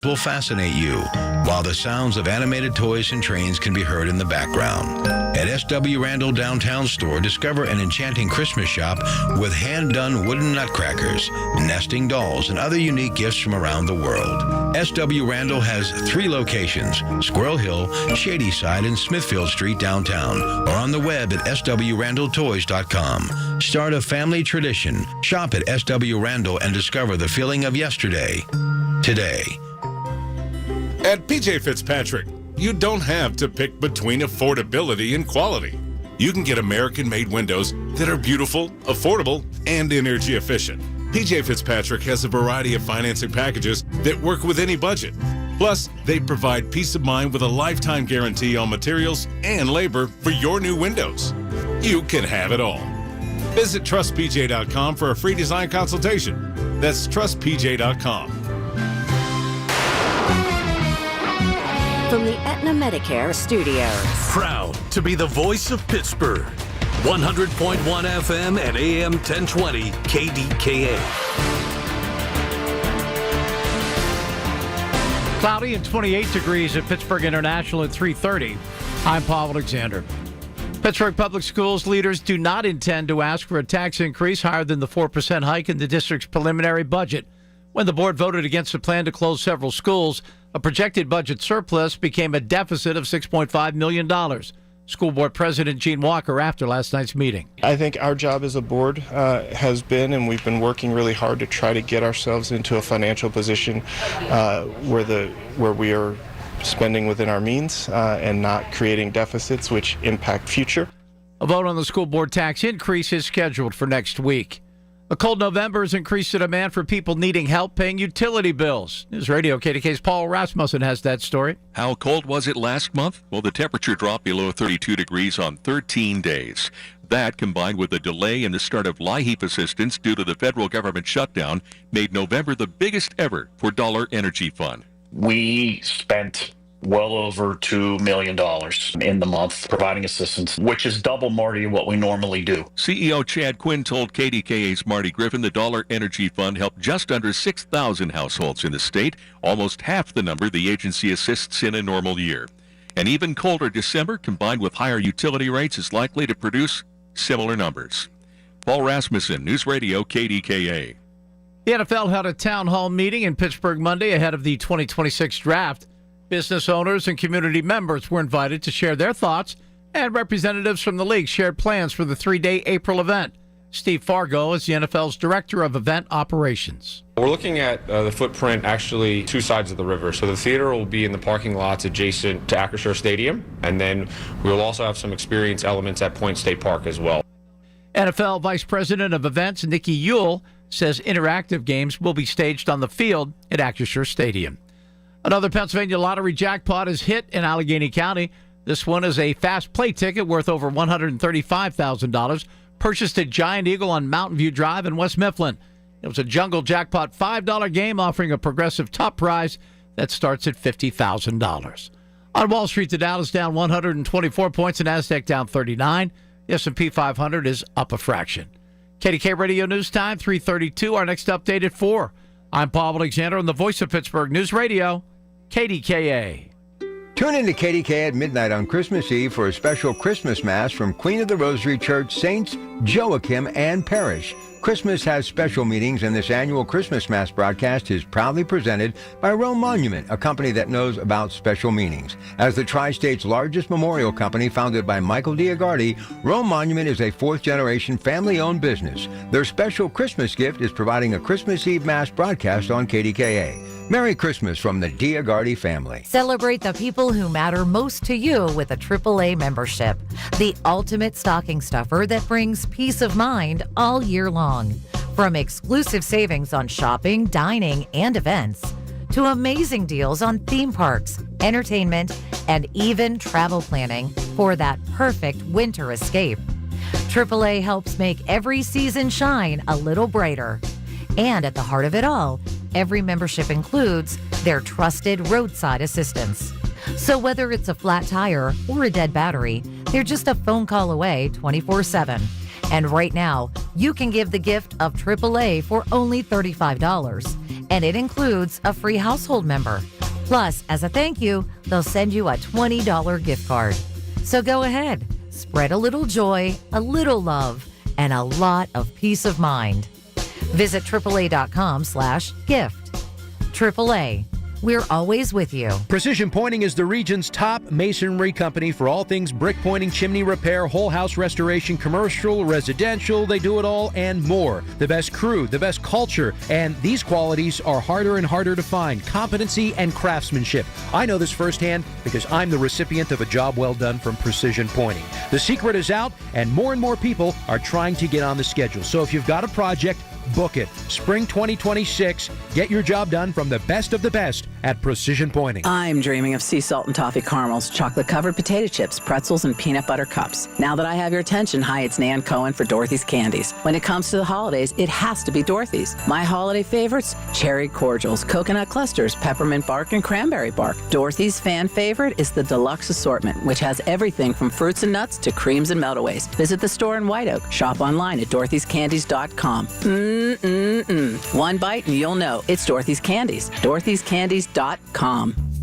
will fascinate you, while the sounds of animated toys and trains can be heard in the background. At S.W. Randall Downtown Store, discover an enchanting Christmas shop with hand-done wooden nutcrackers, nesting dolls, and other unique gifts from around the world. S.W. Randall has 3 locations: Squirrel Hill, Shadyside, and Smithfield Street downtown, or on the web at swrandalltoys.com. Start a family tradition. Shop at S.W. Randall and discover the feeling of yesterday, today. At PJ Fitzpatrick, you don't have to pick between affordability and quality. You can get American-made windows that are beautiful, affordable, and energy efficient. PJ Fitzpatrick has a variety of financing packages that work with any budget. Plus, they provide peace of mind with a lifetime guarantee on materials and labor for your new windows. You can have it all. Visit trustpj.com for a free design consultation. That's trustpj.com. From the Aetna Medicare Studios. Proud to be the voice of Pittsburgh. 100.1 FM and AM 1020 KDKA. Cloudy and 28 degrees at Pittsburgh International at 3:30. I'm Paul Alexander. Pittsburgh Public Schools leaders do not intend to ask for a tax increase higher than the 4% hike in the district's preliminary budget. When the board voted against a plan to close several schools, a projected budget surplus became a deficit of $6.5 million. School Board President Gene Walker after last night's meeting. I think our job as a board has been, and we've been working really hard to try to get ourselves into a financial position where we are spending within our means and not creating deficits which impact future. A vote on the school board tax increase is scheduled for next week. A cold November has increased the demand for people needing help paying utility bills. News Radio KDK's Paul Rasmussen has that story. How cold was it last month? Well, the temperature dropped below 32 degrees on 13 days. That, combined with a delay in the start of LIHEAP assistance due to the federal government shutdown, made November the biggest ever for Dollar Energy Fund. We spent well over $2 million in the month providing assistance, which is double, Marty, what we normally do. CEO Chad Quinn told KDKA's Marty Griffin the Dollar Energy Fund helped just under 6,000 households in the state, almost half the number the agency assists in a normal year. An even colder December combined with higher utility rates is likely to produce similar numbers. Paul Rasmussen, News Radio KDKA. The NFL held a town hall meeting in Pittsburgh Monday ahead of the 2026 draft. Business owners and community members were invited to share their thoughts, and representatives from the league shared plans for the 3-day April event. Steve Fargo is the NFL's Director of Event Operations. We're looking at the footprint, actually, 2 sides of the river. So the theater will be in the parking lots adjacent to Acrisure Stadium, and then we'll also have some experience elements at Point State Park as well. NFL Vice President of Events Nikki Ewell says interactive games will be staged on the field at Acrisure Stadium. Another Pennsylvania lottery jackpot is hit in Allegheny County. This one is a fast play ticket worth over $135,000, purchased at Giant Eagle on Mountain View Drive in West Mifflin. It was a jungle jackpot $5 game offering a progressive top prize that starts at $50,000. On Wall Street, the Dow is down 124 points and NASDAQ down 39. The S&P 500 is up a fraction. KDK Radio News Time, 3:32. Our next update at 4. I'm Paul Alexander on the Voice of Pittsburgh News Radio, KDKA. Tune in to KDKA at midnight on Christmas Eve for a special Christmas Mass from Queen of the Rosary Church Saints Joachim and Parish. Christmas has special meetings, and this annual Christmas Mass broadcast is proudly presented by Rome Monument, a company that knows about special meanings. As the Tri-State's largest memorial company founded by Michael Diagardi, Rome Monument is a fourth-generation family-owned business. Their special Christmas gift is providing a Christmas Eve Mass broadcast on KDKA. Merry Christmas from the Diagardi family. Celebrate the people who matter most to you with a AAA membership. The ultimate stocking stuffer that brings peace of mind all year long. From exclusive savings on shopping, dining, and events, to amazing deals on theme parks, entertainment, and even travel planning for that perfect winter escape. AAA helps make every season shine a little brighter. And at the heart of it all, every membership includes their trusted roadside assistance. So whether it's a flat tire or a dead battery, they're just a phone call away 24/7. And right now, you can give the gift of AAA for only $35. and it includes a free household member. Plus, as a thank you, they'll send you a $20 gift card. So go ahead, spread a little joy, a little love, and a lot of peace of mind. Visit AAA.com/gift. AAA. We're always with you. Precision Pointing is the region's top masonry company for all things brick pointing, chimney repair, whole house restoration, commercial, residential. They do it all and more. The best crew, the best culture, and these qualities are harder and harder to find. Competency and craftsmanship. I know this firsthand because I'm the recipient of a job well done from Precision Pointing. The secret is out, and more people are trying to get on the schedule. So if you've got a project, book it. Spring 2026. Get your job done from the best of the best at Precision Pointing. I'm dreaming of sea salt and toffee caramels, chocolate-covered potato chips, pretzels, and peanut butter cups. Now that I have your attention, hi, it's Nan Cohen for Dorothy's Candies. When it comes to the holidays, it has to be Dorothy's. My holiday favorites, cherry cordials, coconut clusters, peppermint bark, and cranberry bark. Dorothy's fan favorite is the deluxe assortment, which has everything from fruits and nuts to creams and meltaways. Visit the store in White Oak. Shop online at dorothy'scandies.com. One bite and you'll know it's Dorothy's Candies. dorothy'scandies.com.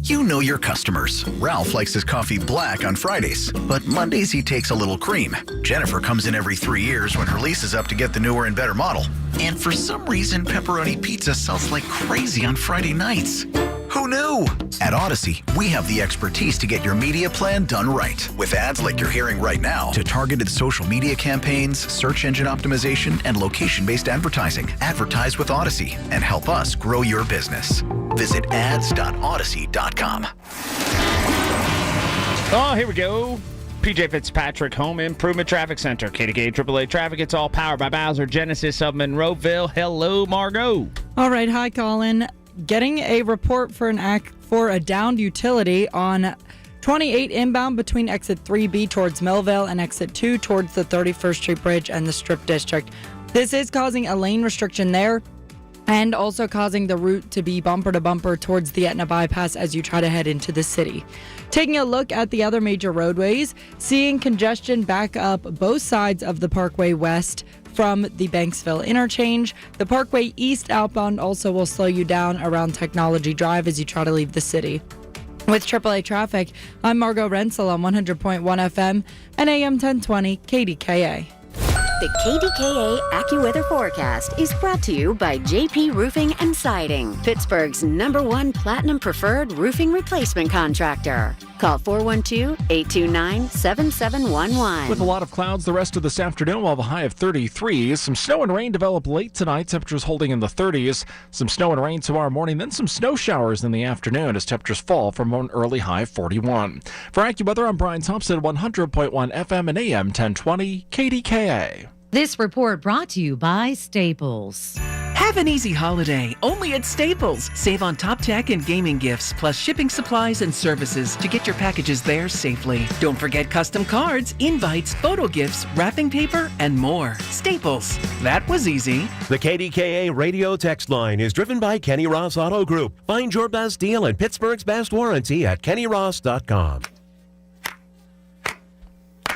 You know your customers. Ralph likes his coffee black on Fridays, but Mondays he takes a little cream. Jennifer comes in every 3 years when her lease is up to get the newer and better model. And for some reason, pepperoni pizza sells like crazy on Friday nights. Who knew? At Odyssey, we have the expertise to get your media plan done right. With ads like you're hearing right now, to targeted social media campaigns, search engine optimization, and location-based advertising. Advertise with Odyssey and help us grow your business. Visit ads.odyssey.com. Oh, here we go. PJ Fitzpatrick, Home Improvement Traffic Center. KDKA AAA Traffic. It's all powered by Bowser Genesis of Monroeville. Hello, Margot. All right. Hi, Colin. Getting a report for a downed utility on 28 inbound between exit 3B towards Millville and exit 2 towards the 31st Street Bridge and the Strip District. This is causing a lane restriction there and also causing the route to be bumper to bumper towards the Etna bypass as you try to head into the city. Taking a look at the other major roadways, seeing congestion back up both sides of the Parkway West from the Banksville interchange. The Parkway East outbound also will slow you down around Technology Drive as you try to leave the city. With AAA Traffic, I'm Margot Rensel on 100.1 FM and AM 1020 KDKA. The KDKA AccuWeather forecast is brought to you by JP Roofing and Siding, Pittsburgh's #1 Platinum Preferred Roofing Replacement Contractor. Call 412-829-7711. With a lot of clouds the rest of this afternoon, we'll have a high of 33. Some snow and rain develop late tonight, temperatures holding in the 30s. Some snow and rain tomorrow morning, then some snow showers in the afternoon as temperatures fall from an early high of 41. For AccuWeather, I'm Brian Thompson, 100.1 FM and AM 1020 KDKA. This report brought to you by Staples. Have an easy holiday, only at Staples. Save on top tech and gaming gifts, plus shipping supplies and services to get your packages there safely. Don't forget custom cards, invites, photo gifts, wrapping paper, and more. Staples. That was easy. The KDKA radio text line is driven by Kenny Ross Auto Group. Find your best deal and Pittsburgh's best warranty at kennyross.com.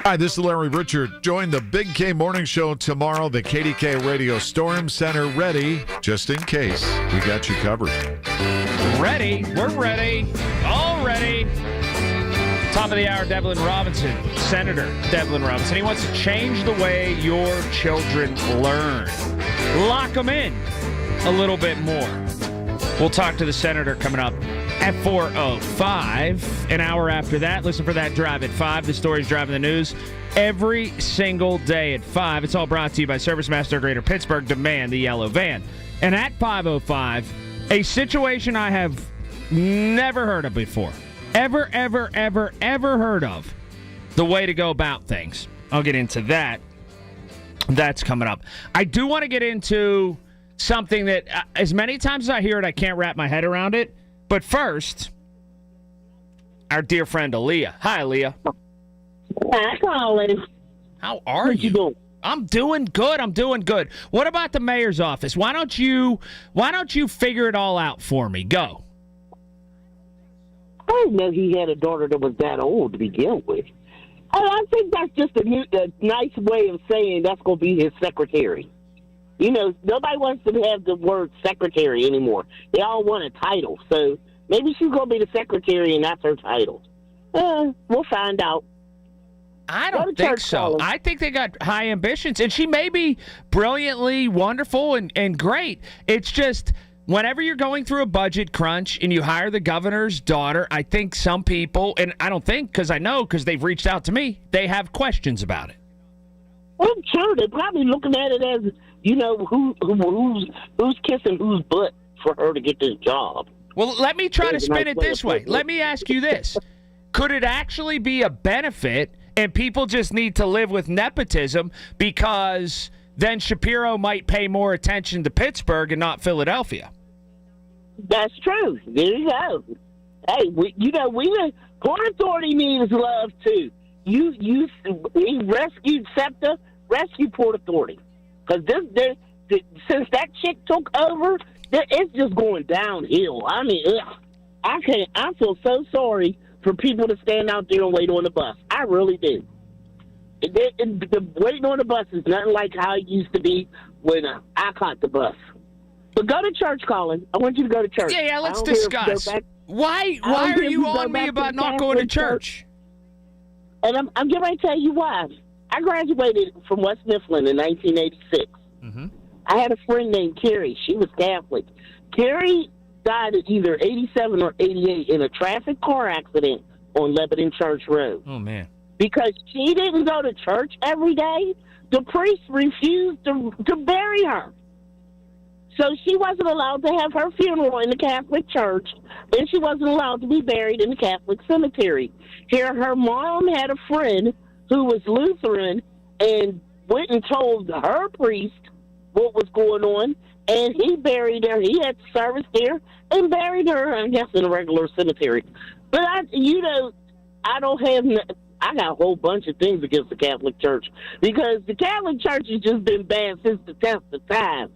Hi, this is Larry Richard. Join the Big K Morning Show tomorrow. The KDK Radio Storm Center ready, just in case. We got you covered. Ready? We're ready. All ready. Top of the hour, Devlin Robinson, Senator Devlin Robinson. He wants to change the way your children learn. Lock them in a little bit more. We'll talk to the senator coming up at 4:05. An hour after that, listen for that Drive at 5. The story's driving the news every single day at 5. It's all brought to you by Service Master Greater Pittsburgh. Demand the yellow van. And at 5:05, a situation I have never heard of before. Ever heard of. The way to go about things. I'll get into that. That's coming up. I do want to get into something that, as many times as I hear it, I can't wrap my head around it. But first, our dear friend Aaliyah. Hi, Aaliyah. Hi, Colin. How are you? Doing? I'm doing good. What about the mayor's office? Why don't you figure it all out for me? Go. I didn't know he had a daughter that was that old to begin with. I think that's just a nice way of saying that's going to be his secretary. nobody wants to have the word secretary anymore. They all want a title. So maybe she's going to be the secretary and that's her title. We'll find out. I don't think so. I think they got high ambitions, and she may be brilliantly wonderful and great. It's just whenever you're going through a budget crunch and you hire the governor's daughter, I think some people, and I don't think because I know because they've reached out to me, they have questions about it. Well, sure, they're probably looking at it as, who's kissing whose butt for her to get this job. Well, let me try to spin it this way. Let me ask you this. Could it actually be a benefit and people just need to live with nepotism because then Shapiro might pay more attention to Pittsburgh and not Philadelphia? That's true. There you go. Hey, Port Authority needs love, too. We rescued SEPTA, rescue Port Authority. Because since that chick took over, it's just going downhill. I mean, I feel so sorry for people to stand out there and wait on the bus. I really do. The waiting on the bus is nothing like how it used to be when I caught the bus. But go to church, Colin. I want you to go to church. Yeah, let's discuss. Why are you on me about not going to church? And I'm getting ready to tell you why. I graduated from West Mifflin in 1986. Mm-hmm. I had a friend named Carrie. She was Catholic. Carrie died at either 87 or 88 in a traffic car accident on Lebanon Church Road. Oh, man. Because she didn't go to church every day, the priest refused to bury her. So she wasn't allowed to have her funeral in the Catholic Church, and she wasn't allowed to be buried in the Catholic cemetery. Here, her mom had a friend who was Lutheran and went and told her priest what was going on, and he buried her. He had service there and buried her, I guess, in a regular cemetery. But I got a whole bunch of things against the Catholic Church because the Catholic Church has just been bad since the test of time.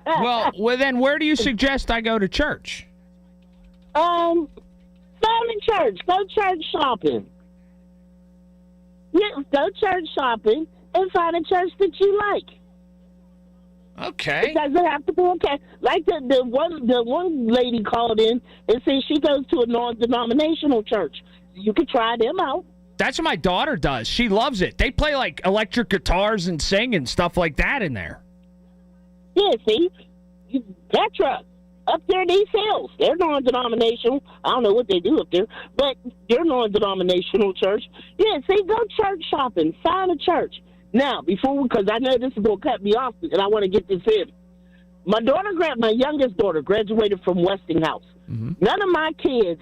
well, then where do you suggest I go to church? Go to church. Go church shopping. Yeah, go church shopping and find a church that you like. Okay. It doesn't have to be okay. Like the one lady called in and said she goes to a non-denominational church. You could try them out. That's what my daughter does. She loves it. They play like electric guitars and sing and stuff like that in there. Yeah, see, Petra up there in these hills, they're non-denominational. I don't know what they do up there, but they're non-denominational church. Yeah, see, go church shopping, find a church. Now, because I know this is going to cut me off, and I want to get this in. My youngest daughter graduated from Westinghouse. Mm-hmm. None of my kids,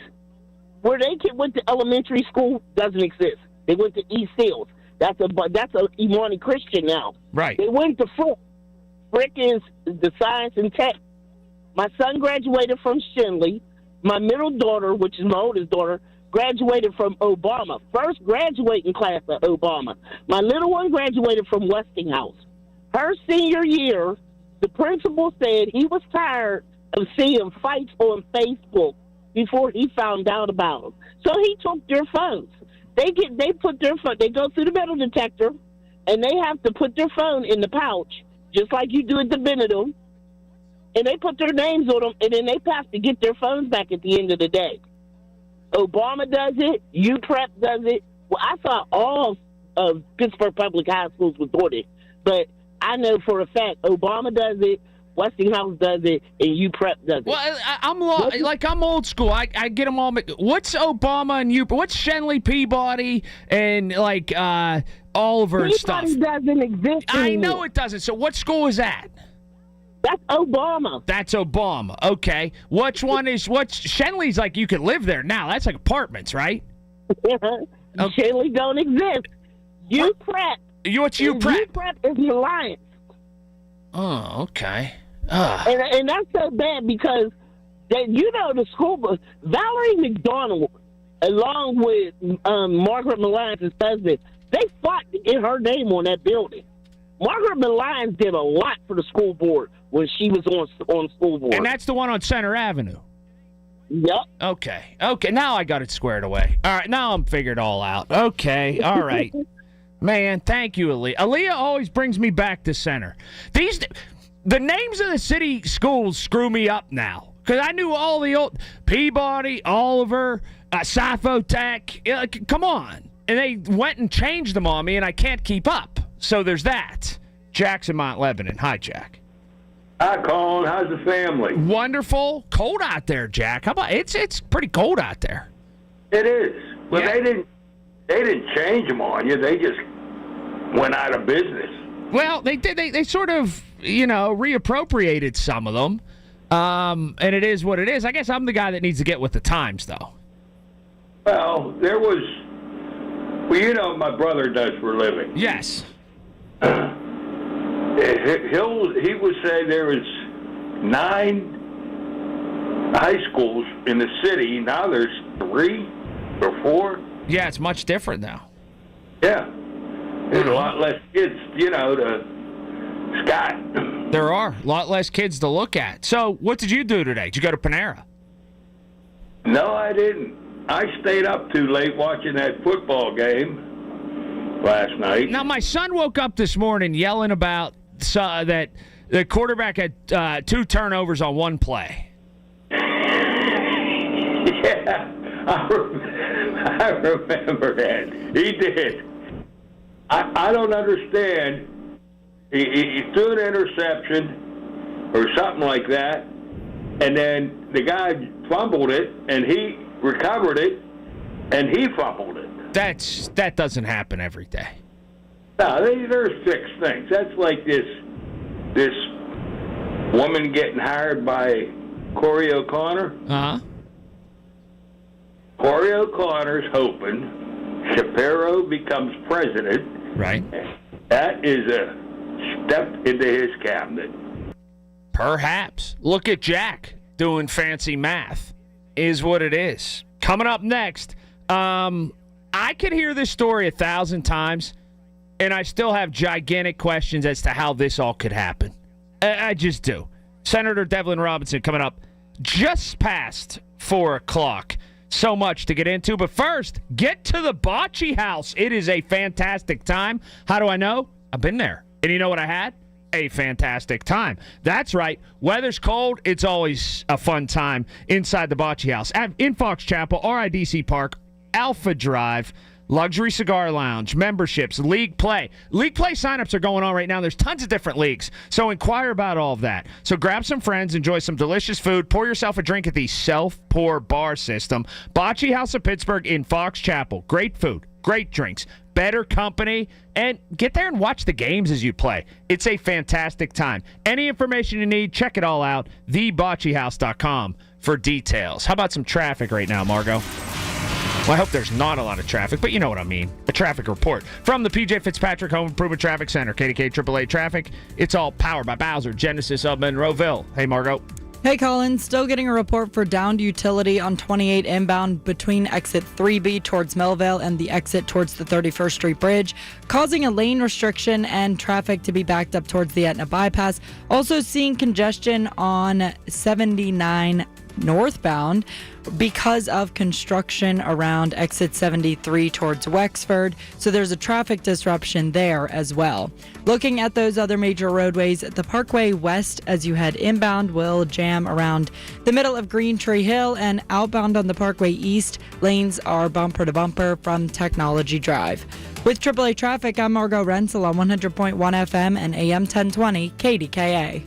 where they went to elementary school, doesn't exist. They went to East Hills. That's a Imani Christian now. Right. They went to Frick. Frick is the science and tech. My son graduated from Shenley. My middle daughter, which is my oldest daughter, graduated from Obama. First graduating class at Obama. My little one graduated from Westinghouse. Her senior year, the principal said he was tired of seeing fights on Facebook before he found out about them. So he took their phones. They go through the metal detector, and they have to put their phone in the pouch, just like you do at the Benedum, and they put their names on them, and then they have to get their phones back at the end of the day. Obama does it. UPrep does it. Well, I thought all of Pittsburgh public high schools were doing it, but I know for a fact Obama does it, Westinghouse does it, and UPrep does it. Well, I'm old school. I get them all. What's Obama and UPrep? What's Shenley Peabody and Oliver and stuff? Peabody doesn't exist anymore. I know it doesn't. So what school is that? That's Obama. That's Obama. Okay. What's Shenley's like you can live there now. That's like apartments, right? Shenley don't exist. UPrep. What's UPrep? UPrep is the Alliance. Oh, okay. And that's so bad because the school bus, Valerie McDonald, along with Margaret Malines' husband, they fought to get her name on that building. Margaret Malines did a lot for the school board when she was on school board. And that's the one on Center Avenue. Yep. Okay. Now I got it squared away. All right. Now I'm figured all out. Okay. All right. Man, thank you, Aaliyah. Aaliyah always brings me back to center. The names of the city schools screw me up now. Because I knew all the old Peabody, Oliver, Sifo-Tech. Come on. And they went and changed them on me, and I can't keep up. So there's that. Jack's in Mount Lebanon. Hi, Jack. Hi, Colin. How's the family? Wonderful. Cold out there, Jack. How about it's pretty cold out there. It is. But Yeah. they didn't change them on you. They just went out of business. Well, they did. They sort of, reappropriated some of them. And it is what it is. I guess I'm the guy that needs to get with the times, though. Well, my brother does for a living. Yes. He would say there was 9 high schools in the city. Now there's 3 or 4. Yeah, it's much different now. Yeah. There's a lot less kids, to Scott. There are a lot less kids to look at. So what did you do today? Did you go to Panera? No, I didn't. I stayed up too late watching that football game last night. Now, my son woke up this morning yelling about that the quarterback had 2 turnovers on one play. Yeah, I remember that. He did. I don't understand. He threw an interception or something like that, and then the guy fumbled it, and he recovered it, and he fumbled it. That doesn't happen every day. No, there's 6 things. That's like this woman getting hired by Corey O'Connor. Uh-huh. Corey O'Connor's hoping Shapiro becomes president. Right. That is a step into his cabinet. Perhaps. Look at Jack doing fancy math. Is what it is. Coming up next, I could hear this story 1,000 times, and I still have gigantic questions as to how this all could happen. I just do. Senator Devlin Robinson coming up just past 4 o'clock. So much to get into. But first, get to the Bocce House. It is a fantastic time. How do I know? I've been there. And you know what I had? A fantastic time. That's right. Weather's cold. It's always a fun time inside the Bocce House. In Fox Chapel, RIDC Park, Alpha Drive, Luxury Cigar Lounge, memberships, league play. League play signups are going on right now. There's tons of different leagues, so inquire about all of that. So grab some friends, enjoy some delicious food, pour yourself a drink at the self-pour bar system. Bocce House of Pittsburgh in Fox Chapel. Great food, great drinks, better company, and get there and watch the games as you play. It's a fantastic time. Any information you need, check it all out, theboccehouse.com for details. How about some traffic right now, Margo? Well, I hope there's not a lot of traffic, but you know what I mean. A traffic report from the P.J. Fitzpatrick Home Improvement Traffic Center, KDKA AAA Traffic. It's all powered by Bowser Genesis of Monroeville. Hey, Margo. Hey, Colin. Still getting a report for downed utility on 28 inbound between exit 3B towards Melville and the exit towards the 31st Street Bridge, causing a lane restriction and traffic to be backed up towards the Etna bypass. Also seeing congestion on 79 northbound because of construction around exit 73 towards Wexford. So there's a traffic disruption there as well. Looking at those other major roadways, the Parkway West as you head inbound will jam around the middle of Green Tree Hill, and outbound on the Parkway East, lanes are bumper to bumper from Technology Drive. With AAA Traffic, I'm Margo Renzel on 100.1 FM and AM 1020 KDKA.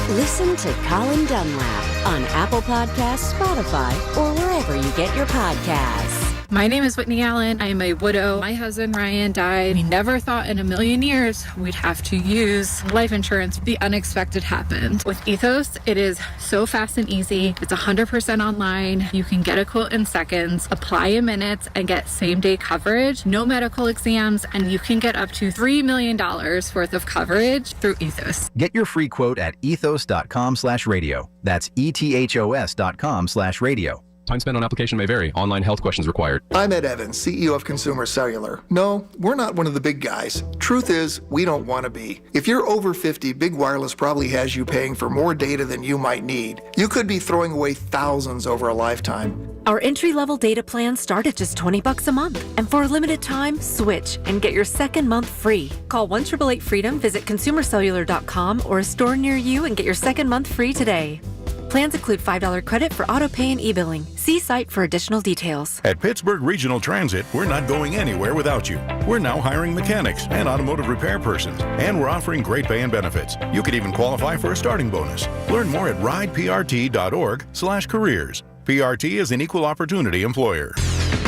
Listen to Colin Dunlap on Apple Podcasts, Spotify, or wherever you get your podcasts. My name is Whitney Allen. I am a widow. My husband, Ryan, died. We never thought in a million years we'd have to use life insurance. The unexpected happened. With Ethos, it is so fast and easy. It's 100% online. You can get a quote in seconds, apply in minutes, and get same-day coverage, no medical exams, and you can get up to $3 million worth of coverage through Ethos. Get your free quote at ethos.com/radio. That's ethos.com/radio. Time spent on application may vary. Online health questions required. I'm Ed Evans, CEO of Consumer Cellular. No, we're not one of the big guys. Truth is, we don't want to be. If you're over 50, Big Wireless probably has you paying for more data than you might need. You could be throwing away thousands over a lifetime. Our entry-level data plans start at just $20 a month. And for a limited time, switch and get your second month free. Call 1-888-FREEDOM, visit consumercellular.com or a store near you and get your second month free today. Plans include $5 credit for auto pay and e-billing. See site for additional details. At Pittsburgh Regional Transit, we're not going anywhere without you. We're now hiring mechanics and automotive repair persons, and we're offering great pay and benefits. You could even qualify for a starting bonus. Learn more at rideprt.org/careers. PRT is an equal opportunity employer.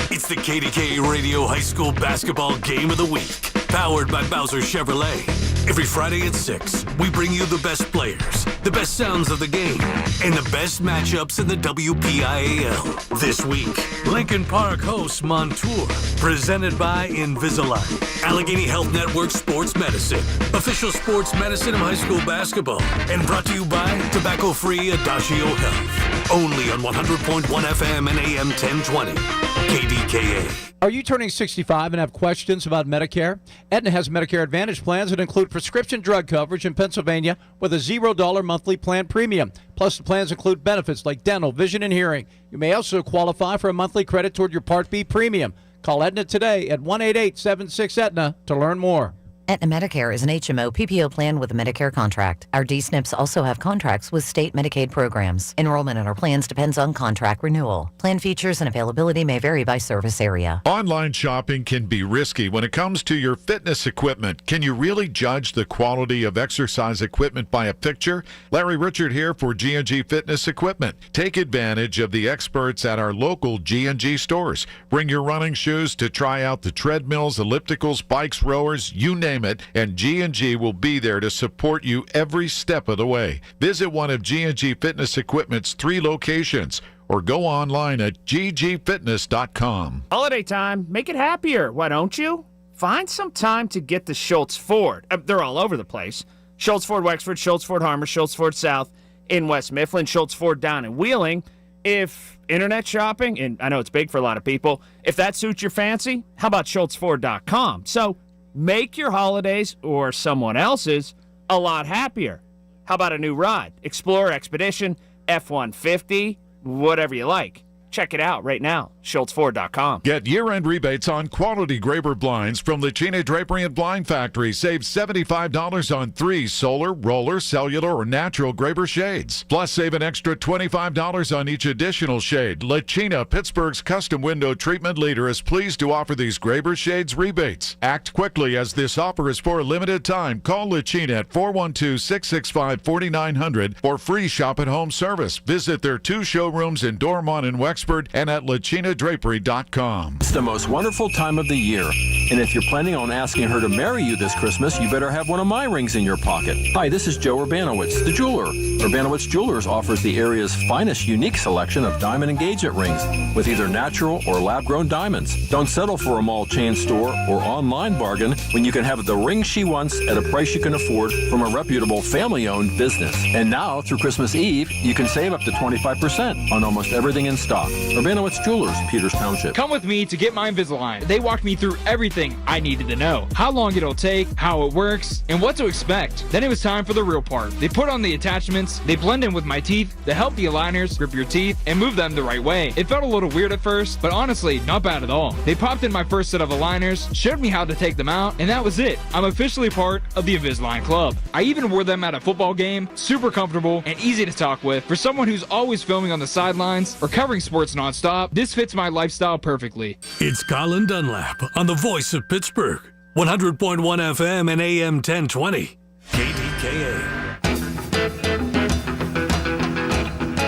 It's the KDKA Radio High School Basketball Game of the Week, powered by Bowser Chevrolet. Every Friday at 6, we bring you the best players, the best sounds of the game, and the best matchups in the WPIAL. This week, Lincoln Park hosts Montour, presented by Invisalign, Allegheny Health Network Sports Medicine, official sports medicine of high school basketball, and brought to you by tobacco-free Adagio Health. Only on 100.1 FM and AM 1020. KDKA. Are you turning 65 and have questions about Medicare? Aetna has Medicare Advantage plans that include prescription drug coverage in Pennsylvania with a $0 monthly plan premium. Plus, the plans include benefits like dental, vision, and hearing. You may also qualify for a monthly credit toward your Part B premium. Call Aetna today at 1-888-76-AETNA to learn more. Aetna Medicare is an HMO PPO plan with a Medicare contract. Our D-SNPs also have contracts with state Medicaid programs. Enrollment in our plans depends on contract renewal. Plan features and availability may vary by service area. Online shopping can be risky when it comes to your fitness equipment. Can you really judge the quality of exercise equipment by a picture? Larry Richard here for G&G Fitness Equipment. Take advantage of the experts at our local G&G stores. Bring your running shoes to try out the treadmills, ellipticals, bikes, rowers, you name it, and G&G will be there to support you every step of the way. Visit one of G&G Fitness Equipment's 3 locations or go online at ggfitness.com. Holiday time, make it happier, why don't you? Find some time to get to Schultz Ford. They're all over the place. Schultz Ford Wexford, Schultz Ford Harmer, Schultz Ford South in West Mifflin, Schultz Ford down in Wheeling. If internet shopping, and I know it's big for a lot of people, if that suits your fancy, how about schultzford.com? So make your holidays, or someone else's, a lot happier. How about a new ride? Explorer, Expedition, F-150, whatever you like. Check it out right now, schultzford.com. Get year-end rebates on quality Graber blinds from Lachina Drapery and Blind Factory. Save $75 on 3 solar, roller, cellular, or natural Graber shades. Plus, save an extra $25 on each additional shade. Lachina, Pittsburgh's custom window treatment leader, is pleased to offer these Graber shades rebates. Act quickly, as this offer is for a limited time. Call Lachina at 412-665-4900 for free shop-at-home service. Visit their 2 showrooms in Dormont and Wexford and at lachinadrapery.com. It's the most wonderful time of the year, and if you're planning on asking her to marry you this Christmas, you better have one of my rings in your pocket. Hi, this is Joe Urbanowitz, the jeweler. Urbanowitz Jewelers offers the area's finest unique selection of diamond engagement rings with either natural or lab-grown diamonds. Don't settle for a mall chain store or online bargain when you can have the ring she wants at a price you can afford from a reputable family-owned business. And now, through Christmas Eve, you can save up to 25% on almost everything in stock. Urbanowitz Jewelers, Peters Township. Come with me to get my Invisalign. They walked me through everything I needed to know. How long it'll take, how it works, and what to expect. Then it was time for the real part. They put on the attachments, they blend in with my teeth, they help the aligners grip your teeth and move them the right way. It felt a little weird at first, but honestly, not bad at all. They popped in my first set of aligners, showed me how to take them out, and that was it. I'm officially part of the Invisalign Club. I even wore them at a football game, super comfortable and easy to talk with. For someone who's always filming on the sidelines or covering sports nonstop, this fits my lifestyle perfectly. It's Colin Dunlap on the voice of Pittsburgh. 100.1 FM and AM 1020. KDKA.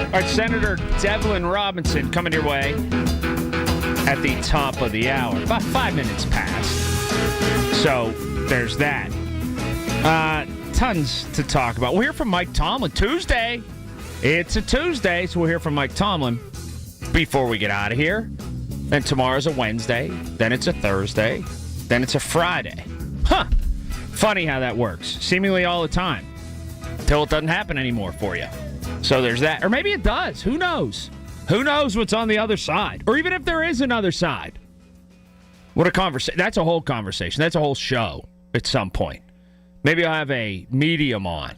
All right, Senator Devlin Robinson coming your way at the top of the hour. About 5 minutes past. So there's that. Tons to talk about. We'll hear from Mike Tomlin Tuesday. It's a Tuesday, so we'll hear from Mike Tomlin before we get out of here. Then tomorrow's a Wednesday. Then it's a Thursday. Then it's a Friday. Huh. Funny how that works. Seemingly all the time. Until it doesn't happen anymore for you. So there's that. Or maybe it does. Who knows? Who knows what's on the other side? Or even if there is another side. What a conversation. That's a whole conversation. That's a whole show at some point. Maybe I'll have a medium on.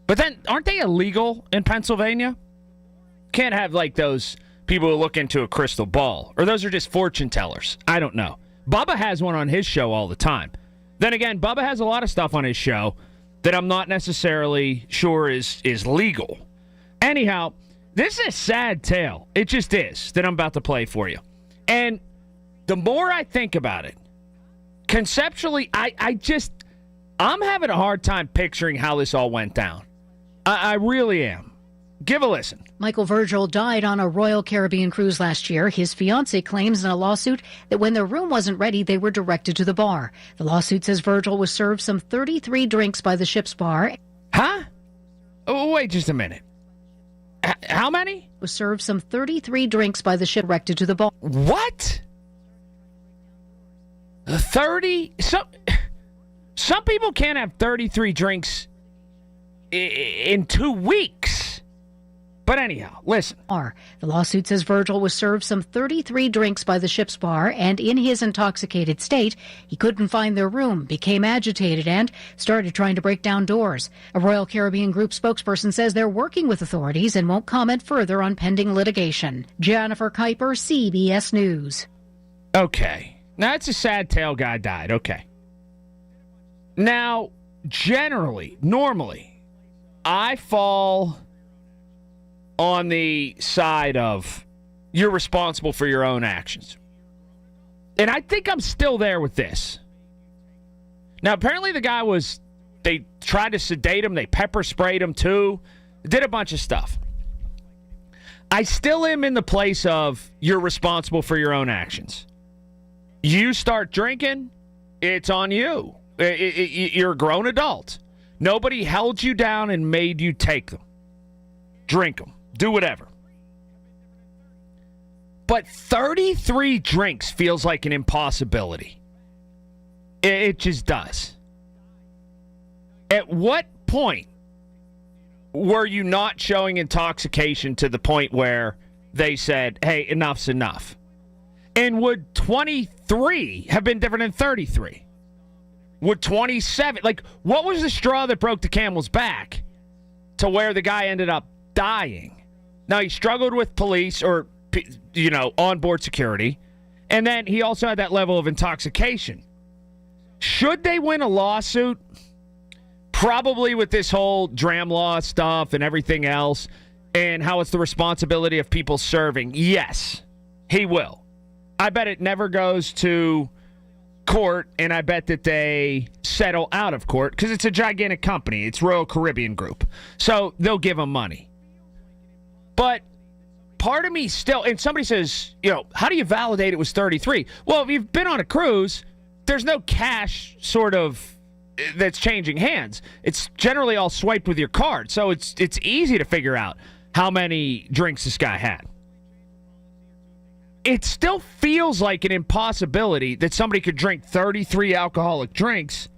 But then, aren't they illegal in Pennsylvania? Can't have, like, those people who look into a crystal ball. Or those are just fortune tellers. I don't know. Bubba has one on his show all the time. Then again, Bubba has a lot of stuff on his show that I'm not necessarily sure is legal. Anyhow, this is a sad tale. It just is that I'm about to play for you. And the more I think about it, conceptually, I'm having a hard time picturing how this all went down. I really am. Give a listen. Michael Virgil died on a Royal Caribbean cruise last year. His fiancée claims in a lawsuit that when their room wasn't ready, they were directed to the bar. The lawsuit says Virgil was served some 33 drinks by the ship's bar. Huh? Oh, wait just a minute. How many? Was served some 33 drinks by the ship directed to the bar. What? 30? Some people can't have 33 drinks in 2 weeks. But anyhow, listen. The lawsuit says Virgil was served some 33 drinks by the ship's bar, and in his intoxicated state, he couldn't find their room, became agitated, and started trying to break down doors. A Royal Caribbean Group spokesperson says they're working with authorities and won't comment further on pending litigation. Jennifer Kuiper, CBS News. Okay. Now, it's a sad tale. Guy died. Okay. Now, normally, I fall on the side of you're responsible for your own actions. And I think I'm still there with this. Now, apparently the guy they tried to sedate him. They pepper sprayed him too. Did a bunch of stuff. I still am in the place of you're responsible for your own actions. You start drinking, it's on you. You're a grown adult. Nobody held you down and made you take them. Drink them. Do whatever. But 33 drinks feels like an impossibility. It just does. At what point were you not showing intoxication to the point where they said, hey, enough's enough? And would 23 have been different than 33? Would 27? Like, what was the straw that broke the camel's back to where the guy ended up dying? Now, he struggled with police or, onboard security, and then he also had that level of intoxication. Should they win a lawsuit? Probably with this whole dram law stuff and everything else, and how it's the responsibility of people serving. Yes, he will. I bet it never goes to court, and I bet that they settle out of court because it's a gigantic company. It's Royal Caribbean Group. So they'll give them money. But part of me still, and somebody says, how do you validate it was 33? Well, if you've been on a cruise, there's no cash sort of that's changing hands. It's generally all swiped with your card. So it's easy to figure out how many drinks this guy had. It still feels like an impossibility that somebody could drink 33 alcoholic drinks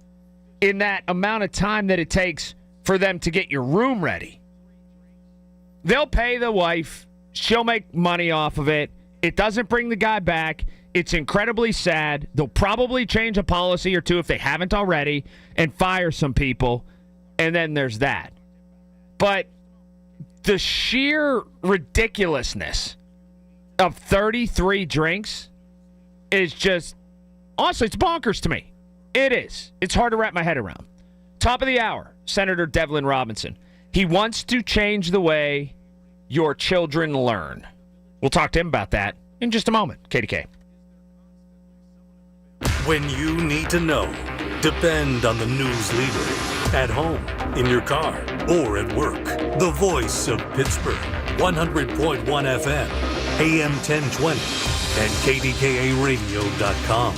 in that amount of time that it takes for them to get your room ready. They'll pay the wife. She'll make money off of it. It doesn't bring the guy back. It's incredibly sad. They'll probably change a policy or two if they haven't already and fire some people. And then there's that. But the sheer ridiculousness of 33 drinks is just, honestly, it's bonkers to me. It is. It's hard to wrap my head around. Top of the hour, Senator Devlin Robinson. He wants to change the way your children learn. We'll talk to him about that in just a moment. KDK. When you need to know, depend on the news leader. At home, in your car, or at work. The voice of Pittsburgh. 100.1 FM, AM 1020, and KDKA-radio.com.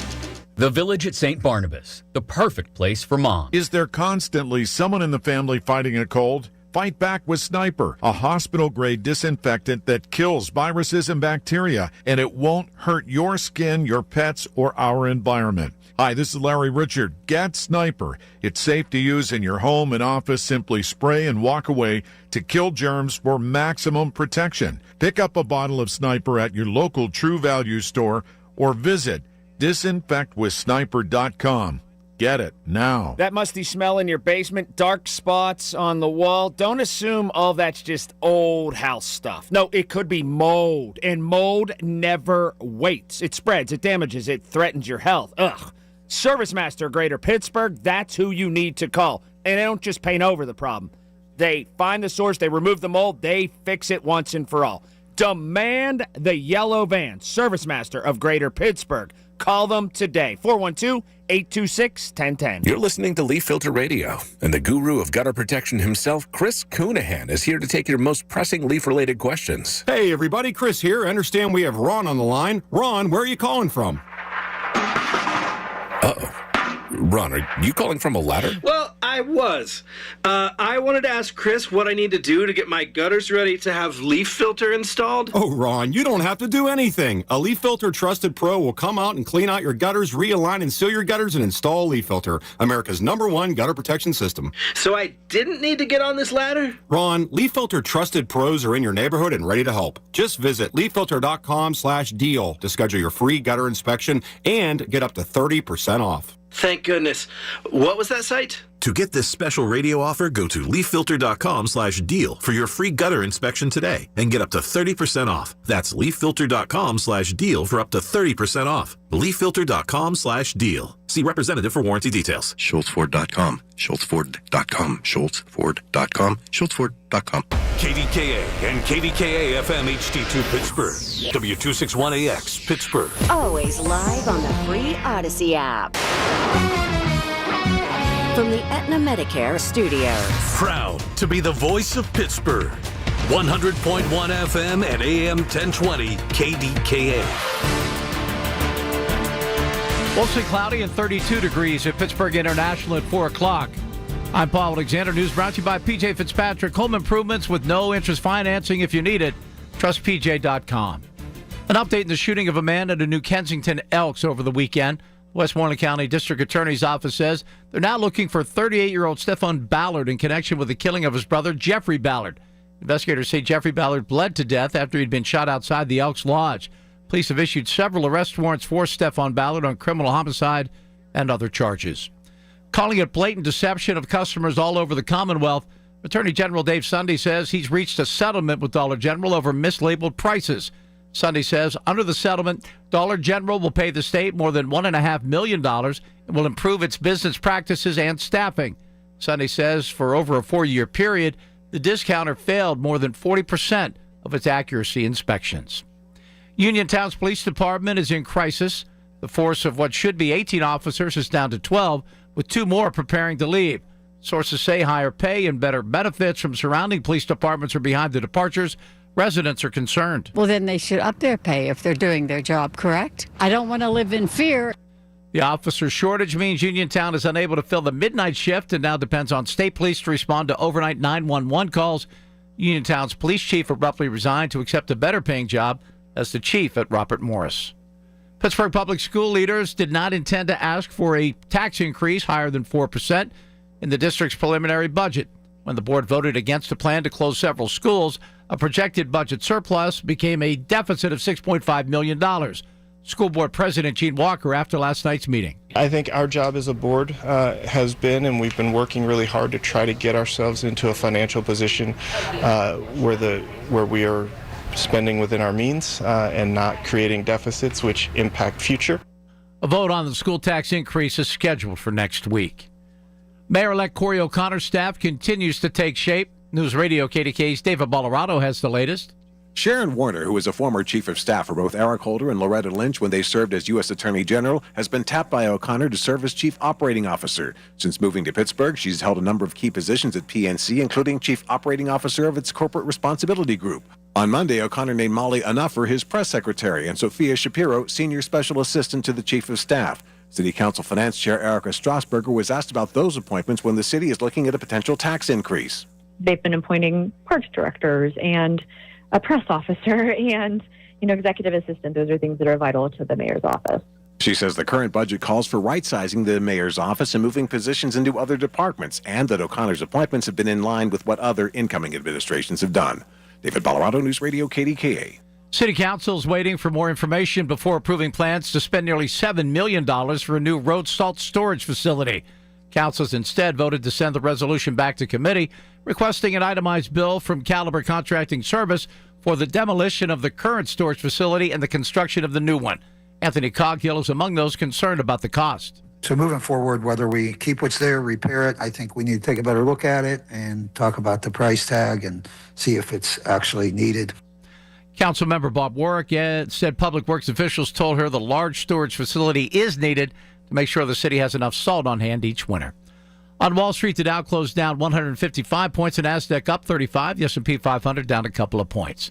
The Village at St. Barnabas, the perfect place for mom. Is there constantly someone in the family fighting a cold? Fight back with Sniper, a hospital-grade disinfectant that kills viruses and bacteria, and it won't hurt your skin, your pets, or our environment. Hi, this is Larry Richard. Get Sniper. It's safe to use in your home and office. Simply spray and walk away. to kill germs for maximum protection. Pick up a bottle of Sniper at your local True Value store or visit disinfectwithsniper.com. Get it now. That musty smell in your basement, dark spots on the wall. Don't assume all that's just old house stuff. No, it could be mold, and mold never waits. It spreads, it damages, it threatens your health. Ugh. Service Master Greater Pittsburgh, that's who you need to call. And they don't just paint over the problem. They find the source, they remove the mold, they fix it once and for all. Demand the yellow van. Service Master of Greater Pittsburgh. Call them today. 412-826-1010. You're listening to Leaf Filter Radio, and the guru of gutter protection himself, Chris Coonahan, is here to take your most pressing leaf-related questions. Hey, everybody. Chris here. I understand we have Ron on the line. Ron, where are you calling from? Uh-oh. Ron, are you calling from a ladder? Well, I was. I wanted to ask Chris what I need to do to get my gutters ready to have leaf filter installed. Oh, Ron, you don't have to do anything. A Leaf Filter Trusted Pro will come out and clean out your gutters, realign and seal your gutters, and install a Leaf Filter, America's #1 gutter protection system. So I didn't need to get on this ladder? Ron, Leaf Filter Trusted Pros are in your neighborhood and ready to help. Just visit leaffilter.com/deal to schedule your free gutter inspection and get up to 30% off. Thank goodness. What was that site? To get this special radio offer, go to leaffilter.com/deal for your free gutter inspection today and get up to 30% off. That's leaffilter.com/deal for up to 30% off. leaffilter.com/deal. See representative for warranty details. SchultzFord.com, SchultzFord.com, SchultzFord.com, SchultzFord.com. KDKA and KDKA-FM HD2 Pittsburgh. W261AX Pittsburgh. Always live on the free Odyssey app. From the Aetna Medicare studios. Proud to be the voice of Pittsburgh. 100.1 FM and AM 1020 KDKA. Mostly cloudy and 32 degrees at Pittsburgh International at 4 o'clock. I'm Paul Alexander. News brought to you by PJ Fitzpatrick. Home improvements with no interest financing if you need it. Trust PJ.com. An update in the shooting of a man at a New Kensington Elks over the weekend. Westmoreland County District Attorney's Office says they're now looking for 38-year-old Stefan Ballard in connection with the killing of his brother, Jeffrey Ballard. Investigators say Jeffrey Ballard bled to death after he'd been shot outside the Elks Lodge. Police have issued several arrest warrants for Stefan Ballard on criminal homicide and other charges. Calling it blatant deception of customers all over the Commonwealth, Attorney General Dave Sunday says he's reached a settlement with Dollar General over mislabeled prices. Sunday says under the settlement, Dollar General will pay the state more than $1.5 million and will improve its business practices and staffing. Sunday says for over a 4-year period, the discounter failed more than 40% of its accuracy inspections. Uniontown's police department is in crisis. The force of what should be 18 officers is down to 12, with 2 more preparing to leave. Sources say higher pay and better benefits from surrounding police departments are behind the departures. Residents are concerned. Well, then they should up their pay if they're doing their job, correct? I don't want to live in fear. The officer shortage means Uniontown is unable to fill the midnight shift and now depends on state police to respond to overnight 911 calls. Uniontown's police chief abruptly resigned to accept a better paying job as the chief at Robert Morris. Pittsburgh public school leaders did not intend to ask for a tax increase higher than 4% in the district's preliminary budget. When the board voted against a plan to close several schools, a projected budget surplus became a deficit of $6.5 million. School board president Gene Walker after last night's meeting. I think our job as a board has been, and we've been working really hard to try to get ourselves into a financial position where we are spending within our means and not creating deficits which impact future. A vote on the school tax increase is scheduled for next week. Mayor-elect Corey O'Connor's staff continues to take shape. News Radio KDKA's David Bolorado has the latest. Sharon Warner, who is a former chief of staff for both Eric Holder and Loretta Lynch when they served as U.S. Attorney General, has been tapped by O'Connor to serve as chief operating officer. Since moving to Pittsburgh, she's held a number of key positions at PNC, including chief operating officer of its corporate responsibility group. On Monday, O'Connor named Molly Anuffer his press secretary and Sophia Shapiro senior special assistant to the chief of staff. City Council Finance Chair Erica Strasburger was asked about those appointments when the city is looking at a potential tax increase. They've been appointing parks directors and a press officer and, executive assistant. Those are things that are vital to the mayor's office. She says the current budget calls for right-sizing the mayor's office and moving positions into other departments, and that O'Connor's appointments have been in line with what other incoming administrations have done. David Colorado News Radio, KDKA. City Council is waiting for more information before approving plans to spend nearly $7 million for a new road salt storage facility. Council has instead voted to send the resolution back to committee, requesting an itemized bill from Caliber Contracting Service for the demolition of the current storage facility and the construction of the new one. Anthony Coghill is among those concerned about the cost. So moving forward, whether we keep what's there, repair it, I think we need to take a better look at it and talk about the price tag and see if it's actually needed. Councilmember Bob Warwick said Public Works officials told her the large storage facility is needed to make sure the city has enough salt on hand each winter. On Wall Street, the Dow closed down 155 points and NASDAQ up 35. The S&P 500 down a couple of points.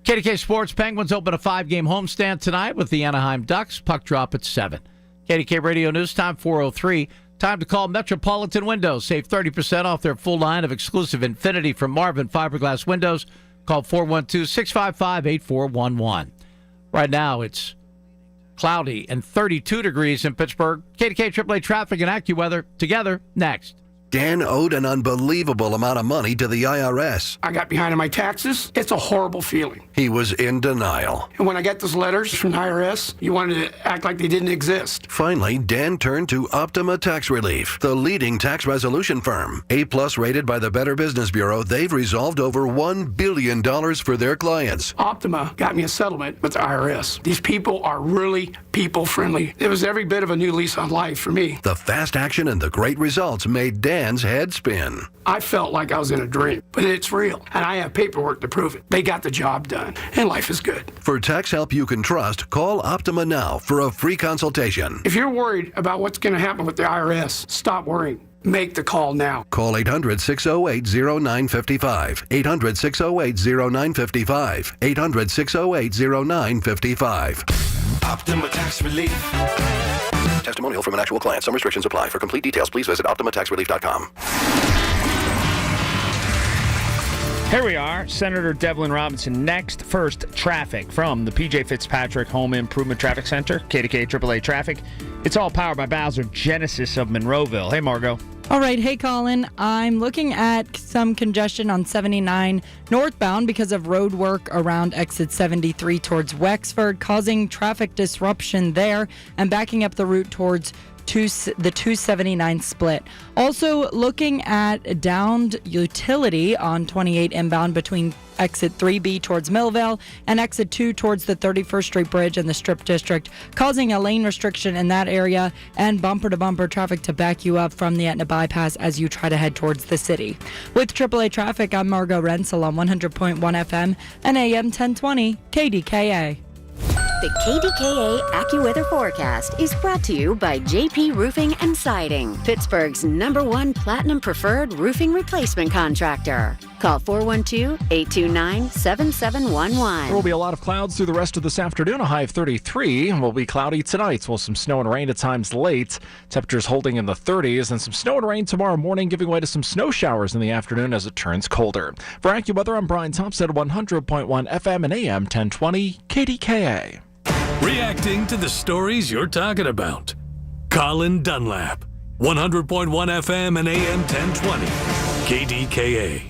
KDK Sports, Penguins open a 5-game homestand tonight with the Anaheim Ducks. Puck drop at 7. KDK Radio News Time 4:03. Time to call Metropolitan Windows. Save 30% off their full line of exclusive Infinity from Marvin fiberglass windows. Call 412-655-8411. Right now, it's cloudy and 32 degrees in Pittsburgh. KDK AAA Traffic and AccuWeather together next. Dan owed an unbelievable amount of money to the IRS. I got behind on my taxes. It's a horrible feeling. He was in denial. And when I got those letters from the IRS, you wanted to act like they didn't exist. Finally, Dan turned to Optima Tax Relief, the leading tax resolution firm. A-plus rated by the Better Business Bureau, they've resolved over $1 billion for their clients. Optima got me a settlement with the IRS. These people are really people-friendly. It was every bit of a new lease on life for me. The fast action and the great results made Dan's head spin. I felt like I was in a dream, but it's real, and I have paperwork to prove it. They got the job done, and life is good. For tax help you can trust, call Optima now for a free consultation. If you're worried about what's going to happen with the IRS, stop worrying. Make the call now. Call 800-608-0955. 800-608-0955. 800-608-0955. Optima Tax Relief. Testimonial from an actual client. Some restrictions apply. For complete details, please visit OptimaTaxRelief.com. Here we are, Senator Devlin Robinson. Next, first, traffic from the P.J. Fitzpatrick Home Improvement Traffic Center, KDKA AAA Traffic. It's all powered by Bowser Genesis of Monroeville. Hey, Margo. All right. Hey, Colin. I'm looking at some congestion on 79 northbound because of road work around exit 73 towards Wexford, causing traffic disruption there and backing up the route towards the 279 split. Also looking at downed utility on 28 inbound between exit 3B towards Millvale and exit 2 towards the 31st Street Bridge and the Strip District, causing a lane restriction in that area and bumper-to-bumper traffic to back you up from the Etna bypass as you try to head towards the city. With AAA Traffic, I'm Margo Rensel on 100.1 FM and AM 1020 KDKA. The KDKA AccuWeather forecast is brought to you by JP Roofing and Siding, Pittsburgh's #1 Platinum Preferred Roofing Replacement Contractor. Call 412-829-7711. There will be a lot of clouds through the rest of this afternoon, a high of 33, and will be cloudy tonight. Well, some snow and rain at times late. Temperatures holding in the 30s, and some snow and rain tomorrow morning, giving way to some snow showers in the afternoon as it turns colder. For AccuWeather, I'm Brian Thompson, 100.1 FM and AM 1020 KDKA. Reacting to the stories you're talking about. Colin Dunlap, 100.1 FM and AM 1020 KDKA.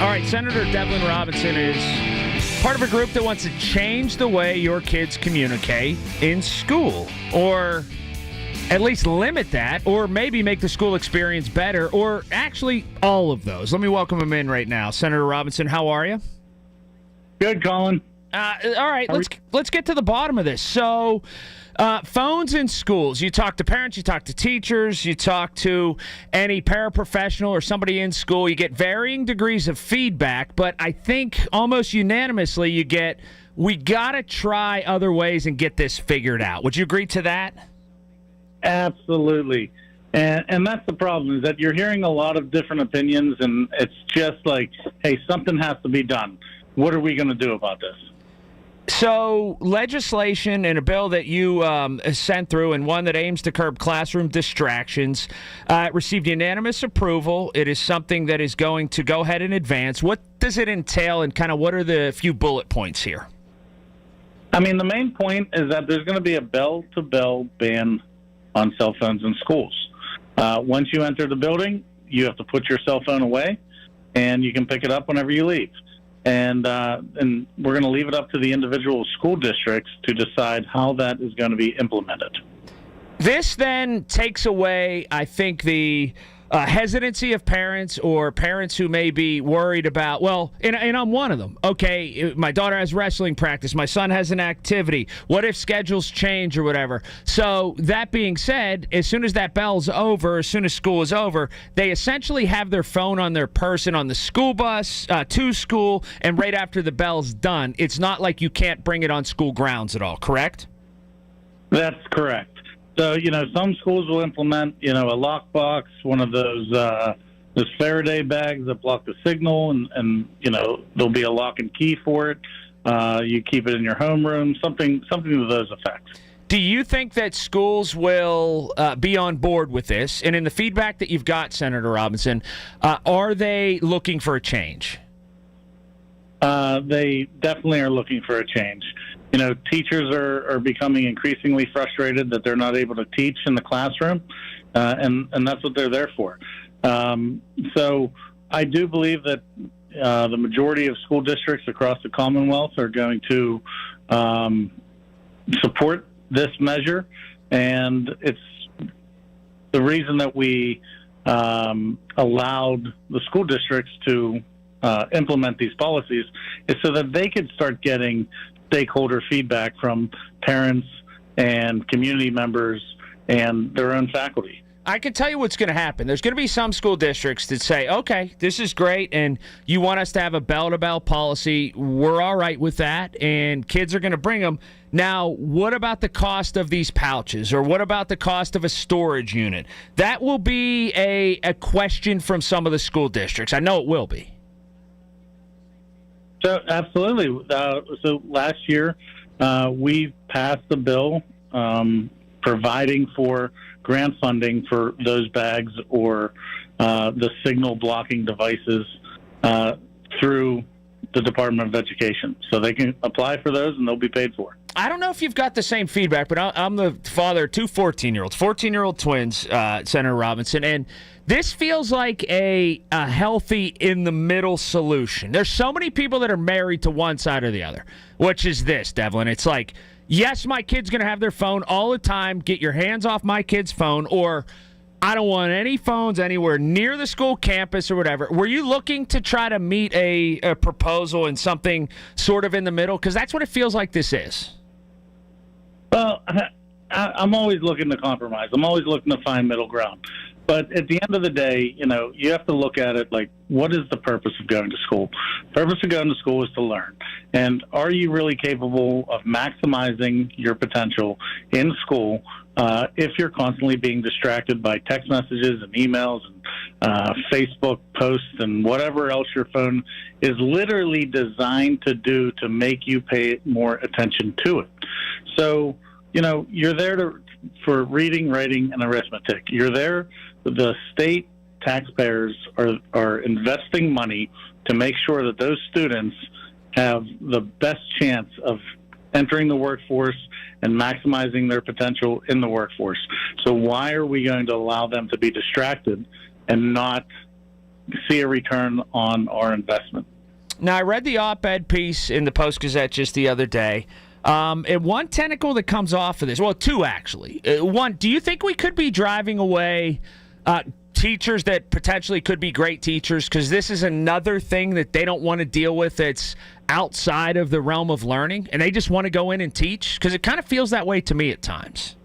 All right, Senator Devlin Robinson is part of a group that wants to change the way your kids communicate in school, or at least limit that, or maybe make the school experience better, or actually all of those. Let me welcome him in right now. Senator Robinson, how are you? Good, Colin. All right, let's get to the bottom of this. So, phones in schools. You talk to parents, you talk to teachers, you talk to any paraprofessional or somebody in school. You get varying degrees of feedback, but I think almost unanimously you get, we got to try other ways and get this figured out. Would you agree to that? Absolutely. And that's the problem, is that you're hearing a lot of different opinions, and it's just like, hey, something has to be done. What are we going to do about this? So, legislation and a bill that you sent through, and one that aims to curb classroom distractions, received unanimous approval. It is something that is going to go ahead and advance. What does it entail, and kind of what are the few bullet points here? I mean, the main point is that there's going to be a bell-to-bell ban on cell phones in schools. Once you enter the building, you have to put your cell phone away, and you can pick it up whenever you leave. And we're going to leave it up to the individual school districts to decide how that is going to be implemented. This then takes away, I think, the hesitancy of parents or parents who may be worried about, well, and I'm one of them. Okay, my daughter has wrestling practice. My son has an activity. What if schedules change or whatever? So that being said, as soon as that bell's over, as soon as school is over, they essentially have their phone on their person on the school bus to school, and right after the bell's done. It's not like you can't bring it on school grounds at all, correct? That's correct. So, some schools will implement, a lockbox, one of those Faraday bags that block the signal, and there'll be a lock and key for it. You keep it in your homeroom, something to those effects. Do you think that schools will be on board with this? And in the feedback that you've got, Senator Robinson, are they looking for a change? They definitely are looking for a change. Teachers are becoming increasingly frustrated that they're not able to teach in the classroom, and that's what they're there for. So I do believe that the majority of school districts across the Commonwealth are going to support this measure, and it's the reason that we allowed the school districts to implement these policies is so that they could start getting stakeholder feedback from parents and community members and their own faculty. I can tell you what's going to happen. There's going to be some school districts that say, okay, this is great, and you want us to have a bell-to-bell policy. We're all right with that, and kids are going to bring them. Now, what about the cost of these pouches, or what about the cost of a storage unit? That will be a question from some of the school districts. I know it will be. So absolutely. So last year, we passed the bill providing for grant funding for those bags or the signal blocking devices through the Department of Education. So they can apply for those and they'll be paid for. I don't know if you've got the same feedback, but I'm the father of two 14-year-olds, 14-year-old twins, Senator Robinson, and this feels like a healthy in-the-middle solution. There's so many people that are married to one side or the other, which is this, Devlin. It's like, yes, my kid's going to have their phone all the time. Get your hands off my kid's phone, or I don't want any phones anywhere near the school campus or whatever. Were you looking to try to meet a proposal and something sort of in the middle? Because that's what it feels like this is. Well, I'm always looking to compromise. I'm always looking to find middle ground. But at the end of the day, you have to look at it like, what is the purpose of going to school? The purpose of going to school is to learn. And are you really capable of maximizing your potential in school if you're constantly being distracted by text messages and emails and Facebook posts and whatever else your phone is literally designed to do to make you pay more attention to it? So, you're there for reading, writing, and arithmetic. You're there. The state taxpayers are investing money to make sure that those students have the best chance of entering the workforce and maximizing their potential in the workforce. So why are we going to allow them to be distracted and not see a return on our investment? Now, I read the op-ed piece in the Post-Gazette just the other day. And one tentacle that comes off of this, well, two actually. One, do you think we could be driving away teachers that potentially could be great teachers, because this is another thing that they don't want to deal with that's outside of the realm of learning, and they just want to go in and teach? Because it kind of feels that way to me at times.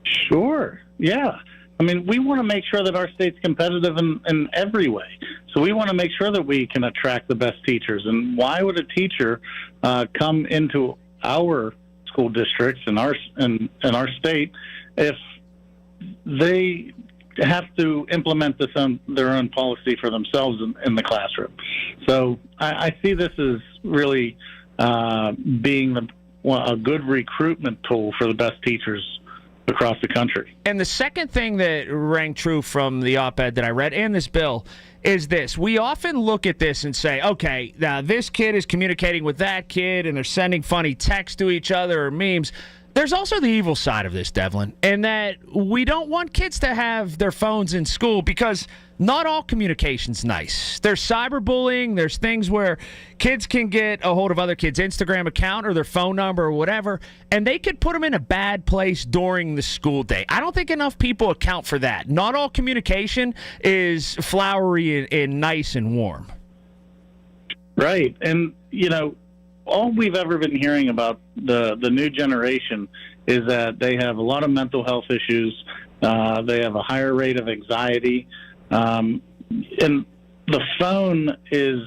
Sure, yeah. I mean, we want to make sure that our state's competitive in every way. So we want to make sure that we can attract the best teachers. And why would a teacher come into our school districts and our state if they have to implement their own policy for themselves in the classroom? So I see this as really being a good recruitment tool for the best teachers across the country. And the second thing that rang true from the op-ed that I read and this bill is this. We often look at this and say, okay, now this kid is communicating with that kid and they're sending funny texts to each other or memes. There's also the evil side of this, Devlin, and that we don't want kids to have their phones in school because not all communication's nice. There's cyberbullying. There's things where kids can get a hold of other kids' Instagram account or their phone number or whatever, and they could put them in a bad place during the school day. I don't think enough people account for that. Not all communication is flowery and nice and warm. Right. And, all we've ever been hearing about the new generation is that they have a lot of mental health issues. They have a higher rate of anxiety. And the phone is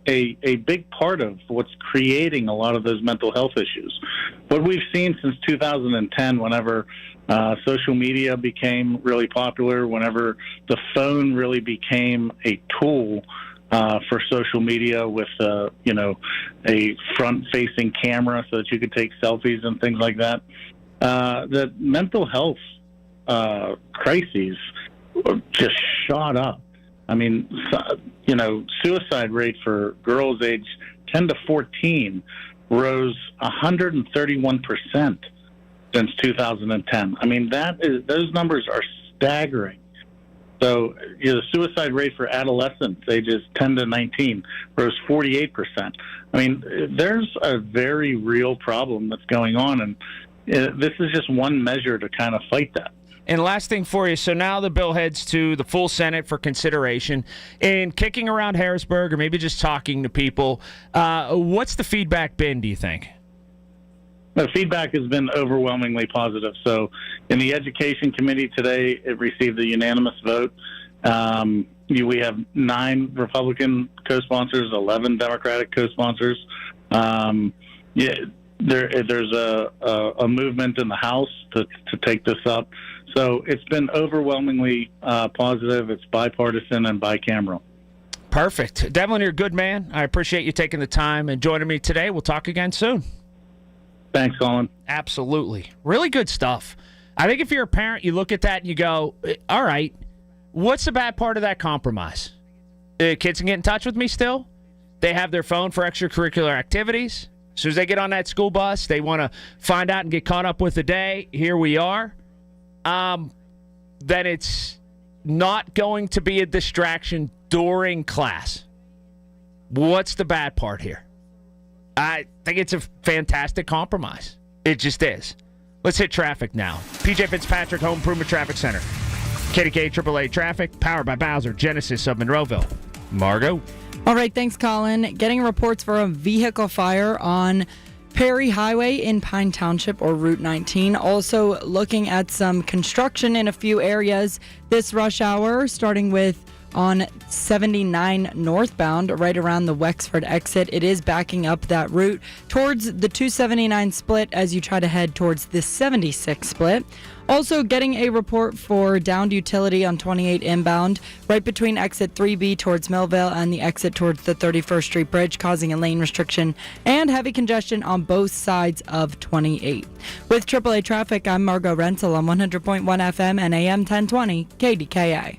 a big part of what's creating a lot of those mental health issues. What we've seen since 2010, whenever social media became really popular, whenever the phone really became a tool for social media with, a front-facing camera so that you could take selfies and things like that, the mental health crises just shot up. I mean, suicide rate for girls aged 10 to 14 rose 131% since 2010. I mean, those numbers are staggering. So the suicide rate for adolescents ages 10 to 19 rose 48%. I mean, there's a very real problem that's going on, and this is just one measure to kind of fight that. And last thing for you, so now the bill heads to the full Senate for consideration. And kicking around Harrisburg or maybe just talking to people, what's the feedback been, do you think? The feedback has been overwhelmingly positive. So in the Education Committee today, it received a unanimous vote. We have 9 Republican co-sponsors, 11 Democratic co-sponsors. There's a movement in the House to take this up. So it's been overwhelmingly positive. It's bipartisan and bicameral. Perfect. Devlin, you're a good man. I appreciate you taking the time and joining me today. We'll talk again soon. Thanks, Colin. Absolutely. Really good stuff. I think if you're a parent, you look at that and you go, all right, what's the bad part of that compromise? Kids can get in touch with me still. They have their phone for extracurricular activities. As soon as they get on that school bus, they want to find out and get caught up with the day. Here we are. Then it's not going to be a distraction during class. What's the bad part here? I think it's a fantastic compromise. It just is. Let's hit traffic now. PJ Fitzpatrick, Home Improvement Traffic Center. KDKA AAA Traffic, powered by Bowser, Genesis of Monroeville. Margo. All right, thanks, Colin. Getting reports for a vehicle fire on Perry Highway in Pine Township or Route 19. Also looking at some construction in a few areas this rush hour, starting with on 79 northbound, right around the Wexford exit. It is backing up that route towards the 279 split as you try to head towards the 76 split. Also getting a report for downed utility on 28 inbound, right between exit 3B towards Millvale and the exit towards the 31st Street Bridge, causing a lane restriction and heavy congestion on both sides of 28. With AAA Traffic, I'm Margo Renzel on 100.1 FM and AM 1020 KDKA.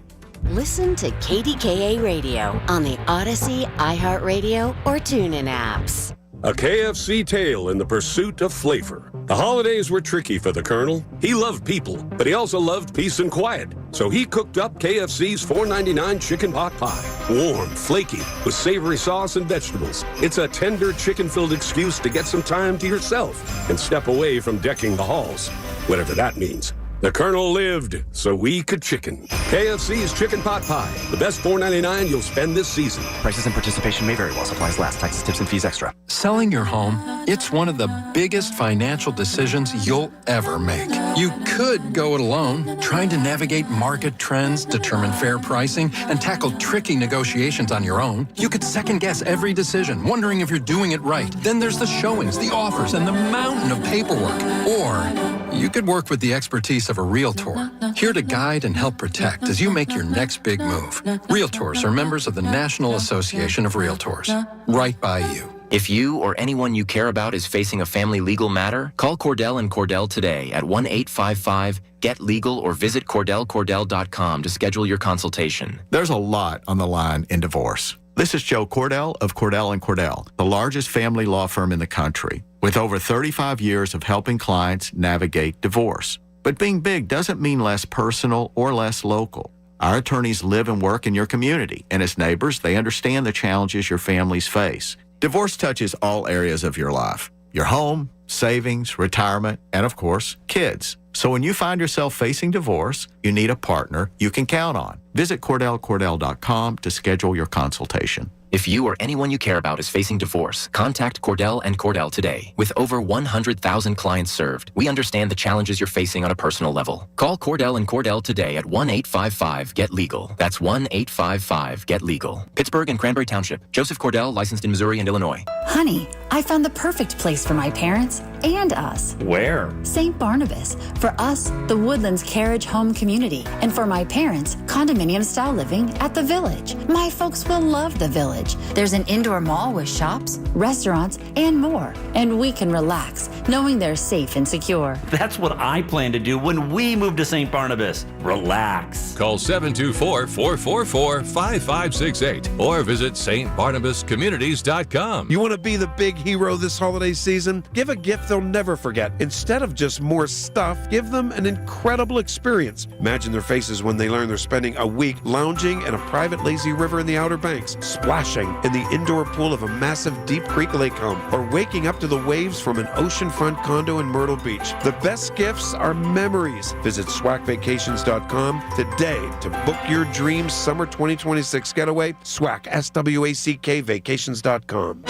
Listen to KDKA Radio on the Odyssey, iHeartRadio, or TuneIn apps. A KFC tale in the pursuit of flavor. The holidays were tricky for the Colonel. He loved people, but he also loved peace and quiet. So he cooked up KFC's $4.99 chicken pot pie. Warm, flaky, with savory sauce and vegetables. It's a tender chicken-filled excuse to get some time to yourself and step away from decking the halls. Whatever that means. The Colonel lived so we could chicken. KFC's Chicken Pot Pie. The best $4.99 you'll spend this season. Prices and participation may vary while supplies last. Taxes, tips, and fees extra. Selling your home, it's one of the biggest financial decisions you'll ever make. You could go it alone, trying to navigate market trends, determine fair pricing, and tackle tricky negotiations on your own. You could second-guess every decision, wondering if you're doing it right. Then there's the showings, the offers, and the mountain of paperwork. Or you could work with the expertise of a Realtor, here to guide and help protect as you make your next big move. Realtors are members of the National Association of Realtors. Right by you. If you or anyone you care about is facing a family legal matter, call Cordell and Cordell today at 1-855-GET-LEGAL or visit CordellCordell.com to schedule your consultation. There's a lot on the line in divorce. This is Joe Cordell of Cordell & Cordell, the largest family law firm in the country, with over 35 years of helping clients navigate divorce. But being big doesn't mean less personal or less local. Our attorneys live and work in your community, and as neighbors, they understand the challenges your families face. Divorce touches all areas of your life: your home, savings, retirement, and of course, kids. So when you find yourself facing divorce, you need a partner you can count on. Visit CordellCordell.com to schedule your consultation. If you or anyone you care about is facing divorce, contact Cordell and Cordell today. With over 100,000 clients served, we understand the challenges you're facing on a personal level. Call Cordell and Cordell today at 1-855-GET-LEGAL. That's 1-855-GET-LEGAL. Pittsburgh and Cranberry Township. Joseph Cordell, licensed in Missouri and Illinois. Honey, I found the perfect place for my parents and us. Where? St. Barnabas. For us, the Woodlands Carriage Home Community. And for my parents, condominium-style living at the Village. My folks will love the Village. There's an indoor mall with shops, restaurants, and more. And we can relax, knowing they're safe and secure. That's what I plan to do when we move to St. Barnabas. Relax. Call 724-444-5568 or visit stbarnabascommunities.com. You want to be the big hero this holiday season? Give a gift they'll never forget. Instead of just more stuff, give them an incredible experience. Imagine their faces when they learn they're spending a week lounging in a private lazy river in the Outer Banks, splashing in the indoor pool of a massive Deep Creek lake home, or waking up to the waves from an oceanfront condo in Myrtle Beach. The best gifts are memories. Visit SWACvacations.com today to book your dream summer 2026 getaway. SWAC, S-W-A-C-K, vacations.com.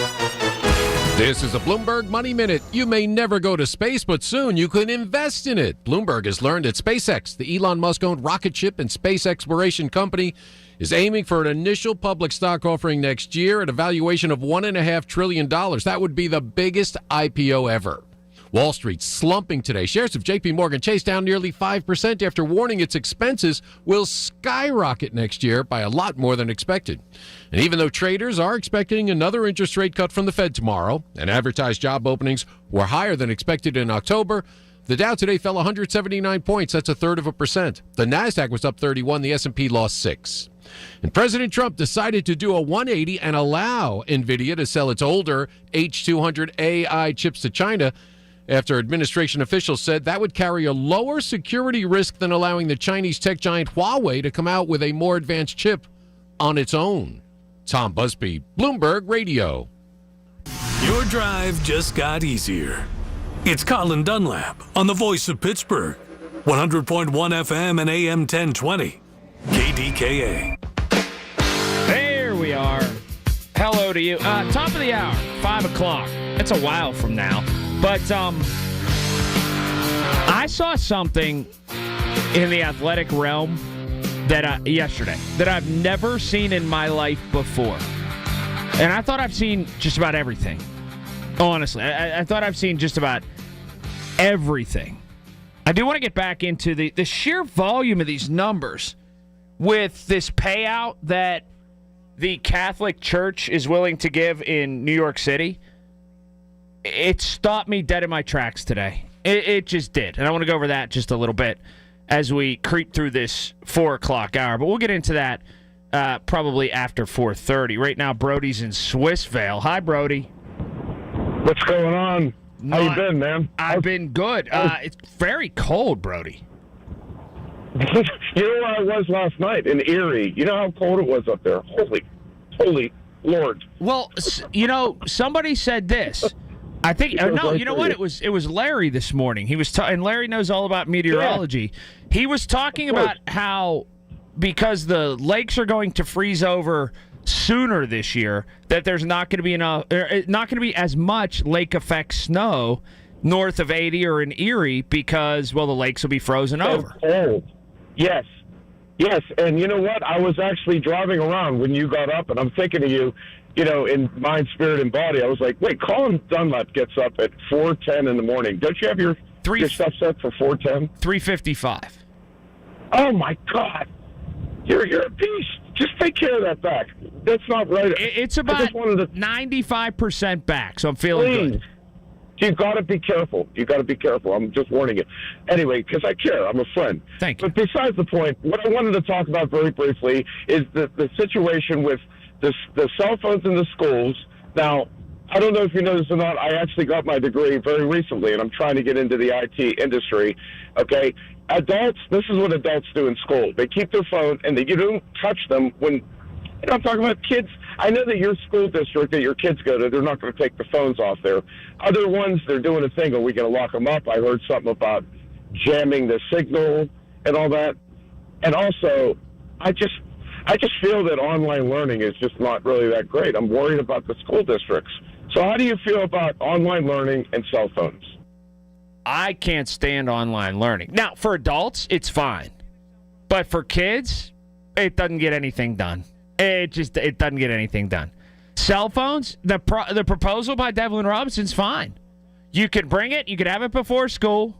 This is a Bloomberg Money Minute. You may never go to space, but soon you can invest in it. Bloomberg has learned that SpaceX, the Elon Musk-owned rocket ship and space exploration company, is aiming for an initial public stock offering next year at a valuation of $1.5 trillion. That would be the biggest IPO ever. Wall Street slumping today. Shares of J.P. Morgan Chase down nearly 5% after warning its expenses will skyrocket next year by a lot more than expected. And even though traders are expecting another interest rate cut from the Fed tomorrow, and advertised job openings were higher than expected in October, the Dow today fell 179 points. That's 1/3%. The Nasdaq was up 31. The S&P lost 6. And President Trump decided to do a 180 and allow NVIDIA to sell its older H200 AI chips to China after administration officials said that would carry a lower security risk than allowing the Chinese tech giant Huawei to come out with a more advanced chip on its own. Tom Busby, Bloomberg Radio. Your drive just got easier. It's Colin Dunlap on the voice of Pittsburgh. 100.1 FM and AM 1020. KDKA. There we are. Hello to you. Top of the hour, 5 o'clock. It's a while from now. But I saw something in the athletic realm that yesterday that I've never seen in my life before. And I thought I've seen just about everything. Honestly, I thought I've seen just about everything. I do want to get back into the sheer volume of these numbers with this payout that the Catholic Church is willing to give in New York City. It stopped me dead in my tracks today. It just did. And I want to go over that just a little bit as we creep through this 4 o'clock hour. But we'll get into that probably after 4:30. Right now, Brody's in Swissvale. Hi, Brody. What's going on? How you been, man? I've been good. It's very cold, Brody. You know where I was last night? In Erie. You know how cold it was up there? Holy Lord. Well, somebody said this. I think you know what? It was Larry this morning. He was and Larry knows all about meteorology. Yeah. He was talking about how because the lakes are going to freeze over sooner this year, that there's not going to be not going to be as much lake effect snow north of 80 or in Erie because the lakes will be frozen over. Cold. Yes. And you know what? I was actually driving around when you got up, and I'm thinking of you, in mind, spirit, and body. I was like, wait, Colin Dunlap gets up at 4:10 in the morning. Don't you have your stuff set for 4:10? 3:55. Oh, my God. You're a beast. Just take care of that back. That's not right. It's about 95% back, so I'm feeling good. You've got to be careful. I'm just warning you. Anyway, because I care. I'm a friend. Thank you. But besides the point, what I wanted to talk about very briefly is the situation with the cell phones in the schools. Now, I don't know if you know this or not. I actually got my degree very recently, and I'm trying to get into the IT industry. Okay? Adults, this is what adults do in school. They keep their phone, and you don't touch them when, I'm talking about kids. I know that your school district that your kids go to, they're not going to take the phones off there. Other ones, they're doing a thing, are we going to lock them up? I heard something about jamming the signal and all that. And also, I just feel that online learning is just not really that great. I'm worried about the school districts. So how do you feel about online learning and cell phones? I can't stand online learning. Now, for adults, it's fine. But for kids, it doesn't get anything done. It doesn't get anything done. Cell phones, the proposal by Devlin Robinson's fine. You could bring it. You could have it before school.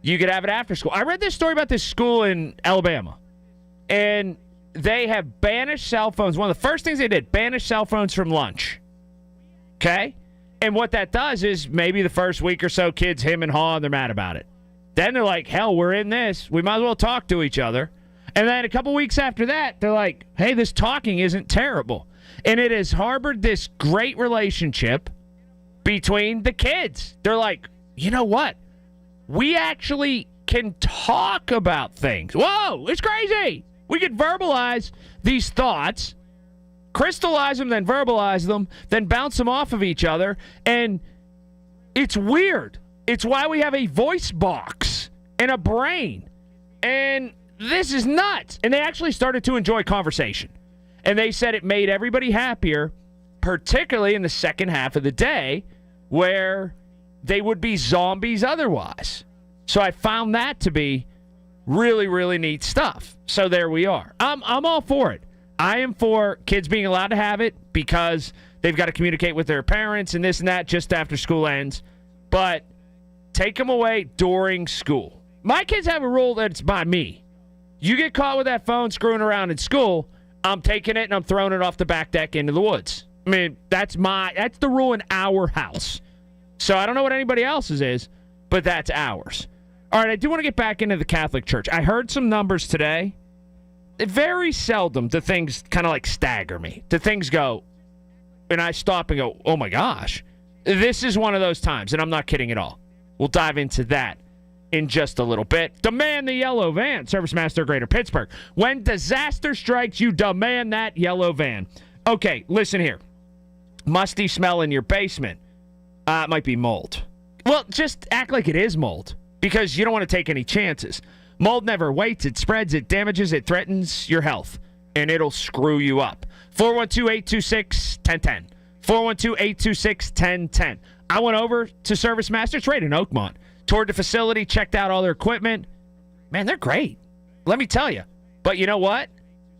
You could have it after school. I read this story about this school in Alabama. And they have banished cell phones. One of the first things they did, banish cell phones from lunch. Okay? And what that does is maybe the first week or so, kids hem and haw, and they're mad about it. Then they're like, hell, we're in this. We might as well talk to each other. And then a couple weeks after that, they're like, hey, this talking isn't terrible. And it has harbored this great relationship between the kids. They're like, you know what? We actually can talk about things. Whoa, it's crazy. We can verbalize these thoughts, crystallize them, then verbalize them, then bounce them off of each other. And it's weird. It's why we have a voice box and a brain. And this is nuts. And they actually started to enjoy conversation. And they said it made everybody happier, particularly in the second half of the day where they would be zombies otherwise. So I found that to be really, really neat stuff. So there we are. I'm all for it. I am for kids being allowed to have it because they've got to communicate with their parents and this and that just after school ends. But take them away during school. My kids have a rule that it's by me. You get caught with that phone screwing around in school, I'm taking it and I'm throwing it off the back deck into the woods. I mean, that's the rule in our house. So I don't know what anybody else's is, but that's ours. All right, I do want to get back into the Catholic Church. I heard some numbers today. Very seldom do things kind of like stagger me. Do things go, and I stop and go, oh my gosh. This is one of those times, and I'm not kidding at all. We'll dive into that in just a little bit. Demand the yellow van, Service Master Greater Pittsburgh. When disaster strikes, you demand that yellow van. Okay, listen here. Musty smell in your basement. It might be mold. Well, just act like it is mold because you don't want to take any chances. Mold never waits. It spreads. It damages. It threatens your health, and it'll screw you up. 412-826-1010. 412-826-1010. I went over to Service Master. It's right in Oakmont. Toured the facility, checked out all their equipment. Man, they're great. Let me tell you. But you know what?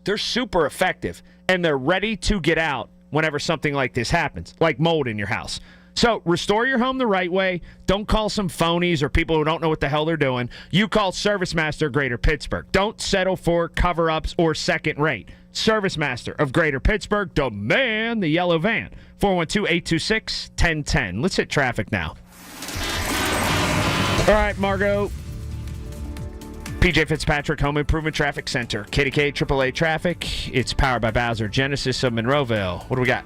They're super effective, and they're ready to get out whenever something like this happens, like mold in your house. So restore your home the right way. Don't call some phonies or people who don't know what the hell they're doing. You call Service Master Greater Pittsburgh. Don't settle for cover-ups or second rate. Service Master of Greater Pittsburgh, demand the yellow van. 412-826-1010. Let's hit traffic now. All right, Margot. PJ Fitzpatrick, Home Improvement Traffic Center. KDKA AAA Traffic. It's powered by Bowser Genesis of Monroeville. What do we got?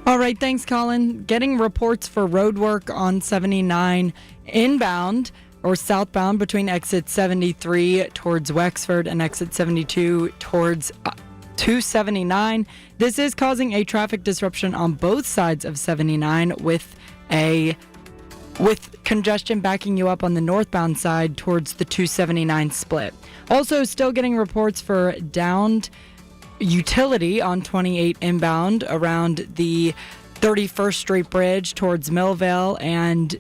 All right, thanks, Colin. Getting reports for road work on 79 inbound or southbound between exit 73 towards Wexford and exit 72 towards 279. This is causing a traffic disruption on both sides of 79 with congestion backing you up on the northbound side towards the 279 split. Also, still getting reports for downed utility on 28 inbound around the 31st Street Bridge towards Millvale and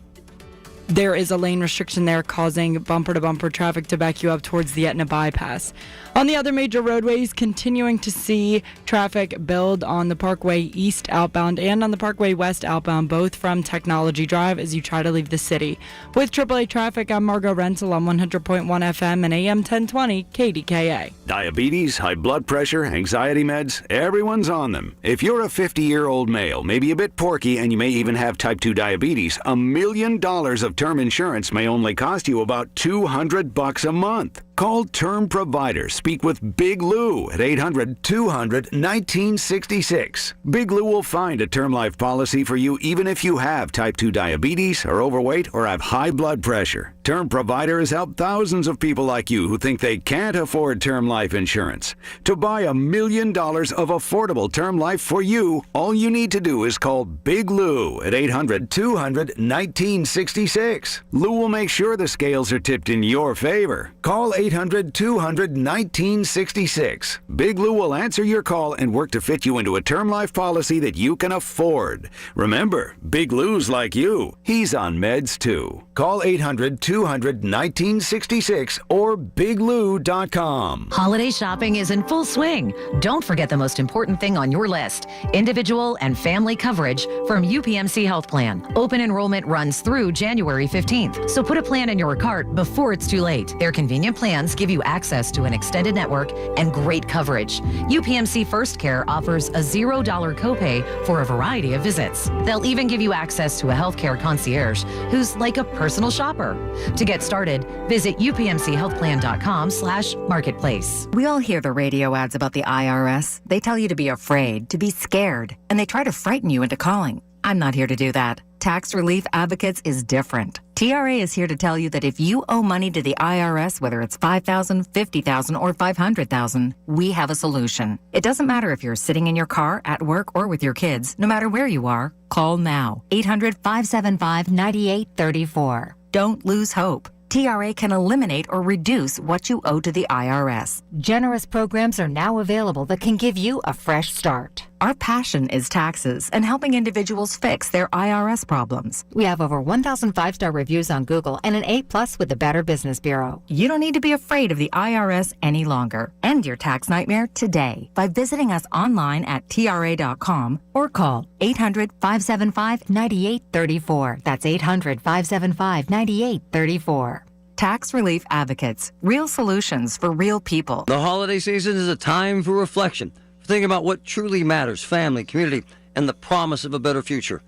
there is a lane restriction there causing bumper-to-bumper traffic to back you up towards the Etna bypass. On the other major roadways, continuing to see traffic build on the Parkway East outbound and on the Parkway West outbound, both from Technology Drive as you try to leave the city. With AAA Traffic, I'm Margot Rental on 100.1 FM and AM 1020 KDKA. Diabetes, high blood pressure, anxiety meds, everyone's on them. If you're a 50-year-old male, maybe a bit porky, and you may even have type 2 diabetes, $1 million of term insurance may only cost you about $200 a month. Call Term Provider. Speak with Big Lou at 800-200-1966. Big Lou will find a term life policy for you even if you have type 2 diabetes, are overweight, or have high blood pressure. Term Provider has helped thousands of people like you who think they can't afford term life insurance. To buy $1 million of affordable term life for you, all you need to do is call Big Lou at 800-200-1966. Lou will make sure the scales are tipped in your favor. Call 800-200-1966. Big Lou will answer your call and work to fit you into a term life policy that you can afford. Remember, Big Lou's like you. He's on meds too. Call 800-200-1966 or biglou.com. Holiday shopping is in full swing. Don't forget the most important thing on your list: individual and family coverage from UPMC Health Plan. Open enrollment runs through January 15th, so put a plan in your cart before it's too late. Their convenient plans give you access to an extended network and great coverage. UPMC First Care offers a $0 copay for a variety of visits. They'll even give you access to a healthcare concierge who's like a personal shopper. To get started, visit upmchealthplan.com/marketplace. We all hear the radio ads about the IRS. They tell you to be afraid, to be scared, and they try to frighten you into calling. I'm not here to do that. Tax Relief Advocates is different. TRA is here to tell you that if you owe money to the IRS, whether it's $5,000, $50,000, or $500,000, we have a solution. It doesn't matter if you're sitting in your car, at work, or with your kids. No matter where you are, call now. 800-575-9834. Don't lose hope. TRA can eliminate or reduce what you owe to the IRS. Generous programs are now available that can give you a fresh start. Our passion is taxes and helping individuals fix their IRS problems. We have over 1,000 5-star reviews on Google and an A+ with the Better Business Bureau. You don't need to be afraid of the IRS any longer. End your tax nightmare today by visiting us online at TRA.com or call 800-575-9834. That's 800-575-9834. Tax Relief Advocates. Real solutions for real people. The holiday season is a time for reflection, for thinking about what truly matters: family, community, and the promise of a better future.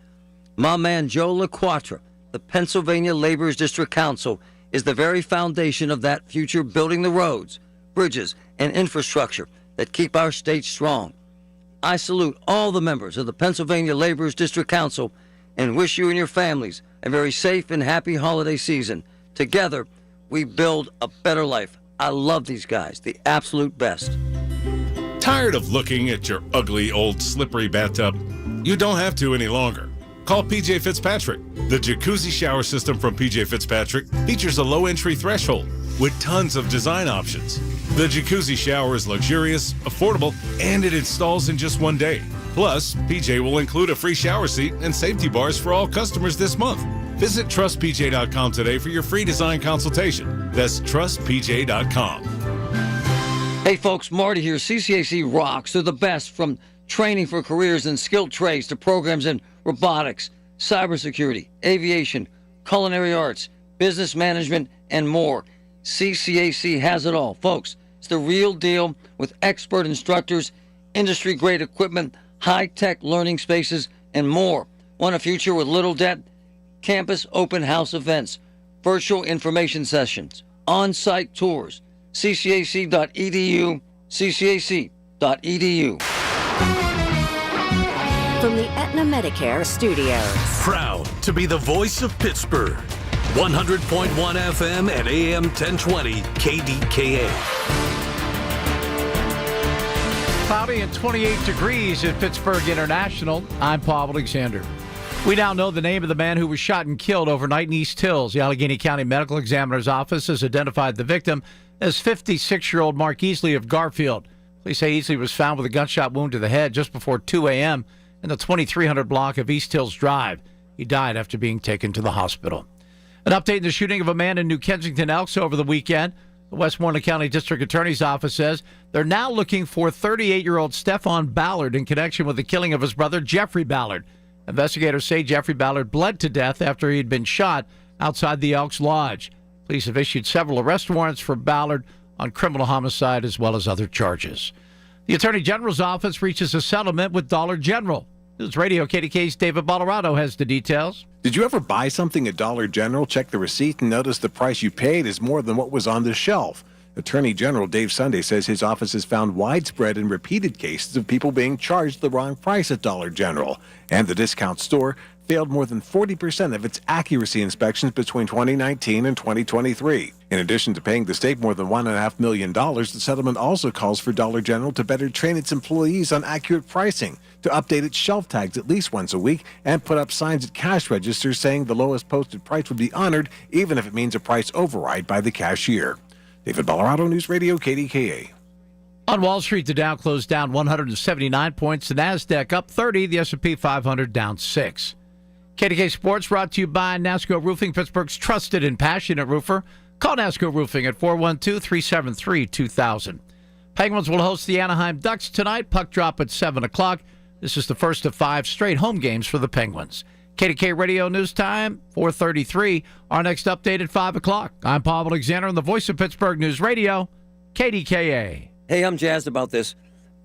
My man Joe LaQuatra, the Pennsylvania Laborers District Council, is the very foundation of that future, building the roads, bridges, and infrastructure that keep our state strong. I salute all the members of the Pennsylvania Laborers District Council and wish you and your families a very safe and happy holiday season. Together, we build a better life. I love these guys, the absolute best. Tired of looking at your ugly, old, slippery bathtub? You don't have to any longer. Call PJ Fitzpatrick. The jacuzzi shower system from PJ Fitzpatrick features a low entry threshold with tons of design options. The jacuzzi shower is luxurious, affordable, and it installs in just one day. Plus, PJ will include a free shower seat and safety bars for all customers this month. Visit TrustPJ.com today for your free design consultation. That's TrustPJ.com. Hey folks, Marty here. CCAC rocks. They're the best, from training for careers in skilled trades to programs in robotics, cybersecurity, aviation, culinary arts, business management, and more. CCAC has it all. Folks, it's the real deal with expert instructors, industry-grade equipment, high-tech learning spaces, and more. Want a future with little debt? Campus open house events, virtual information sessions, on-site tours. ccac.edu, ccac.edu. From the Aetna Medicare Studios. Proud to be the voice of Pittsburgh. 100.1 FM and AM 1020 KDKA. Cloudy and 28 degrees at Pittsburgh International. I'm Paul Alexander. We now know the name of the man who was shot and killed overnight in East Hills. The Allegheny County Medical Examiner's Office has identified the victim as 56-year-old Mark Easley of Garfield. Police say Easley was found with a gunshot wound to the head just before 2 a.m. in the 2300 block of East Hills Drive. He died after being taken to the hospital. An update in the shooting of a man in New Kensington Elks over the weekend. The Westmoreland County District Attorney's Office says they're now looking for 38-year-old Stefan Ballard in connection with the killing of his brother, Jeffrey Ballard. Investigators say Jeffrey Ballard bled to death after he'd been shot outside the Elks Lodge. Police have issued several arrest warrants for Ballard on criminal homicide as well as other charges. The Attorney General's office reaches a settlement with Dollar General. News Radio KDK's David Bolorado has the details. Did you ever buy something at Dollar General, check the receipt, and notice the price you paid is more than what was on the shelf? Attorney General Dave Sunday says his office has found widespread and repeated cases of people being charged the wrong price at Dollar General. And the discount store failed more than 40% of its accuracy inspections between 2019 and 2023. In addition to paying the state more than $1.5 million, the settlement also calls for Dollar General to better train its employees on accurate pricing, to update its shelf tags at least once a week, and put up signs at cash registers saying the lowest posted price would be honored, even if it means a price override by the cashier. David Bolorado, News Radio KDKA. On Wall Street, the Dow closed down 179 points. The Nasdaq up 30. The S&P 500 down 6. KDK Sports brought to you by NASCO Roofing, Pittsburgh's trusted and passionate roofer. Call NASCO Roofing at 412-373-2000. Penguins will host the Anaheim Ducks tonight. Puck drop at 7 o'clock. This is the first of 5 straight home games for the Penguins. KDK Radio News Time, 4:33. Our next update at 5 o'clock. I'm Paul Alexander on the Voice of Pittsburgh News Radio, KDKA. Hey, I'm jazzed about this.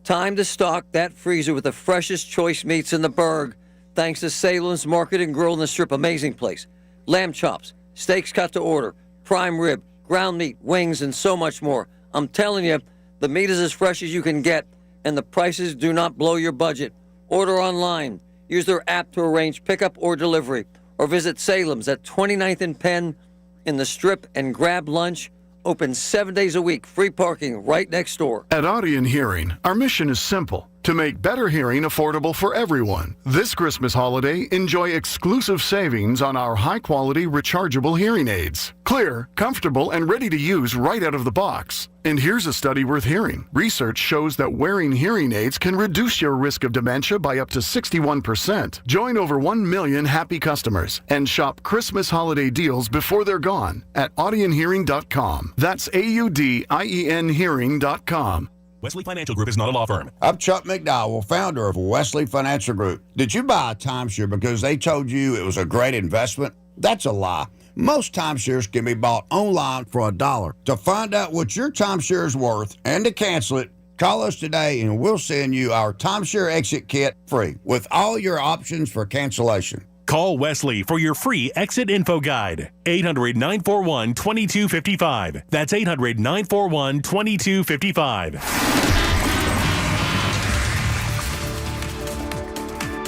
Time to stock that freezer with the freshest choice meats in the burg. Thanks to Salem's Market and Grill in the Strip. Amazing place. Lamb chops, steaks cut to order, prime rib, ground meat, wings, and so much more. I'm telling you, the meat is as fresh as you can get, and the prices do not blow your budget. Order online. Use their app to arrange pickup or delivery. Or visit Salem's at 29th and Penn in the Strip and grab lunch. Open 7 days a week. Free parking right next door. At Audion Hearing, our mission is simple: to make better hearing affordable for everyone. This Christmas holiday, enjoy exclusive savings on our high-quality rechargeable hearing aids. Clear, comfortable, and ready to use right out of the box. And here's a study worth hearing. Research shows that wearing hearing aids can reduce your risk of dementia by up to 61%. Join over 1 million happy customers and shop Christmas holiday deals before they're gone at audionhearing.com. That's AUDIEN hearing.com. Wesley Financial Group is not a law firm. I'm Chuck McDowell, founder of Wesley Financial Group. Did you buy a timeshare because they told you it was a great investment? That's a lie. Most timeshares can be bought online for $1. To find out what your timeshare is worth and to cancel it, call us today and we'll send you our timeshare exit kit free with all your options for cancellation. Call Wesley for your free exit info guide. 800-941-2255. That's 800-941-2255.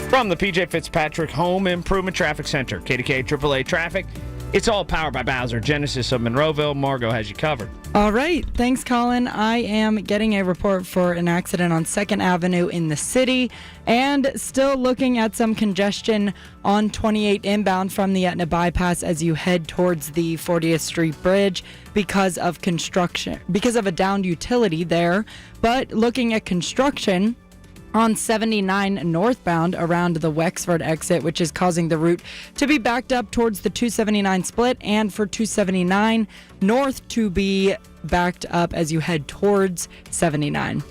From the PJ Fitzpatrick Home Improvement Traffic Center, KDKA AAA Traffic. It's all powered by Bowser Genesis of Monroeville. Margot has you covered. All right. Thanks, Colin. I am getting a report for an accident on 2nd Avenue in the city and still looking at some congestion on 28 inbound from the Etna bypass as you head towards the 40th Street Bridge because of construction, because of a downed utility there. But looking at construction on 79 northbound around the Wexford exit, which is causing the route to be backed up towards the 279 split, and for 279 north to be backed up as you head towards 79.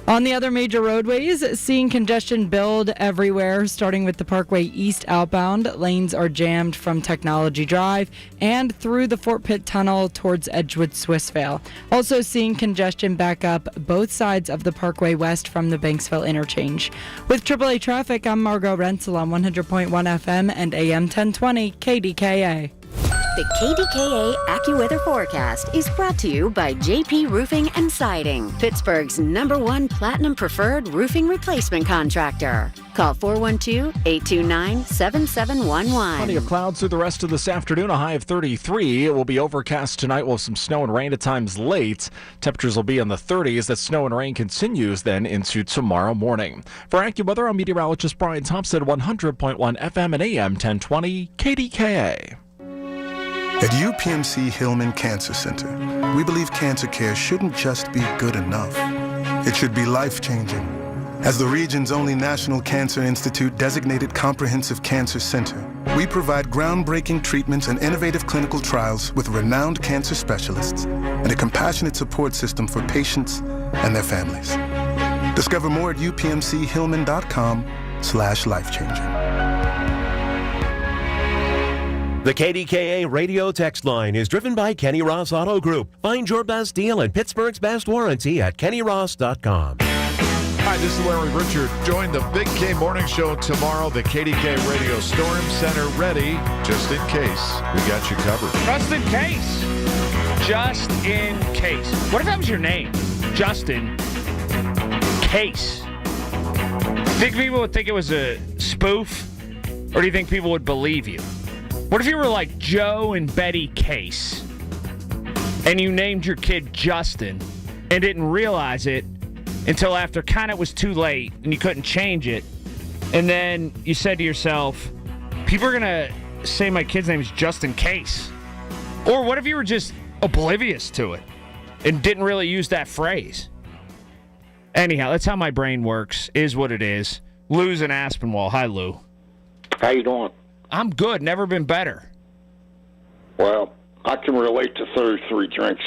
On the other major roadways, seeing congestion build everywhere, starting with the Parkway East outbound. Lanes are jammed from Technology Drive and through the Fort Pitt Tunnel towards Edgewood Swissvale. Also seeing congestion back up both sides of the Parkway West from the Banksville interchange. With AAA Traffic, I'm Margot Rentzel on 100.1 FM and AM 1020 KDKA. The KDKA AccuWeather forecast is brought to you by JP Roofing and Siding, Pittsburgh's #1 Platinum Preferred Roofing Replacement Contractor. Call 412-829-7711. Plenty of clouds through the rest of this afternoon, a high of 33. It will be overcast tonight with some snow and rain at times late. Temperatures will be in the 30s. That snow and rain continues then into tomorrow morning. For AccuWeather, I'm meteorologist Brian Thompson, 100.1 FM and AM 1020 KDKA. At UPMC Hillman Cancer Center, we believe cancer care shouldn't just be good enough. It should be life-changing. As the region's only National Cancer Institute designated comprehensive cancer center, We provide groundbreaking treatments and innovative clinical trials with renowned cancer specialists and a compassionate support system for patients and their families. Discover more at upmchillman.com/lifechanging. The KDKA radio text line is driven by Kenny Ross Auto Group. Find your best deal and Pittsburgh's best warranty at kennyross.com. Hi, this is Larry Richard. Join the Big K Morning Show tomorrow. The KDK Radio Storm Center ready, just in case. We got you covered. Just in case. Just in case. What if that was your name? Justin Case. Think people would think it was a spoof? Or do you think people would believe you? What if you were like Joe and Betty Case and you named your kid Justin and didn't realize it until after kind of was too late and you couldn't change it, and then you said to yourself, people are going to say my kid's name is Justin Case? Or what if you were just oblivious to it and didn't really use that phrase? Anyhow, that's how my brain works, is what it is. Lou's in Aspinwall. Hi, Lou. How you doing? I'm good. Never been better. Well, I can relate to 33 drinks.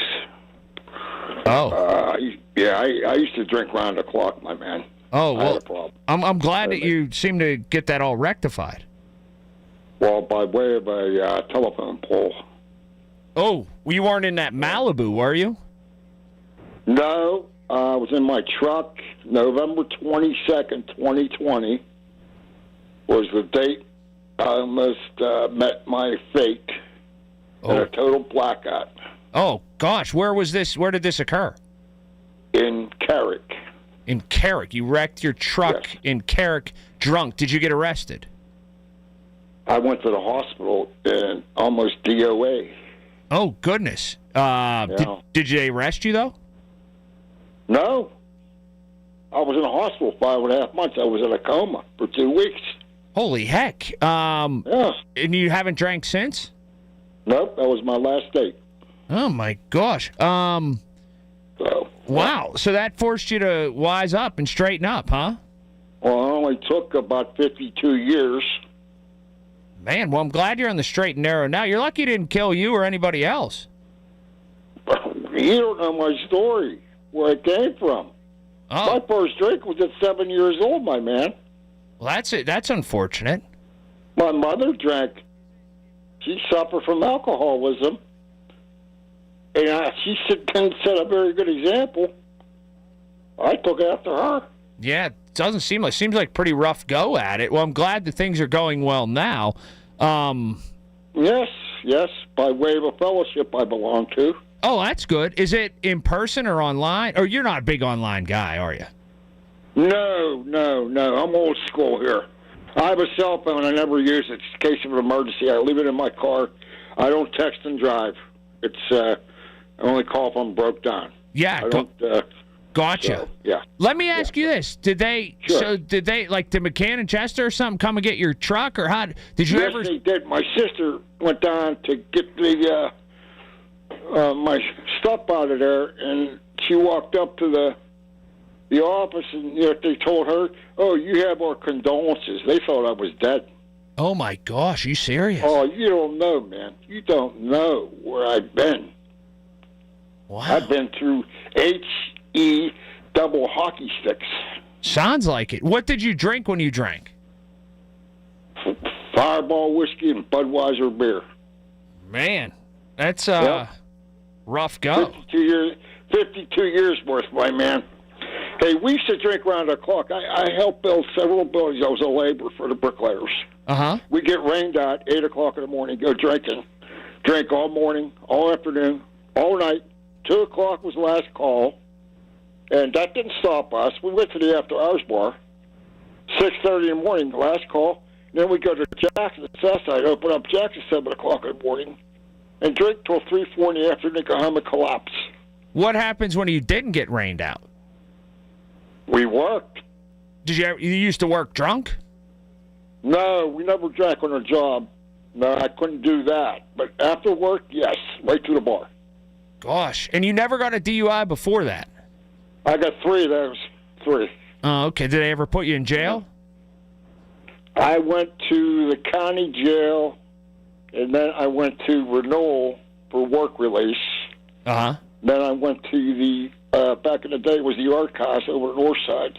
Oh. I used to drink round the clock, my man. Oh, I had well, a problem. I'm glad that you seem to get that all rectified. Well, by way of a telephone pole. Oh, you weren't in that Malibu, were you? No, I was in my truck. November 22nd, 2020 was the date I almost met my fate in a total blackout. Oh, gosh. Where was this? Where did this occur? In Carrick. In Carrick. You wrecked your truck in Carrick drunk. Did you get arrested? I went to the hospital and almost DOA. Oh, goodness. Did they arrest you, though? No. I was in the hospital 5.5 months. I was in a coma for 2 weeks. Holy heck. Yeah. And you haven't drank since? Nope, that was my last date. Oh, my gosh. Wow. So that forced you to wise up and straighten up, huh? Well, it only took about 52 years. Man, well, I'm glad you're on the straight and narrow now. You're lucky it didn't kill you or anybody else. You don't know my story, where it came from. Oh. My first drink was at 7 years old, my man. Well, that's it. That's unfortunate. My mother drank. She suffered from alcoholism. And she didn't set a very good example. I took after her. Yeah, it doesn't seem like. Seems like pretty rough go at it. Well, I'm glad that things are going well now. Yes, by way of a fellowship I belong to. Oh, that's good. Is it in person or online? Or you're not a big online guy, are you? No. I'm old school here. I have a cell phone. I never use it in case of an emergency. I leave it in my car. I don't text and drive. It's I only call if I'm broke down. Yeah. I don't. Gotcha. So, yeah. Let me ask you this: Did they? Sure. So did they like did McCann and Chester or something come and get your truck, or how did you ever? Yes, they did. My sister went down to get the my stuff out of there, and she walked up to the office, and they told her, "Oh, you have our condolences." They thought I was dead. Oh my gosh, are you serious? Oh, you don't know, man. You don't know where I've been. Wow. I've been through HE double hockey sticks. Sounds like it. What did you drink when you drank? Fireball whiskey and Budweiser beer. Man, that's rough go. 52 years worth, my man. Hey, we used to drink around the clock. I helped build several buildings. I was a laborer for the bricklayers. Uh-huh. We get rained out 8 o'clock in the morning, go drinking. Drink all morning, all afternoon, all night. 2 o'clock was the last call, and that didn't stop us. We went to the after-hours bar. 6:30 in the morning, the last call. Then we go to Jackson's South Side, open up Jackson 7 o'clock in the morning, and drink till 3, 4 in the afternoon, go home and collapse. What happens when you didn't get rained out? We worked. Did you used to work drunk? No, we never drank on a job. No, I couldn't do that. But after work, yes, right to the bar. Gosh, and you never got a DUI before that? I got 3 of those. 3. Oh, okay. Did they ever put you in jail? I went to the county jail, and then I went to renewal for work release. Uh-huh. Then I went to the, back in the day, it was the Archives over at Northside.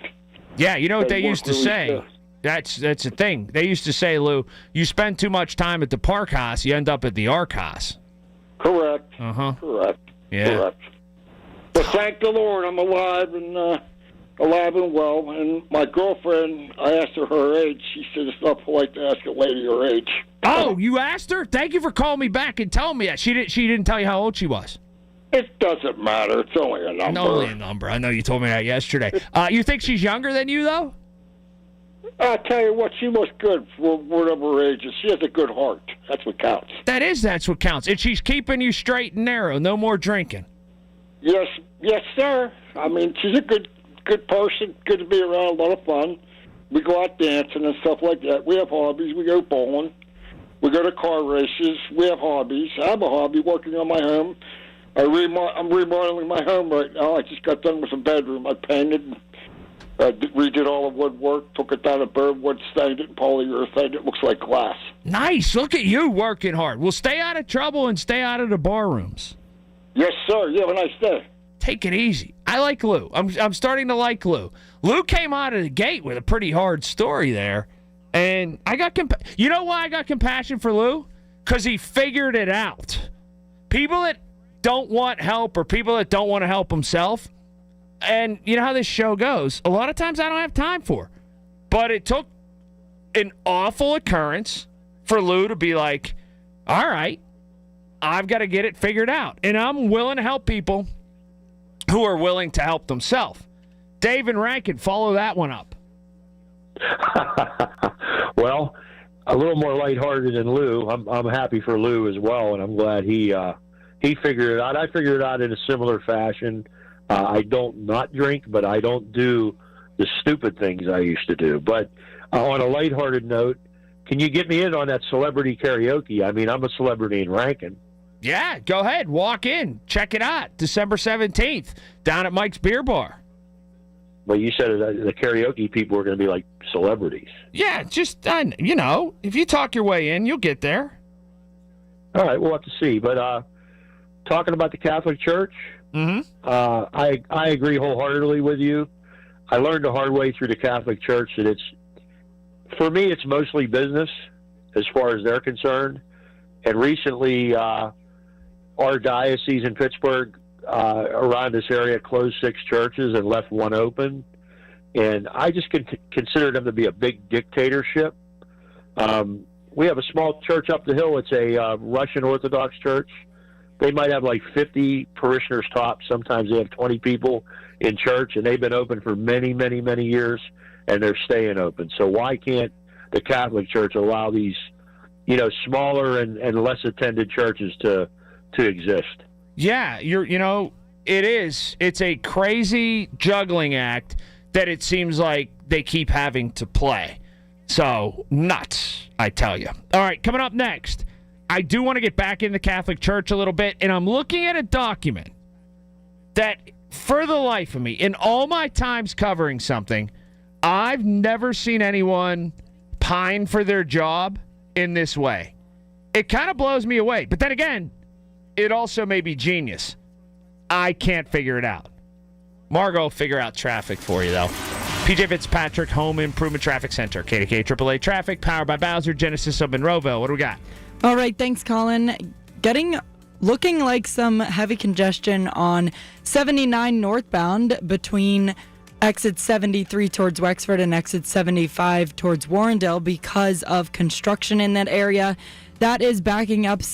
Yeah, you know what They they used to work say? release, That's the thing. They used to say, Lou, you spend too much time at the park house, you end up at the Archives. Correct. Uh-huh. Correct. Yeah. Correct. But thank the Lord, I'm alive and well. And my girlfriend, I asked her age. She said it's not polite to ask a lady her age. Oh, you asked her? Thank you for calling me back and telling me that. She didn't tell you how old she was. It doesn't matter. It's only a number. Only a number. I know you told me that yesterday. You think she's younger than you, though? I tell you what, she looks good for whatever her age is. She has a good heart. That's what counts. That's what counts. And she's keeping you straight and narrow. No more drinking. Yes, sir. I mean, she's a good person. Good to be around. A lot of fun. We go out dancing and stuff like that. We have hobbies. We go bowling. We go to car races. We have hobbies. I have a hobby working on my home. I'm remodeling my home right now. I just got done with a bedroom. I painted, redid all the woodwork, took it down to birdwood, stained it in polyurethane. It looks like glass. Nice. Look at you working hard. Well, stay out of trouble and stay out of the bar rooms. Yes, sir. You have a nice day. Take it easy. I like Lou. I'm starting to like Lou. Lou came out of the gate with a pretty hard story there. And I got you know why I got compassion for Lou? Because he figured it out. People that don't want help or people that don't want to help himself, and you know how this show goes, a lot of times I don't have time for. But it took an awful occurrence for Lou to be like, all right, I've got to get it figured out. And I'm willing to help people who are willing to help themselves. Dave and Rankin, follow that one up. Well, a little more lighthearted than Lou. I'm happy for Lou as well, and I'm glad he figured it out. I figured it out in a similar fashion. I don't not drink, but I don't do the stupid things I used to do. But on a lighthearted note, can you get me in on that celebrity karaoke? I mean, I'm a celebrity in Rankin. Yeah, go ahead. Walk in. Check it out. December 17th down at Mike's Beer Bar. But you said the karaoke people were going to be like celebrities. Yeah, just, if you talk your way in, you'll get there. All right, we'll have to see. But talking about the Catholic Church, I agree wholeheartedly with you. I learned the hard way through the Catholic Church that for me, it's mostly business as far as they're concerned. And recently, our diocese in Pittsburgh, around this area, closed 6 churches and left 1 open. And I just consider them to be a big dictatorship. We have a small church up the hill. It's a Russian Orthodox church. They might have like 50 parishioners tops. Sometimes they have 20 people in church, and they've been open for many, many, many years, and they're staying open. So why can't the Catholic Church allow these, smaller and less attended churches to exist? Yeah, it is. It's a crazy juggling act that it seems like they keep having to play. So, nuts, I tell you. All right, coming up next, I do want to get back in the Catholic Church a little bit, and I'm looking at a document that, for the life of me, in all my times covering something, I've never seen anyone pine for their job in this way. It kind of blows me away. But then again, it also may be genius. I can't figure it out. Margo will figure out traffic for you, though. PJ Fitzpatrick, Home Improvement Traffic Center. KDKA AAA Traffic, powered by Bowser, Genesis of Monroeville. What do we got? All right, thanks, Colin. Looking like some heavy congestion on 79 northbound between exit 73 towards Wexford and exit 75 towards Warrendale because of construction in that area. That is backing up to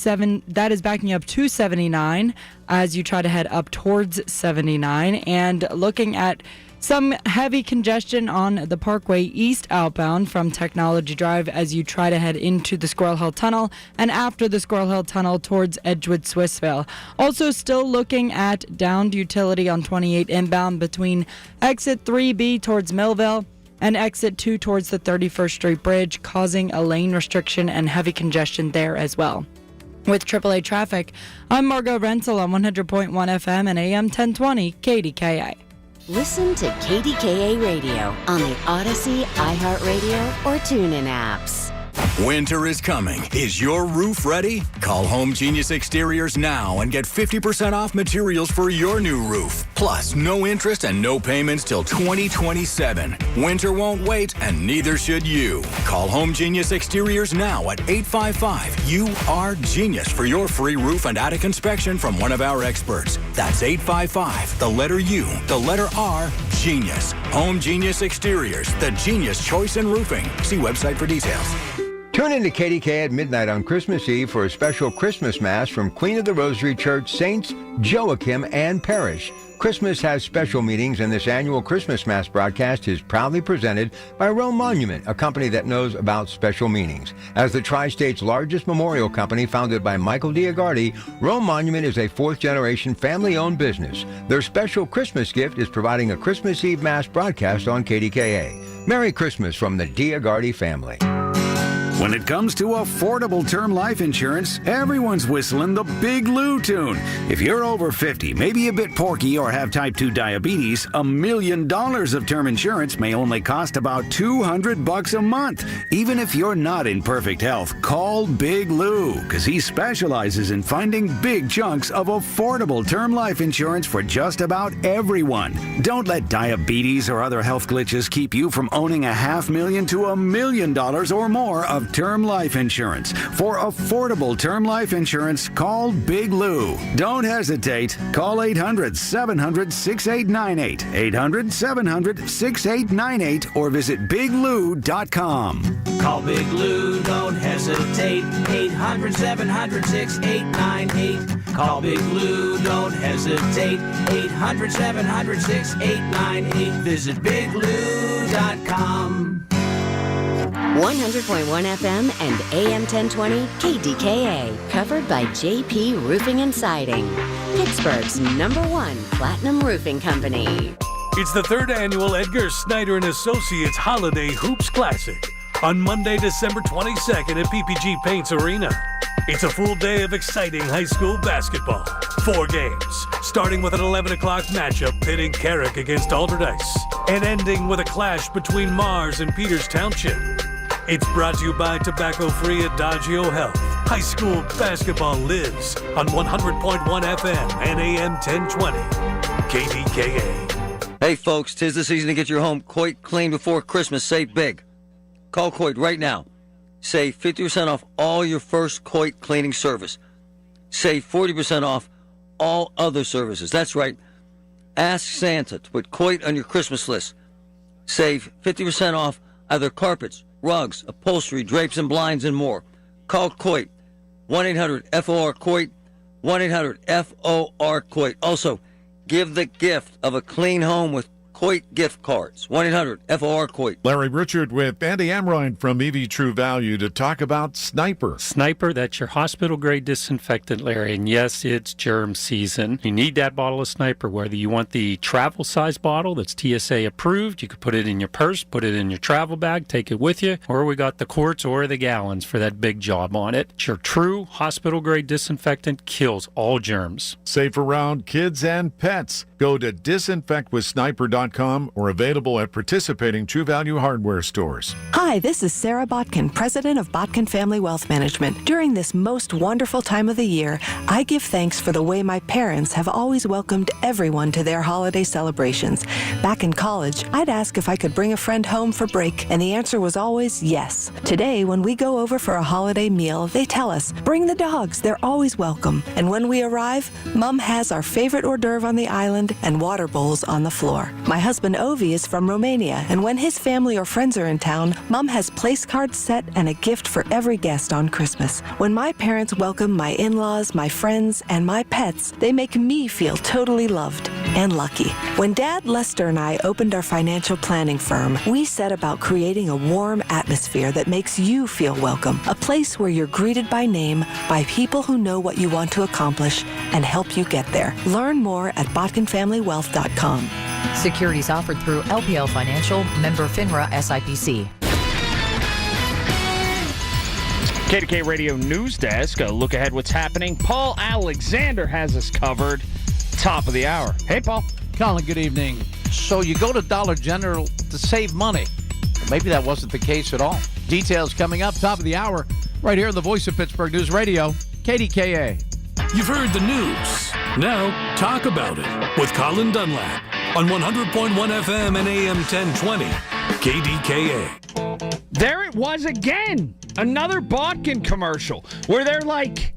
79 as you try to head up towards 79, and looking at some heavy congestion on the Parkway East outbound from Technology Drive as you try to head into the Squirrel Hill Tunnel and after the Squirrel Hill Tunnel towards Edgewood Swissvale. Also still looking at downed utility on 28 inbound between exit 3B towards Millville and exit 2 towards the 31st Street Bridge, causing a lane restriction and heavy congestion there as well. With AAA Traffic, I'm Margo Rental on 100.1 FM and AM 1020 KDKA. Listen to KDKA Radio on the Odyssey, iHeartRadio, or TuneIn apps. Winter is coming. Is your roof ready? Call Home Genius Exteriors now and get 50% off materials for your new roof. Plus, no interest and no payments till 2027. Winter won't wait, and neither should you. Call Home Genius Exteriors now at 855-UR-GENIUS for your free roof and attic inspection from one of our experts. That's 855, the letter U, the letter R, Genius. Home Genius Exteriors, the genius choice in roofing. See website for details. Tune in to KDKA at midnight on Christmas Eve for a special Christmas Mass from Queen of the Rosary Church Saints Joachim and Parish. Christmas has special meetings, and this annual Christmas Mass broadcast is proudly presented by Rome Monument, a company that knows about special meanings. As the Tri-State's largest memorial company founded by Michael Diagardi, Rome Monument is a fourth-generation family-owned business. Their special Christmas gift is providing a Christmas Eve Mass broadcast on KDKA. Merry Christmas from the Diagardi family. When it comes to affordable term life insurance, everyone's whistling the Big Lou tune. If you're over 50, maybe a bit porky, or have type 2 diabetes, $1 million of term insurance may only cost about $200 a month. Even if you're not in perfect health, call Big Lou, because he specializes in finding big chunks of affordable term life insurance for just about everyone. Don't let diabetes or other health glitches keep you from owning $500,000 to $1 million or more of term life insurance. For affordable term life insurance, call Big Lou. Don't hesitate. Call 800-700-6898, 800-700-6898, or visit biglou.com. Call Big Lou, don't hesitate, 800-700-6898. Call Big Lou, don't hesitate, 800-700-6898. Visit biglou.com. 100.1 FM and AM 1020 KDKA, covered by JP Roofing and Siding, Pittsburgh's #1 platinum roofing company. It's the 3rd annual Edgar Snyder & Associates Holiday Hoops Classic on Monday, December 22nd at PPG Paints Arena. It's a full day of exciting high school basketball. 4 games, starting with an 11 o'clock matchup pitting Carrick against Alderdice, and ending with a clash between Mars and Peters Township. It's brought to you by tobacco-free Adagio Health. High school basketball lives on 100.1 FM and AM 1020. KDKA. Hey folks, 'tis the season to get your home quite clean before Christmas. Save big. Call Coit right now. Save 50% off all your first Coit cleaning service. Save 40% off all other services. That's right. Ask Santa to put Coit on your Christmas list. Save 50% off either carpets, rugs, upholstery, drapes, and blinds, and more. Call Coit. 1-800-FOR-COIT. 1-800-FOR-COIT. Also, give the gift of a clean home with Coit gift cards. 1-800-FOR-COIT. Larry Richard with Andy Amrine from EV True Value to talk about Sniper. Sniper, that's your hospital-grade disinfectant, Larry. And yes, it's germ season. You need that bottle of Sniper, whether you want the travel size bottle that's TSA approved. You could put it in your purse, put it in your travel bag, take it with you. Or we got the quarts or the gallons for that big job on it. It's your true hospital-grade disinfectant, kills all germs. Safe around kids and pets. Go to disinfectwithsniper.com or available at participating True Value hardware stores. Hi, this is Sarah Botkin, president of Botkin Family Wealth Management. During this most wonderful time of the year, I give thanks for the way my parents have always welcomed everyone to their holiday celebrations. Back in college, I'd ask if I could bring a friend home for break, and the answer was always yes. Today, when we go over for a holiday meal, they tell us, bring the dogs, they're always welcome. And when we arrive, Mom has our favorite hors d'oeuvre on the island and water bowls on the floor. My husband Ovi is from Romania, and when his family or friends are in town, Mom has place cards set and a gift for every guest on Christmas. When my parents welcome my in-laws, my friends, and my pets, they make me feel totally loved and lucky. When Dad, Lester, and I opened our financial planning firm, we set about creating a warm atmosphere that makes you feel welcome, a place where you're greeted by name by people who know what you want to accomplish and help you get there. Learn more at botkinfamilywealth.com. Securities offered through LPL Financial, member FINRA SIPC. KDK Radio News Desk, a look ahead what's happening. Paul Alexander has us covered. Top of the hour. Hey, Paul. Colin, good evening. So you go to Dollar General to save money. Maybe that wasn't the case at all. Details coming up, top of the hour, right here on the Voice of Pittsburgh News Radio, KDKA. You've heard the news. Now, talk about it with Colin Dunlap on 100.1 FM and AM 1020, KDKA. There it was again. Another Bodkin commercial where they're like,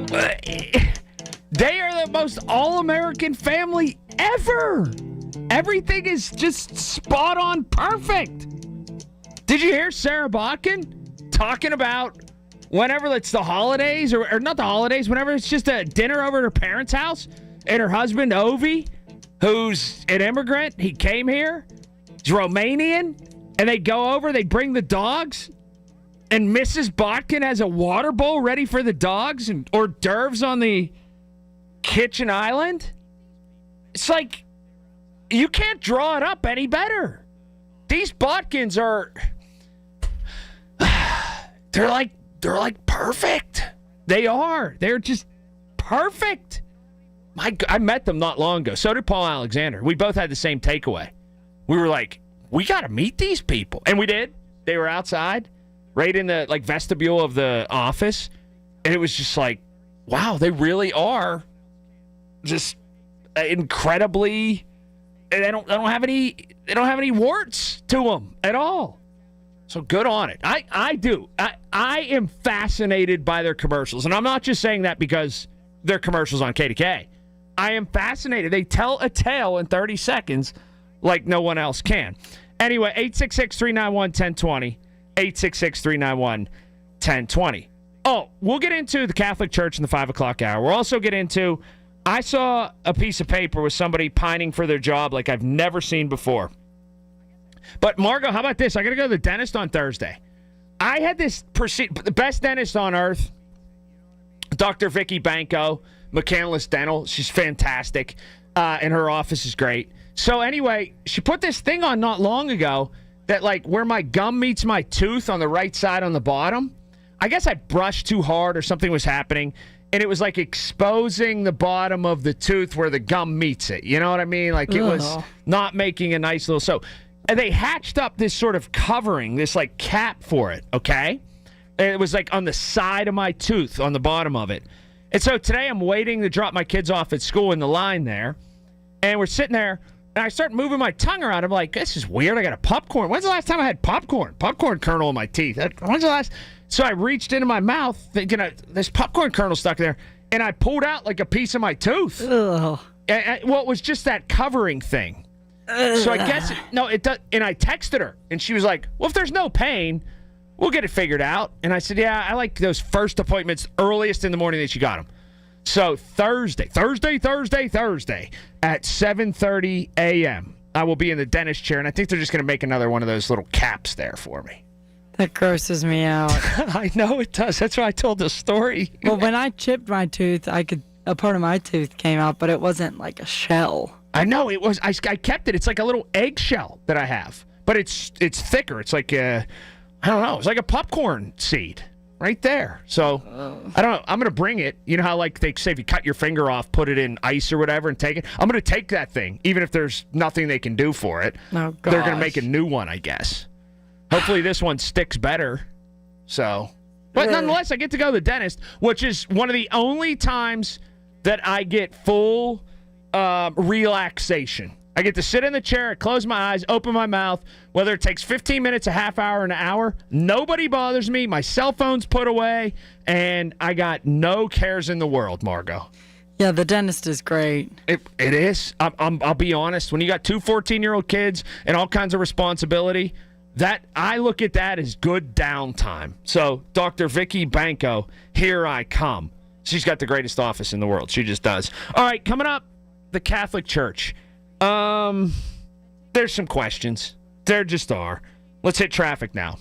they are the most all-American family ever. Everything is just spot on perfect. Did you hear Sarah Bodkin talking about whenever it's the holidays, or not the holidays, whenever it's just a dinner over at her parents' house, and her husband, Ovi, who's an immigrant, he came here, he's Romanian, and they go over, they bring the dogs, and Mrs. Bodkin has a water bowl ready for the dogs and hors d'oeuvres on the kitchen island. It's like, you can't draw it up any better. These Bodkins are, they're like perfect. They are. They're just perfect. I met them not long ago. So did Paul Alexander. We both had the same takeaway. We were like, we got to meet these people. And we did. They were outside, right in the vestibule of the office. And it was just like, wow, they really are just incredibly, they don't have any warts to them at all. So good on it. I do. I am fascinated by their commercials. And I'm not just saying that because they're commercials on KDK. I am fascinated. They tell a tale in 30 seconds like no one else can. Anyway, 866-391-1020. 866-391-1020. Oh, we'll get into the Catholic Church in the 5 o'clock hour. We'll also get into, I saw a piece of paper with somebody pining for their job like I've never seen before. But, Margo, how about this? I got to go to the dentist on Thursday. I had this the best dentist on earth, Dr. Vicky Banco, McCandless Dental. She's fantastic, and her office is great. So, anyway, she put this thing on not long ago that, like, where my gum meets my tooth on the right side on the bottom, I guess I brushed too hard or something was happening, and it was, like, exposing the bottom of the tooth where the gum meets it. You know what I mean? Like, it was not making a nice little... So, and they hatched up this sort of covering, this, like, cap for it, okay? And it was, like, on the side of my tooth, on the bottom of it. And so today I'm waiting to drop my kids off at school in the line there, and we're sitting there, and I start moving my tongue around. I'm like, this is weird. I got a popcorn. When's the last time I had popcorn? Popcorn kernel in my teeth. When's the last... So I reached into my mouth, thinking this popcorn kernel stuck there, and I pulled out like a piece of my tooth. Ugh. Well, it was just that covering thing. So I guess, it does. And I texted her, and she was like, well, if there's no pain, we'll get it figured out. And I said, yeah, I like those first appointments earliest in the morning that you got them. So Thursday at 7:30 a.m., I will be in the dentist chair, and I think they're just going to make another one of those little caps there for me. That grosses me out. I know it does. That's why I told the story. Well, when I chipped my tooth, a part of my tooth came out, but it wasn't like a shell. I know it was. I kept it. It's like a little eggshell that I have, but it's thicker. It's like I don't know. It's like a popcorn seed right there. So I don't know. I'm gonna bring it. You know how like they say if you cut your finger off, put it in ice or whatever, and take it. I'm gonna take that thing, even if there's nothing they can do for it. Oh, they're gonna make a new one, I guess. Hopefully this one sticks better. So, but nonetheless, I get to go to the dentist, which is one of the only times that I get full relaxation. I get to sit in the chair, close my eyes, open my mouth, whether it takes 15 minutes, a half hour, an hour. Nobody bothers me. My cell phone's put away, and I got no cares in the world, Margo. Yeah, the dentist is great. It is. I'll be honest. When you got two 14-year-old kids and all kinds of responsibility, that I look at that as good downtime. So, Dr. Vicky Banco, here I come. She's got the greatest office in the world. She just does. All right, coming up, the Catholic Church. There's some questions. There just are. Let's hit traffic now.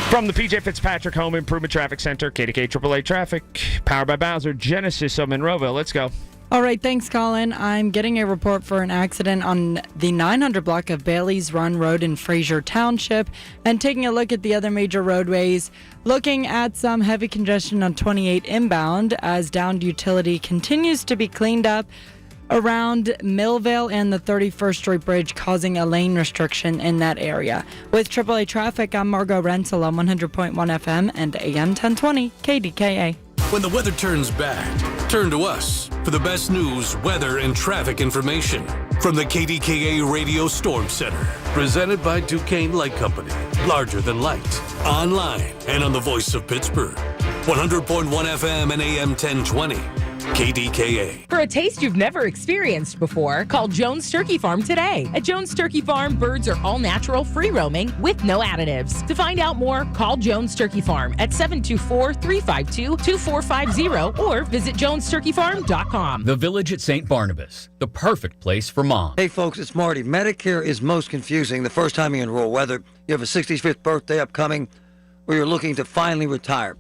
From the PJ Fitzpatrick Home Improvement Traffic Center, KDK AAA Traffic, powered by Bowser, Genesis of Monroeville. Let's go. All right, thanks, Colin. I'm getting a report for an accident on the 900 block of Bailey's Run Road in Fraser Township, and taking a look at the other major roadways, looking at some heavy congestion on 28 inbound as downed utility continues to be cleaned up around Millvale and the 31st Street Bridge, causing a lane restriction in that area. With AAA Traffic, I'm Margot Renzel on 100.1 FM and AM 1020 KDKA. When the weather turns bad, turn to us for the best news, weather, and traffic information from the KDKA Radio Storm Center. Presented by Duquesne Light Company. Larger than light. Online and on the voice of Pittsburgh. 100.1 FM and AM 1020. KDKA. For a taste you've never experienced before, call Jones Turkey Farm today. At Jones Turkey Farm, birds are all natural, free roaming with no additives. To find out more, call Jones Turkey Farm at 724-352-2450 or visit jonesturkeyfarm.com. The Village at St. Barnabas, the perfect place for mom. Hey folks, it's Marty. Medicare is most confusing the first time you enroll, whether you have a 65th birthday upcoming or you're looking to finally retire.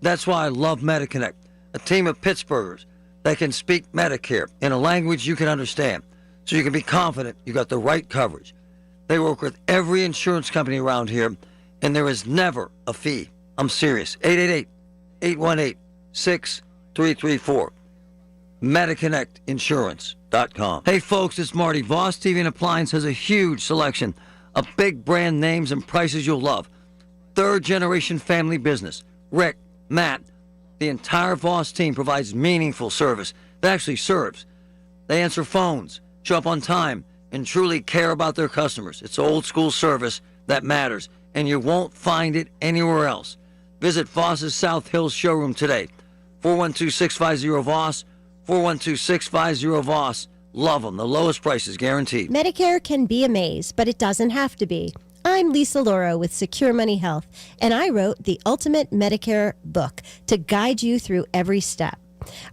That's why I love MediConnect, a team of Pittsburghers that can speak Medicare in a language you can understand, so you can be confident you got the right coverage. They work with every insurance company around here, and there is never a fee. I'm serious. 888-818-6334. MediConnectInsurance.com. Hey folks, it's Marty. Voss TV and Appliance has a huge selection of big brand names and prices you'll love. Third generation family business. Rick, Matt, the entire Voss team provides meaningful service that actually serves. They answer phones, show up on time, and truly care about their customers. It's old school service that matters, and you won't find it anywhere else. Visit Voss's South Hills showroom today. 412-650-VOSS, 412-650-VOSS. Love them. The lowest price is guaranteed. Medicare can be a maze, but it doesn't have to be. I'm Lisa Loro with Secure Money Health, and I wrote the Ultimate Medicare book to guide you through every step.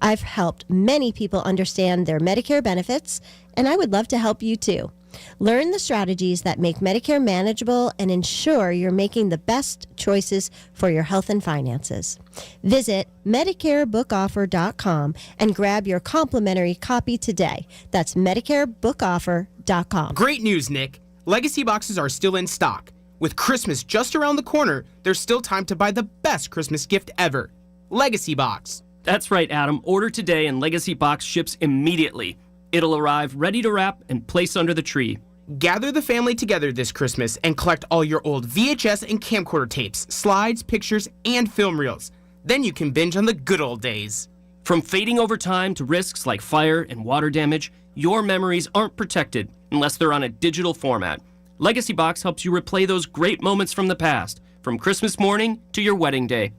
I've helped many people understand their Medicare benefits, and I would love to help you too. Learn the strategies that make Medicare manageable and ensure you're making the best choices for your health and finances. Visit MedicareBookOffer.com and grab your complimentary copy today. That's MedicareBookOffer.com. Great news, Nick. Legacy boxes are still in stock. With Christmas just around the corner, there's still time to buy the best Christmas gift ever. Legacy Box. That's right, Adam. Order today and Legacy Box ships immediately. It'll arrive ready to wrap and place under the tree. Gather the family together this Christmas and collect all your old VHS and camcorder tapes, slides, pictures, and film reels. Then you can binge on the good old days. From fading over time to risks like fire and water damage, your memories aren't protected unless they're on a digital format. Legacy Box helps you replay those great moments from the past, from Christmas morning to your wedding day.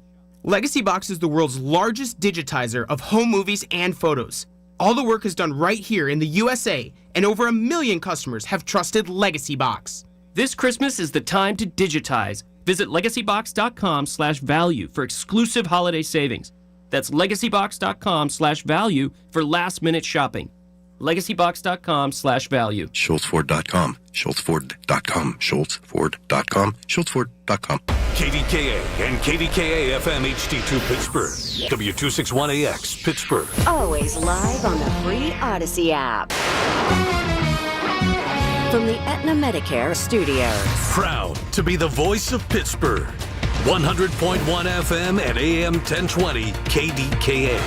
Legacy Box is the world's largest digitizer of home movies and photos. All the work is done right here in the USA, and over 1 million customers have trusted Legacy Box. This Christmas is the time to digitize. Visit legacybox.com/value for exclusive holiday savings. That's legacybox.com/value for last-minute shopping. legacybox.com/value. SchultzFord.com, SchultzFord.com, SchultzFord.com, SchultzFord.com. KDKA and KDKA-FM HD2 Pittsburgh. W261AX Pittsburgh. Always live on the free Odyssey app. From the Aetna Medicare studios. Proud to be the voice of Pittsburgh. 100.1 FM and AM 1020 KDKA.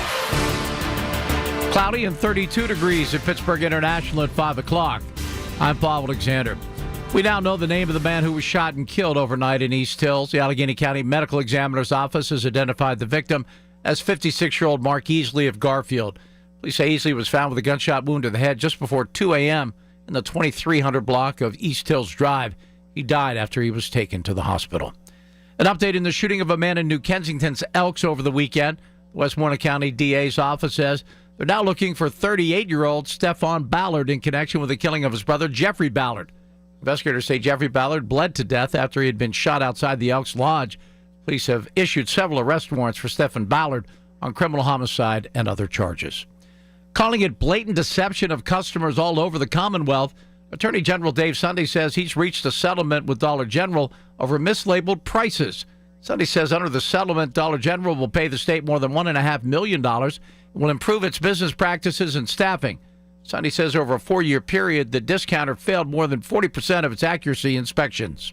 Cloudy and 32 degrees at Pittsburgh International at 5 o'clock. I'm Paul Alexander. We now know the name of the man who was shot and killed overnight in East Hills. The Allegheny County Medical Examiner's Office has identified the victim as 56-year-old Mark Easley of Garfield. Police say Easley was found with a gunshot wound to the head just before 2 a.m. in the 2300 block of East Hills Drive. He died after he was taken to the hospital. An update in the shooting of a man in New Kensington's Elks over the weekend. The Westmoreland County DA's office says they're now looking for 38-year-old Stefan Ballard in connection with the killing of his brother, Jeffrey Ballard. Investigators say Jeffrey Ballard bled to death after he had been shot outside the Elks Lodge. Police have issued several arrest warrants for Stefan Ballard on criminal homicide and other charges. Calling it blatant deception of customers all over the Commonwealth, Attorney General Dave Sunday says he's reached a settlement with Dollar General over mislabeled prices. Sunday says under the settlement, Dollar General will pay the state more than $1.5 million will improve its business practices and staffing. Sunny says over a 4-year period, the discounter failed more than 40% of its accuracy inspections.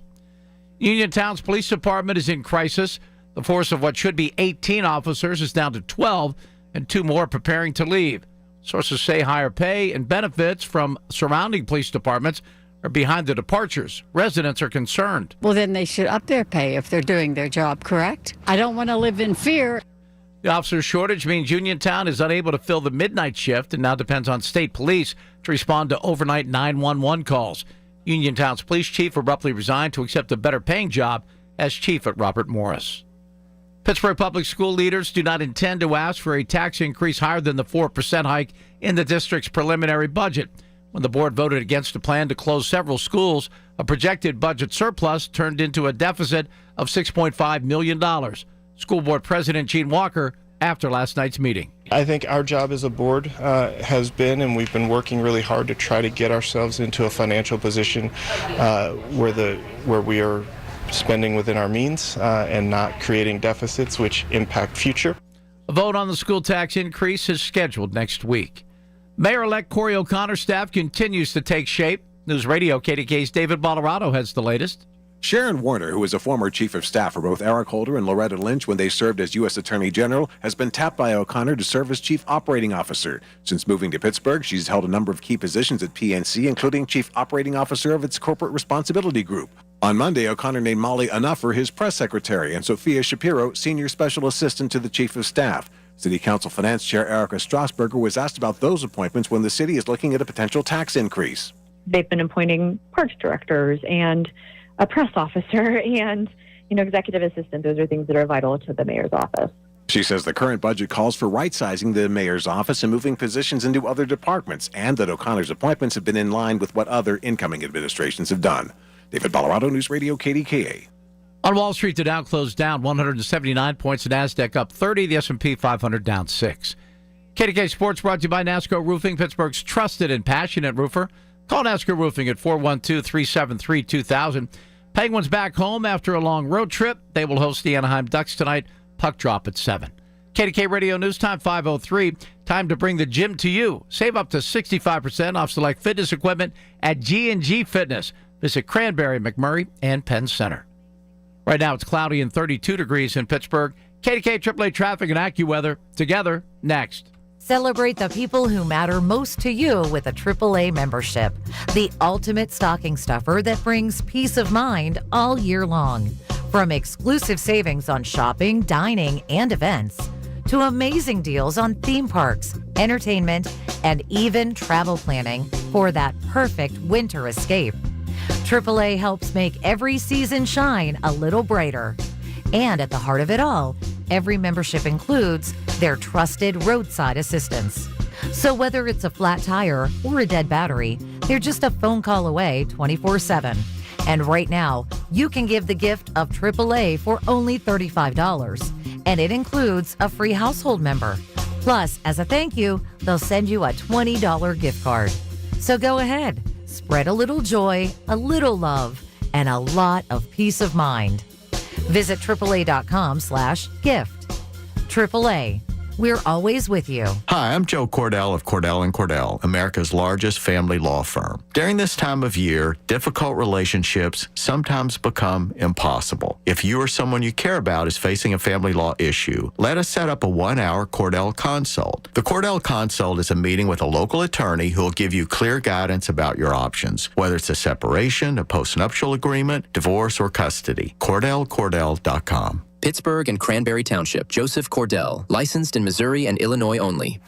Uniontown's police department is in crisis. The force of what should be 18 officers is down to 12, and 2 more preparing to leave. Sources say higher pay and benefits from surrounding police departments are behind the departures. Residents are concerned. Well, then they should up their pay if they're doing their job, correct? I don't want to live in fear. The officer shortage means Uniontown is unable to fill the midnight shift and now depends on state police to respond to overnight 911 calls. Uniontown's police chief abruptly resigned to accept a better paying job as chief at Robert Morris. Pittsburgh public school leaders do not intend to ask for a tax increase higher than the 4% hike in the district's preliminary budget. When the board voted against a plan to close several schools, a projected budget surplus turned into a deficit of $6.5 million. School board president Gene Walker after last night's meeting. I think our job as a board has been, and we've been working really hard to try to get ourselves into a financial position where we are spending within our means and not creating deficits which impact future. A vote on the school tax increase is scheduled next week. Mayor-elect Corey O'Connor's staff continues to take shape. News Radio KDKA's David Bolorado has the latest. Sharon Warner, who is a former chief of staff for both Eric Holder and Loretta Lynch when they served as U.S. Attorney General, has been tapped by O'Connor to serve as chief operating officer. Since moving to Pittsburgh, she's held a number of key positions at PNC, including chief operating officer of its corporate responsibility group. On Monday, O'Connor named Molly Anuffer his press secretary and Sophia Shapiro senior special assistant to the chief of staff. City Council Finance Chair Erica Strasburger was asked about those appointments when the city is looking at a potential tax increase. They've been appointing parks directors and a press officer and, executive assistant. Those are things that are vital to the mayor's office. She says the current budget calls for right-sizing the mayor's office and moving positions into other departments, and that O'Connor's appointments have been in line with what other incoming administrations have done. David Bolorado, News Radio KDKA. On Wall Street, the Dow closed down 179 points, the NASDAQ up 30, the S&P 500 down 6. KDKA Sports brought to you by NASCO Roofing, Pittsburgh's trusted and passionate roofer. Call NASCO Roofing at 412-373-2000. Penguins back home after a long road trip. They will host the Anaheim Ducks tonight. Puck drop at 7. KDKA Radio News Time 5:03. Time to bring the gym to you. Save up to 65% off select fitness equipment at G&G Fitness. Visit Cranberry, McMurray, and Penn Center. Right now it's cloudy and 32 degrees in Pittsburgh. KDKA AAA Traffic and AccuWeather together next. Celebrate the people who matter most to you with a AAA membership. The ultimate stocking stuffer that brings peace of mind all year long. From exclusive savings on shopping, dining, and events, to amazing deals on theme parks, entertainment, and even travel planning for that perfect winter escape. AAA helps make every season shine a little brighter. And at the heart of it all, every membership includes their trusted roadside assistance. So whether it's a flat tire or a dead battery, they're just a phone call away 24/7. And right now, you can give the gift of AAA for only $35. And it includes a free household member. Plus, as a thank you, they'll send you a $20 gift card. So go ahead, spread a little joy, a little love, and a lot of peace of mind. Visit AAA.com/gift. AAA, we're always with you. Hi, I'm Joe Cordell of Cordell & Cordell, America's largest family law firm. During this time of year, difficult relationships sometimes become impossible. If you or someone you care about is facing a family law issue, let us set up a 1-hour Cordell Consult. The Cordell Consult is a meeting with a local attorney who will give you clear guidance about your options, whether it's a separation, a postnuptial agreement, divorce, or custody. CordellCordell.com. Pittsburgh and Cranberry Township. Joseph Cordell. Licensed in Missouri and Illinois only.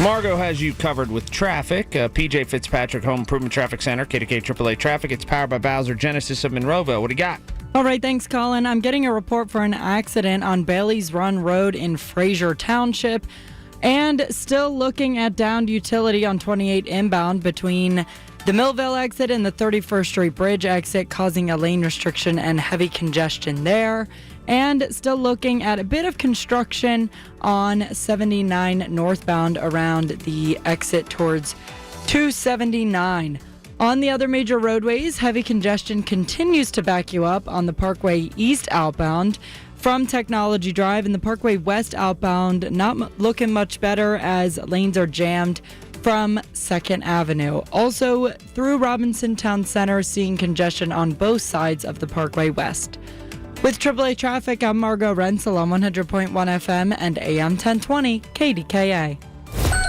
Margot has you covered with traffic. PJ Fitzpatrick Home Improvement Traffic Center, KDKA AAA Traffic. It's powered by Bowser Genesis of Monroeville. What do you got? All right, thanks, Colin. I'm getting a report for an accident on Bailey's Run Road in Fraser Township. And still looking at downed utility on 28 inbound between the Millville exit and the 31st Street Bridge exit, causing a lane restriction and heavy congestion there. And still looking at a bit of construction on 79 northbound around the exit towards 279. On the other major roadways, heavy congestion continues to back you up on the Parkway East outbound from Technology Drive and the Parkway West outbound, not looking much better as lanes are jammed from 2nd Avenue. Also, through Robinson Town Center, seeing congestion on both sides of the Parkway West. With AAA Traffic, I'm Margot Rensel on 100.1 FM and AM 1020 KDKA.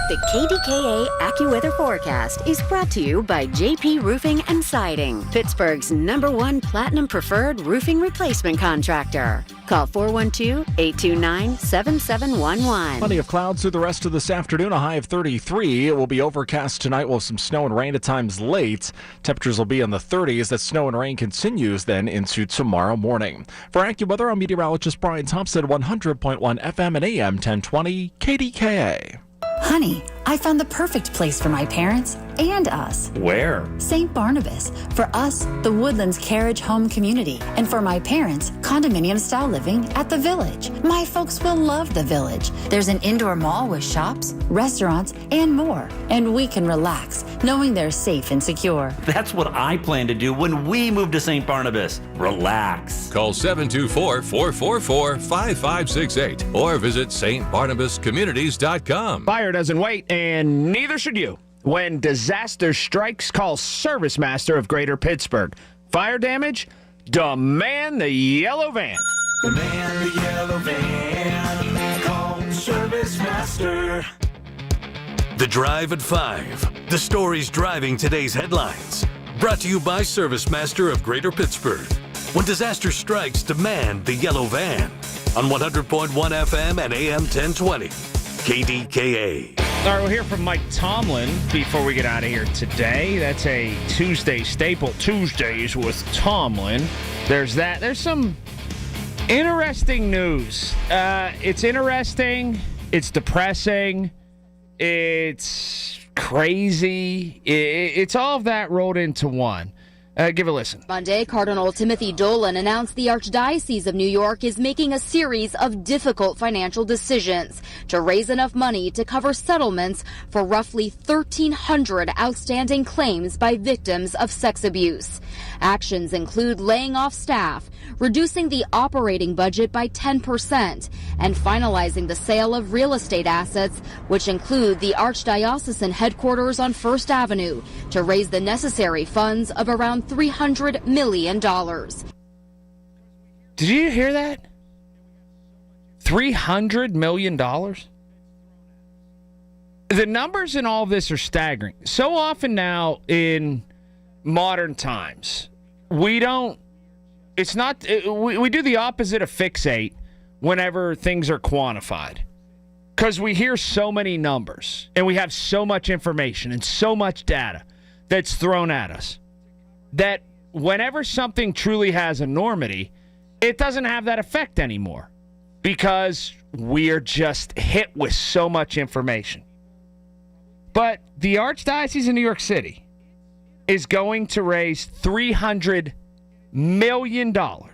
The KDKA AccuWeather forecast is brought to you by JP Roofing and Siding, Pittsburgh's #1 Platinum Preferred Roofing Replacement Contractor. Call 412-829-7711. Plenty of clouds through the rest of this afternoon, a high of 33. It will be overcast tonight with some snow and rain at times late. Temperatures will be in the 30s. That snow and rain continues then into tomorrow morning. For AccuWeather, I'm meteorologist Brian Thompson, 100.1 FM and AM 1020 KDKA. Honey, I found the perfect place for my parents and us. Where? St. Barnabas. For us, the Woodlands Carriage Home Community. And for my parents, condominium-style living at the Village. My folks will love the Village. There's an indoor mall with shops, restaurants, and more. And we can relax, knowing they're safe and secure. That's what I plan to do when we move to St. Barnabas. Relax. Call 724-444-5568 or visit stbarnabascommunities.com. Fire doesn't wait, and neither should you. When disaster strikes, call ServiceMaster of Greater Pittsburgh. Fire damage? Demand the yellow van. Demand the yellow van. Call ServiceMaster. The Drive at 5. The stories driving today's headlines. Brought to you by ServiceMaster of Greater Pittsburgh. When disaster strikes, demand the yellow van. On 100.1 FM and AM 1020. KDKA. All right, we'll hear from Mike Tomlin before we get out of here today. That's a Tuesday staple. Tuesdays with Tomlin. There's that. There's some interesting news. It's interesting. It's depressing. It's crazy. It's all of that rolled into one. Give a listen. Monday, Cardinal Timothy Dolan announced the Archdiocese of New York is making a series of difficult financial decisions to raise enough money to cover settlements for roughly 1,300 outstanding claims by victims of sex abuse. Actions include laying off staff, reducing the operating budget by 10%, and finalizing the sale of real estate assets, which include the Archdiocesan headquarters on First Avenue, to raise the necessary funds of around $300 million. Did you hear that? $300 million? The numbers in all this are staggering. So often now in modern times, we do the opposite of fixate whenever things are quantified. Because we hear so many numbers and we have so much information and so much data that's thrown at us that whenever something truly has enormity, it doesn't have that effect anymore because we are just hit with so much information. But the Archdiocese of New York City is going to raise $300 million to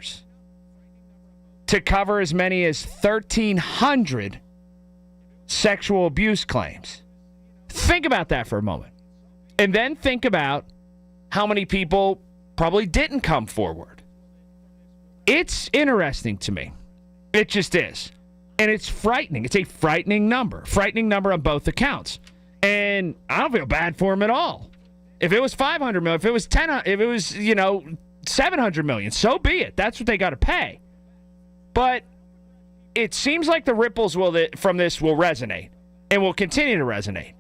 cover as many as 1,300 sexual abuse claims. Think about that for a moment. And then think about how many people probably didn't come forward. It's interesting to me. It just is. And it's frightening. It's a frightening number. Frightening number on both accounts. And I don't feel bad for them at all. If it was $500 million, if it was $700 million, so be it. That's what they got to pay. But it seems like the ripples from this will resonate and will continue to resonate.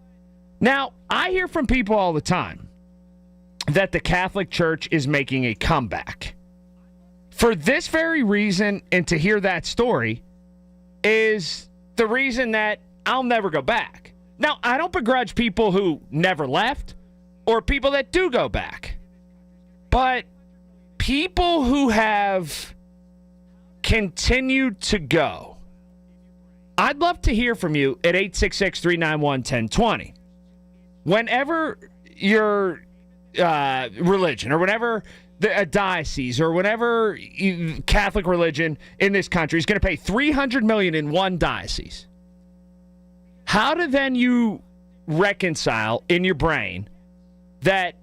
Now, I hear from people all the time that the Catholic Church is making a comeback. For this very reason, and to hear that story, is the reason that I'll never go back. Now, I don't begrudge people who never left or people that do go back. But people who have continued to go, I'd love to hear from you at 866-391-1020. Whenever your religion or whenever a diocese or whenever Catholic religion in this country is going to pay $300 million in one diocese, how do then you reconcile in your brain that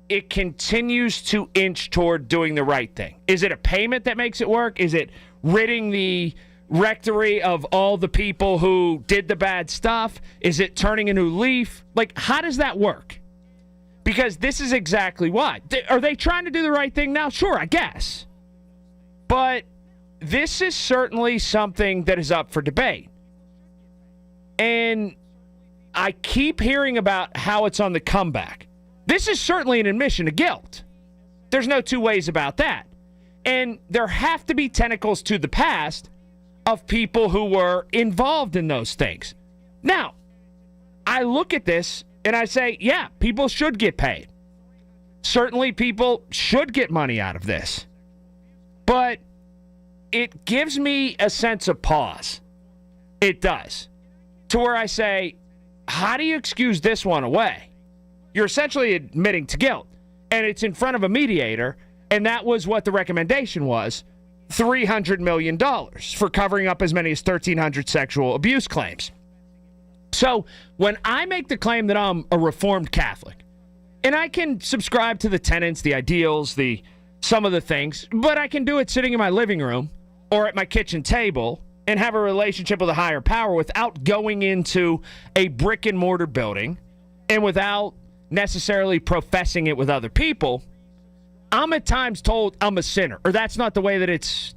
it continues to inch toward doing the right thing? Is it a payment that makes it work? Is it ridding the rectory of all the people who did the bad stuff? Is it turning a new leaf? Like, how does that work? Because this is exactly why. Are they trying to do the right thing now? Sure, I guess. But this is certainly something that is up for debate. And I keep hearing about how it's on the comeback. This is certainly an admission of guilt. There's no two ways about that. And there have to be tentacles to the past of people who were involved in those things. Now, I look at this and I say, yeah, people should get paid. Certainly people should get money out of this. But it gives me a sense of pause. It does. To where I say, how do you excuse this one away? You're essentially admitting to guilt. And it's in front of a mediator. And that was what the recommendation was. $300 million for covering up as many as 1,300 sexual abuse claims. So when I make the claim that I'm a Reformed Catholic, and I can subscribe to the tenets, the ideals, some of the things, but I can do it sitting in my living room or at my kitchen table and have a relationship with a higher power without going into a brick and mortar building and without necessarily professing it with other people, I'm at times told I'm a sinner, or that's not the way that it's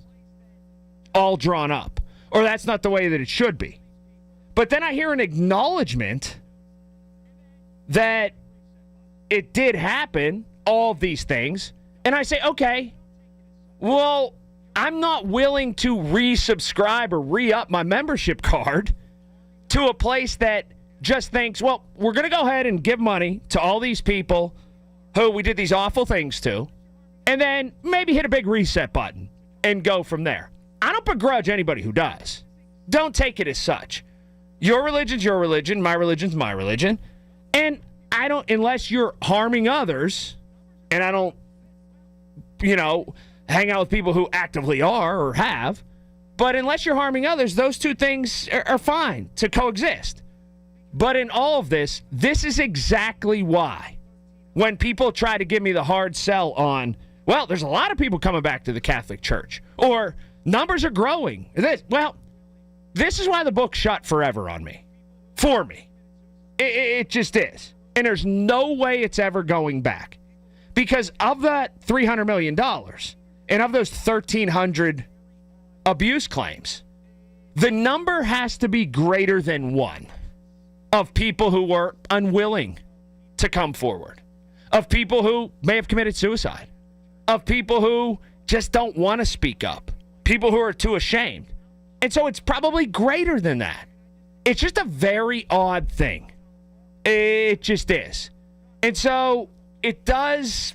all drawn up, or that's not the way that it should be. But then I hear an acknowledgement that it did happen, all of these things, and I say, okay, well, I'm not willing to resubscribe or re-up my membership card to a place that just thinks, well, we're going to go ahead and give money to all these people who we did these awful things to, and then maybe hit a big reset button and go from there. I don't begrudge anybody who does. Don't take it as such. Your religion's your religion, my religion's my religion, and I don't, unless you're harming others, and I don't, hang out with people who actively are or have, but unless you're harming others, those two things are fine to coexist. But in all of this, this is exactly why when people try to give me the hard sell on, well, there's a lot of people coming back to the Catholic Church, or numbers are growing. This is why the book shut forever on me. For me. It just is. And there's no way it's ever going back. Because of that $300 million and of those 1,300 abuse claims, the number has to be greater than one of people who were unwilling to come forward, of people who may have committed suicide, of people who just don't want to speak up, people who are too ashamed. And so it's probably greater than that. It's just a very odd thing. It just is. And so it does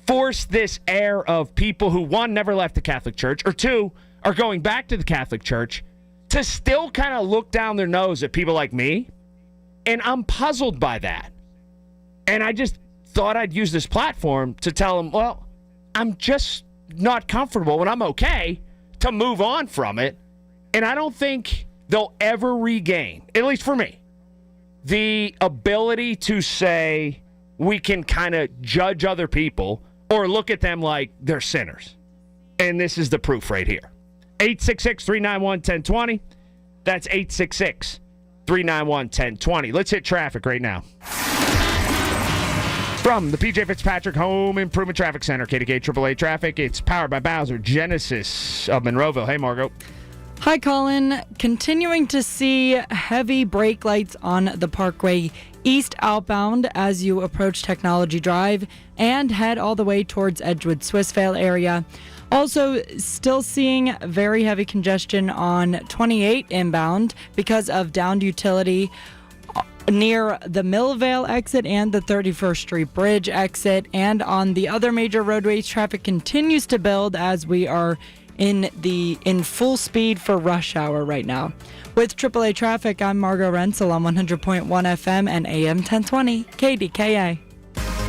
force this air of people who, one, never left the Catholic Church, or two, are going back to the Catholic Church, to still kind of look down their nose at people like me. And I'm puzzled by that. And I just thought I'd use this platform to tell them, well, I'm just not comfortable when I'm okay to move on from it. And I don't think they'll ever regain, at least for me, the ability to say we can kind of judge other people or look at them like they're sinners. And this is the proof right here. 866-391-1020. That's 866-391-1020. Let's hit traffic right now. From the PJ Fitzpatrick Home Improvement Traffic Center, KDKA AAA Traffic, it's powered by Bowser Genesis of Monroeville. Hey, Margo. Hi, Colin. Continuing to see heavy brake lights on the Parkway East outbound as you approach Technology Drive and head all the way towards Edgewood Swissvale area. Also, still seeing very heavy congestion on 28 inbound because of downed utility near the Millvale exit and the 31st Street Bridge exit. And on the other major roadways, traffic continues to build as we are in full speed for rush hour right now. With AAA Traffic, I'm Margo Rensel on 100.1 FM and AM 1020 KDKA.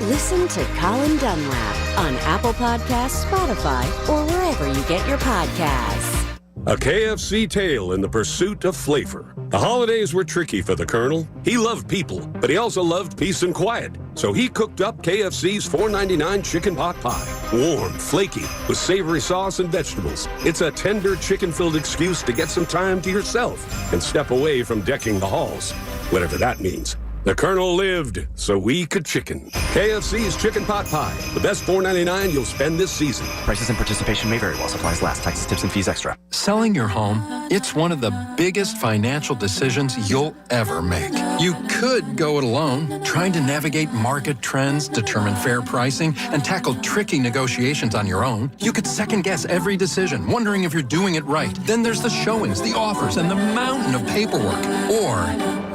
Listen to Colin Dunlap on Apple Podcasts, Spotify, or wherever you get your podcasts. A KFC tale in the pursuit of flavor. The holidays were tricky for the Colonel. He loved people, but he also loved peace and quiet. So he cooked up KFC's $4.99 chicken pot pie. Warm, flaky, with savory sauce and vegetables. It's a tender chicken-filled excuse to get some time to yourself and step away from decking the halls. Whatever that means. The Colonel lived so we could chicken. KFC's chicken pot pie. The best $4.99 you'll spend this season. Prices and participation may vary while supplies last. Taxes, tips, and fees extra. Selling your home, it's one of the biggest financial decisions you'll ever make. You could go it alone, trying to navigate market trends, determine fair pricing, and tackle tricky negotiations on your own. You could second-guess every decision, wondering if you're doing it right. Then there's the showings, the offers, and the mountain of paperwork. Or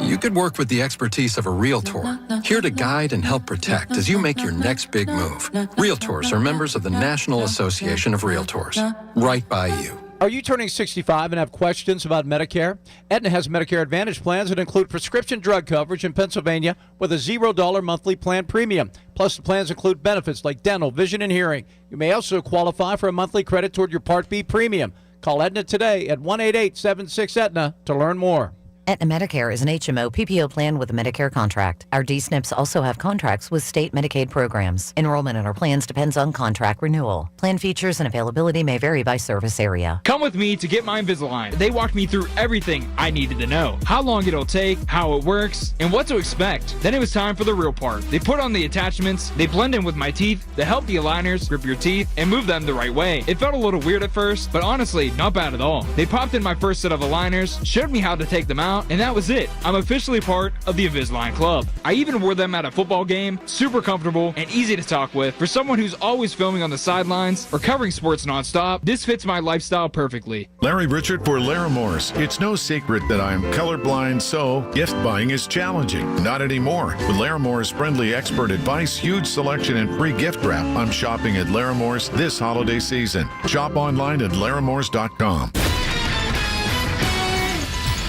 you could work with the expertise of a Realtor, here to guide and help protect as you make your next big move. Realtors are members of the National Association of Realtors. Right by you. Are you turning 65 and have questions about Medicare? Aetna has Medicare Advantage plans that include prescription drug coverage in Pennsylvania with a $0 monthly plan premium. Plus, the plans include benefits like dental, vision, and hearing. You may also qualify for a monthly credit toward your Part B premium. Call Aetna today at 1-888-76-AETNA to learn more. Aetna Medicare is an HMO PPO plan with a Medicare contract. Our D-SNPs also have contracts with state Medicaid programs. Enrollment in our plans depends on contract renewal. Plan features and availability may vary by service area. Come with me to get my Invisalign. They walked me through everything I needed to know. How long it'll take, how it works, and what to expect. Then it was time for the real part. They put on the attachments, they blend in with my teeth, they help the aligners grip your teeth and move them the right way. It felt a little weird at first, but honestly, not bad at all. They popped in my first set of aligners, showed me how to take them out, and that was it. I'm officially part of the Invisalign Club. I even wore them at a football game, super comfortable and easy to talk with. For someone who's always filming on the sidelines or covering sports nonstop, this fits my lifestyle perfectly. Larry Richard for Larimor's. It's no secret that I'm colorblind, so gift buying is challenging. Not anymore. With Larimor's friendly expert advice, huge selection, and free gift wrap, I'm shopping at Larimor's this holiday season. Shop online at larimors.com.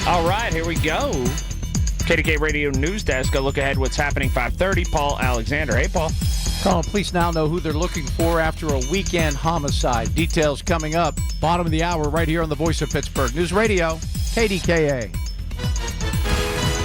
All right, here we go. KDKA Radio News Desk. A look ahead what's happening 5:30. Paul Alexander. Hey, Paul. Police now know who they're looking for after a weekend homicide. Details coming up. Bottom of the hour right here on the Voice of Pittsburgh News Radio, KDKA.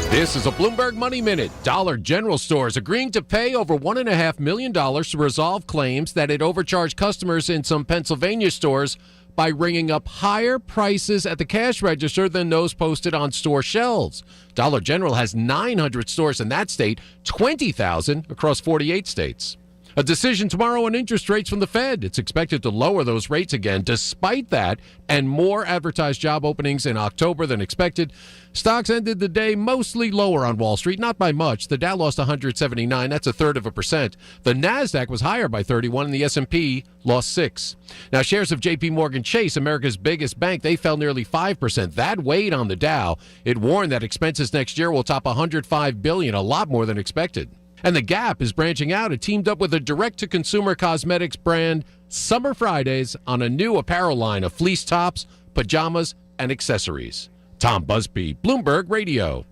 This is a Bloomberg Money Minute. Dollar General stores agreeing to pay over $1.5 million to resolve claims that it overcharged customers in some Pennsylvania stores by ringing up higher prices at the cash register than those posted on store shelves. Dollar General has 900 stores in that state, 20,000 across 48 states. A decision tomorrow on interest rates from the Fed. It's expected to lower those rates again. Despite that and more advertised job openings in October than expected, stocks ended the day mostly lower on Wall Street, not by much. The Dow lost 179. That's 1/3%. The Nasdaq was higher by 31, and the S&P lost 6. Now, shares of J.P. Morgan Chase, America's biggest bank, they fell nearly 5%. That weighed on the Dow. It warned that expenses next year will top $105 billion, a lot more than expected. And the Gap is branching out. It teamed up with a direct-to-consumer cosmetics brand, Summer Fridays, on a new apparel line of fleece tops, pajamas, and accessories. Tom Busby, Bloomberg Radio.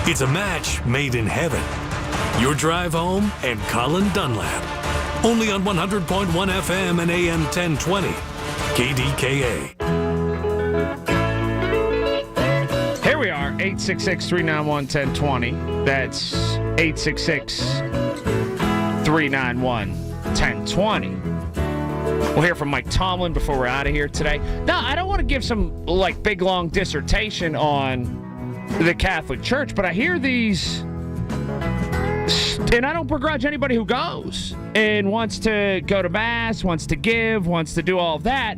It's a match made in heaven. Your drive home and Colin Dunlap. Only on 100.1 FM and AM 1020. KDKA. Here we are, 866-391-1020. That's 866-391-1020. We'll hear from Mike Tomlin before we're out of here today. Now, I don't want to give some big long dissertation on the Catholic Church, but I hear these, and I don't begrudge anybody who goes and wants to go to Mass, wants to give, wants to do all of that.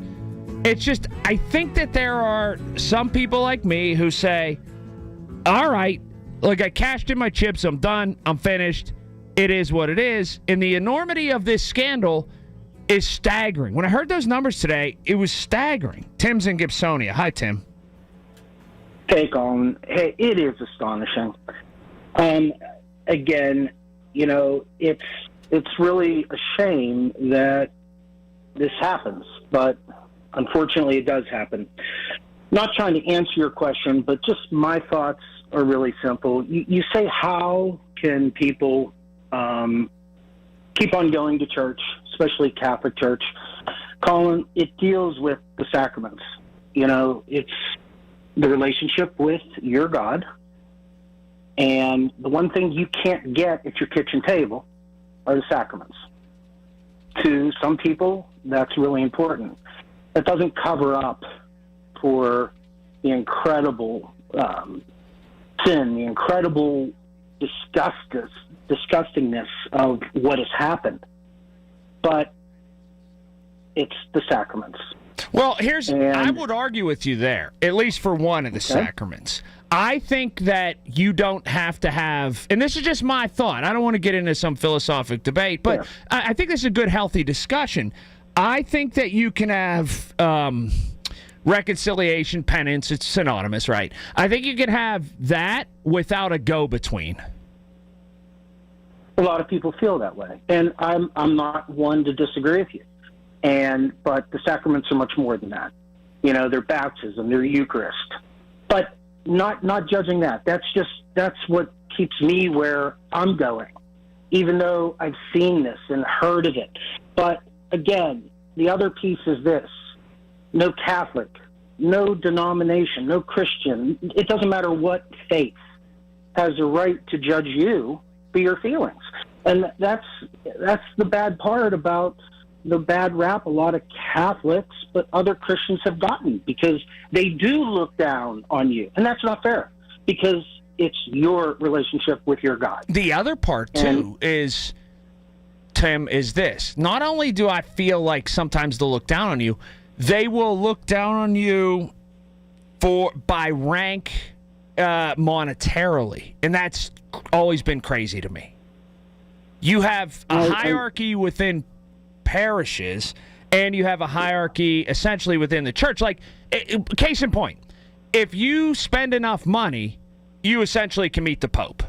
It's just, I think that there are some people like me who say, all right, I cashed in my chips, I'm done, I'm finished, it is what it is. And the enormity of this scandal is staggering. When I heard those numbers today, it was staggering. Tim's in Gibsonia. Hi, Tim. Hey, Colin. Hey, it is astonishing. Again, it's really a shame that this happens, but unfortunately it does happen. Not trying to answer your question, but just my thoughts are really simple. You say, how can people keep on going to church, especially Catholic Church? Colin, it deals with the sacraments. It's the relationship with your God. And the one thing you can't get at your kitchen table are the sacraments. To some people, that's really important. It doesn't cover up for the incredible sin, the incredible disgustingness of what has happened. But it's the sacraments. Well, I would argue with you there, at least for one of the sacraments. I think that you don't have to have, and this is just my thought, I don't want to get into some philosophical debate, but I think this is a good, healthy discussion. I think that you can have reconciliation, penance, it's synonymous, right? I think you can have that without a go-between. A lot of people feel that way, and I'm not one to disagree with you. But the sacraments are much more than that. You know, their baptism, their Eucharist. But not judging that. That's what keeps me where I'm going, even though I've seen this and heard of it. But again, the other piece is this: no Catholic, no denomination, no Christian. It doesn't matter what faith has a right to judge you for your feelings, and that's the bad part about the bad rap a lot of Catholics, but other Christians have gotten, because they do look down on you. And that's not fair, because it's your relationship with your God. The other part, too, is, Tim, is this. Not only do I feel like sometimes they'll look down on you, they will look down on you by rank monetarily. And that's always been crazy to me. You have a hierarchy within parishes, and you have a hierarchy essentially within the church. Like, case in point, if you spend enough money, you essentially can meet the Pope.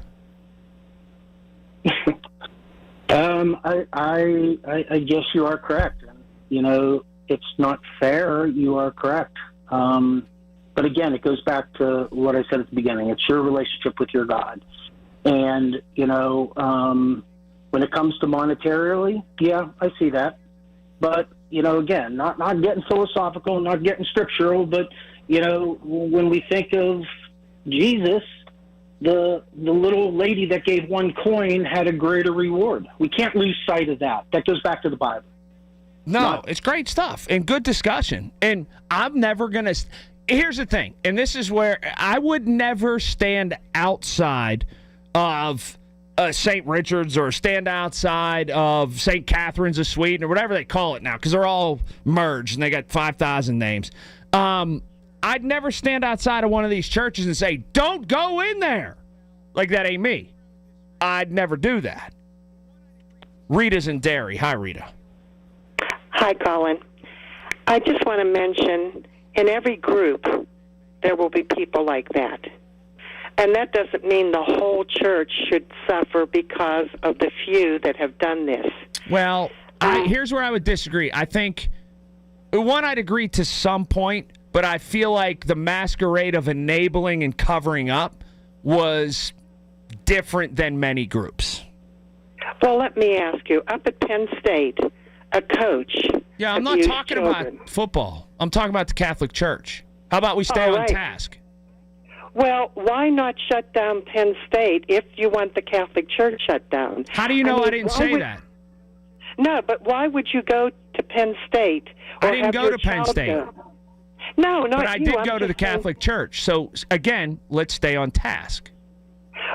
I guess you are correct. You know, it's not fair. You are correct. But again, it goes back to what I said at the beginning. It's your relationship with your God. And, you know, when it comes to monetarily, yeah, I see that. But, you know, again, not getting philosophical, not getting scriptural, but, you know, when we think of Jesus, the little lady that gave one coin had a greater reward. We can't lose sight of that. That goes back to the Bible. No, it's great stuff and good discussion. And I'm never going to... Here's the thing, and this is where I would never stand outside of St. Richard's or stand outside of St. Catherine's of Sweden or whatever they call it now, because they're all merged and they got 5,000 names. I'd never stand outside of one of these churches and say, don't go in there. Like, that ain't me. I'd never do that. Rita's in Derry. Hi, Rita. Hi, Colin. I just want to mention, in every group, there will be people like that. And that doesn't mean the whole church should suffer because of the few that have done this. Well, here's where I would disagree. I think, one, I'd agree to some point, but I feel like the masquerade of enabling and covering up was different than many groups. Well, let me ask you, up at Penn State, a coach... Yeah, I'm not talking about football. I'm talking about the Catholic Church. How about we stay on task? Well, why not shut down Penn State if you want the Catholic Church shut down? How do you know I didn't say that? No, but why would you go to Penn State? I didn't go to Penn State. No, not but I did go to the Catholic Church. So, again, let's stay on task.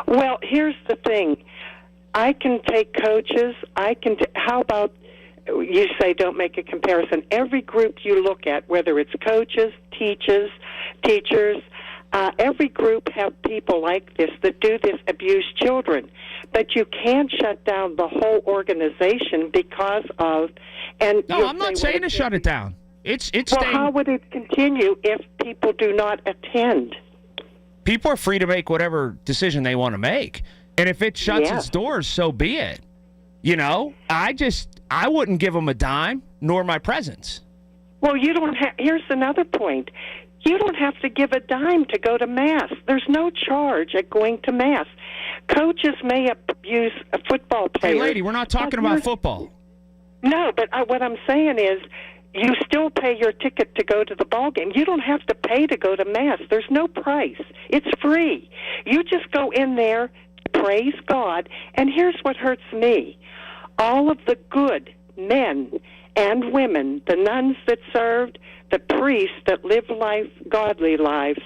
Well, here's the thing. I can take coaches. How about you say don't make a comparison? Every group you look at, whether it's coaches, teachers, every group have people like this that do this, abuse children. But you can't shut down the whole organization because of... No, I'm not saying to shut it down. It's well, how would it continue if people do not attend? People are free to make whatever decision they want to make. And if it shuts its doors, so be it. You know, I wouldn't give them a dime, nor my presence. Well, you don't have... Here's another point. You don't have to give a dime to go to Mass. There's no charge at going to Mass. Coaches may abuse a football player. Hey, lady, we're not talking about football. No, but what I'm saying is you still pay your ticket to go to the ball game. You don't have to pay to go to Mass. There's no price. It's free. You just go in there, praise God, and here's what hurts me. all of the good men and women, the nuns that served, the priests that lived godly lives,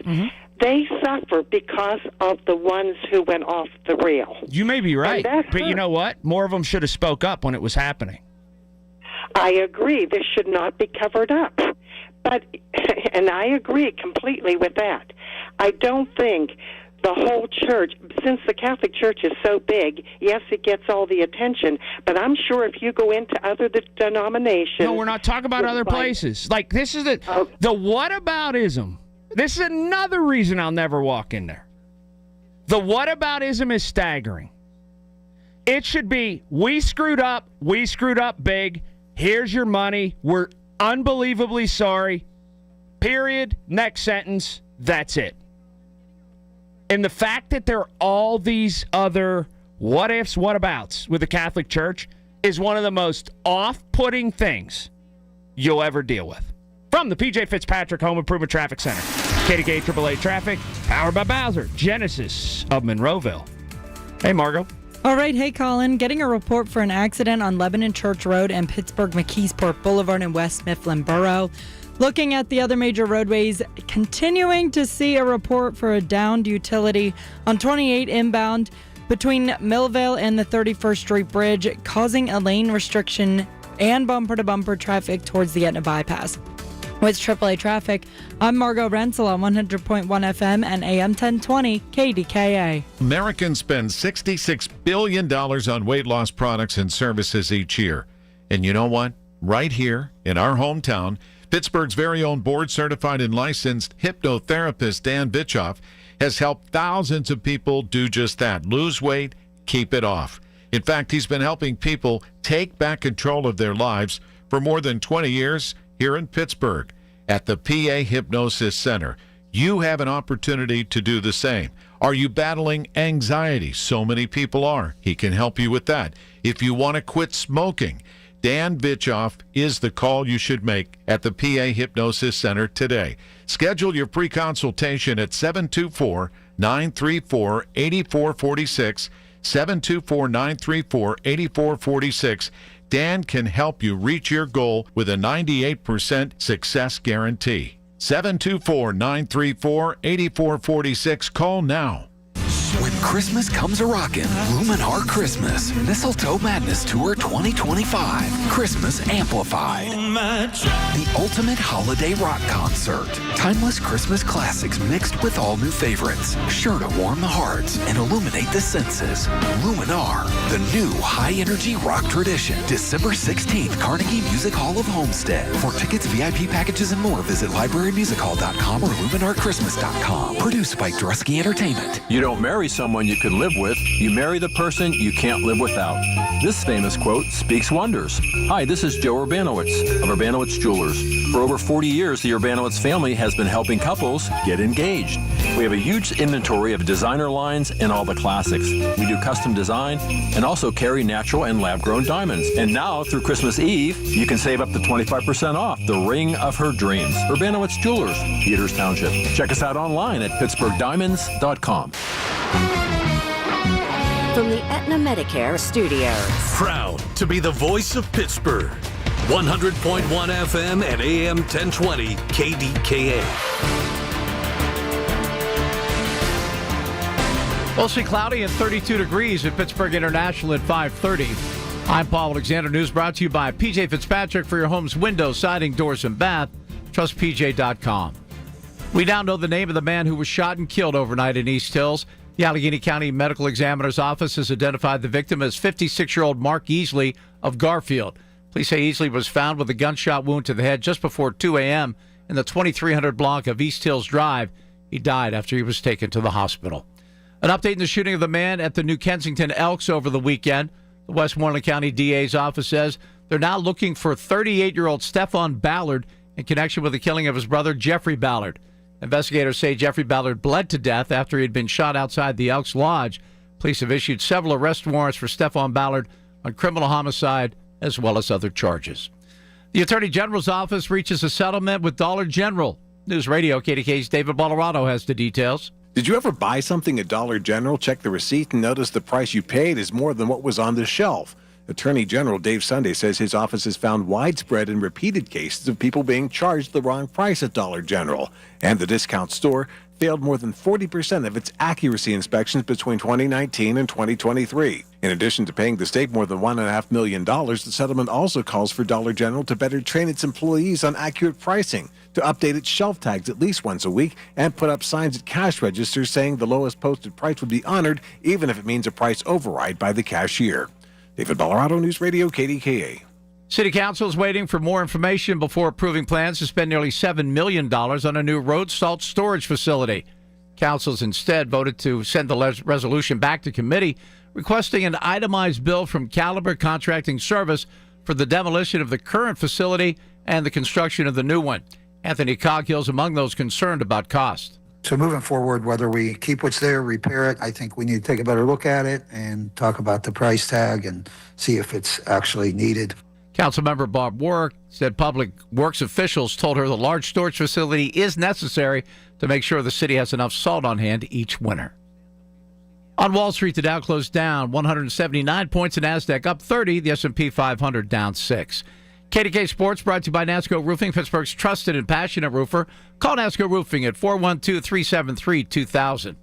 they suffer because of the ones who went off the rail. You may be right, but you know what? More of them should have spoke up when it was happening. I agree. This should not be covered up. And I agree completely with that. I don't think the whole church, since the Catholic Church is so big, yes, it gets all the attention, but I'm sure if you go into other denominations... No, we're not talking about other places. Like, this is the whataboutism. This is another reason I'll never walk in there. The whataboutism is staggering. It should be, we screwed up big, here's your money, we're unbelievably sorry, period, next sentence, that's it. And the fact that there are all these other what ifs, what abouts with the Catholic Church is one of the most off-putting things you'll ever deal with. From the P.J. Fitzpatrick Home Improvement Traffic Center, KDKA AAA Traffic, powered by Bowser, Genesis of Monroeville. Hey, Margo. All right, hey, Colin. Getting a report for an accident on Lebanon Church Road and Pittsburgh-McKeesport Boulevard in West Mifflin Borough. Looking at the other major roadways, continuing to see a report for a downed utility on 28 inbound between Millvale and the 31st Street Bridge, causing a lane restriction and bumper-to-bumper traffic towards the Etna Bypass. With AAA Traffic, I'm Margo Rensel on 100.1 FM and AM 1020 KDKA. Americans spend $66 billion on weight loss products and services each year. And you know what? Right here in our hometown, Pittsburgh's very own board-certified and licensed hypnotherapist Dan Bitchoff has helped thousands of people do just that. Lose weight, keep it off. In fact, he's been helping people take back control of their lives for more than 20 years here in Pittsburgh at the PA Hypnosis Center. You have an opportunity to do the same. Are you battling anxiety? So many people are. He can help you with that. If you want to quit smoking, Dan Bitchoff is the call you should make at the PA Hypnosis Center today. Schedule your pre-consultation at 724-934-8446, 724-934-8446. Dan can help you reach your goal with a 98% success guarantee. 724-934-8446. Call now. When Christmas comes a-rockin', Luminar Christmas, Mistletoe Madness Tour 2025, Christmas Amplified. The ultimate holiday rock concert. Timeless Christmas classics mixed with all new favorites, sure to warm the hearts and illuminate the senses. Luminar, the new high-energy rock tradition. December 16th, Carnegie Music Hall of Homestead. For tickets, VIP packages, and more, visit librarymusichall.com or luminarchristmas.com. Produced by Drusky Entertainment. You don't marry someone you can live with, you marry the person you can't live without. This famous quote speaks wonders. Hi, this is Joe Urbanowitz of Urbanowitz Jewelers. For over 40 years, the Urbanowitz family has been helping couples get engaged. We have a huge inventory of designer lines and all the classics. We do custom design and also carry natural and lab-grown diamonds. And now, through Christmas Eve, you can save up to 25% off the ring of her dreams. Urbanowitz Jewelers, Peters Township. Check us out online at pittsburghdiamonds.com. From the Aetna Medicare Studios. Proud to be the voice of Pittsburgh. 100.1 FM and AM 1020 KDKA. Mostly cloudy and 32 degrees at Pittsburgh International at 5:30. I'm Paul Alexander. News brought to you by P.J. Fitzpatrick for your home's windows, siding, doors, and bath. Trust PJ.com. We now know the name of the man who was shot and killed overnight in East Hills. The Allegheny County Medical Examiner's Office has identified the victim as 56-year-old Mark Easley of Garfield. Police say Easley was found with a gunshot wound to the head just before 2 a.m. in the 2300 block of East Hills Drive. He died after he was taken to the hospital. An update in the shooting of the man at the New Kensington Elks over the weekend. The Westmoreland County DA's office says they're now looking for 38-year-old Stephon Ballard in connection with the killing of his brother, Jeffrey Ballard. Investigators say Jeffrey Ballard bled to death after he had been shot outside the Elks Lodge. Police have issued several arrest warrants for Stephon Ballard on criminal homicide as well as other charges. The Attorney General's office reaches a settlement with Dollar General. News Radio KDK's David Bolorado has the details. Did you ever buy something at Dollar General, check the receipt, and notice the price you paid is more than what was on the shelf? Attorney General Dave Sunday says his office has found widespread and repeated cases of people being charged the wrong price at Dollar General. And the discount store failed more than 40% of its accuracy inspections between 2019 and 2023. In addition to paying the state more than $1.5 million, the settlement also calls for Dollar General to better train its employees on accurate pricing, to update its shelf tags at least once a week, and put up signs at cash registers saying the lowest posted price would be honored, even if it means a price override by the cashier. David Colorado News Radio, KDKA. City Council is waiting for more information before approving plans to spend nearly $7 million on a new road salt storage facility. Council's instead voted to send the resolution back to committee, requesting an itemized bill from Caliber Contracting Service for the demolition of the current facility and the construction of the new one. Anthony Coghill is among those concerned about cost. So moving forward, whether we keep what's there, repair it, I think we need to take a better look at it and talk about the price tag and see if it's actually needed. Councilmember Bob Warwick said public works officials told her the large storage facility is necessary to make sure the city has enough salt on hand each winter. On Wall Street, the Dow closed down 179 points, and NASDAQ up 30, the S&P 500 down 6. KDK Sports brought to you by NASCO Roofing, Pittsburgh's trusted and passionate roofer. Call NASCO Roofing at 412-373-2000.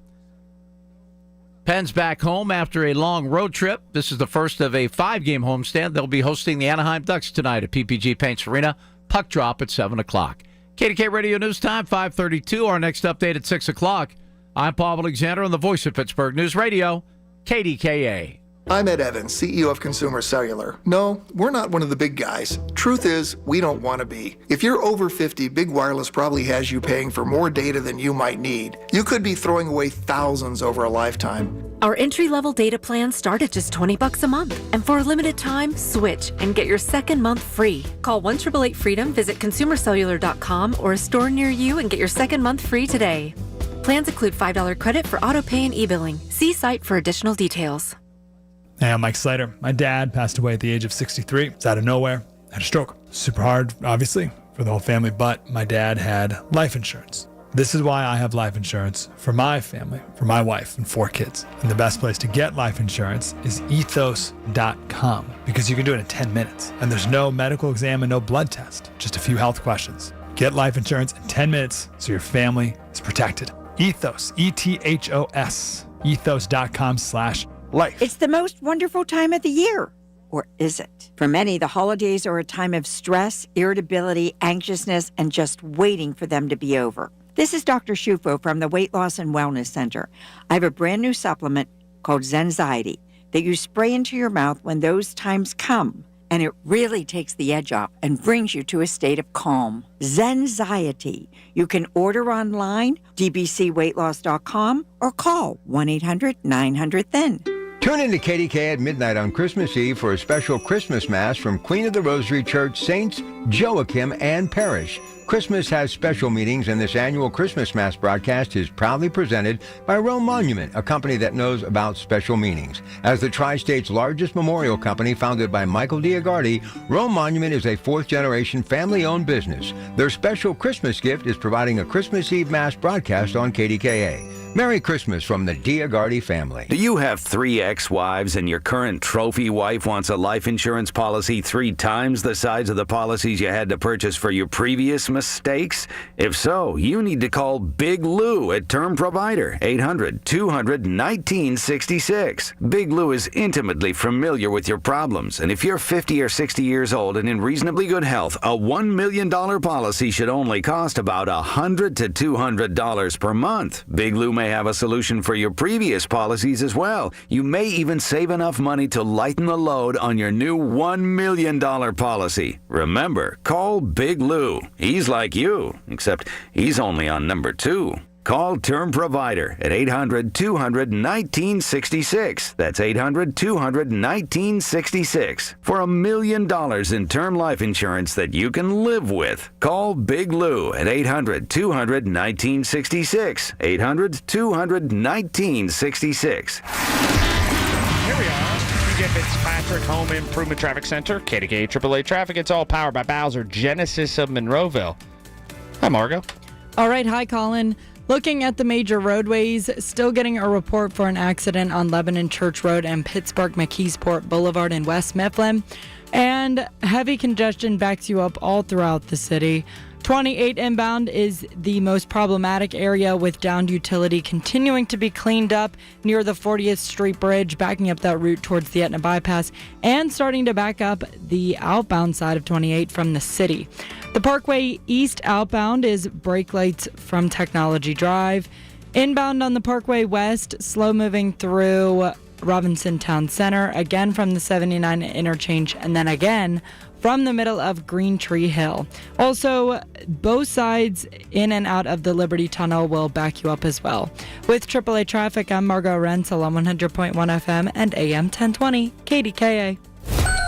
Pens back home after a long road trip. This is the first of a 5-game homestand. They'll be hosting the Anaheim Ducks tonight at PPG Paints Arena. Puck drop at 7 o'clock. KDK Radio News Time, 5:32. Our next update at 6 o'clock. I'm Paul Alexander on the voice of Pittsburgh News Radio, KDKA. I'm Ed Evans, CEO of Consumer Cellular. No, we're not one of the big guys. Truth is, we don't want to be. If you're over 50, Big Wireless probably has you paying for more data than you might need. You could be throwing away thousands over a lifetime. Our entry-level data plans start at just $20 a month. And for a limited time, switch and get your second month free. Call 1-888-FREEDOM, visit consumercellular.com or a store near you and get your second month free today. Plans include $5 credit for auto pay and e-billing. See site for additional details. Hey, I'm Mike Slater. My dad passed away at the age of 63. It's out of nowhere. Had a stroke. Super hard, obviously, for the whole family, but my dad had life insurance. This is why I have life insurance for my family, for my wife and 4 kids. And the best place to get life insurance is ethos.com, because you can do it in 10 minutes. And there's no medical exam and no blood test, just a few health questions. Get life insurance in 10 minutes so your family is protected. Ethos, ETHOS, ethos.com/life. It's the most wonderful time of the year. Or is it? For many, the holidays are a time of stress, irritability, anxiousness, and just waiting for them to be over. This is Dr. Shufo from the Weight Loss and Wellness Center. I have a brand new supplement called Zenziety that you spray into your mouth when those times come. And it really takes the edge off and brings you to a state of calm. Zenziety. You can order online, dbcweightloss.com, or call 1-800-900-THEN. Tune in to KDKA at midnight on Christmas Eve for a special Christmas Mass from Queen of the Rosary Church Saints Joachim and Parish. Christmas has special meetings, and this annual Christmas Mass broadcast is proudly presented by Rome Monument, a company that knows about special meanings. As the Tri-State's largest memorial company founded by Michael Diagardi, Rome Monument is a 4th-generation family-owned business. Their special Christmas gift is providing a Christmas Eve Mass broadcast on KDKA. Merry Christmas from the Diagardi family. Do you have 3 ex-wives and your current trophy wife wants a life insurance policy 3 times the size of the policies you had to purchase for your previous mistakes? If so, you need to call Big Lou at Term Provider, 800-200-1966. Big Lou is intimately familiar with your problems, and if you're 50 or 60 years old and in reasonably good health, a $1 million policy should only cost about $100 to $200 per month. Big Lou may have a solution for your previous policies as well. You may even save enough money to lighten the load on your new $1 million policy. Remember, call Big Lou. He's like you, except he's only on number 2. Call Term Provider at 800-200-1966. That's 800-200-1966 for $1 million in term life insurance that you can live with. Call Big Lou at 800-200-1966. 800-200-1966. Here we are. TJ Fitzpatrick Home Improvement Traffic Center, KDKA AAA Traffic. It's all powered by Bowser Genesis of Monroeville. Hi, Margo. All right. Hi, Colin. Looking at the major roadways, still getting a report for an accident on Lebanon Church Road and Pittsburgh-McKeesport Boulevard in West Mifflin. And heavy congestion backs you up all throughout the city. 28 inbound is the most problematic area, with downed utility continuing to be cleaned up near the 40th Street Bridge, backing up that route towards the Etna Bypass and starting to back up the outbound side of 28 from the city. The Parkway East outbound is brake lights from Technology Drive. Inbound on the Parkway West, slow moving through Robinson Town Center, again from the 79 interchange, and then again from the middle of Green Tree Hill. Also, both sides in and out of the Liberty Tunnel will back you up as well. With AAA Traffic, I'm Margot Rensel on 100.1 FM and AM 1020 KDKA.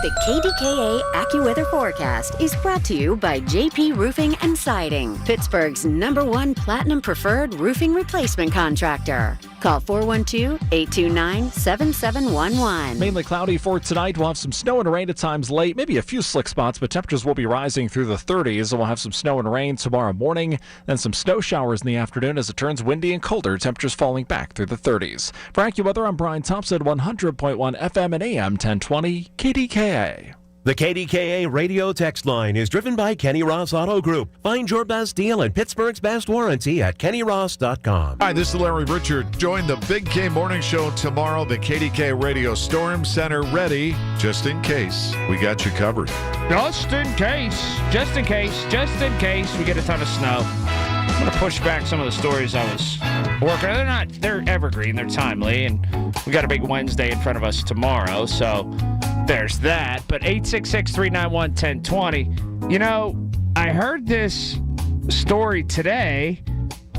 The KDKA AccuWeather forecast is brought to you by JP Roofing and Siding, Pittsburgh's #1 Platinum Preferred Roofing Replacement Contractor. Call 412-829-7711. Mainly cloudy for tonight. We'll have some snow and rain at times late, maybe a few slick spots, but temperatures will be rising through the 30s. And we'll have some snow and rain tomorrow morning, then some snow showers in the afternoon as it turns windy and colder, temperatures falling back through the 30s. For AccuWeather, I'm Brian Thompson, 100.1 FM and AM 1020 KDKA. The KDKA radio text line is driven by Kenny Ross Auto Group. Find your best deal and Pittsburgh's best warranty at kennyross.com. Hi, this is Larry Richard. Join the Big K Morning Show tomorrow. The KDK Radio Storm Center ready, just in case. We got you covered. Just in case we get a ton of snow. I'm going to push back some of the stories I was working on. They're evergreen, they're timely, and we got a big Wednesday in front of us tomorrow, so there's that. But 866-391-1020. You know, I heard this story today,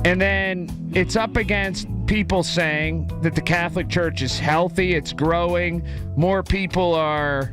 and then it's up against people saying that the Catholic Church is healthy, it's growing, more people are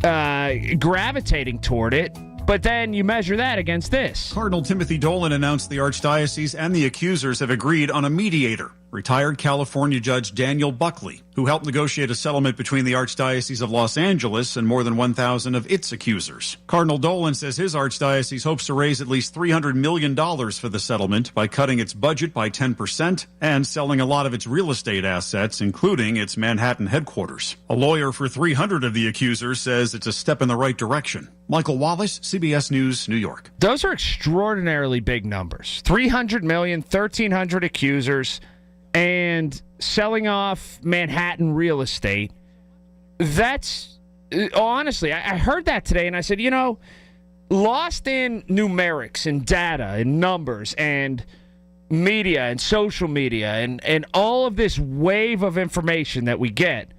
gravitating toward it. But then you measure that against this. Cardinal Timothy Dolan announced the Archdiocese and the accusers have agreed on a mediator, retired California Judge Daniel Buckley, who helped negotiate a settlement between the Archdiocese of Los Angeles and more than 1,000 of its accusers. Cardinal Dolan says his archdiocese hopes to raise at least $300 million for the settlement by cutting its budget by 10% and selling a lot of its real estate assets, including its Manhattan headquarters. A lawyer for 300 of the accusers says it's a step in the right direction. Michael Wallace, CBS News, New York. Those are extraordinarily big numbers. 300 million, 1,300 accusers, and selling off Manhattan real estate. That's, honestly, I heard that today, and I said, you know, lost in numerics and data and numbers and media and social media and all of this wave of information that we get,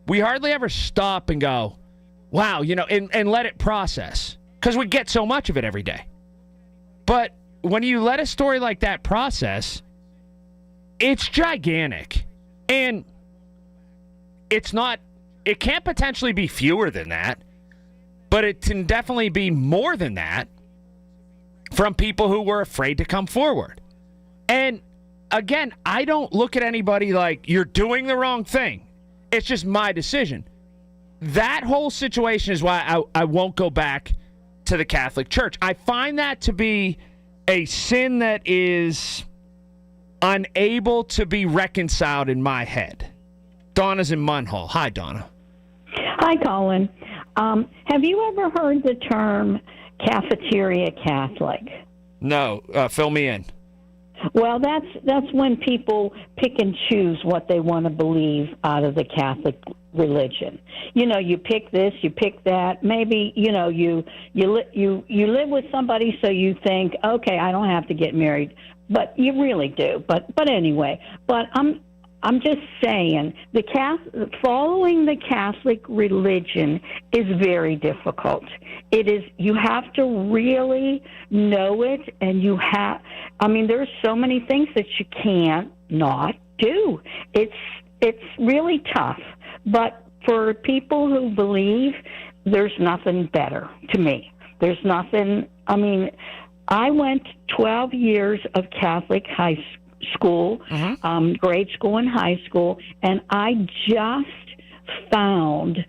we hardly ever stop and go, wow, you know, and let it process, because we get so much of it every day. But when you let a story like that process, it's gigantic. And it can't potentially be fewer than that, but it can definitely be more than that from people who were afraid to come forward. And again, I don't look at anybody like, you're doing the wrong thing. It's just my decision. That whole situation is why I won't go back to the Catholic Church. I find that to be a sin that is unable to be reconciled in my head. Donna's in Munhall. Hi, Donna. Hi, Colin. Have you ever heard the term cafeteria Catholic? No. Fill me in. Well, that's when people pick and choose what they want to believe out of the Catholic religion. You know, you pick this, you pick that. Maybe, you know, you live with somebody, so you think, okay, I don't have to get married, but you really do. But anyway, but I'm just saying following the Catholic religion is very difficult. It is, you have to really know it, and there's so many things that you can't not do. It's really tough. But for people who believe, there's nothing better to me. There's nothing, I went 12 years of Catholic high school, grade school and high school, and I just found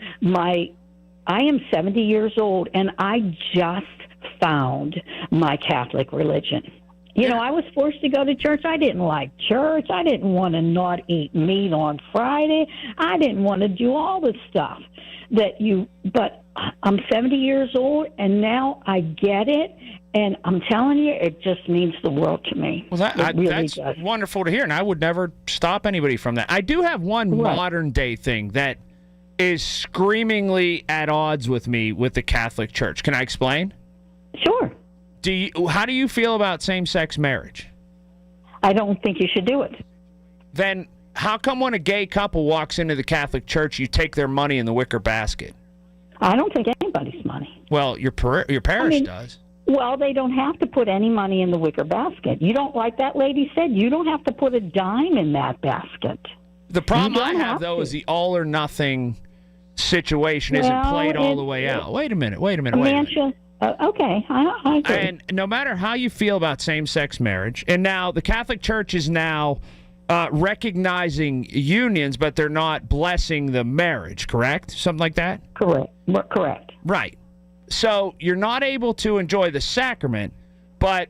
I am 70 years old, and I just found my Catholic religion. You know, I was forced to go to church. I didn't like church. I didn't want to not eat meat on Friday. I didn't want to do all the stuff but I'm 70 years old, and now I get it, and I'm telling you, it just means the world to me. Well, that's does. wonderful to hear, and I would never stop anybody from that. I do have one modern-day thing that is screamingly at odds with me with the Catholic Church. Can I explain? Sure. How do you feel about same-sex marriage? I don't think you should do it. Then how come when a gay couple walks into the Catholic Church, you take their money in the wicker basket? I don't take anybody's money. Well, your parish does. Well, they don't have to put any money in the wicker basket. You don't, like that lady said, you don't have to put a dime in that basket. The problem I have, though, is the all-or-nothing situation isn't played all the way out. Wait a minute. Okay, I agree. And no matter how you feel about same-sex marriage, and now the Catholic Church is now recognizing unions, but they're not blessing the marriage, correct? Something like that? Correct. Right. So you're not able to enjoy the sacrament, but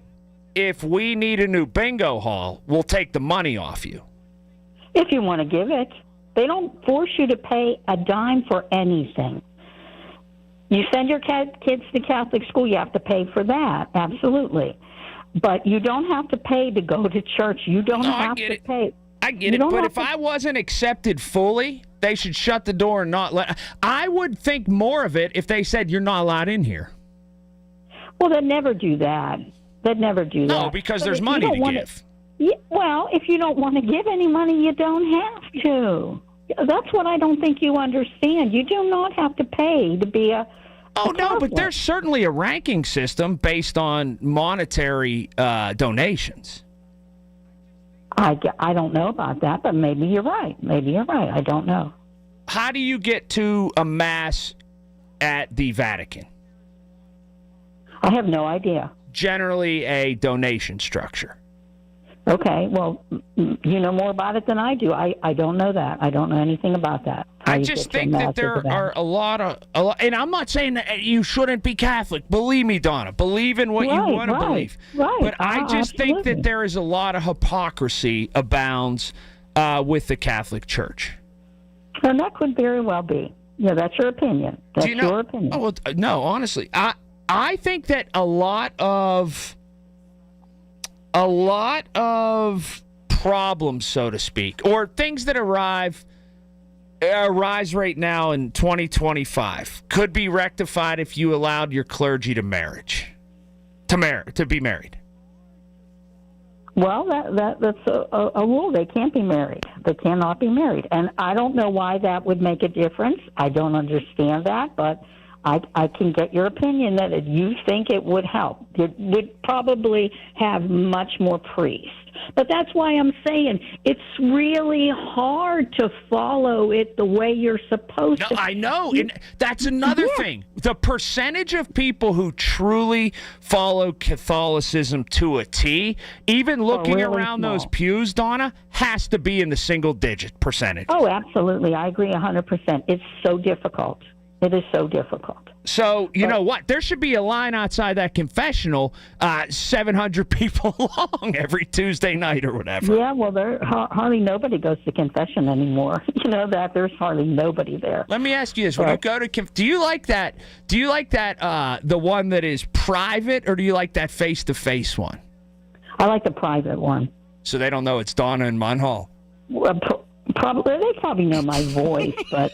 if we need a new bingo hall, we'll take the money off you. If you want to give it. They don't force you to pay a dime for anything. You send your kids to Catholic school, you have to pay for that, absolutely. But you don't have to pay to go to church. You don't have to pay. I get it, but if I wasn't accepted fully, they should shut the door and not let... I would think more of it if they said you're not allowed in here. Well, they'd never do that. No, because there's money to give. Well, if you don't want to give any money, you don't have to. That's what I don't think you understand. You do not have to pay to be a... Oh, no, but there's certainly a ranking system based on monetary donations. I don't know about that, but maybe you're right. I don't know. How do you get to a mass at the Vatican? I have no idea. Generally a donation structure. Okay, well, you know more about it than I do. I don't know that. I don't know anything about that. I just think that there are a lot, and I'm not saying that you shouldn't be Catholic. Believe me, Donna. Believe in what you want to believe. Right. But I just think that there is a lot of hypocrisy abounds with the Catholic Church. And that could very well be. Yeah, that's your opinion. That's your opinion. Oh, well, no, honestly, I think that a lot of problems, so to speak, or things that arise right now in 2025 could be rectified if you allowed your clergy to be married. Well, that's a rule. They can't be married. They cannot be married. And I don't know why that would make a difference. I don't understand that, but I can get your opinion that if you think it would help. It would probably have much more priests. But that's why I'm saying it's really hard to follow it the way you're supposed to. I know. And that's another thing. The percentage of people who truly follow Catholicism to a T, even looking really around small. those pews, Donna, has to be in the single-digit percentage. Oh, absolutely. I agree 100%. It's so difficult. It is so difficult. So, you know what? There should be a line outside that confessional, 700 people long every Tuesday night or whatever. Yeah, well, hardly nobody goes to confession anymore. You know that there's hardly nobody there. Let me ask you this: when you go to do you like that? Do you like that the one that is private, or do you like that face-to-face one? I like the private one. So they don't know it's Donna and Munhall. They probably know my voice, but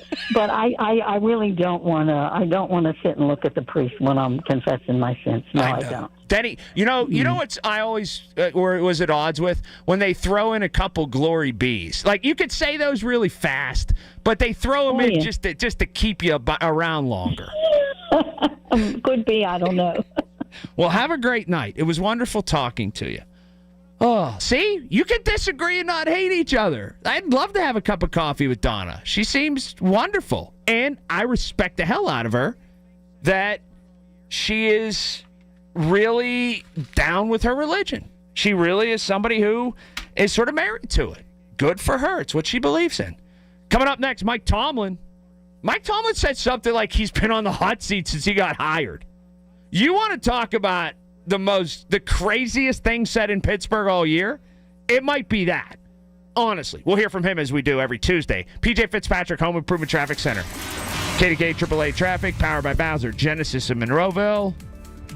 I really don't want to. I don't want to sit and look at the priest when I'm confessing my sins. No, I don't. Denny, you know what's I always or was at odds with when they throw in a couple glory bees. Like you could say those really fast, but they throw them in just to keep you around longer. Could be. I don't know. Well, have a great night. It was wonderful talking to you. Oh, see? You can disagree and not hate each other. I'd love to have a cup of coffee with Donna. She seems wonderful. And I respect the hell out of her that she is really down with her religion. She really is somebody who is sort of married to it. Good for her. It's what she believes in. Coming up next, Mike Tomlin. Mike Tomlin said something like he's been on the hot seat since he got hired. You want to talk about the craziest thing said in Pittsburgh all year, it might be that. Honestly, we'll hear from him as we do every Tuesday. PJ Fitzpatrick, Home Improvement Traffic Center. KDKA AAA Traffic, powered by Bowser Genesis in Monroeville.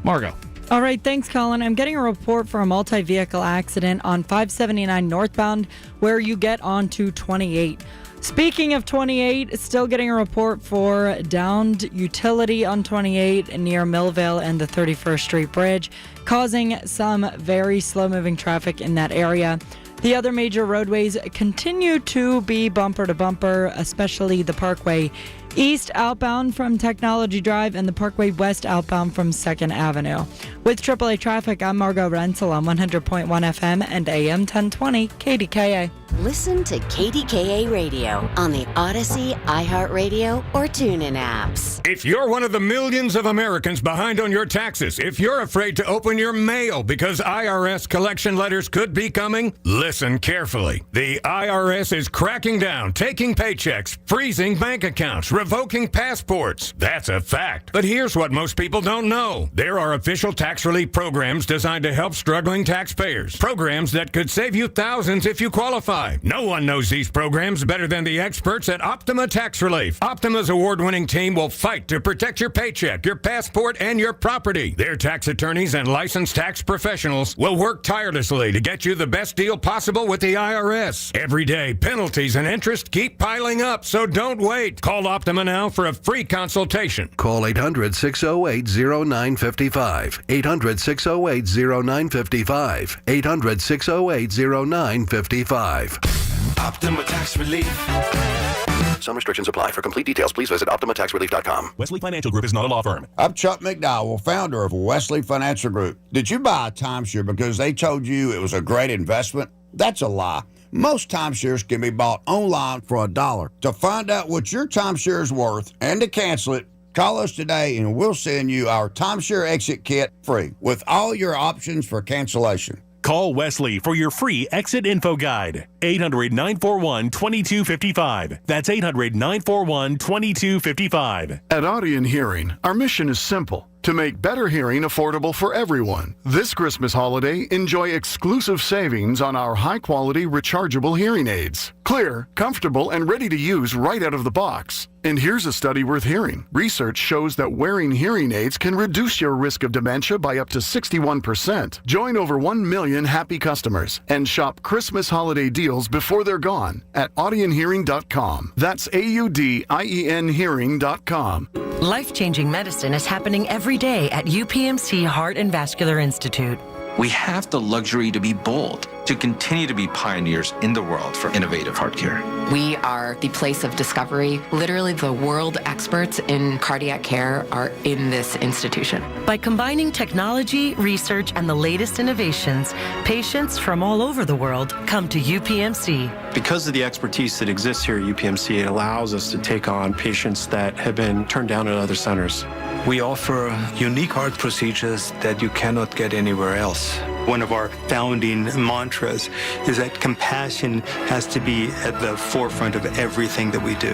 Margo. All right, thanks, Colin. I'm getting a report for a multi-vehicle accident on 579 northbound where you get onto 28. Speaking of 28, still getting a report for downed utility on 28 near Millvale and the 31st Street Bridge, causing some very slow-moving traffic in that area. The other major roadways continue to be bumper to bumper, especially the Parkway East outbound from Technology Drive and the Parkway West outbound from 2nd Avenue. With AAA Traffic, I'm Margo Renzel on 100.1 FM and AM 1020 KDKA. Listen to KDKA Radio on the Odyssey, iHeartRadio, or TuneIn apps. If you're one of the millions of Americans behind on your taxes, if you're afraid to open your mail because IRS collection letters could be coming, listen carefully. The IRS is cracking down, taking paychecks, freezing bank accounts, revoking passports. That's a fact. But here's what most people don't know. There are official tax relief programs designed to help struggling taxpayers. Programs that could save you thousands if you qualify. No one knows these programs better than the experts at Optima Tax Relief. Optima's award-winning team will fight to protect your paycheck, your passport, and your property. Their tax attorneys and licensed tax professionals will work tirelessly to get you the best deal possible with the IRS. Every day, penalties and interest keep piling up, so don't wait. Call Optima now for a free consultation. Call 800-608-0955. 800-608-0955. 800-608-0955. Optima Tax Relief. Some restrictions apply. For complete details, please visit OptimaTaxRelief.com. Wesley Financial Group is not a law firm. I'm Chuck McDowell, founder of Wesley Financial Group. Did you buy a timeshare because they told you it was a great investment? That's a lie. Most timeshares can be bought online for $1. To find out what your timeshare is worth and to cancel it, call us today and we'll send you our timeshare exit kit free with all your options for cancellation. Call Wesley for your free exit info guide. 800-941-2255. That's 800-941-2255. At Audion Hearing, our mission is simple: to make better hearing affordable for everyone. This Christmas holiday, enjoy exclusive savings on our high-quality rechargeable hearing aids. Clear, comfortable, and ready to use right out of the box. And here's a study worth hearing. Research shows that wearing hearing aids can reduce your risk of dementia by up to 61%. Join over 1 million happy customers and shop Christmas holiday deals before they're gone at audionhearing.com. That's AUDIEN hearing.com. Life-changing medicine is happening every day at UPMC Heart and Vascular Institute. We have the luxury to be bold, to continue to be pioneers in the world for innovative heart care. We are the place of discovery. Literally, the world experts in cardiac care are in this institution. By combining technology, research, and the latest innovations, patients from all over the world come to UPMC. Because of the expertise that exists here at UPMC, it allows us to take on patients that have been turned down at other centers. We offer unique heart procedures that you cannot get anywhere else. One of our founding mantras is that compassion has to be at the forefront of everything that we do.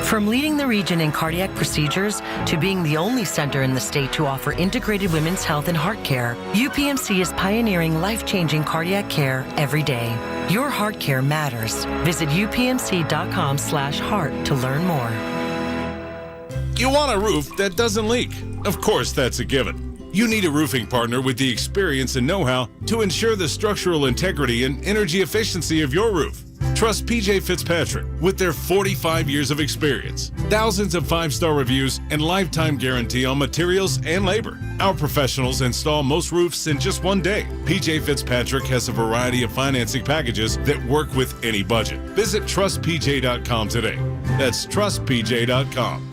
From leading the region in cardiac procedures to being the only center in the state to offer integrated women's health and heart care, UPMC is pioneering life-changing cardiac care every day. Your heart care matters. Visit upmc.com/heart to learn more. You want a roof that doesn't leak. Of course, that's a given. You need a roofing partner with the experience and know-how to ensure the structural integrity and energy efficiency of your roof. Trust PJ Fitzpatrick with their 45 years of experience, thousands of 5-star reviews, and lifetime guarantee on materials and labor. Our professionals install most roofs in just one day. PJ Fitzpatrick has a variety of financing packages that work with any budget. Visit trustpj.com today. That's trustpj.com.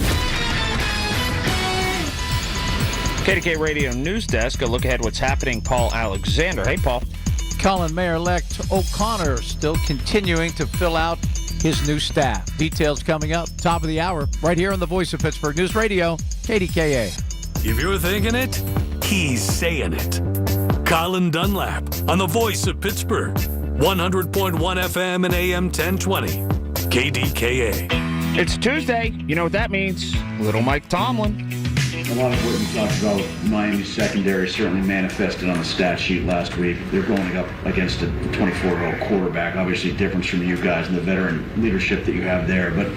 KDKA Radio News Desk, a look ahead what's happening. Paul Alexander. Hey, Paul. Colin, Mayor-elect O'Connor still continuing to fill out his new staff. Details coming up, top of the hour, right here on the Voice of Pittsburgh News Radio, KDKA. If you're thinking it, he's saying it. Colin Dunlap on the Voice of Pittsburgh, 100.1 FM and AM 1020, KDKA. It's Tuesday. You know what that means. Little Mike Tomlin. A lot of what you talked about, Miami's secondary certainly manifested on the stat sheet last week. They're going up against a 24-year-old quarterback. Obviously, difference from you guys and the veteran leadership that you have there. But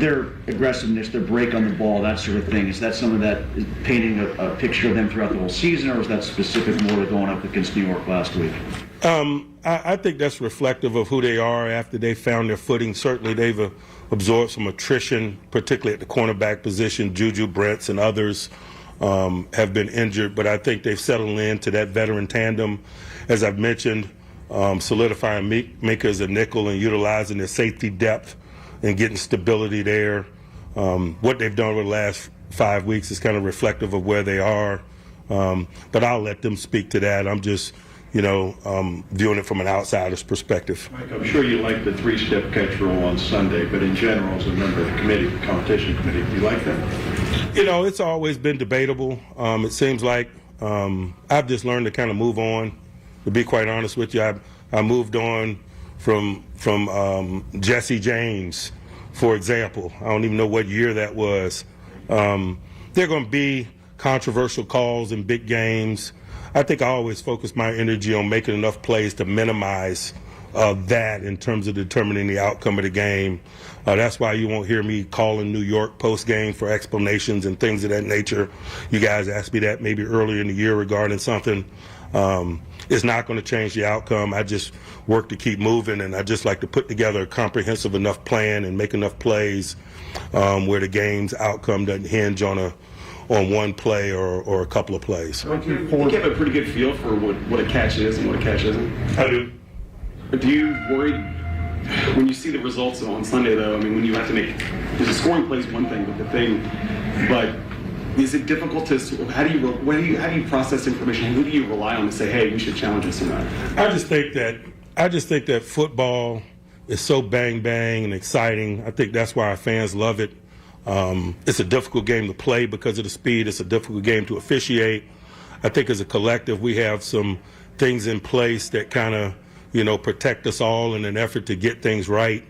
their aggressiveness, their break on the ball, that sort of thing, is that something that is painting a picture of them throughout the whole season, or is that specific more to going up against New York last week? I think that's reflective of who they are after they found their footing. Certainly, they've absorbed some attrition, particularly at the cornerback position. Juju Brents and others have been injured, but I think they've settled into that veteran tandem. As I've mentioned, solidifying Mika as a nickel and utilizing their safety depth and getting stability there. What they've done over the last 5 weeks is kind of reflective of where they are, but I'll let them speak to that. I'm just viewing it from an outsider's perspective. Mike, I'm sure you like the three-step catch rule on Sunday, but in general, as a member of the committee, the competition committee, do you like that? It's always been debatable. It seems like I've just learned to kind of move on. To be quite honest with you, I moved on from Jesse James, for example. I don't even know what year that was. There are going to be controversial calls in big games. I think I always focus my energy on making enough plays to minimize that in terms of determining the outcome of the game. That's why you won't hear me calling New York post-game for explanations and things of that nature. You guys asked me that maybe earlier in the year regarding something. It's not going to change the outcome. I just work to keep moving, and I just like to put together a comprehensive enough plan and make enough plays where the game's outcome doesn't hinge on one play or a couple of plays. I think you have a pretty good feel for what a catch is and what a catch isn't. I do. Do you worry when you see the results on Sunday, though? I mean, when you have to the scoring play is one thing, but is it difficult to? How do you process information? Who do you rely on to say, hey, we should challenge this tonight? I just think that football is so bang bang and exciting. I think that's why our fans love it. It's a difficult game to play because of the speed. It's a difficult game to officiate. I think as a collective, we have some things in place that kind of, protect us all in an effort to get things right.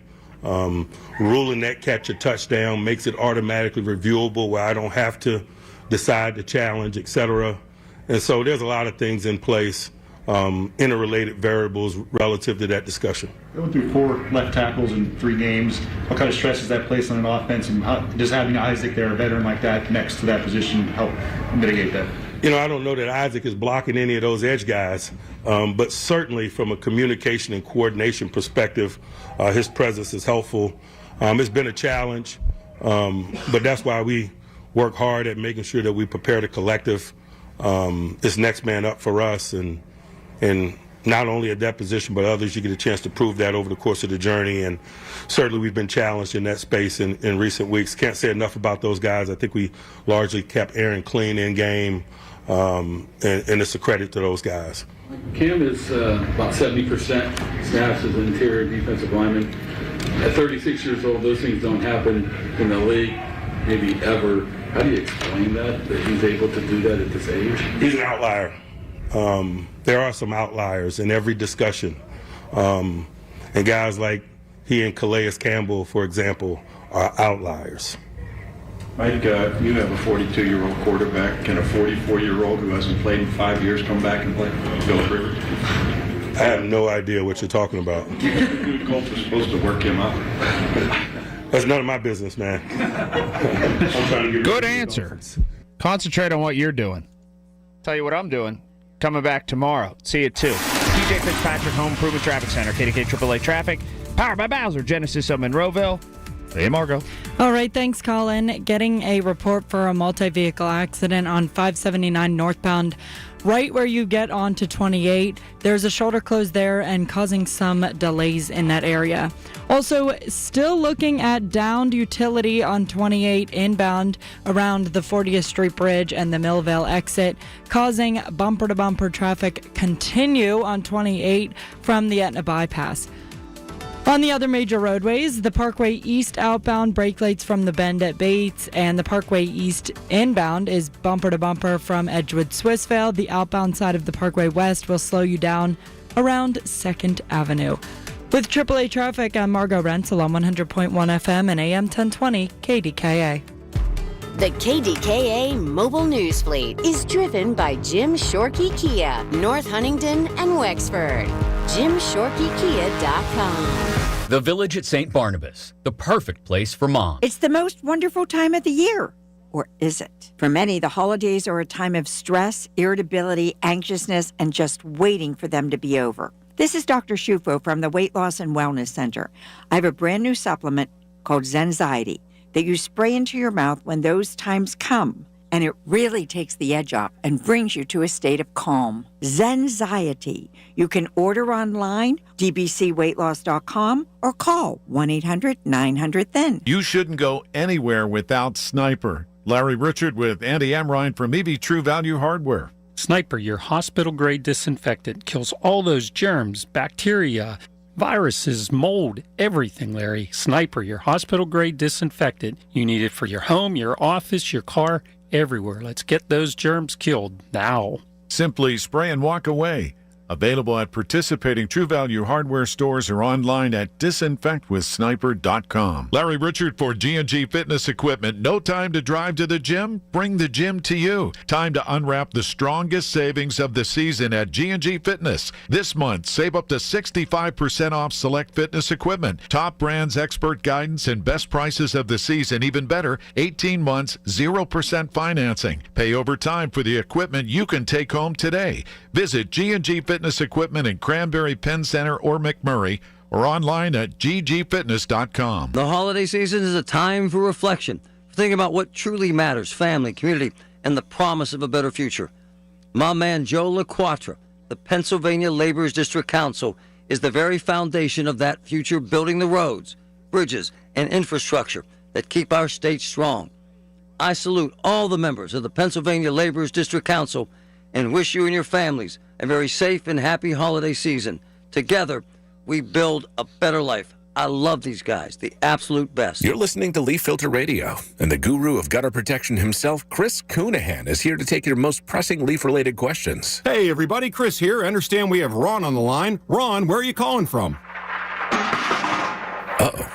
Ruling that catch a touchdown makes it automatically reviewable where I don't have to decide to challenge, et cetera. And so there's a lot of things in place, interrelated variables relative to that discussion. Going through 4 left tackles in 3 games, what kind of stress does that place on an offense, and how does having Isaac there, a veteran like that, next to that position help mitigate that? I don't know that Isaac is blocking any of those edge guys, but certainly from a communication and coordination perspective, his presence is helpful. It's been a challenge, but that's why we work hard at making sure that we prepare the collective. It's next man up for us, and not only at that position, but others, you get a chance to prove that over the course of the journey. And certainly we've been challenged in that space in recent weeks. Can't say enough about those guys. I think we largely kept Aaron clean in game, and it's a credit to those guys. Cam is about 70% snaps as an interior defensive lineman. At 36 years old, those things don't happen in the league, maybe ever. How do you explain that he's able to do that at this age? He's an outlier. There are some outliers in every discussion. And guys like he and Calais Campbell, for example, are outliers. Mike, you have a 42-year-old quarterback. Can a 44-year-old who hasn't played in 5 years come back and play? Philip Rivers? I have no idea what you're talking about. The Colts are supposed to work him out. That's none of my business, man. Good answer. Concentrate on what you're doing. Tell you what I'm doing. Coming back tomorrow. See you at 2. TJ Fitzpatrick Home Improvement Traffic Center. KDK AAA Traffic. Powered by Bowser Genesis of Monroeville. Hey, Margo. All right, thanks, Colin. Getting a report for a multi-vehicle accident on 579 northbound, right where you get onto 28. There's a shoulder closed there and causing some delays in that area. Also, still looking at downed utility on 28 inbound around the 40th Street Bridge and the Millvale exit, causing bumper-to-bumper traffic continue on 28 from the Etna bypass. On the other major roadways, the Parkway East outbound brake lights from the bend at Bates, and the Parkway East inbound is bumper-to-bumper from Edgewood Swissvale. The outbound side of the Parkway West will slow you down around 2nd Avenue. With AAA traffic, I'm Margo Rentzel on 100.1 FM and AM 1020 KDKA. The KDKA Mobile News Fleet is driven by Jim Shorkey Kia, North Huntington and Wexford. JimShorkeyKia.com. The Village at St. Barnabas, the perfect place for mom. It's the most wonderful time of the year. Or is it? For many, the holidays are a time of stress, irritability, anxiousness, and just waiting for them to be over. This is Dr. Shufo from the Weight Loss and Wellness Center. I have a brand new supplement called Zenziety that you spray into your mouth when those times come, and it really takes the edge off and brings you to a state of calm. Zenziety. You can order online, dbcweightloss.com, or call 1-800-900-THIN. You shouldn't go anywhere without Sniper. Larry Richard with Andy Amrine from EV True Value Hardware. Sniper, your hospital-grade disinfectant, kills all those germs, bacteria, viruses, mold, everything, Larry. Sniper, your hospital-grade disinfectant. You need it for your home, your office, your car, everywhere. Let's get those germs killed now. Simply spray and walk away. Available at participating True Value Hardware stores or online at disinfectwithsniper.com. Larry Richard for G&G Fitness Equipment. No time to drive to the gym? Bring the gym to you. Time to unwrap the strongest savings of the season at G&G Fitness. This month, save up to 65% off select fitness equipment. Top brands, expert guidance, and best prices of the season. Even better, 18 months, 0% financing. Pay over time for the equipment you can take home today. Visit G&G Fitness Equipment in Cranberry Penn Center or McMurray, or online at ggfitness.com. The holiday season is a time for reflection, for thinking about what truly matters, family, community, and the promise of a better future. My man Joe LaQuatra, the Pennsylvania Laborers District Council, is the very foundation of that future, building the roads, bridges, and infrastructure that keep our state strong. I salute all the members of the Pennsylvania Laborers District Council and wish you and your families a very safe and happy holiday season. Together, we build a better life. I love these guys, the absolute best. You're listening to Leaf Filter Radio, and the guru of gutter protection himself, Chris Coonahan, is here to take your most pressing leaf-related questions. Hey, everybody, Chris here. I understand we have Ron on the line. Ron, where are you calling from? Uh-oh.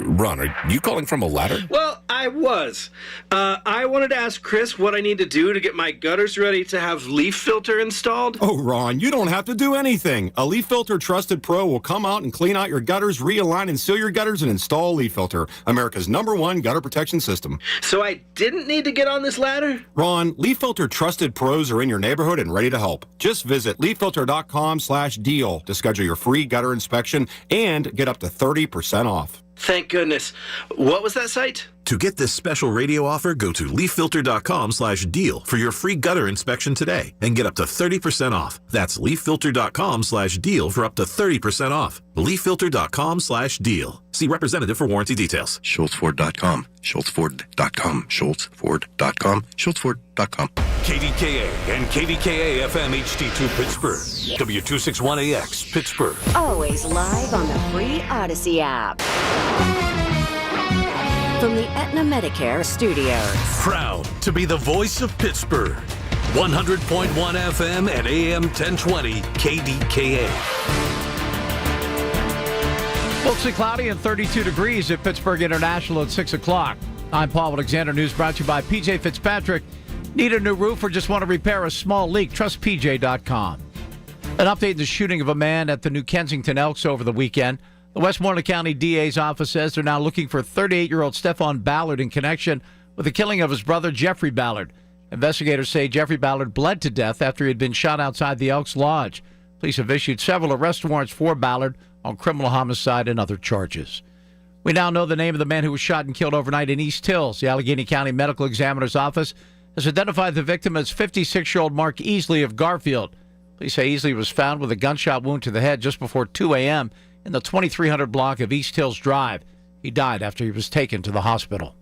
Ron, are you calling from a ladder? Well, I was. I wanted to ask Chris what I need to do to get my gutters ready to have Leaf Filter installed. Oh, Ron, you don't have to do anything. A Leaf Filter Trusted Pro will come out and clean out your gutters, realign and seal your gutters, and install Leaf Filter, America's #1 gutter protection system. So I didn't need to get on this ladder? Ron, Leaf Filter Trusted Pros are in your neighborhood and ready to help. Just visit leaffilter.com/deal to schedule your free gutter inspection and get up to 30% off. Thank goodness. What was that site? To get this special radio offer, go to leaffilter.com/deal for your free gutter inspection today and get up to 30% off. That's leaffilter.com/deal for up to 30% off. leaffilter.com/deal. See representative for warranty details. SchultzFord.com. SchultzFord.com. SchultzFord.com. SchultzFord.com. KDKA and KDKA-FM HD2 Pittsburgh. W261AX Pittsburgh. Always live on the free Odyssey app. From the Aetna Medicare studios. Proud to be the voice of Pittsburgh. 100.1 FM and AM 1020 KDKA. Mostly cloudy and 32 degrees at Pittsburgh International at 6 o'clock. I'm Paul Alexander. News brought to you by PJ Fitzpatrick. Need a new roof or just want to repair a small leak? Trust PJ.com. An update in the shooting of a man at the New Kensington Elks over the weekend. The Westmoreland County DA's office says they're now looking for 38-year-old Stephon Ballard in connection with the killing of his brother, Jeffrey Ballard. Investigators say Jeffrey Ballard bled to death after he had been shot outside the Elks Lodge. Police have issued several arrest warrants for Ballard on criminal homicide and other charges. We now know the name of the man who was shot and killed overnight in East Hills. The Allegheny County Medical Examiner's Office has identified the victim as 56-year-old Mark Easley of Garfield. Police say Easley was found with a gunshot wound to the head just before 2 a.m. in the 2300 block of East Hills Drive. He died after he was taken to the hospital.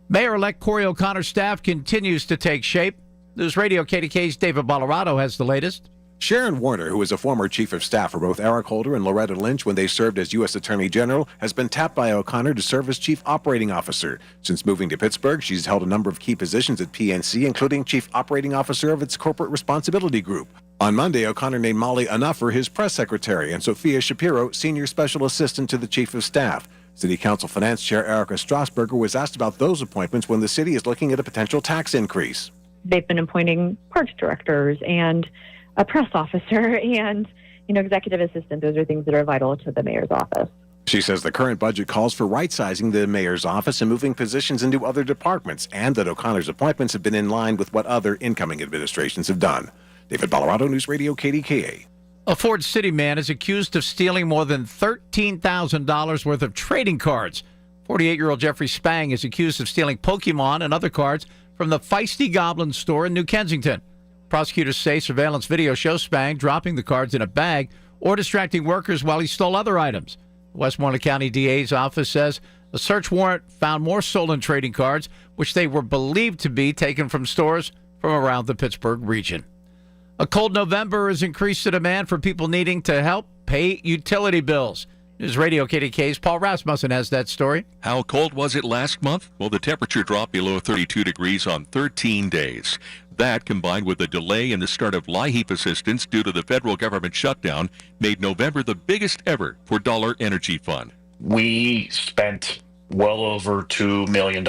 Mayor-elect Corey O'Connor's staff continues to take shape. News Radio KDK's David Bolorado has the latest. Sharon Warner, who is a former chief of staff for both Eric Holder and Loretta Lynch when they served as U.S. Attorney General, has been tapped by O'Connor to serve as chief operating officer. Since moving to Pittsburgh, she's held a number of key positions at PNC, including chief operating officer of its corporate responsibility group. On Monday, O'Connor named Molly Anuffer his press secretary and Sophia Shapiro senior special assistant to the chief of staff. City Council Finance Chair Erica Strasburger was asked about those appointments when the city is looking at a potential tax increase. They've been appointing parks directors and a press officer and, executive assistant. Those are things that are vital to the mayor's office. She says the current budget calls for right-sizing the mayor's office and moving positions into other departments, and that O'Connor's appointments have been in line with what other incoming administrations have done. David Ballarado, News Radio KDKA. A Ford City man is accused of stealing more than $13,000 worth of trading cards. 48-year-old Jeffrey Spang is accused of stealing Pokemon and other cards from the Feisty Goblin store in New Kensington. Prosecutors say surveillance video shows Spang dropping the cards in a bag or distracting workers while he stole other items. The Westmoreland County DA's office says a search warrant found more stolen trading cards, which they were believed to be taken from stores from around the Pittsburgh region. A cold November has increased the demand for people needing to help pay utility bills. News Radio KDKA's Paul Rasmussen has that story. How cold was it last month? Well, the temperature dropped below 32 degrees on 13 days. That, combined with a delay in the start of LIHEAP assistance due to the federal government shutdown, made November the biggest ever for Dollar Energy Fund. We spent well over $2 million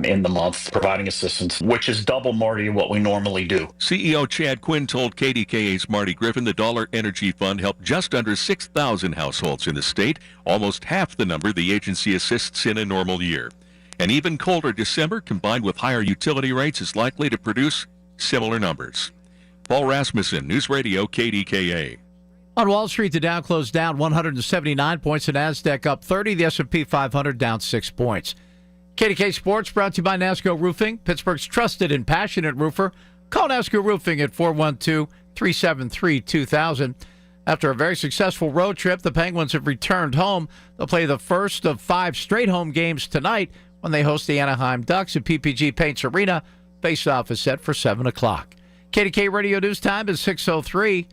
in the month providing assistance, which is double more than what we normally do. CEO Chad Quinn told KDKA's Marty Griffin the Dollar Energy Fund helped just under 6,000 households in the state, almost half the number the agency assists in a normal year. An even colder December combined with higher utility rates is likely to produce similar numbers. Paul Rasmussen, News Radio KDKA. On Wall Street, the Dow closed down 179 points, the Nasdaq up 30, the S&P 500 down 6 points. KDK Sports brought to you by NASCO Roofing, Pittsburgh's trusted and passionate roofer. Call NASCO Roofing at 412-373-2000. After a very successful road trip, the Penguins have returned home. They'll play the first of 5 straight home games tonight when they host the Anaheim Ducks at PPG Paints Arena. Face-off is set for 7 o'clock. KDK Radio News Time is 6:03.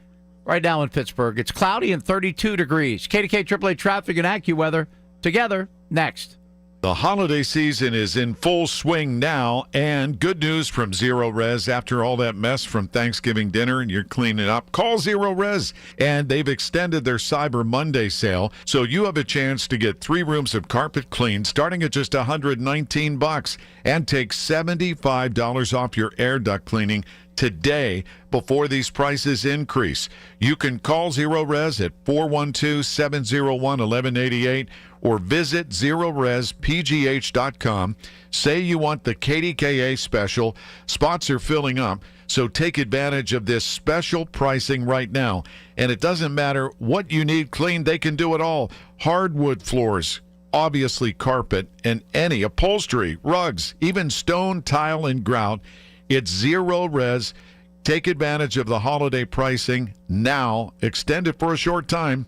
Right now in Pittsburgh, it's cloudy and 32 degrees. KDK AAA traffic and AccuWeather together next. The holiday season is in full swing now, and good news from Zero Res. After all that mess from Thanksgiving dinner and you're cleaning up, call Zero Res, and they've extended their Cyber Monday sale, so you have a chance to get 3 rooms of carpet cleaned starting at just $119 and take $75 off your air duct cleaning today before these prices increase. You can call Zero Res at 412-701-1188 or visit ZeroResPGH.com. Say you want the KDKA special. Spots are filling up, so take advantage of this special pricing right now. And it doesn't matter what you need cleaned, they can do it all. Hardwood floors, obviously carpet, and any upholstery, rugs, even stone, tile, and grout. It's Zero Res. Take advantage of the holiday pricing now. Extend it for a short time.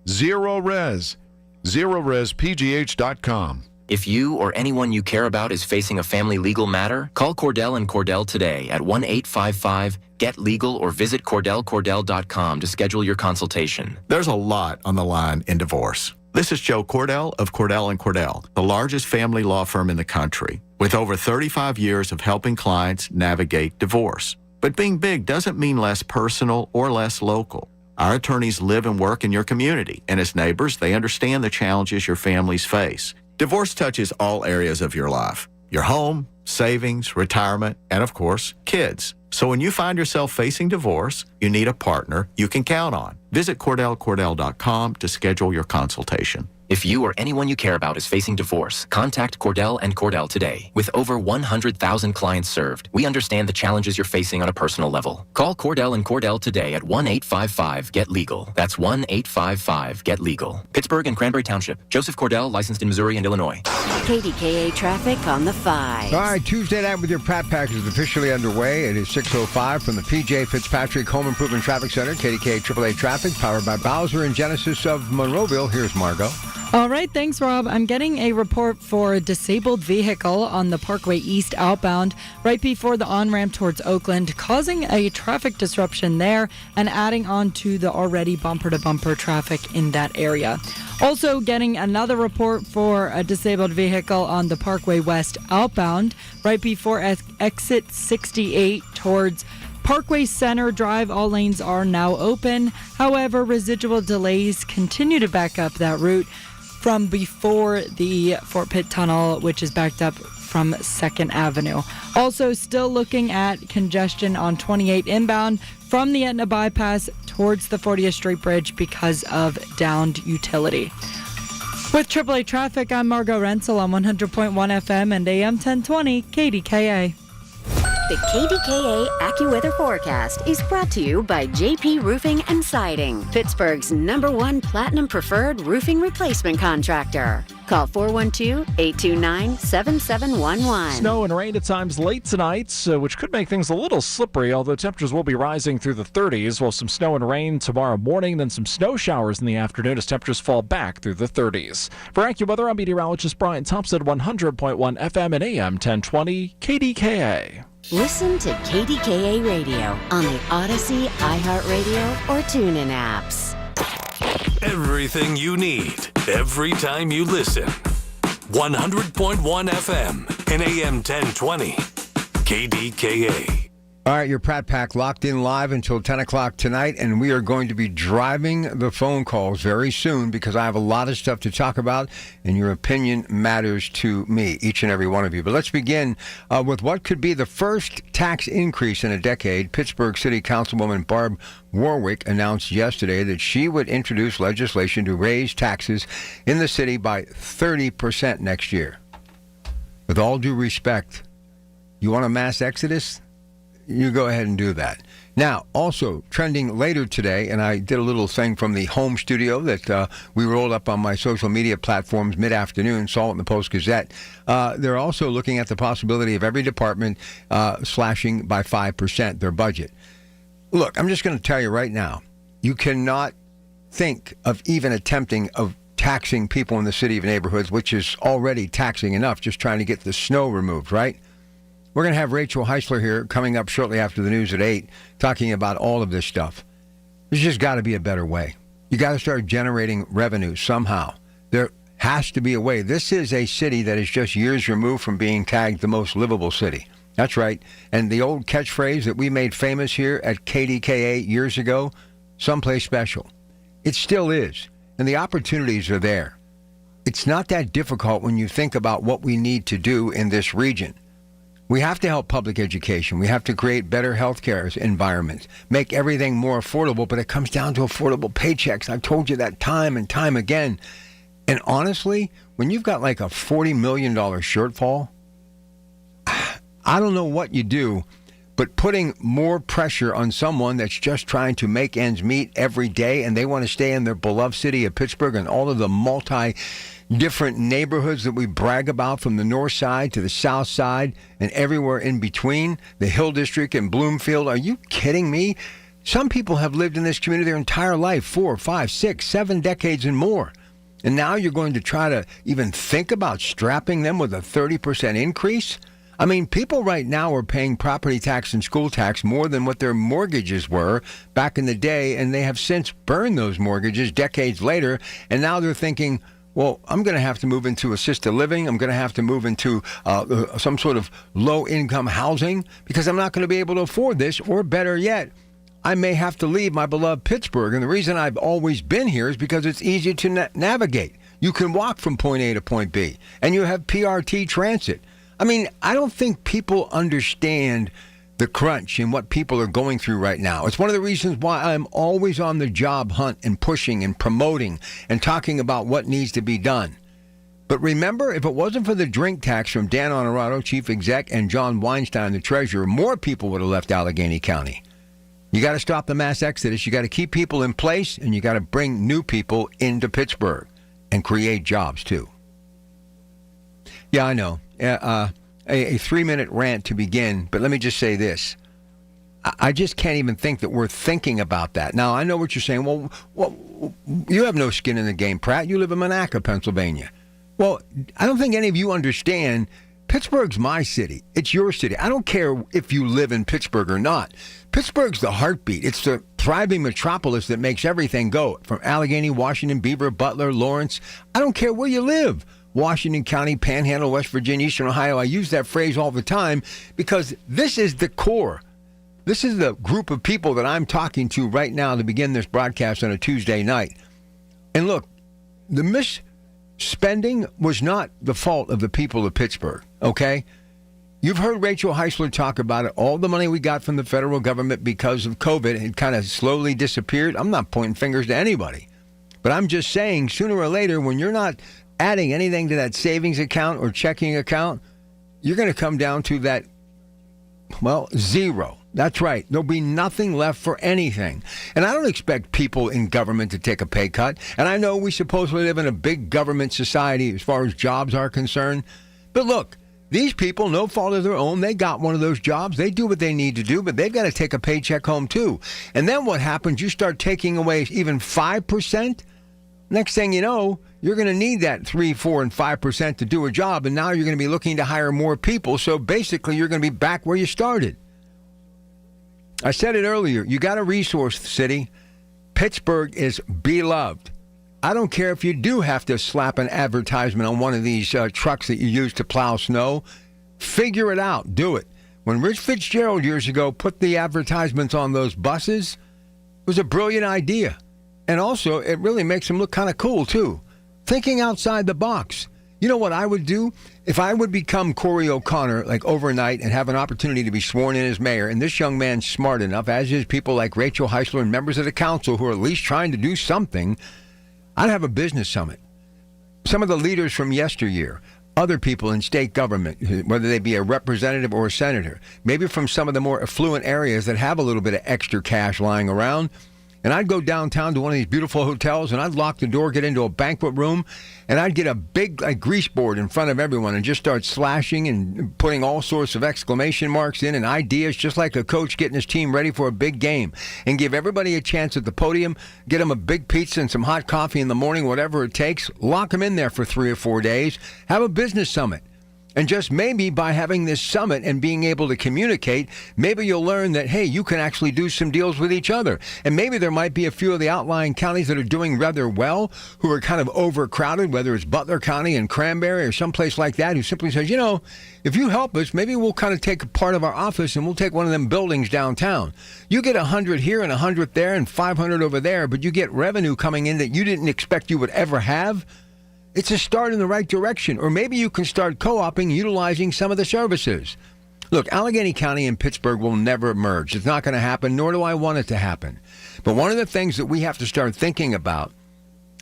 Zero Res. ZeroResPGH.com. If you or anyone you care about is facing a family legal matter, call Cordell & Cordell today at 1-855-GET-LEGAL or visit CordellCordell.com to schedule your consultation. There's a lot on the line in divorce. This is Joe Cordell of Cordell & Cordell, the largest family law firm in the country, with over 35 years of helping clients navigate divorce. But being big doesn't mean less personal or less local. Our attorneys live and work in your community, and as neighbors, they understand the challenges your families face. Divorce touches all areas of your life: your home, savings, retirement, and of course, kids. So when you find yourself facing divorce, you need a partner you can count on. Visit CordellCordell.com to schedule your consultation. If you or anyone you care about is facing divorce, contact Cordell & Cordell today. With over 100,000 clients served, we understand the challenges you're facing on a personal level. Call Cordell & Cordell today at 1-855-GET-LEGAL. That's 1-855-GET-LEGAL. Pittsburgh and Cranberry Township. Joseph Cordell, licensed in Missouri and Illinois. KDKA traffic on the 5. All right, Tuesday night with your Pratt Package is officially underway. It is 6:05 from the P.J. Fitzpatrick Home Improvement Traffic Center. KDKA AAA traffic powered by Bowser and Genesis of Monroeville. Here's Margot. All right, thanks, Rob. I'm getting a report for a disabled vehicle on the Parkway East outbound right before the on-ramp towards Oakland, causing a traffic disruption there and adding on to the already bumper-to-bumper traffic in that area. Also getting another report for a disabled vehicle on the Parkway West outbound right before exit 68 towards Parkway Center Drive. All lanes are now open. However, residual delays continue to back up that route from before the Fort Pitt Tunnel, which is backed up from 2nd Avenue. Also, still looking at congestion on 28 inbound from the Etna bypass towards the 40th Street Bridge because of downed utility. With AAA Traffic, I'm Margot Rensel on 100.1 FM and AM 1020 KDKA. The KDKA AccuWeather forecast is brought to you by JP Roofing and Siding, Pittsburgh's #1 Platinum Preferred roofing replacement contractor. Call 412-829-7711. Snow and rain at times late tonight, which could make things a little slippery, although temperatures will be rising through the 30s. Well, some snow and rain tomorrow morning, then some snow showers in the afternoon as temperatures fall back through the 30s. For AccuWeather, I'm meteorologist Brian Thompson, 100.1 FM and AM 1020 KDKA. Listen to KDKA Radio on the Odyssey, iHeartRadio, or TuneIn apps. Everything you need, every time you listen. 100.1 FM and AM 1020 KDKA. All right, your Pratt Pack locked in live until 10 o'clock tonight, and we are going to be driving the phone calls very soon because I have a lot of stuff to talk about, and your opinion matters to me, each and every one of you. But let's begin with what could be the first tax increase in a decade. Pittsburgh City Councilwoman Barb Warwick announced yesterday that she would introduce legislation to raise taxes in the city by 30% next year. With all due respect, you want a mass exodus? You go ahead and do that. Now, also trending later today, and I did a little thing from the home studio that we rolled up on my social media platforms mid-afternoon, saw it in the Post-Gazette. They're also looking at the possibility of every department slashing by 5% their budget. Look, I'm just going to tell you right now, you cannot think of even attempting of taxing people in the city of neighborhoods, which is already taxing enough, just trying to get the snow removed, right? We're going to have Rachel Heisler here coming up shortly after the news at 8, talking about all of this stuff. There's just got to be a better way. You got to start generating revenue somehow. There has to be a way. This is a city that is just years removed from being tagged the most livable city. That's right. And the old catchphrase that we made famous here at KDKA years ago, someplace special. It still is. And the opportunities are there. It's not that difficult when you think about what we need to do in this region. We have to help public education. We have to create better healthcare environments, make everything more affordable, but it comes down to affordable paychecks. I've told you that time and time again. And honestly, when you've got like a $40 million shortfall, I don't know what you do, but putting more pressure on someone that's just trying to make ends meet every day and they want to stay in their beloved city of Pittsburgh and all of the different neighborhoods that we brag about, from the north side to the south side and everywhere in between, the Hill District and Bloomfield. Are you kidding me? Some people have lived in this community their entire life, 4, 5, 6, 7 decades and more. And now you're going to try to even think about strapping them with a 30% increase? I mean, people right now are paying property tax and school tax more than what their mortgages were back in the day, and they have since burned those mortgages decades later, and now they're thinking, well, I'm going to have to move into assisted living. I'm going to have to move into some sort of low-income housing because I'm not going to be able to afford this, or better yet, I may have to leave my beloved Pittsburgh. And the reason I've always been here is because it's easy to navigate. You can walk from point A to point B, and you have PRT transit. I mean, I don't think people understand the crunch and what people are going through right now. It's one of the reasons why I'm always on the job hunt and pushing and promoting and talking about what needs to be done. But remember, if it wasn't for the drink tax from Dan Honorato, chief exec, and John Weinstein, the treasurer, more people would have left Allegheny County. You got to stop the mass exodus. You got to keep people in place, and you got to bring new people into Pittsburgh and create jobs too. Yeah, I know. A 3-minute rant to begin, but let me just say this. I just can't even think that we're thinking about that. Now, I know what you're saying. Well, you have no skin in the game, Pratt. You live in Monaca, Pennsylvania. Well, I don't think any of you understand Pittsburgh's my city. It's your city. I don't care if you live in Pittsburgh or not. Pittsburgh's the heartbeat. It's the thriving metropolis that makes everything go. From Allegheny, Washington, Beaver, Butler, Lawrence. I don't care where you live. Washington County, Panhandle, West Virginia, Eastern Ohio. I use that phrase all the time because this is the core. This is the group of people that I'm talking to right now to begin this broadcast on a Tuesday night. And look, the spending was not the fault of the people of Pittsburgh, okay? You've heard Rachel Heisler talk about it. All the money we got from the federal government because of COVID had kind of slowly disappeared. I'm not pointing fingers to anybody. But I'm just saying, sooner or later, when you're not adding anything to that savings account or checking account, you're going to come down to that, well, zero. That's right. There'll be nothing left for anything. And I don't expect people in government to take a pay cut. And I know we supposedly live in a big government society as far as jobs are concerned. But look, these people, no fault of their own, they got one of those jobs. They do what they need to do, but they've got to take a paycheck home too. And then what happens? You start taking away even 5%. Next thing you know, you're going to need that 3, 4, and 5% to do a job. And now you're going to be looking to hire more people. So basically, you're going to be back where you started. I said it earlier. You got a resource city. Pittsburgh is beloved. I don't care if you do have to slap an advertisement on one of these trucks that you use to plow snow. Figure it out. Do it. When Rich Fitzgerald years ago put the advertisements on those buses, it was a brilliant idea. And also, it really makes them look kind of cool, too. Thinking outside the box. You know what I would do? If I would become Corey O'Connor, like overnight, and have an opportunity to be sworn in as mayor, and this young man's smart enough, as is people like Rachel Heisler and members of the council who are at least trying to do something, I'd have a business summit. Some of the leaders from yesteryear, other people in state government, whether they be a representative or a senator, maybe from some of the more affluent areas that have a little bit of extra cash lying around, and I'd go downtown to one of these beautiful hotels, and I'd lock the door, get into a banquet room, and I'd get a big grease board in front of everyone and just start slashing and putting all sorts of exclamation marks in and ideas, just like a coach getting his team ready for a big game, and give everybody a chance at the podium, get them a big pizza and some hot coffee in the morning, whatever it takes, lock them in there for 3 or 4 days, have a business summit. And just maybe by having this summit and being able to communicate, maybe you'll learn that, hey, you can actually do some deals with each other. And maybe there might be a few of the outlying counties that are doing rather well, who are kind of overcrowded, whether it's Butler County and Cranberry or someplace like that, who simply says, you know, if you help us, maybe we'll kind of take a part of our office and we'll take one of them buildings downtown. You get 100 here and 100 there and 500 over there, but you get revenue coming in that you didn't expect you would ever have. It's a start in the right direction. Or maybe you can start co-oping, utilizing some of the services. Look, Allegheny County and Pittsburgh will never merge. It's not going to happen, nor do I want it to happen. But one of the things that we have to start thinking about,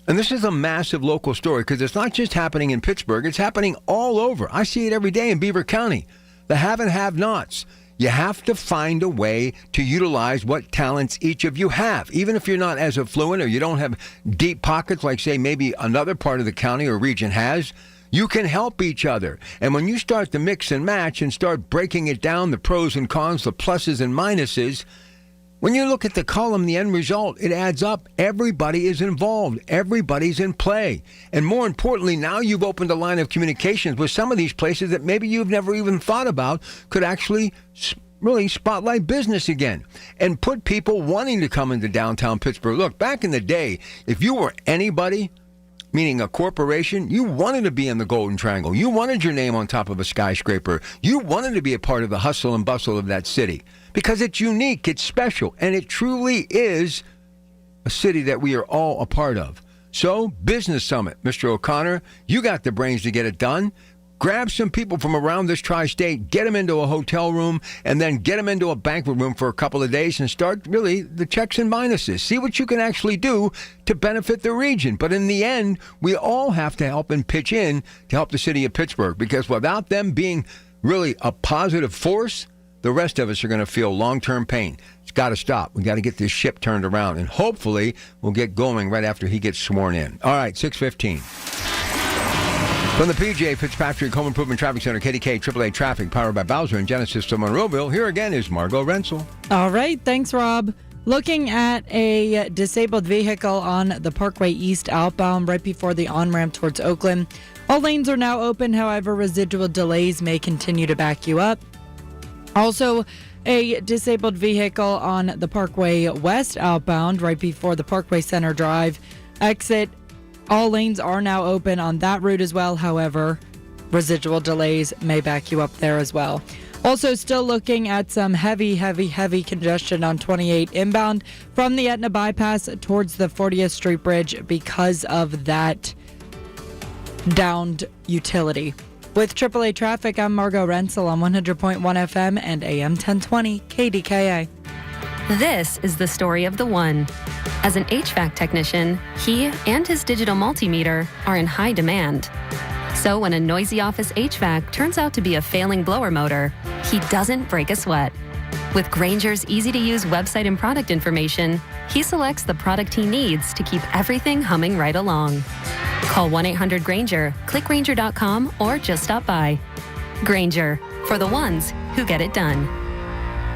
and this is a massive local story, because it's not just happening in Pittsburgh, it's happening all over. I see it every day in Beaver County. The have and have-nots. You have to find a way to utilize what talents each of you have. Even if you're not as affluent or you don't have deep pockets like, say, maybe another part of the county or region has, you can help each other. And when you start to mix and match and start breaking it down, the pros and cons, the pluses and minuses, when you look at the column, the end result, it adds up. Everybody is involved. Everybody's in play. And more importantly, now you've opened a line of communications with some of these places that maybe you've never even thought about could actually really spotlight business again and put people wanting to come into downtown Pittsburgh. Look, back in the day, if you were anybody, meaning a corporation, you wanted to be in the Golden Triangle. You wanted your name on top of a skyscraper. You wanted to be a part of the hustle and bustle of that city. Because it's unique, it's special, and it truly is a city that we are all a part of. So, Business Summit, Mr. O'Connor, you got the brains to get it done. Grab some people from around this tri-state, get them into a hotel room, and then get them into a banquet room for a couple of days and start really the checks and minuses. See what you can actually do to benefit the region. But in the end, we all have to help and pitch in to help the city of Pittsburgh, because without them being really a positive force, the rest of us are going to feel long-term pain. It's got to stop. We got to get this ship turned around, and hopefully we'll get going right after he gets sworn in. All right, 6:15. From the PJ Fitzpatrick Home Improvement Traffic Center, KDKA AAA Traffic, powered by Bowser and Genesis of Monroeville. Here again is Margot Rensel. All right, thanks, Rob. Looking at a disabled vehicle on the Parkway East outbound right before the on-ramp towards Oakland. All lanes are now open. However, residual delays may continue to back you up. Also, a disabled vehicle on the Parkway West outbound right before the Parkway Center Drive exit. All lanes are now open on that route as well. However, residual delays may back you up there as well. Also, still looking at some heavy congestion on 28 inbound from the Etna bypass towards the 40th Street Bridge because of that downed utility. With AAA traffic, I'm Margot Rensel on 100.1 FM and AM 1020 KDKA. This is the story of the one. As an HVAC technician, he and his digital multimeter are in high demand. So when a noisy office HVAC turns out to be a failing blower motor, he doesn't break a sweat. With Grainger's easy-to-use website and product information, he selects the product he needs to keep everything humming right along. Call 1-800-GRAINGER, click Grainger.com, or just stop by. Grainger, for the ones who get it done.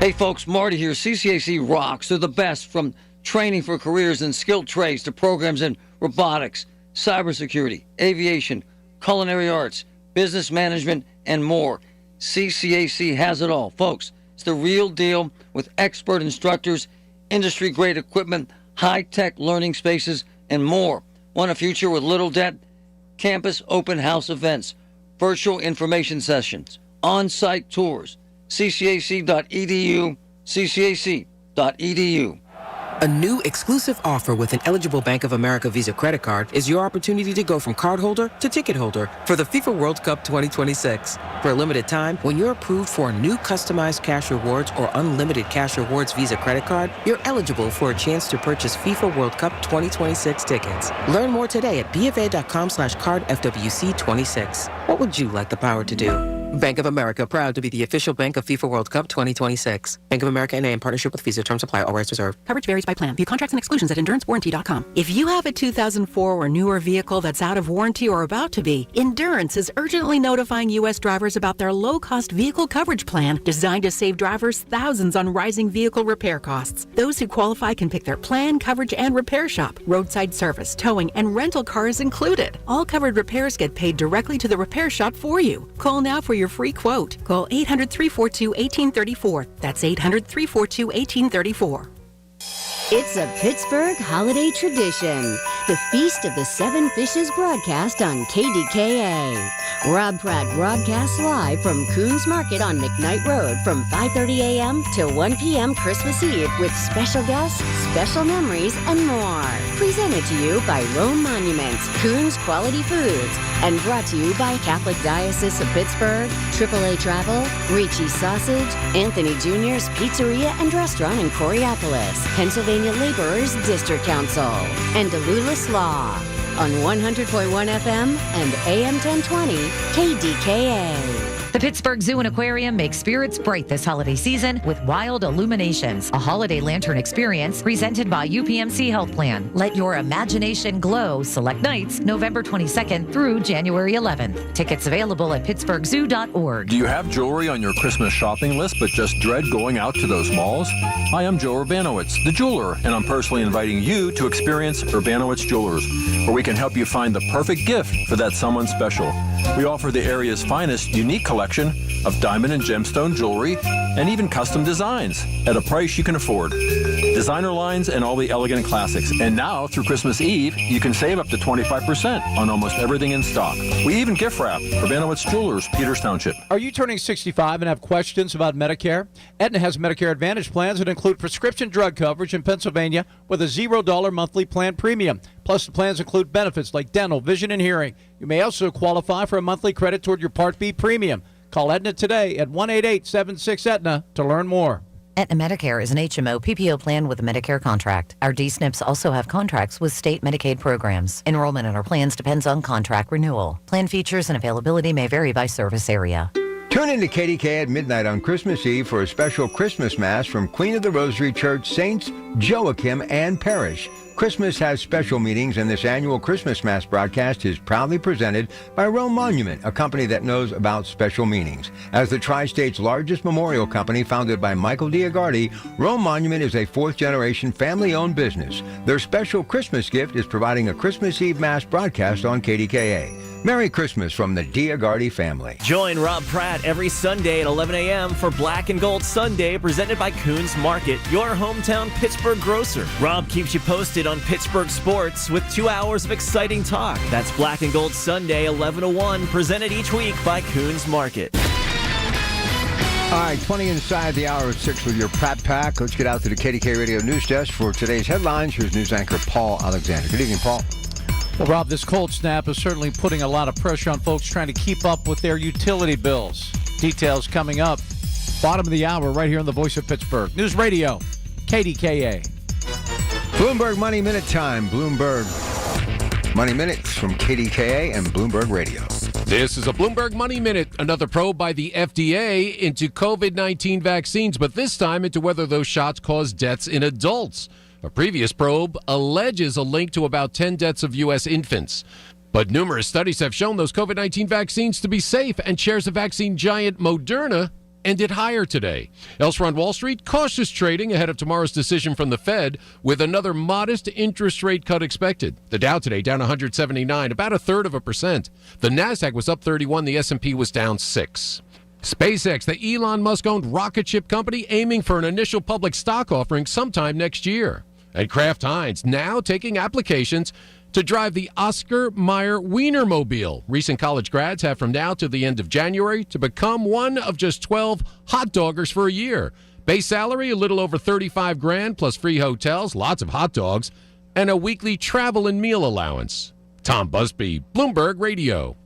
Hey folks, Marty here. CCAC rocks. They're the best, from training for careers in skilled trades to programs in robotics, cybersecurity, aviation, culinary arts, business management, and more. CCAC has it all. Folks, it's the real deal with expert instructors, industry-grade equipment, high-tech learning spaces, and more. Want a future with little debt? Campus open house events, virtual information sessions, on-site tours. ccac.edu, ccac.edu. A new exclusive offer with an eligible Bank of America Visa credit card is your opportunity to go from cardholder to ticket holder for the FIFA World Cup 2026. For a limited time, when you're approved for a new customized cash rewards or unlimited cash rewards Visa credit card, you're eligible for a chance to purchase FIFA World Cup 2026 tickets. Learn more today at bfa.com/cardfwc26. What would you like the power to do? Bank of America, proud to be the official bank of FIFA World Cup 2026. Bank of America N.A. in partnership with Visa. Terms apply. All rights reserved. Coverage varies by plan. View contracts and exclusions at endurancewarranty.com. If you have a 2004 or newer vehicle that's out of warranty or about to be, Endurance is urgently notifying U.S. drivers about their low-cost vehicle coverage plan designed to save drivers thousands on rising vehicle repair costs. Those who qualify can pick their plan, coverage, and repair shop. Roadside service, towing, and rental cars included. All covered repairs get paid directly to the repair shop for you. Call now for your free quote. Call 800-342-1834. That's 800-342-1834. It's a Pittsburgh holiday tradition. The Feast of the Seven Fishes broadcast on KDKA. Rob Pratt broadcasts live from Coons Market on McKnight Road from 5:30 a.m. till 1 p.m. Christmas Eve with special guests, special memories, and more. Presented to you by Rome Monuments, Coons Quality Foods, and brought to you by Catholic Diocese of Pittsburgh, AAA Travel, Ricci's Sausage, Anthony Jr.'s Pizzeria and Restaurant in Coraopolis, Pennsylvania Laborers District Council, and Dululis Law on 100.1 FM and AM 1020 KDKA. The Pittsburgh Zoo and Aquarium makes spirits bright this holiday season with Wild Illuminations, a holiday lantern experience presented by UPMC Health Plan. Let your imagination glow. Select nights, November 22nd through January 11th. Tickets available at pittsburghzoo.org. Do you have jewelry on your Christmas shopping list but just dread going out to those malls? Hi, I'm Joe Urbanowitz, the jeweler, and I'm personally inviting you to experience Urbanowitz Jewelers, where we can help you find the perfect gift for that someone special. We offer the area's finest unique collection of diamond and gemstone jewelry and even custom designs at a price you can afford. Designer lines and all the elegant classics. And now, through Christmas Eve, you can save up to 25% on almost everything in stock. We even gift wrap. Urbanowitz Jewelers, Peters Township. Are you turning 65 and have questions about Medicare? Aetna has Medicare Advantage plans that include prescription drug coverage in Pennsylvania with a $0 monthly plan premium. Plus, the plans include benefits like dental, vision, and hearing. You may also qualify for a monthly credit toward your Part B premium. Call Aetna today at 1-888-76-AETNA to learn more. Aetna Medicare is an HMO PPO plan with a Medicare contract. Our D-SNPs also have contracts with state Medicaid programs. Enrollment in our plans depends on contract renewal. Plan features and availability may vary by service area. Tune in to KDKA at midnight on Christmas Eve for a special Christmas Mass from Queen of the Rosary Church Saints Joachim and Parish. Christmas has special meetings, and this annual Christmas Mass broadcast is proudly presented by Rome Monument, a company that knows about special meanings. As the Tri-State's largest memorial company founded by Michael Diagardi, Rome Monument is a fourth-generation family-owned business. Their special Christmas gift is providing a Christmas Eve Mass broadcast on KDKA. Merry Christmas from the Diagardi family. Join Rob Pratt every Sunday at 11 a.m. for Black and Gold Sunday, presented by Coons Market, your hometown Pittsburgh grocer. Rob keeps you posted on Pittsburgh sports with 2 hours of exciting talk. That's Black and Gold Sunday, 11 to 1, presented each week by Coons Market. All right, 20 inside the hour at 6 with your Pratt Pack. Let's get out to the KDK Radio News Desk for today's headlines. Here's news anchor Paul Alexander. Good evening, Paul. Well, Rob, this cold snap is certainly putting a lot of pressure on folks trying to keep up with their utility bills. Details coming up. Bottom of the hour right here on the Voice of Pittsburgh. News Radio, KDKA. Bloomberg Money Minute time. Bloomberg Money Minutes from KDKA and Bloomberg Radio. This is a Bloomberg Money Minute, another probe by the FDA into COVID-19 vaccines, but this time into whether those shots cause deaths in adults. A previous probe alleges a link to about 10 deaths of U.S. infants. But numerous studies have shown those COVID-19 vaccines to be safe, and shares of vaccine giant Moderna ended higher today. Elsewhere on Wall Street, cautious trading ahead of tomorrow's decision from the Fed, with another modest interest rate cut expected. The Dow today down 179, about 1/3%. The Nasdaq was up 31, the S&P was down 6. SpaceX, the Elon Musk-owned rocket ship company, aiming for an initial public stock offering sometime next year. And Kraft Heinz now taking applications to drive the Oscar Mayer Wienermobile. Recent college grads have from now to the end of January to become one of just 12 hot doggers for a year. Base salary, a little over $35,000 plus free hotels, lots of hot dogs, and a weekly travel and meal allowance. Tom Busby, Bloomberg Radio.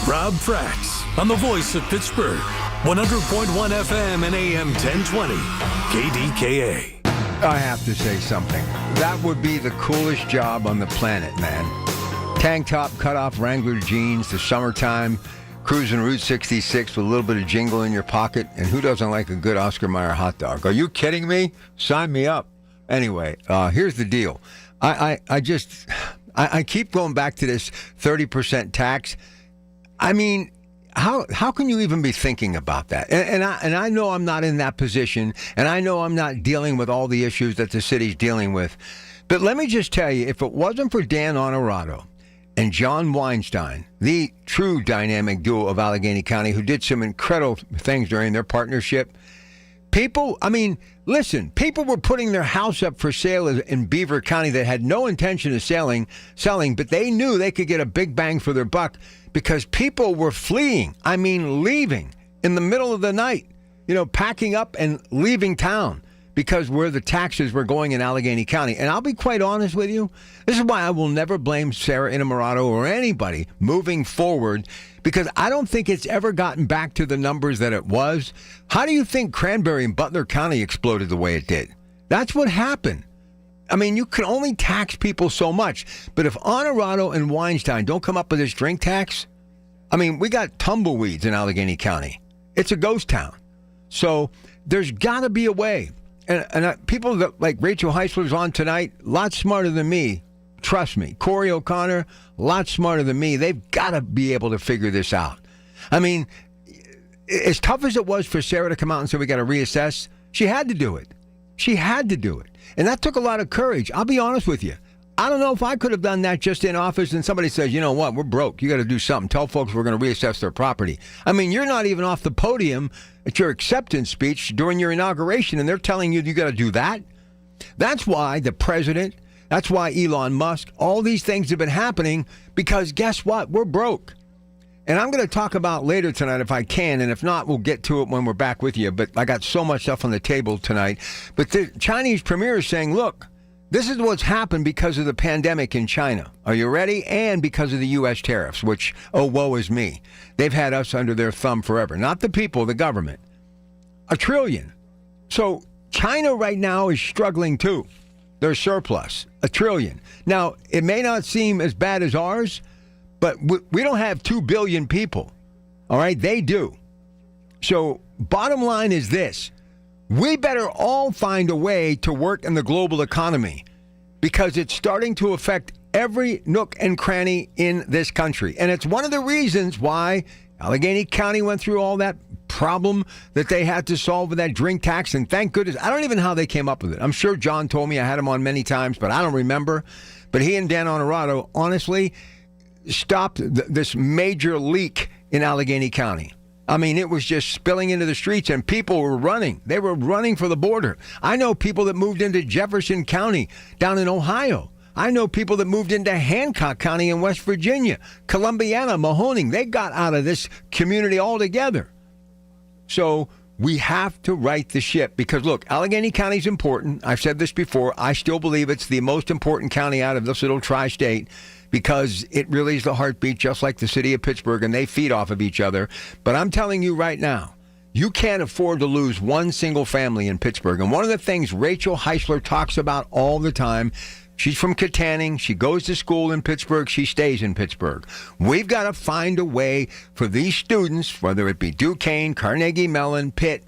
Rob Prax on the Voice of Pittsburgh, 100.1 FM and AM 1020, KDKA. I have to say something. That would be the coolest job on the planet, man. Tank top, cut-off Wrangler jeans, the summertime, cruising Route 66 with a little bit of jingle in your pocket, and who doesn't like a good Oscar Mayer hot dog? Are you kidding me? Sign me up. Anyway, here's the deal. I keep going back to this 30% tax. I mean, how can you even be thinking about that? And I know I'm not in that position, and I know I'm not dealing with all the issues that the city's dealing with. But let me just tell you, if it wasn't for Dan Honorato and John Weinstein, the true dynamic duo of Allegheny County, who did some incredible things during their partnership, people were putting their house up for sale in Beaver County that had no intention of selling, but they knew they could get a big bang for their buck because people were fleeing, leaving in the middle of the night, packing up and leaving town because where the taxes were going in Allegheny County. And I'll be quite honest with you, this is why I will never blame Sarah Innamorato or anybody moving forward, because I don't think it's ever gotten back to the numbers that it was. How do you think Cranberry and Butler County exploded the way it did? That's what happened. You can only tax people so much. But if Honorato and Weinstein don't come up with this drink tax, we got tumbleweeds in Allegheny County. It's a ghost town. So there's got to be a way. And people that like Rachel Heisler's on tonight, a lot smarter than me. Trust me. Corey O'Connor, a lot smarter than me. They've got to be able to figure this out. As tough as it was for Sarah to come out and say we got to reassess, she had to do it. She had to do it. And that took a lot of courage. I'll be honest with you. I don't know if I could have done that just in office and somebody says, you know what, we're broke. You got to do something. Tell folks we're going to reassess their property. You're not even off the podium at your acceptance speech during your inauguration, and they're telling you got to do that. That's why the president, that's why Elon Musk, all these things have been happening because guess what? We're broke. And I'm going to talk about later tonight if I can, and if not, we'll get to it when we're back with you. But I got so much stuff on the table tonight. But the Chinese premier is saying, look, this is what's happened because of the pandemic in China. Are you ready? And because of the U.S. tariffs, which, oh, woe is me. They've had us under their thumb forever. Not the people, the government. $1 trillion. So China right now is struggling too. They're surplus. $1 trillion. Now, it may not seem as bad as ours, but we don't have 2 billion people. All right? They do. So bottom line is this. We better all find a way to work in the global economy because it's starting to affect every nook and cranny in this country. And it's one of the reasons why Allegheny County went through all that problem that they had to solve with that drink tax. And thank goodness, I don't even know how they came up with it. I'm sure John told me, I had him on many times, but I don't remember. But he and Dan Honorato, honestly, stopped this major leak in Allegheny County. It was just spilling into the streets and people were running. They were running for the border. I know people that moved into Jefferson County down in Ohio. I know people that moved into Hancock County in West Virginia, Columbiana, Mahoning. They got out of this community altogether. So we have to right the ship because, look, Allegheny County is important. I've said this before. I still believe it's the most important county out of this little tri-state. because it really is the heartbeat, just like the city of Pittsburgh, and they feed off of each other. But I'm telling you right now, you can't afford to lose one single family in Pittsburgh. And one of the things Rachel Heisler talks about all the time, she's from Katanning. She goes to school in Pittsburgh. She stays in Pittsburgh. We've got to find a way for these students, whether it be Duquesne, Carnegie Mellon, Pitt,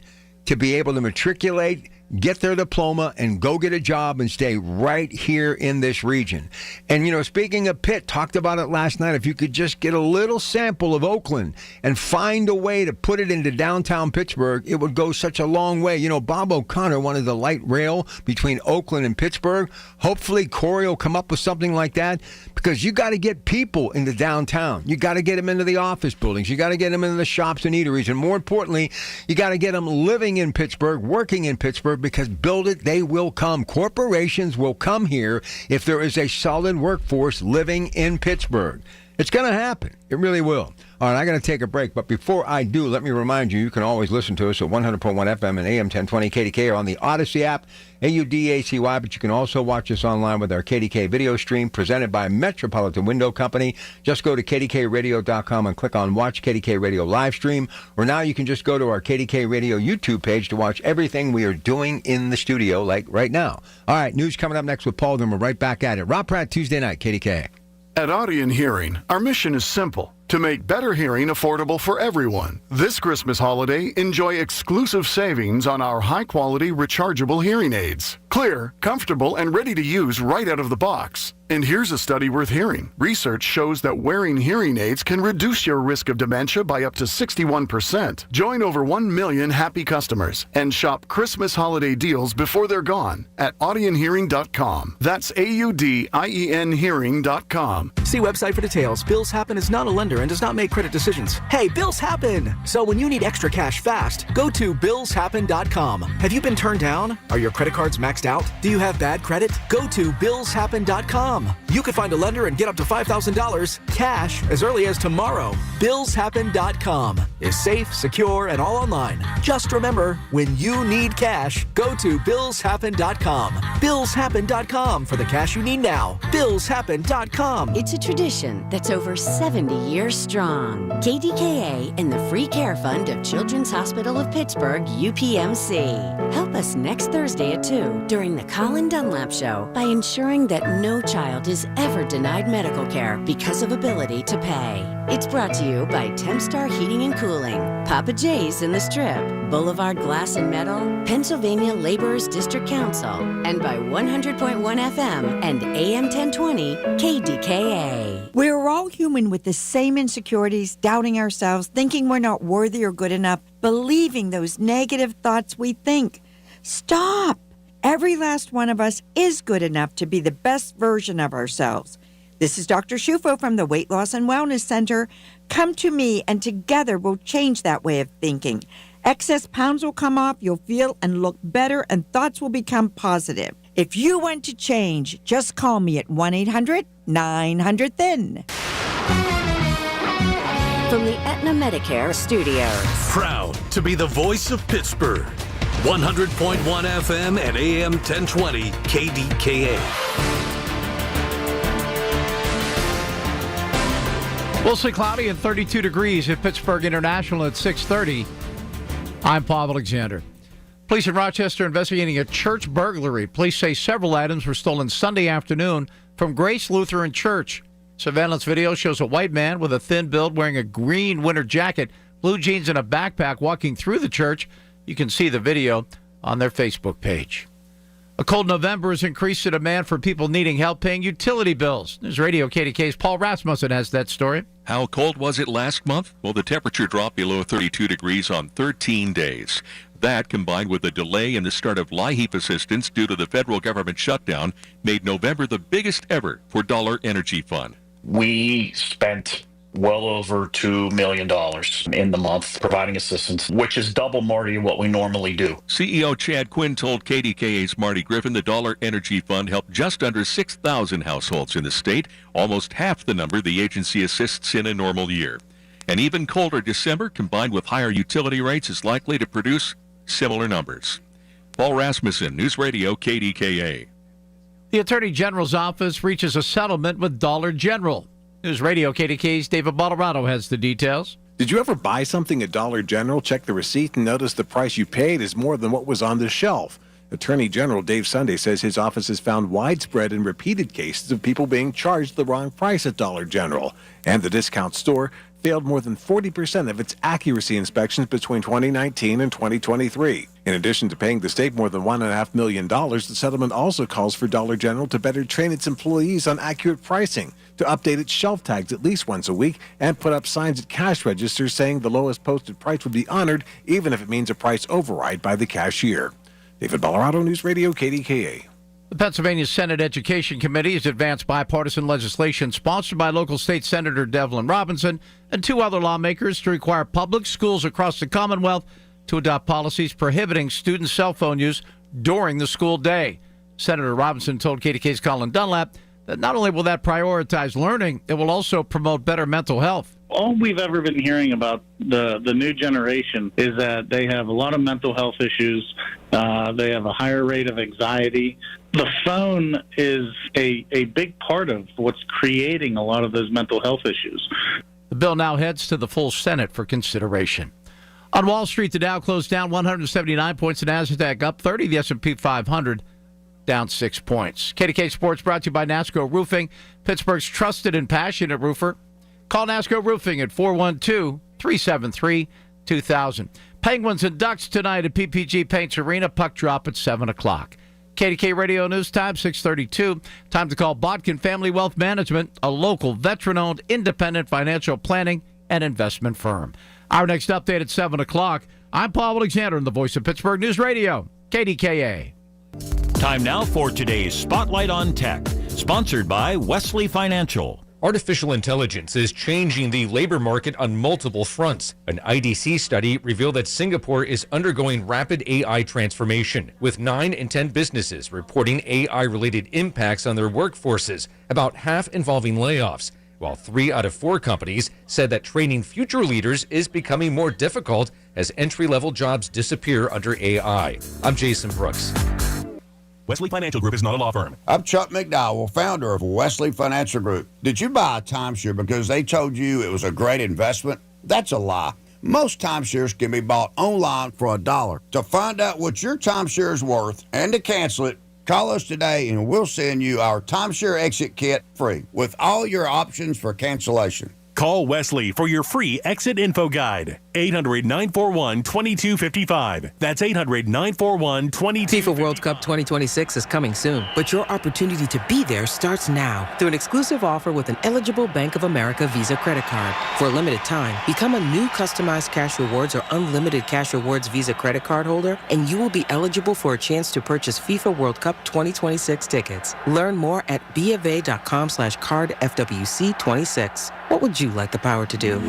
to be able to matriculate, get their diploma, and go get a job and stay right here in this region. And, speaking of Pitt, talked about it last night. If you could just get a little sample of Oakland and find a way to put it into downtown Pittsburgh, it would go such a long way. Bob O'Connor wanted the light rail between Oakland and Pittsburgh. Hopefully Corey will come up with something like that, because you got to get people into downtown. You got to get them into the office buildings. You got to get them into the shops and eateries. And more importantly, you got to get them living in Pittsburgh, working in Pittsburgh, because build it, they will come. Corporations will come here if there is a solid workforce living in Pittsburgh. It's going to happen. It really will. All right, I got to take a break. But before I do, let me remind you, you can always listen to us at 100.1 FM and AM 1020 KDKA on the Odyssey app, AUDACY, but you can also watch us online with our KDK video stream presented by Metropolitan Window Company. Just go to kdkradio.com and click on Watch KDK Radio Livestream, or now you can just go to our KDK Radio YouTube page to watch everything we are doing in the studio, like right now. All right, news coming up next with Paul, then we're right back at it. Rob Pratt, Tuesday night, KDKA. At Audion Hearing, our mission is simple: to make better hearing affordable for everyone. This Christmas holiday, enjoy exclusive savings on our high-quality rechargeable hearing aids. Clear, comfortable, and ready to use right out of the box. And here's a study worth hearing. Research shows that wearing hearing aids can reduce your risk of dementia by up to 61%. Join over 1 million happy customers and shop Christmas holiday deals before they're gone at audionhearing.com. That's AUDIEN hearing.com. See website for details. Bills Happen is not a lender and does not make credit decisions. Hey, bills happen! So when you need extra cash fast, go to billshappen.com. Have you been turned down? Are your credit cards maxed out? Do you have bad credit? Go to billshappen.com. You could find a lender and get up to $5,000 cash as early as tomorrow. Billshappen.com is safe, secure, and all online. Just remember, when you need cash, go to billshappen.com. Billshappen.com for the cash you need now. Billshappen.com. It's a tradition that's over 70 years strong. KDKA and the Free Care Fund of Children's Hospital of Pittsburgh, UPMC. Help us next Thursday at 2 during the Colin Dunlap Show by ensuring that no child is ever denied medical care because of ability to pay. It's brought to you by Tempstar Heating and Cooling, Papa J's in the Strip, Boulevard Glass and Metal, Pennsylvania Laborers District Council, and by 100.1 FM and AM 1020 KDKA. We're all human with the same insecurities, doubting ourselves, thinking we're not worthy or good enough, believing those negative thoughts we think. Stop! Every last one of us is good enough to be the best version of ourselves. This is Dr. Shufo from the Weight Loss and Wellness Center. Come to me and together we'll change that way of thinking. Excess pounds will come off, you'll feel and look better, and thoughts will become positive. If you want to change, just call me at 1-800-900-THIN. From the Aetna Medicare Studios. Proud to be the voice of Pittsburgh. 100.1 FM and AM 1020 KDKA. Mostly cloudy and 32 degrees at Pittsburgh International at 6:30. I'm Paul Alexander. Police in Rochester investigating a church burglary. Police say several items were stolen Sunday afternoon from Grace Lutheran Church. Surveillance video shows a white man with a thin build wearing a green winter jacket, blue jeans, and a backpack walking through the church. You can see the video on their Facebook page. A cold November has increased the demand for people needing help paying utility bills. News Radio KDK's Paul Rasmussen has that story. How cold was it last month? Well, the temperature dropped below 32 degrees on 13 days. That, combined with a delay in the start of LIHEAP assistance due to the federal government shutdown, made November the biggest ever for Dollar Energy Fund. We spent well over $2 million in the month providing assistance, which is double, Marty, what we normally do. CEO Chad Quinn told KDKA's Marty Griffin the Dollar Energy Fund helped just under 6,000 households in the state, almost half the number the agency assists in a normal year. An even colder December combined with higher utility rates is likely to produce similar numbers. Paul Rasmussen, News Radio KDKA. The Attorney General's office reaches a settlement with Dollar General. News Radio KDKA's David Ballarado has the details. Did you ever buy something at Dollar General, check the receipt, and notice the price you paid is more than what was on the shelf? Attorney General Dave Sunday says his office has found widespread and repeated cases of people being charged the wrong price at Dollar General. And the discount store failed more than 40% of its accuracy inspections between 2019 and 2023. In addition to paying the state more than $1.5 million, the settlement also calls for Dollar General to better train its employees on accurate pricing, to update its shelf tags at least once a week, and put up signs at cash registers saying the lowest posted price would be honored, even if it means a price override by the cashier. David Ballarado, News Radio, KDKA. The Pennsylvania Senate Education Committee has advanced bipartisan legislation sponsored by local state Senator Devlin Robinson and two other lawmakers to require public schools across the Commonwealth to adopt policies prohibiting student cell phone use during the school day. Senator Robinson told KDKA's Colin Dunlap that not only will that prioritize learning, it will also promote better mental health. All we've ever been hearing about the new generation is that they have a lot of mental health issues. They have a higher rate of anxiety. The phone is a big part of what's creating a lot of those mental health issues. The bill now heads to the full Senate for consideration. On Wall Street, the Dow closed down 179 points, the Nasdaq up 30, the S&P 500 down 6 points. KDK Sports brought to you by NASCO Roofing, Pittsburgh's trusted and passionate roofer. Call NASCO Roofing at 412-373-2000. Penguins and Ducks tonight at PPG Paints Arena. Puck drop at 7 o'clock. KDK Radio News Time, 6:32. Time to call Bodkin Family Wealth Management, a local veteran-owned independent financial planning and investment firm. Our next update at 7 o'clock. I'm Paul Alexander in the voice of Pittsburgh News Radio, KDKA. Time now for today's Spotlight on Tech, sponsored by Wesley Financial. Artificial intelligence is changing the labor market on multiple fronts. An IDC study revealed that Singapore is undergoing rapid AI transformation, with 9 in 10 businesses reporting AI-related impacts on their workforces, about half involving layoffs, while 3 out of 4 companies said that training future leaders is becoming more difficult as entry-level jobs disappear under AI. I'm Jason Brooks. Wesley Financial Group is not a law firm. I'm Chuck McDowell, founder of Wesley Financial Group. Did you buy a timeshare because they told you it was a great investment? That's a lie. Most timeshares can be bought online for $1. To find out what your timeshare is worth and to cancel it, call us today and we'll send you our timeshare exit kit free with all your options for cancellation. Call Wesley for your free exit info guide. 800-941-2255. That's 800-941-2255. FIFA World Cup 2026 is coming soon, but your opportunity to be there starts now through an exclusive offer with an eligible Bank of America Visa credit card. For a limited time, become a new customized cash rewards or unlimited cash rewards Visa credit card holder, and you will be eligible for a chance to purchase FIFA World Cup 2026 tickets. Learn more at BofA.com/cardFWC26. What would you like the power to do?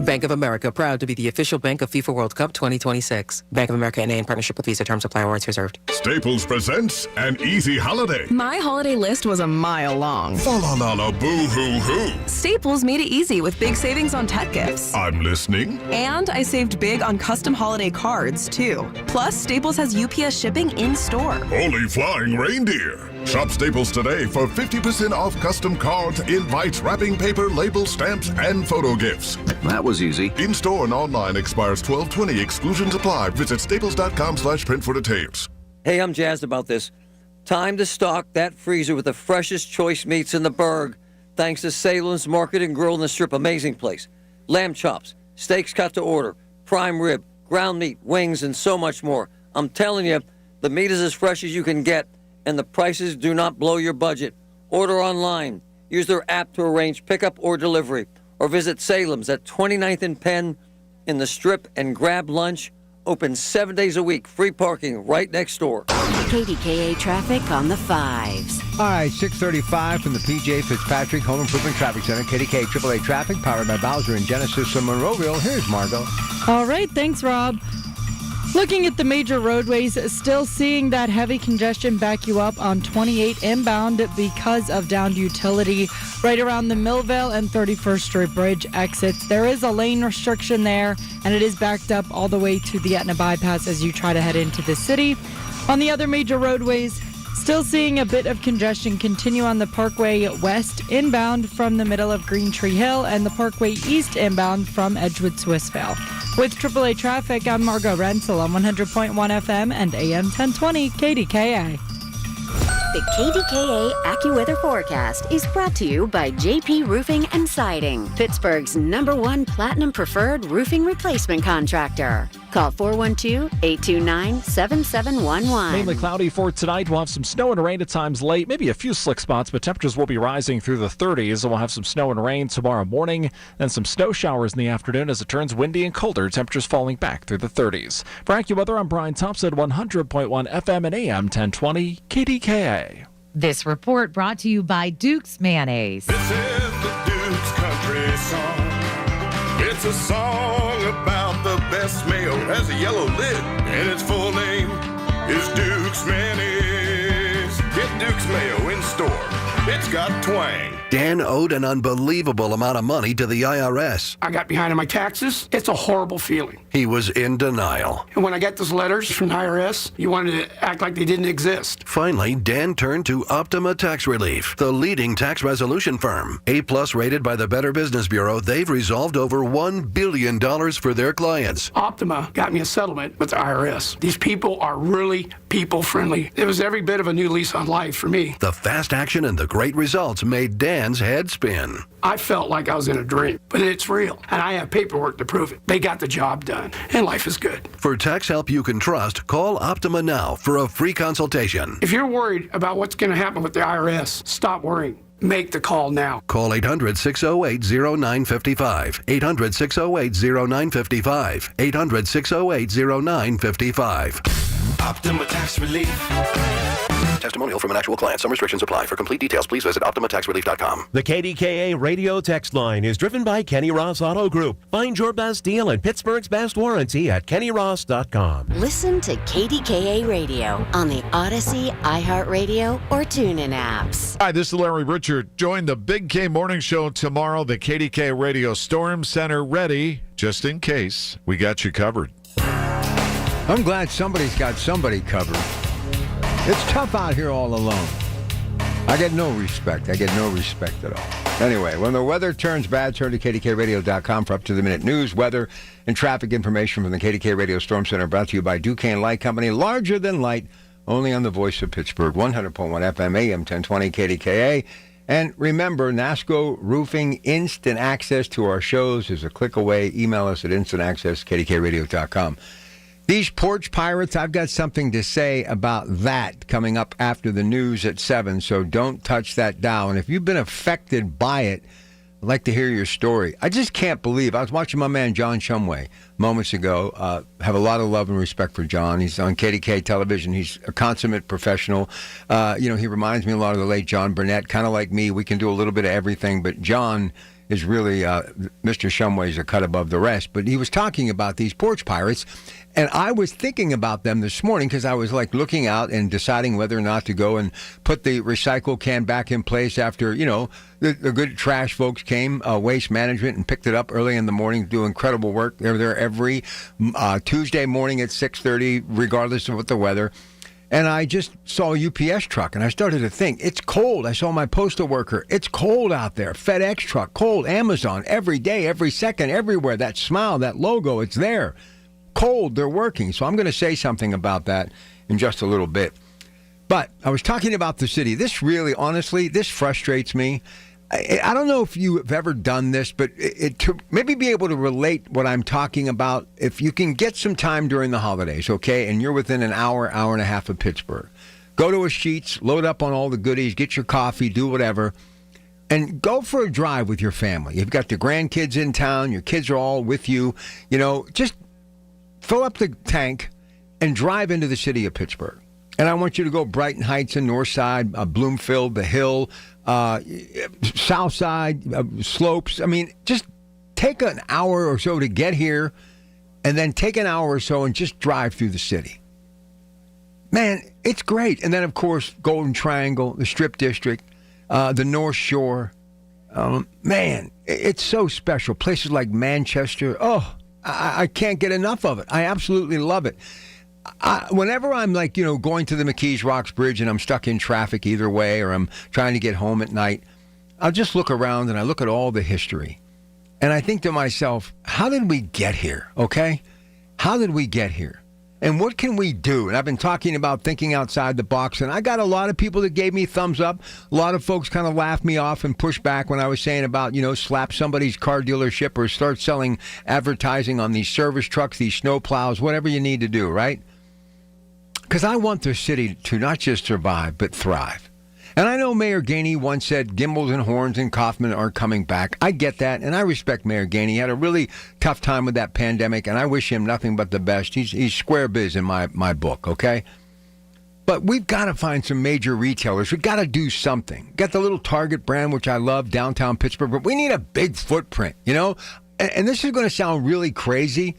Bank of America, proud to be the official bank of FIFA World Cup 2026. Bank of America N.A. in partnership with Visa. Terms apply. Rights reserved. Staples presents an easy holiday. My holiday list was a mile long. Fa la la la boo hoo hoo. Staples made it easy with big savings on tech gifts. I'm listening. And I saved big on custom holiday cards, too. Plus, Staples has UPS shipping in store. Holy flying reindeer. Shop Staples today for 50% off custom cards, invites, wrapping paper, labels, stamps, and photo gifts. That was easy. In-store and online expires 12/20. Exclusions apply. Visit staples.com/print for details. Hey, I'm jazzed about this. Time to stock that freezer with the freshest choice meats in the burg. Thanks to Salem's Market and Grill in the Strip. Amazing place. Lamb chops, steaks cut to order, prime rib, ground meat, wings, and so much more. I'm telling you, the meat is as fresh as you can get, and the prices do not blow your budget. Order online. Use their app to arrange pickup or delivery. Or visit Salem's at 29th and Penn in the Strip and grab lunch. Open 7 days a week. Free parking right next door. KDKA traffic on the 5s. All right, 6:35 from the PJ Fitzpatrick Home Improvement Traffic Center. KDKA AAA traffic powered by Bowser and Genesis from Monroeville. Here's Margot. All right, thanks, Rob. Looking at the major roadways, still seeing that heavy congestion back you up on 28 inbound because of downed utility right around the Millvale and 31st Street Bridge exits. There is a lane restriction there, and it is backed up all the way to the Etna bypass as you try to head into the city. On the other major roadways, Still seeing a bit of congestion continue on the Parkway West inbound from the middle of Green Tree Hill and the Parkway East inbound from Edgewood Swissvale. With AAA traffic, I'm Margot Renzel on 100.1 FM and AM 1020 KDKA. The KDKA AccuWeather forecast is brought to you by JP Roofing and Siding, Pittsburgh's #1 Platinum Preferred Roofing Replacement Contractor. Call 412-829-7711. Mainly cloudy for tonight. We'll have some snow and rain at times late, maybe a few slick spots, but temperatures will be rising through the 30s, and we'll have some snow and rain tomorrow morning, then some snow showers in the afternoon as it turns windy and colder, temperatures falling back through the 30s. For AccuWeather, I'm Brian Thompson, 100.1 FM and AM 1020 KDKA. This report brought to you by Duke's Mayonnaise. This is the Duke's Country Song. It's a song about the best mayo. Has a yellow lid, and its full name is Duke's Mayonnaise. Get Duke's Mayo in store. It's got twang. Dan owed an unbelievable amount of money to the IRS. I got behind on my taxes. It's a horrible feeling. He was in denial. And when I got those letters from the IRS, you wanted to act like they didn't exist. Finally, Dan turned to Optima Tax Relief, the leading tax resolution firm. A-plus rated by the Better Business Bureau, they've resolved over $1 billion for their clients. Optima got me a settlement with the IRS. These people are really people-friendly. It was every bit of a new lease on life for me. The fast action and the great results made Dan's head spin. I felt like I was in a dream, but it's real, and I have paperwork to prove it. They got the job done, and life is good. For tax help you can trust, call Optima now for a free consultation. If you're worried about what's going to happen with the IRS, stop worrying. Make the call now. Call 800-608-0955. 800-608-0955. 800-608-0955. Optima Tax Relief. Testimonial from an actual client. Some restrictions apply. For complete details, please visit OptimaTaxRelief.com. The KDKA radio text line is driven by Kenny Ross Auto Group. Find your best deal and Pittsburgh's best warranty at KennyRoss.com. Listen to KDKA Radio on the Odyssey, iHeartRadio, or TuneIn apps. Hi, this is Larry Richard. Join the Big K Morning Show tomorrow. The KDKA Radio Storm Center ready, just in case. We got you covered. I'm glad somebody's got somebody covered. It's tough out here all alone. I get no respect. I get no respect at all. Anyway, when the weather turns bad, turn to KDKRadio.com for up-to-the-minute news, weather, and traffic information from the KDK Radio Storm Center, brought to you by Duquesne Light Company. Larger than light, only on the voice of Pittsburgh, 100.1 FM, AM 1020 KDKA. And remember, NASCO Roofing, instant access to our shows is a click away. Email us at instantaccess@kdkradio.com. These porch pirates, I've got something to say about that coming up after the news at 7, so don't touch that dial. And if you've been affected by it, I'd like to hear your story. I just can't believe. I was watching my man John Shumway moments ago. Have a lot of love and respect for John. He's on KDK television. He's a consummate professional. He reminds me a lot of the late John Burnett, kind of like me. We can do a little bit of everything, but John is really, Mr. Shumway's a cut above the rest. But he was talking about these porch pirates, and I was thinking about them this morning because I was like looking out and deciding whether or not to go and put the recycle can back in place after, the good trash folks came, Waste Management, and picked it up early in the morning, do incredible work. They're there every Tuesday morning at 6:30, regardless of what the weather. And I just saw a UPS truck, and I started to think, it's cold. I saw my postal worker. It's cold out there. FedEx truck, cold. Amazon, every day, every second, everywhere. That smile, that logo, it's there. Cold, they're working. So I'm going to say something about that in just a little bit. But I was talking about the city. This really, honestly, this frustrates me. I don't know if you have ever done this, but to maybe be able to relate what I'm talking about, if you can get some time during the holidays, okay, and you're within an hour, hour and a half of Pittsburgh, go to a Sheetz, load up on all the goodies, get your coffee, do whatever, and go for a drive with your family. You've got the grandkids in town, your kids are all with you, just fill up the tank and drive into the city of Pittsburgh. And I want you to go Brighton Heights and North Side, Bloomfield, the Hill, South Side, Slopes. I mean, just take an hour or so to get here and then take an hour or so and just drive through the city. Man, it's great. And then, of course, Golden Triangle, the Strip District, the North Shore. Man, it's so special. Places like Manchester. Oh, I can't get enough of it. I absolutely love it. whenever I'm like, going to the McKees Rocks Bridge and I'm stuck in traffic either way, or I'm trying to get home at night, I'll just look around and I look at all the history. And I think to myself, how did we get here? Okay? How did we get here? And what can we do? And I've been talking about thinking outside the box, and I got a lot of people that gave me thumbs up. A lot of folks kind of laughed me off and pushed back when I was saying about, slap somebody's car dealership or start selling advertising on these service trucks, these snow plows, whatever you need to do, right? Because I want the city to not just survive, but thrive. And I know Mayor Gainey once said Gimbels and Horns and Kaufman aren't coming back. I get that, and I respect Mayor Gainey. He had a really tough time with that pandemic, and I wish him nothing but the best. He's square biz in my book, okay? But we've got to find some major retailers. We've got to do something. Got the little Target brand, which I love, downtown Pittsburgh, but we need a big footprint, And this is going to sound really crazy,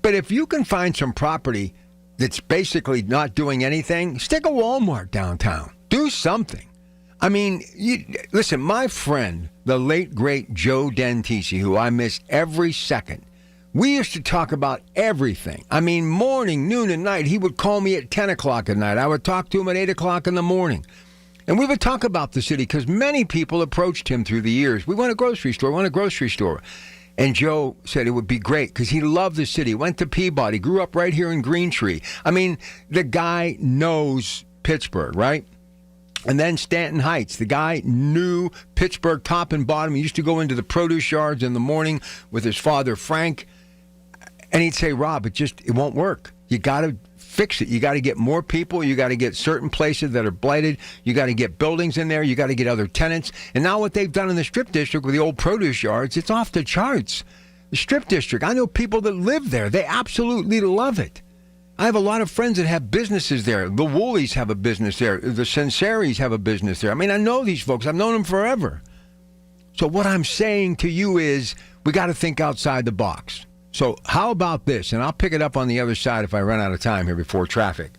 but if you can find some property that's basically not doing anything, stick a Walmart downtown. Do something. I mean, listen, my friend, the late, great Joe Dentisi, who I miss every second, we used to talk about everything. I mean, morning, noon, and night. He would call me at 10 o'clock at night. I would talk to him at 8 o'clock in the morning. And we would talk about the city because many people approached him through the years. We want a grocery store, And Joe said it would be great because he loved the city, went to Peabody, grew up right here in Green Tree. I mean, the guy knows Pittsburgh, right? And then Stanton Heights. The guy knew Pittsburgh top and bottom. He used to go into the produce yards in the morning with his father, Frank. And he'd say, Rob, it won't work. You got to fix it. You got to get more people. You got to get certain places that are blighted. You got to get buildings in there. You got to get other tenants. And now what they've done in the Strip District with the old produce yards, it's off the charts. The Strip District, I know people that live there. They absolutely love it. I have a lot of friends that have businesses there. The Woolies have a business there. The Sensaries have a business there. I mean, I know these folks. I've known them forever. So what I'm saying to you is we got to think outside the box. So how about this? And I'll pick it up on the other side if I run out of time here before traffic.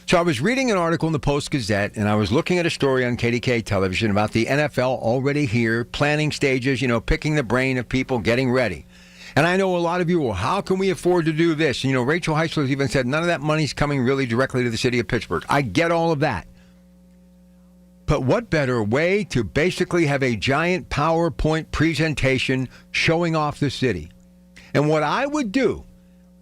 So I was reading an article in the Post-Gazette, and I was looking at a story on KDKA television about the NFL already here, planning stages, picking the brain of people, getting ready. And I know a lot of you, well, how can we afford to do this? Rachel Heisler even said none of that money's coming really directly to the city of Pittsburgh. I get all of that. But what better way to basically have a giant PowerPoint presentation showing off the city? And what I would do,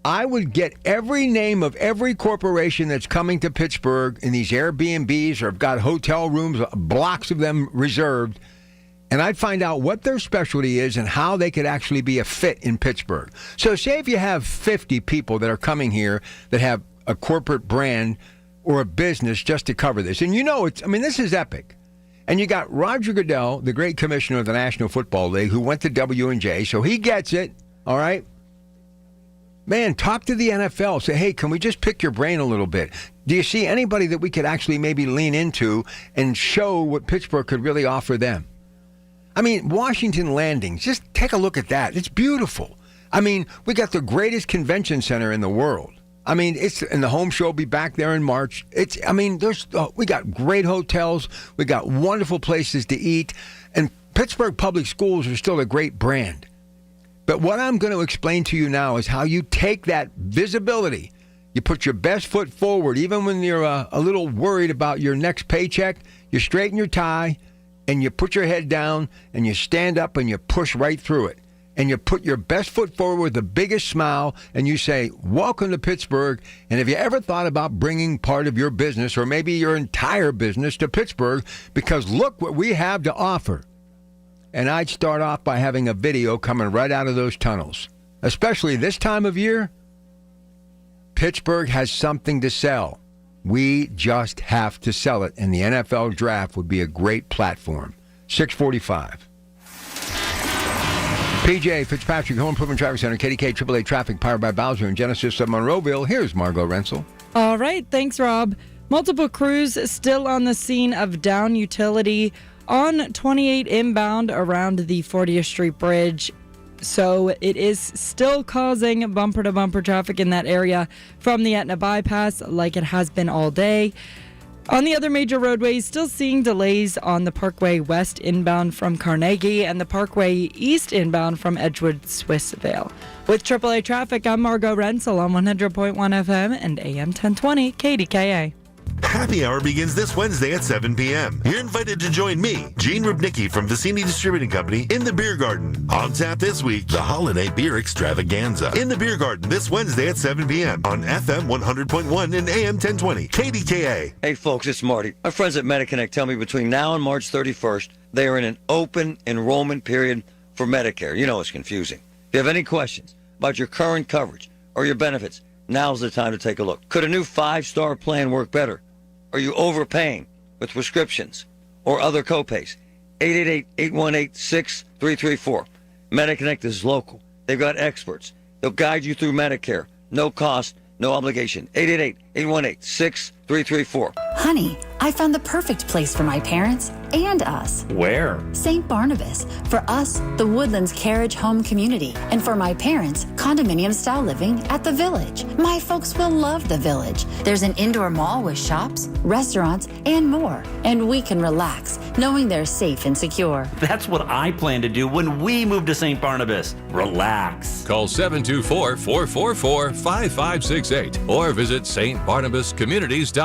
I would get every name of every corporation that's coming to Pittsburgh in these Airbnbs or have got hotel rooms, blocks of them reserved, and I'd find out what their specialty is and how they could actually be a fit in Pittsburgh. So say if you have 50 people that are coming here that have a corporate brand or a business just to cover this. And this is epic. And you got Roger Goodell, the great commissioner of the National Football League, who went to W&J, so he gets it, all right? Man, talk to the NFL. Say, hey, can we just pick your brain a little bit? Do you see anybody that we could actually maybe lean into and show what Pittsburgh could really offer them? I mean, Washington Landing, just take a look at that. It's beautiful. I mean, we got the greatest convention center in the world. I mean, and the home show will be back there in March. We got great hotels. We got wonderful places to eat. And Pittsburgh Public Schools are still a great brand. But what I'm going to explain to you now is how you take that visibility. You put your best foot forward, even when you're a little worried about your next paycheck. You straighten your tie, and you put your head down, and you stand up, and you push right through it. And you put your best foot forward with the biggest smile, and you say, welcome to Pittsburgh. And have you ever thought about bringing part of your business, or maybe your entire business, to Pittsburgh? Because look what we have to offer. And I'd start off by having a video coming right out of those tunnels. Especially this time of year, Pittsburgh has something to sell. We just have to sell it, and the NFL draft would be a great platform. 645. PJ Fitzpatrick, Home Improvement Traffic Center, KDK AAA Traffic, powered by Bowser and Genesis of Monroeville. Here's Margot Rensel. All right, thanks, Rob. Multiple crews still on the scene of down utility on 28 inbound around the 40th Street Bridge. So it is still causing bumper-to-bumper traffic in that area from the Etna bypass like it has been all day. On the other major roadways, still seeing delays on the Parkway West inbound from Carnegie and the Parkway East inbound from Edgewood Swissvale. With AAA traffic, I'm Margot Rensel on 100.1 FM and AM 1020 KDKA. Happy Hour begins this Wednesday at 7 p.m. You're invited to join me, Gene Rubnicki from Vicini Distributing Company, in the Beer Garden. On tap this week, the Holiday Beer Extravaganza. In the Beer Garden this Wednesday at 7 p.m. on FM 100.1 and AM 1020. KDKA. Hey, folks, it's Marty. My friends at MediConnect tell me between now and March 31st, they are in an open enrollment period for Medicare. You know it's confusing. If you have any questions about your current coverage or your benefits, now's the time to take a look. Could a new 5-star plan work better? Are you overpaying with prescriptions or other copays? 888-818-6334. MediConnect is local. They've got experts. They'll guide you through Medicare. No cost, no obligation. 888-818-6334. Honey, I found the perfect place for my parents and us. Where? St. Barnabas. For us, the Woodlands Carriage Home Community. And for my parents, condominium-style living at the Village. My folks will love the Village. There's an indoor mall with shops, restaurants, and more. And we can relax, knowing they're safe and secure. That's what I plan to do when we move to St. Barnabas. Relax. Call 724-444-5568 or visit stbarnabascommunities.com.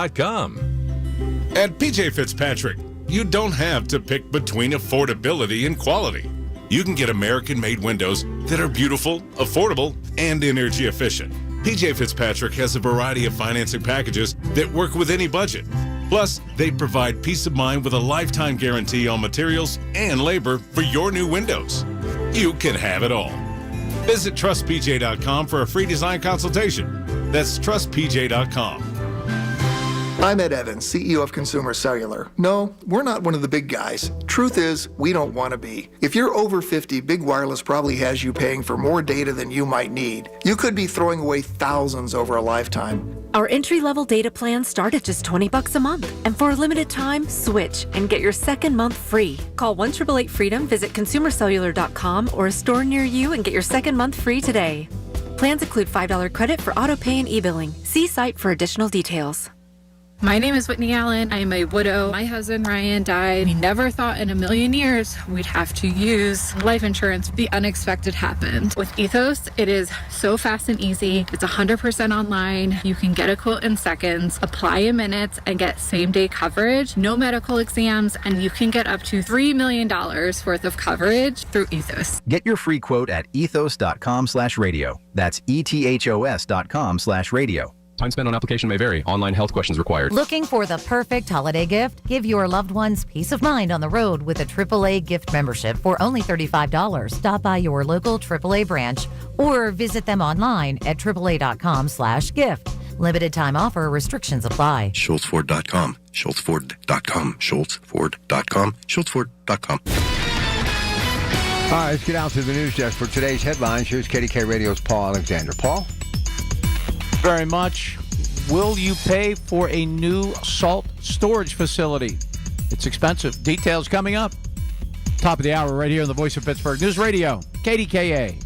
At PJ Fitzpatrick, you don't have to pick between affordability and quality. You can get American-made windows that are beautiful, affordable, and energy efficient. PJ Fitzpatrick has a variety of financing packages that work with any budget. Plus, they provide peace of mind with a lifetime guarantee on materials and labor for your new windows. You can have it all. Visit trustpj.com for a free design consultation. That's trustpj.com. I'm Ed Evans, CEO of Consumer Cellular. No, we're not one of the big guys. Truth is, we don't want to be. If you're over 50, Big Wireless probably has you paying for more data than you might need. You could be throwing away thousands over a lifetime. Our entry-level data plans start at just $20 a month. And for a limited time, switch and get your second month free. Call 1-888-FREEDOM, visit consumercellular.com or a store near you and get your second month free today. Plans include $5 credit for auto pay and e-billing. See site for additional details. My name is Whitney Allen. I am a widow. My husband, Ryan, died. We never thought in a million years we'd have to use life insurance. The unexpected happened. With Ethos, it is so fast and easy. It's 100% online. You can get a quote in seconds, apply in minutes, and get same-day coverage, no medical exams, and you can get up to $3 million worth of coverage through Ethos. Get your free quote at ethos.com/radio. That's ethos.com/radio. Time spent on application may vary. Online health questions required. Looking for the perfect holiday gift? Give your loved ones peace of mind on the road with a AAA gift membership for only $35. Stop by your local AAA branch or visit them online at AAA.com/gift. Limited time offer. Restrictions apply. SchultzFord.com. SchultzFord.com. SchultzFord.com. SchultzFord.com. All right, let's get out to the news desk for today's headlines. Here's KDK Radio's Paul Alexander. Paul? Very much. Will you pay for a new salt storage facility? It's expensive. Details coming up. Top of the hour right here on the Voice of Pittsburgh News Radio, KDKA.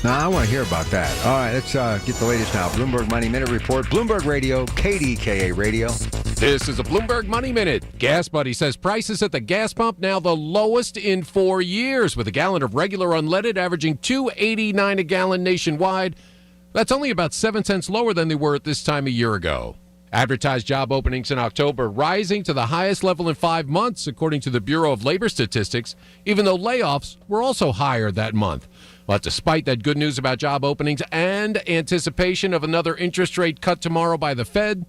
Now, I want to hear about that. All right, let's get the latest now. Bloomberg Money Minute Report, Bloomberg Radio, KDKA Radio. This is a Bloomberg Money Minute. Gas Buddy says prices at the gas pump now the lowest in 4 years, with a gallon of regular unleaded averaging $2.89 a gallon nationwide. That's only about 7 cents lower than they were at this time a year ago. Advertised job openings in October rising to the highest level in 5 months, according to the Bureau of Labor Statistics, even though layoffs were also higher that month. But despite that good news about job openings and anticipation of another interest rate cut tomorrow by the Fed,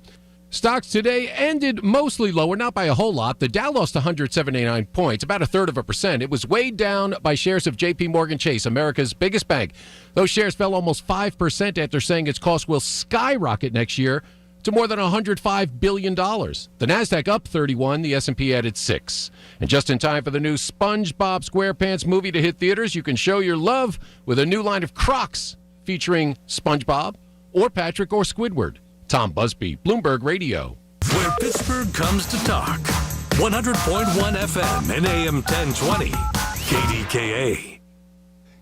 stocks today ended mostly lower, not by a whole lot. The Dow lost 179 points, about 1/3%. It was weighed down by shares of J.P. Morgan Chase, America's biggest bank. Those shares fell almost 5% after saying its cost will skyrocket next year to more than $105 billion. The Nasdaq up 31, the S&P added 6. And just in time for the new SpongeBob SquarePants movie to hit theaters, you can show your love with a new line of Crocs featuring SpongeBob or Patrick or Squidward. Tom Busby, Bloomberg Radio. Where Pittsburgh comes to talk. 100.1 FM and AM 1020. KDKA.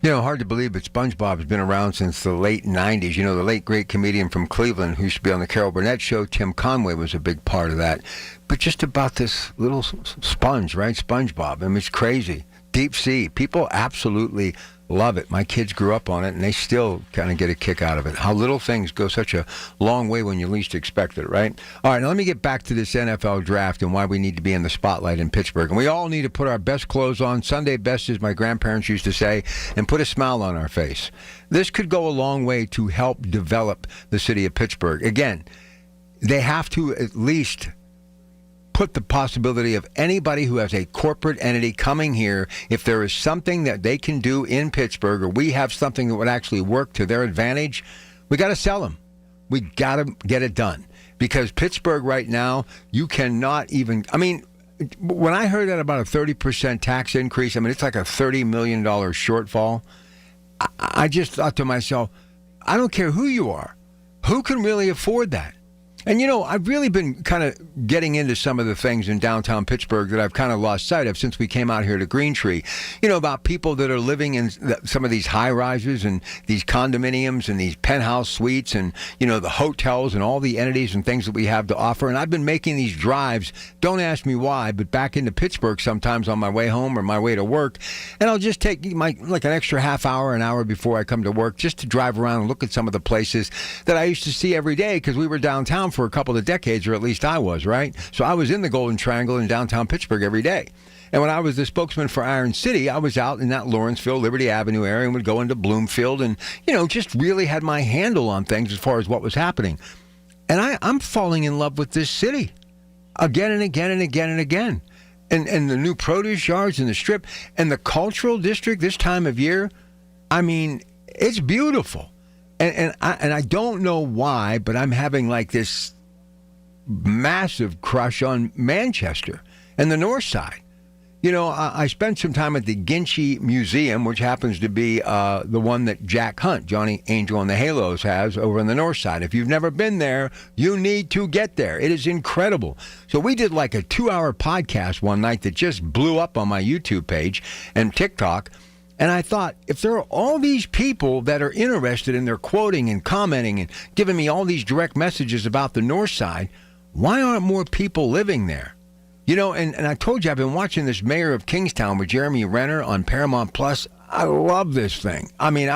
You know, hard to believe, but SpongeBob's been around since the late 90s. You know, the late great comedian from Cleveland who used to be on the Carol Burnett show, Tim Conway, was a big part of that. But just about this little sponge, right? SpongeBob. I mean, it's crazy. Deep sea. People absolutely love it. My kids grew up on it, and they still kind of get a kick out of it. How little things go such a long way when you least expect it, right? All right, now let me get back to this NFL draft and why we need to be in the spotlight in Pittsburgh. And we all need to put our best clothes on, Sunday best, as my grandparents used to say, and put a smile on our face. This could go a long way to help develop the city of Pittsburgh. Again, they have to at least put the possibility of anybody who has a corporate entity coming here, if there is something that they can do in Pittsburgh, or we have something that would actually work to their advantage, we got to sell them. We got to get it done. Because Pittsburgh right now, you cannot even, I mean, when I heard that about a 30% tax increase, I mean, it's like a $30 million shortfall. I just thought to myself, I don't care who you are. Who can really afford that? And, you know, I've really been kind of getting into some of the things in downtown Pittsburgh that I've kind of lost sight of since we came out here to Green Tree. You know, about people that are living in some of these high-rises and these condominiums and these penthouse suites and, you know, the hotels and all the entities and things that we have to offer. And I've been making these drives, don't ask me why, but back into Pittsburgh sometimes on my way home or my way to work. And I'll just take like an extra half hour, an hour before I come to work just to drive around and look at some of the places that I used to see every day because we were downtown for a couple of decades, or at least I was, right? So I was in the Golden Triangle in downtown Pittsburgh every day. And when I was the spokesman for Iron City, I was out in that Lawrenceville, Liberty Avenue area and would go into Bloomfield and, you know, just really had my handle on things as far as what was happening. And I'm falling in love with this city again and again and again and again. And the new produce yards and the strip and the cultural district this time of year, I mean, it's beautiful. And I don't know why, but I'm having like this massive crush on Manchester and the North Side. You know, I spent some time at the Ginchie Museum, which happens to be the one that Jack Hunt, Johnny Angel and the Halos, has over on the North Side. If you've never been there, you need to get there. It is incredible. So we did like a 2-hour podcast one night that just blew up on my YouTube page and TikTok. And I thought, if there are all these people that are interested in their quoting and commenting and giving me all these direct messages about the North Side, why aren't more people living there? You know, and I told you, I've been watching this Mayor of Kingstown with Jeremy Renner on Paramount Plus. I love this thing. I mean,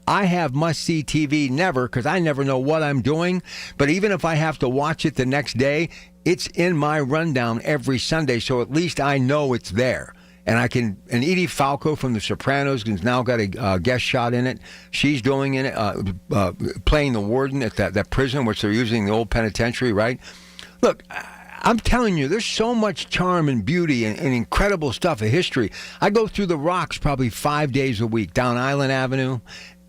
I have must-see TV never because I never know what I'm doing. But even if I have to watch it the next day, it's in my rundown every Sunday, so at least I know it's there. And Edie Falco from The Sopranos has now got a guest shot in it. She's doing in it, playing the warden at that prison, which they're using the old penitentiary, right? Look, I'm telling you, there's so much charm and beauty and incredible stuff of history. I go through the Rocks probably 5 days a week down Island Avenue,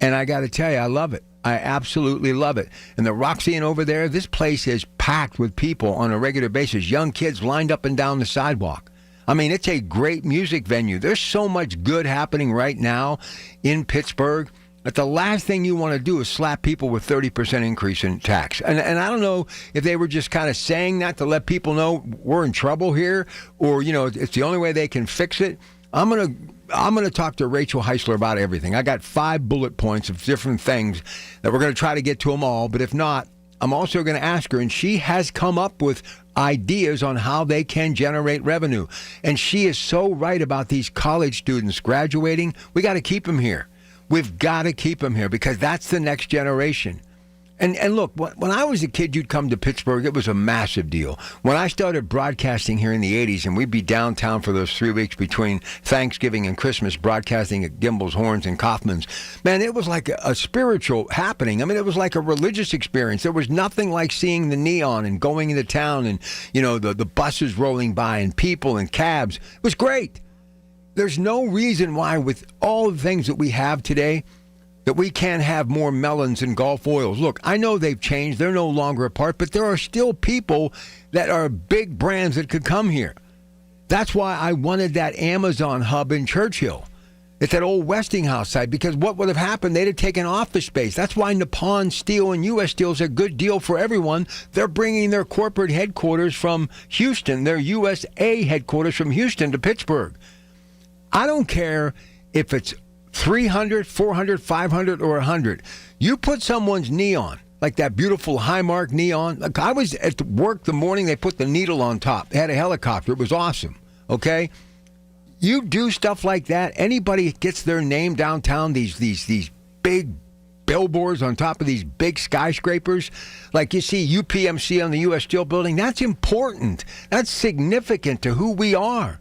and I got to tell you, I love it. I absolutely love it. And the Roxy over there, this place is packed with people on a regular basis, young kids lined up and down the sidewalk. I mean, it's a great music venue. There's so much good happening right now in Pittsburgh that the last thing you want to do is slap people with 30% increase in tax. And I don't know if they were just kind of saying that to let people know we're in trouble here, or, you know, it's the only way they can fix it. I'm gonna talk to Rachel Heisler about everything. I got 5 bullet points of different things that we're going to try to get to them all. But if not, I'm also going to ask her, and she has come up with ideas on how they can generate revenue. And she is so right about these college students graduating. We got to keep them here. We've got to keep them here because that's the next generation. And look, when I was a kid, you'd come to Pittsburgh. It was a massive deal. When I started broadcasting here in the 80s, and we'd be downtown for those 3 weeks between Thanksgiving and Christmas, broadcasting at Gimbel's, Horns, and Kaufman's, man, it was like a spiritual happening. I mean, it was like a religious experience. There was nothing like seeing the neon and going into town and, you know, the buses rolling by and people and cabs. It was great. There's no reason why, with all the things that we have today, that we can't have more Mellons and Gulf Oils. Look, I know they've changed. They're no longer apart, but there are still people that are big brands that could come here. That's why I wanted that Amazon hub in Churchill. It's that old Westinghouse site, because what would have happened? They'd have taken office space. That's why Nippon Steel and U.S. Steel is a good deal for everyone. They're bringing their corporate headquarters from Houston, their USA headquarters from Houston to Pittsburgh. I don't care if it's 300, 400, 500, or 100. You put someone's knee on, like that beautiful Highmark knee on. Like I was at work the morning, they put the needle on top. They had a helicopter. It was awesome, okay? You do stuff like that, anybody gets their name downtown, these big billboards on top of these big skyscrapers, like you see UPMC on the U.S. Steel Building, that's important. That's significant to who we are.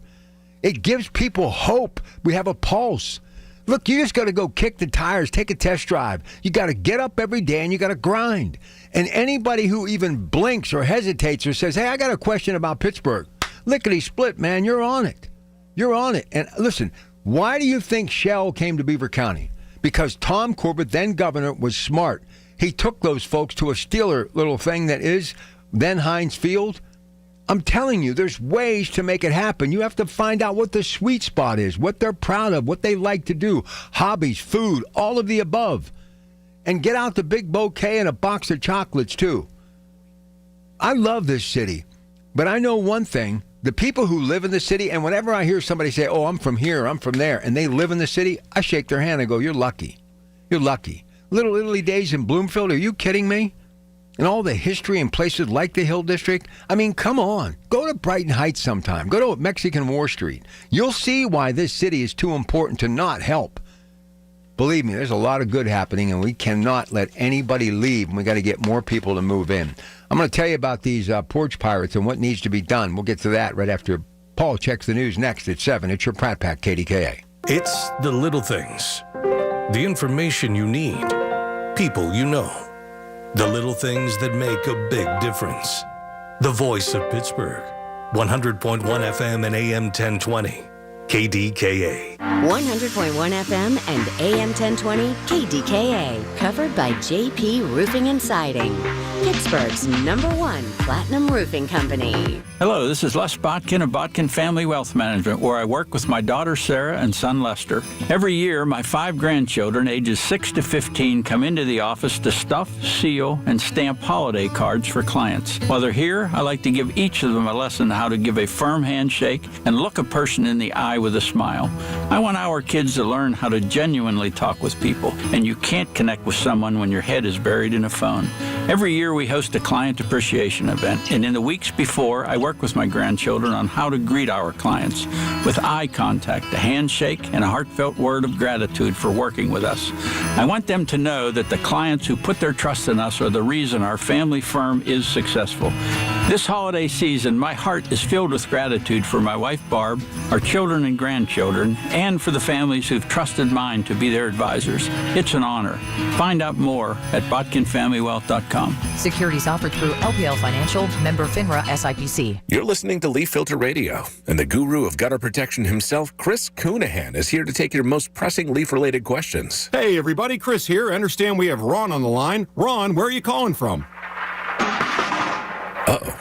It gives people hope. We have a pulse. Look, you just got to go kick the tires, take a test drive. You got to get up every day and you got to grind. And anybody who even blinks or hesitates or says, hey, I got a question about Pittsburgh, lickety split, man, you're on it. You're on it. And listen, why do you think Shell came to Beaver County? Because Tom Corbett, then governor, was smart. He took those folks to a Steeler little thing that is then Heinz Field. I'm telling you, there's ways to make it happen. You have to find out what the sweet spot is, what they're proud of, what they like to do, hobbies, food, all of the above. And get out the big bouquet and a box of chocolates, too. I love this city, but I know one thing. The people who live in the city, and whenever I hear somebody say, oh, I'm from here, I'm from there, and they live in the city, I shake their hand and go, you're lucky. You're lucky. Little Italy days in Bloomfield, are you kidding me? And all the history in places like the Hill District. I mean, come on. Go to Brighton Heights sometime. Go to Mexican War Street. You'll see why this city is too important to not help. Believe me, there's a lot of good happening, and we cannot let anybody leave, and we got to get more people to move in. I'm going to tell you about these porch pirates and what needs to be done. We'll get to that right after Paul checks the news next at 7. It's your Pratt Pack, KDKA. It's the little things. The information you need. People you know. The little things that make a big difference. The voice of Pittsburgh. 100.1 FM and AM 1020. KDKA. 100.1 FM and AM 1020 KDKA. Covered by JP Roofing and Siding. Pittsburgh's #1 platinum roofing company. Hello, this is Les Botkin of Botkin Family Wealth Management, where I work with my daughter Sarah and son Lester. Every year, my 5 grandchildren, ages 6 to 15, come into the office to stuff, seal, and stamp holiday cards for clients. While they're here, I like to give each of them a lesson on how to give a firm handshake and look a person in the eye with a smile. I want our kids to learn how to genuinely talk with people, and you can't connect with someone when your head is buried in a phone. Every year we host a client appreciation event, and in the weeks before, I work with my grandchildren on how to greet our clients with eye contact, a handshake, and a heartfelt word of gratitude for working with us. I want them to know that the clients who put their trust in us are the reason our family firm is successful. This holiday season, my heart is filled with gratitude for my wife Barb, our children and grandchildren, and for the families who've trusted mine to be their advisors. It's an honor. Find out more at botkinfamilywealth.com. Securities offered through LPL Financial, member FINRA SIPC. You're listening to Leaf Filter Radio, and the guru of gutter protection himself, Chris Coonahan, is here to take your most pressing leaf-related questions. Hey, everybody, Chris here. I understand we have Ron on the line. Ron, where are you calling from? Uh-oh.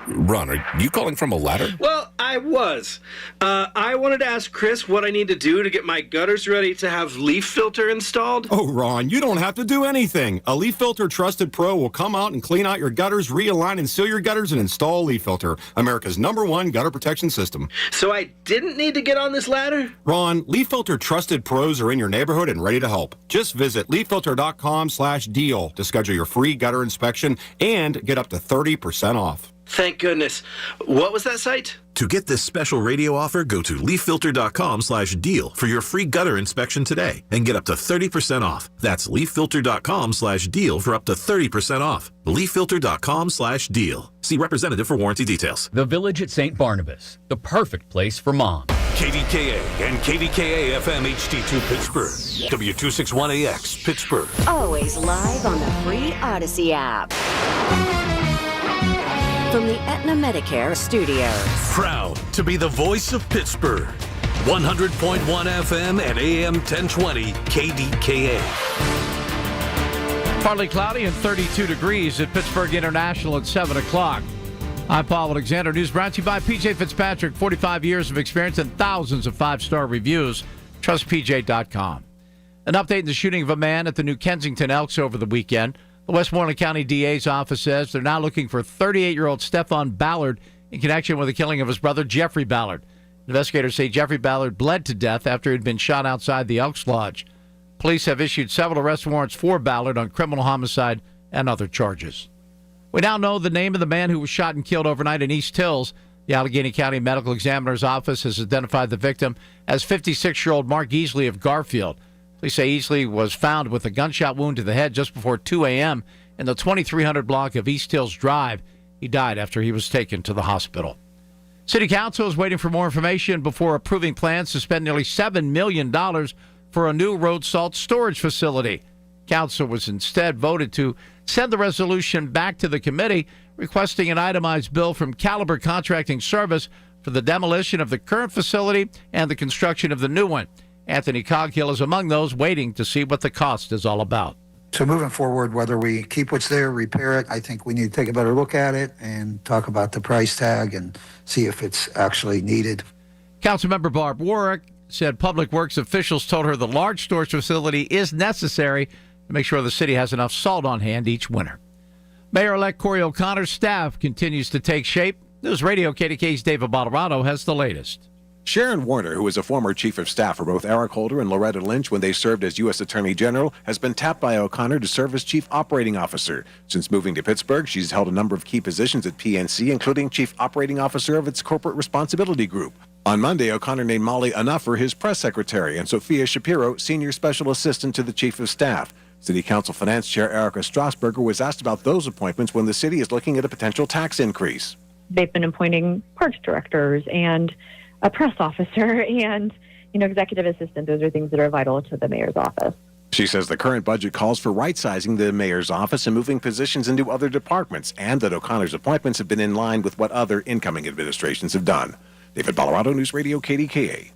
Ron, are you calling from a ladder? Well, I was. I wanted to ask Chris what I need to do to get my gutters ready to have leaf filter installed. Oh, Ron, you don't have to do anything. A Leaf Filter Trusted Pro will come out and clean out your gutters, realign and seal your gutters, and install Leaf Filter, America's #1 gutter protection system. So I didn't need to get on this ladder? Ron, Leaf Filter Trusted Pros are in your neighborhood and ready to help. Just visit leaffilter.com/deal to schedule your free gutter inspection and get up to 30% off. Thank goodness. What was that site? To get this special radio offer, go to leaffilter.com/deal for your free gutter inspection today and get up to 30% off. That's leaffilter.com/deal for up to 30% off. leaffilter.com/deal. See representative for warranty details. The Village at St. Barnabas, the perfect place for mom. KDKA and KDKA-FM HD2 Pittsburgh. W261AX Pittsburgh. Always live on the free Odyssey app. From the Aetna Medicare studios. Proud to be the voice of Pittsburgh. 100.1 FM and AM 1020 KDKA. Partly cloudy and 32 degrees at Pittsburgh International at 7 o'clock. I'm Paul Alexander. News brought to you by PJ Fitzpatrick. 45 years of experience and thousands of 5-star reviews. TrustPJ.com. An update in the shooting of a man at the New Kensington Elks over the weekend. The Westmoreland County DA's office says they're now looking for 38-year-old Stefan Ballard in connection with the killing of his brother Jeffrey Ballard. Investigators say Jeffrey Ballard bled to death after he'd been shot outside the Elks Lodge. Police have issued several arrest warrants for Ballard on criminal homicide and other charges. We now know the name of the man who was shot and killed overnight in East Hills. The Allegheny County Medical Examiner's Office has identified the victim as 56-year-old Mark Easley of Garfield. Police say Easley was found with a gunshot wound to the head just before 2 a.m. in the 2300 block of East Hills Drive. He died after he was taken to the hospital. City Council is waiting for more information before approving plans to spend nearly $7 million for a new road salt storage facility. Council was instead voted to send the resolution back to the committee, requesting an itemized bill from Caliber Contracting Service for the demolition of the current facility and the construction of the new one. Anthony Coghill is among those waiting to see what the cost is all about. So moving forward, whether we keep what's there, repair it, I think we need to take a better look at it and talk about the price tag and see if it's actually needed. Councilmember Barb Warwick said Public Works officials told her the large storage facility is necessary to make sure the city has enough salt on hand each winter. Mayor-elect Corey O'Connor's staff continues to take shape. News Radio KDKA's David Bottlerado has the latest. Sharon Warner, who was a former chief of staff for both Eric Holder and Loretta Lynch when they served as U.S. Attorney General, has been tapped by O'Connor to serve as chief operating officer. Since moving to Pittsburgh, she's held a number of key positions at PNC, including chief operating officer of its corporate responsibility group. On Monday, O'Connor named Molly Anuffer his press secretary and Sophia Shapiro senior special assistant to the chief of staff. City Council Finance Chair Erica Strasburger was asked about those appointments when the city is looking at a potential tax increase. They've been appointing parks directors and a press officer and, executive assistant. Those are things that are vital to the mayor's office. She says the current budget calls for right-sizing the mayor's office and moving positions into other departments, and that O'Connor's appointments have been in line with what other incoming administrations have done. David Bottlerado, News Radio KDKA.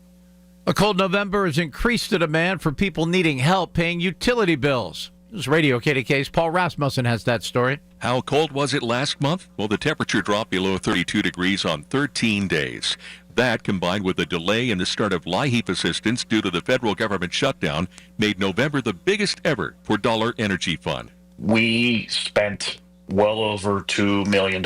A cold November has increased the demand for people needing help paying utility bills. News Radio KDKA's Paul Rasmussen has that story. How cold was it last month? Well, the temperature dropped below 32 degrees on 13 days. That, combined with a delay in the start of LIHEAP assistance due to the federal government shutdown, made November the biggest ever for Dollar Energy Fund. We spent well over $2 million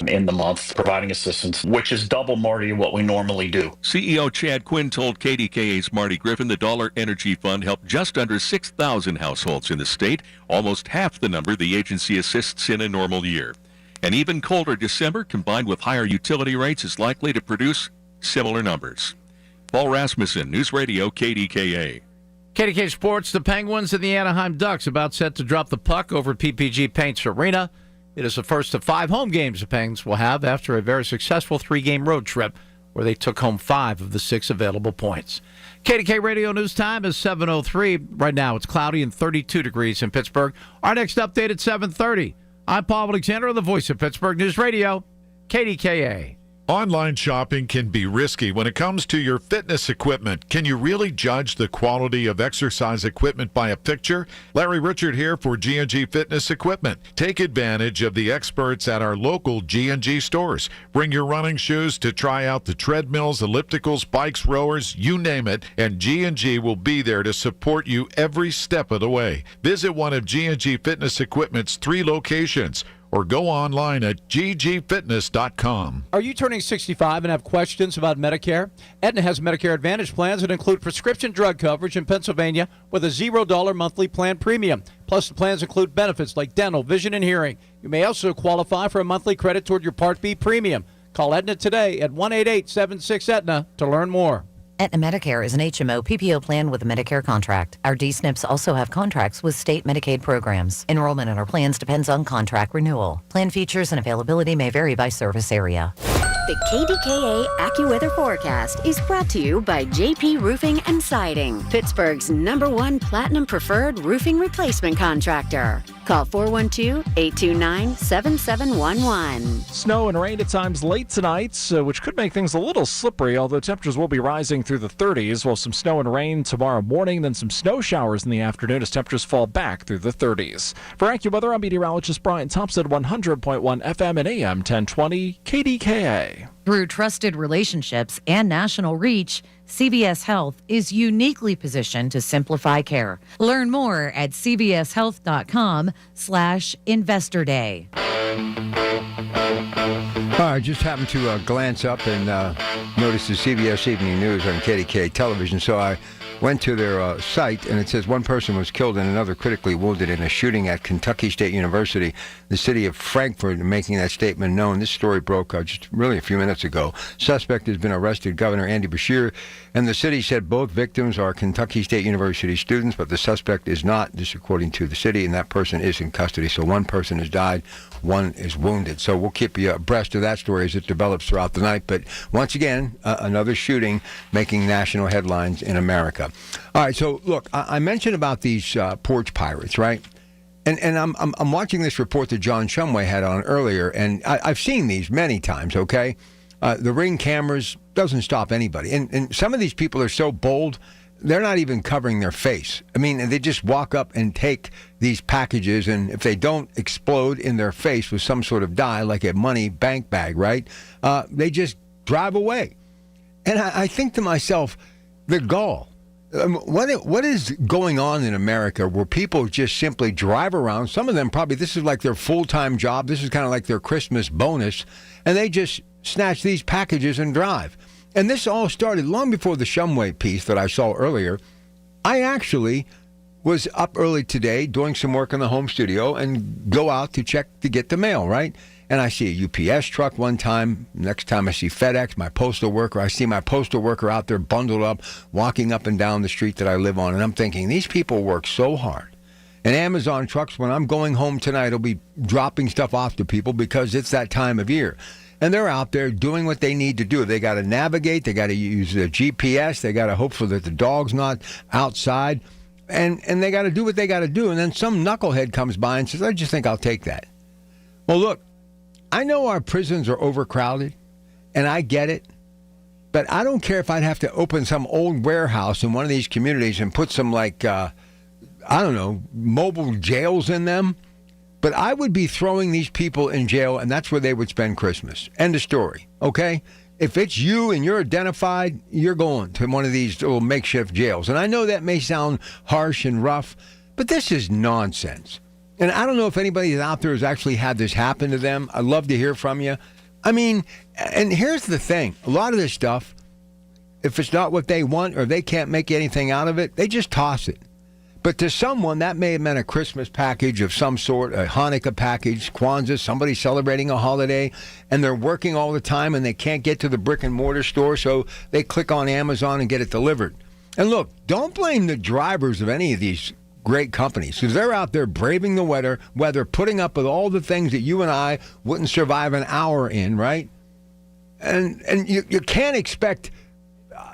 in the month providing assistance, which is double, Marty, what we normally do. CEO Chad Quinn told KDKA's Marty Griffin the Dollar Energy Fund helped just under 6,000 households in the state, almost half the number the agency assists in a normal year. An even colder December, combined with higher utility rates, is likely to produce similar numbers. Paul Rasmussen, News Radio KDKA. KDK Sports, the Penguins and the Anaheim Ducks about set to drop the puck over at PPG Paints Arena. It is the first of 5 home games the Penguins will have after a very successful 3-game road trip where they took home 5 of the 6 available points. KDK Radio News Time is 7:03. Right now it's cloudy and 32 degrees in Pittsburgh. Our next update at 7:30. I'm Paul Alexander, the voice of Pittsburgh News Radio, KDKA. Online shopping can be risky when it comes to your fitness equipment. Can you really judge the quality of exercise equipment by a picture? Larry Richard here for G&G Fitness Equipment. Take advantage of the experts at our local G&G stores. Bring your running shoes to try out the treadmills, ellipticals, bikes, rowers, you name it, and G&G will be there to support you every step of the way. Visit one of G&G Fitness Equipment's 3 locations, or go online at ggfitness.com. Are you turning 65 and have questions about Medicare? Aetna has Medicare Advantage plans that include prescription drug coverage in Pennsylvania with a $0 monthly plan premium. Plus, the plans include benefits like dental, vision, and hearing. You may also qualify for a monthly credit toward your Part B premium. Call Aetna today at 1-888-76-AETNA to learn more. Aetna Medicare is an HMO PPO plan with a Medicare contract. Our D-SNPs also have contracts with state Medicaid programs. Enrollment in our plans depends on contract renewal. Plan features and availability may vary by service area. The KDKA AccuWeather forecast is brought to you by JP Roofing and Siding, Pittsburgh's #1 Platinum Preferred Roofing Replacement Contractor. Call 412-829-7711. Snow and rain at times late tonight, which could make things a little slippery, although temperatures will be rising through the 30s. Well, some snow and rain tomorrow morning, then some snow showers in the afternoon as temperatures fall back through the 30s. For AccuWeather, I'm meteorologist Brian Thompson, 100.1 FM and AM 1020 KDKA. Through trusted relationships and national reach, CVS Health is uniquely positioned to simplify care. Learn more at cvshealth.com/investor day. I just happened to glance up and notice the CBS Evening News on KDKA television, so I went to their site, and it says one person was killed and another critically wounded in a shooting at Kentucky State University. The city of Frankfort making that statement known. This story broke just really a few minutes ago. Suspect has been arrested, Governor Andy Beshear, and the city said both victims are Kentucky State University students, but the suspect is not, this according to the city, and that person is in custody. So one person has died, one is wounded. So we'll keep you abreast of that story as it develops throughout the night. But once again, another shooting making national headlines in America. All right, so look, I mentioned about these porch pirates, right? And I'm watching this report that John Shumway had on earlier, and I've seen these many times, okay? The Ring cameras doesn't stop anybody. And some of these people are so bold, they're not even covering their face. I mean, they just walk up and take these packages, and if they don't explode in their face with some sort of dye, like a money bank bag, right, they just drive away. And I think to myself, the gall. What is going on in America where people just simply drive around? Some of them probably, this is like their full-time job. This is kind of like their Christmas bonus. And they just snatch these packages and drive. And this all started long before the Shumway piece that I saw earlier. I actually was up early today doing some work in the home studio and go out to check to get the mail, right? And I see a UPS truck one time. Next time I see FedEx, my postal worker. I see my postal worker out there bundled up, walking up and down the street that I live on. And I'm thinking, these people work so hard. And Amazon trucks, when I'm going home tonight, will be dropping stuff off to people because it's that time of year. And they're out there doing what they need to do. They got to navigate. They got to use the GPS. They got to hope for that the dog's not outside. And they got to do what they got to do. And then some knucklehead comes by and says, I just think I'll take that. Well, look, I know our prisons are overcrowded, and I get it. But I don't care if I'd have to open some old warehouse in one of these communities and put some, mobile jails in them. But I would be throwing these people in jail, and that's where they would spend Christmas. End of story, okay? If it's you and you're identified, you're going to one of these little makeshift jails. And I know that may sound harsh and rough, but this is nonsense. And I don't know if anybody out there has actually had this happen to them. I'd love to hear from you. I mean, and here's the thing. A lot of this stuff, if it's not what they want or they can't make anything out of it, they just toss it. But to someone, that may have meant a Christmas package of some sort, a Hanukkah package, Kwanzaa, somebody celebrating a holiday, and they're working all the time and they can't get to the brick and mortar store, so they click on Amazon and get it delivered. And look, don't blame the drivers of any of these great companies, because they're out there braving the weather, putting up with all the things that you and I wouldn't survive an hour in, right? And you can't expect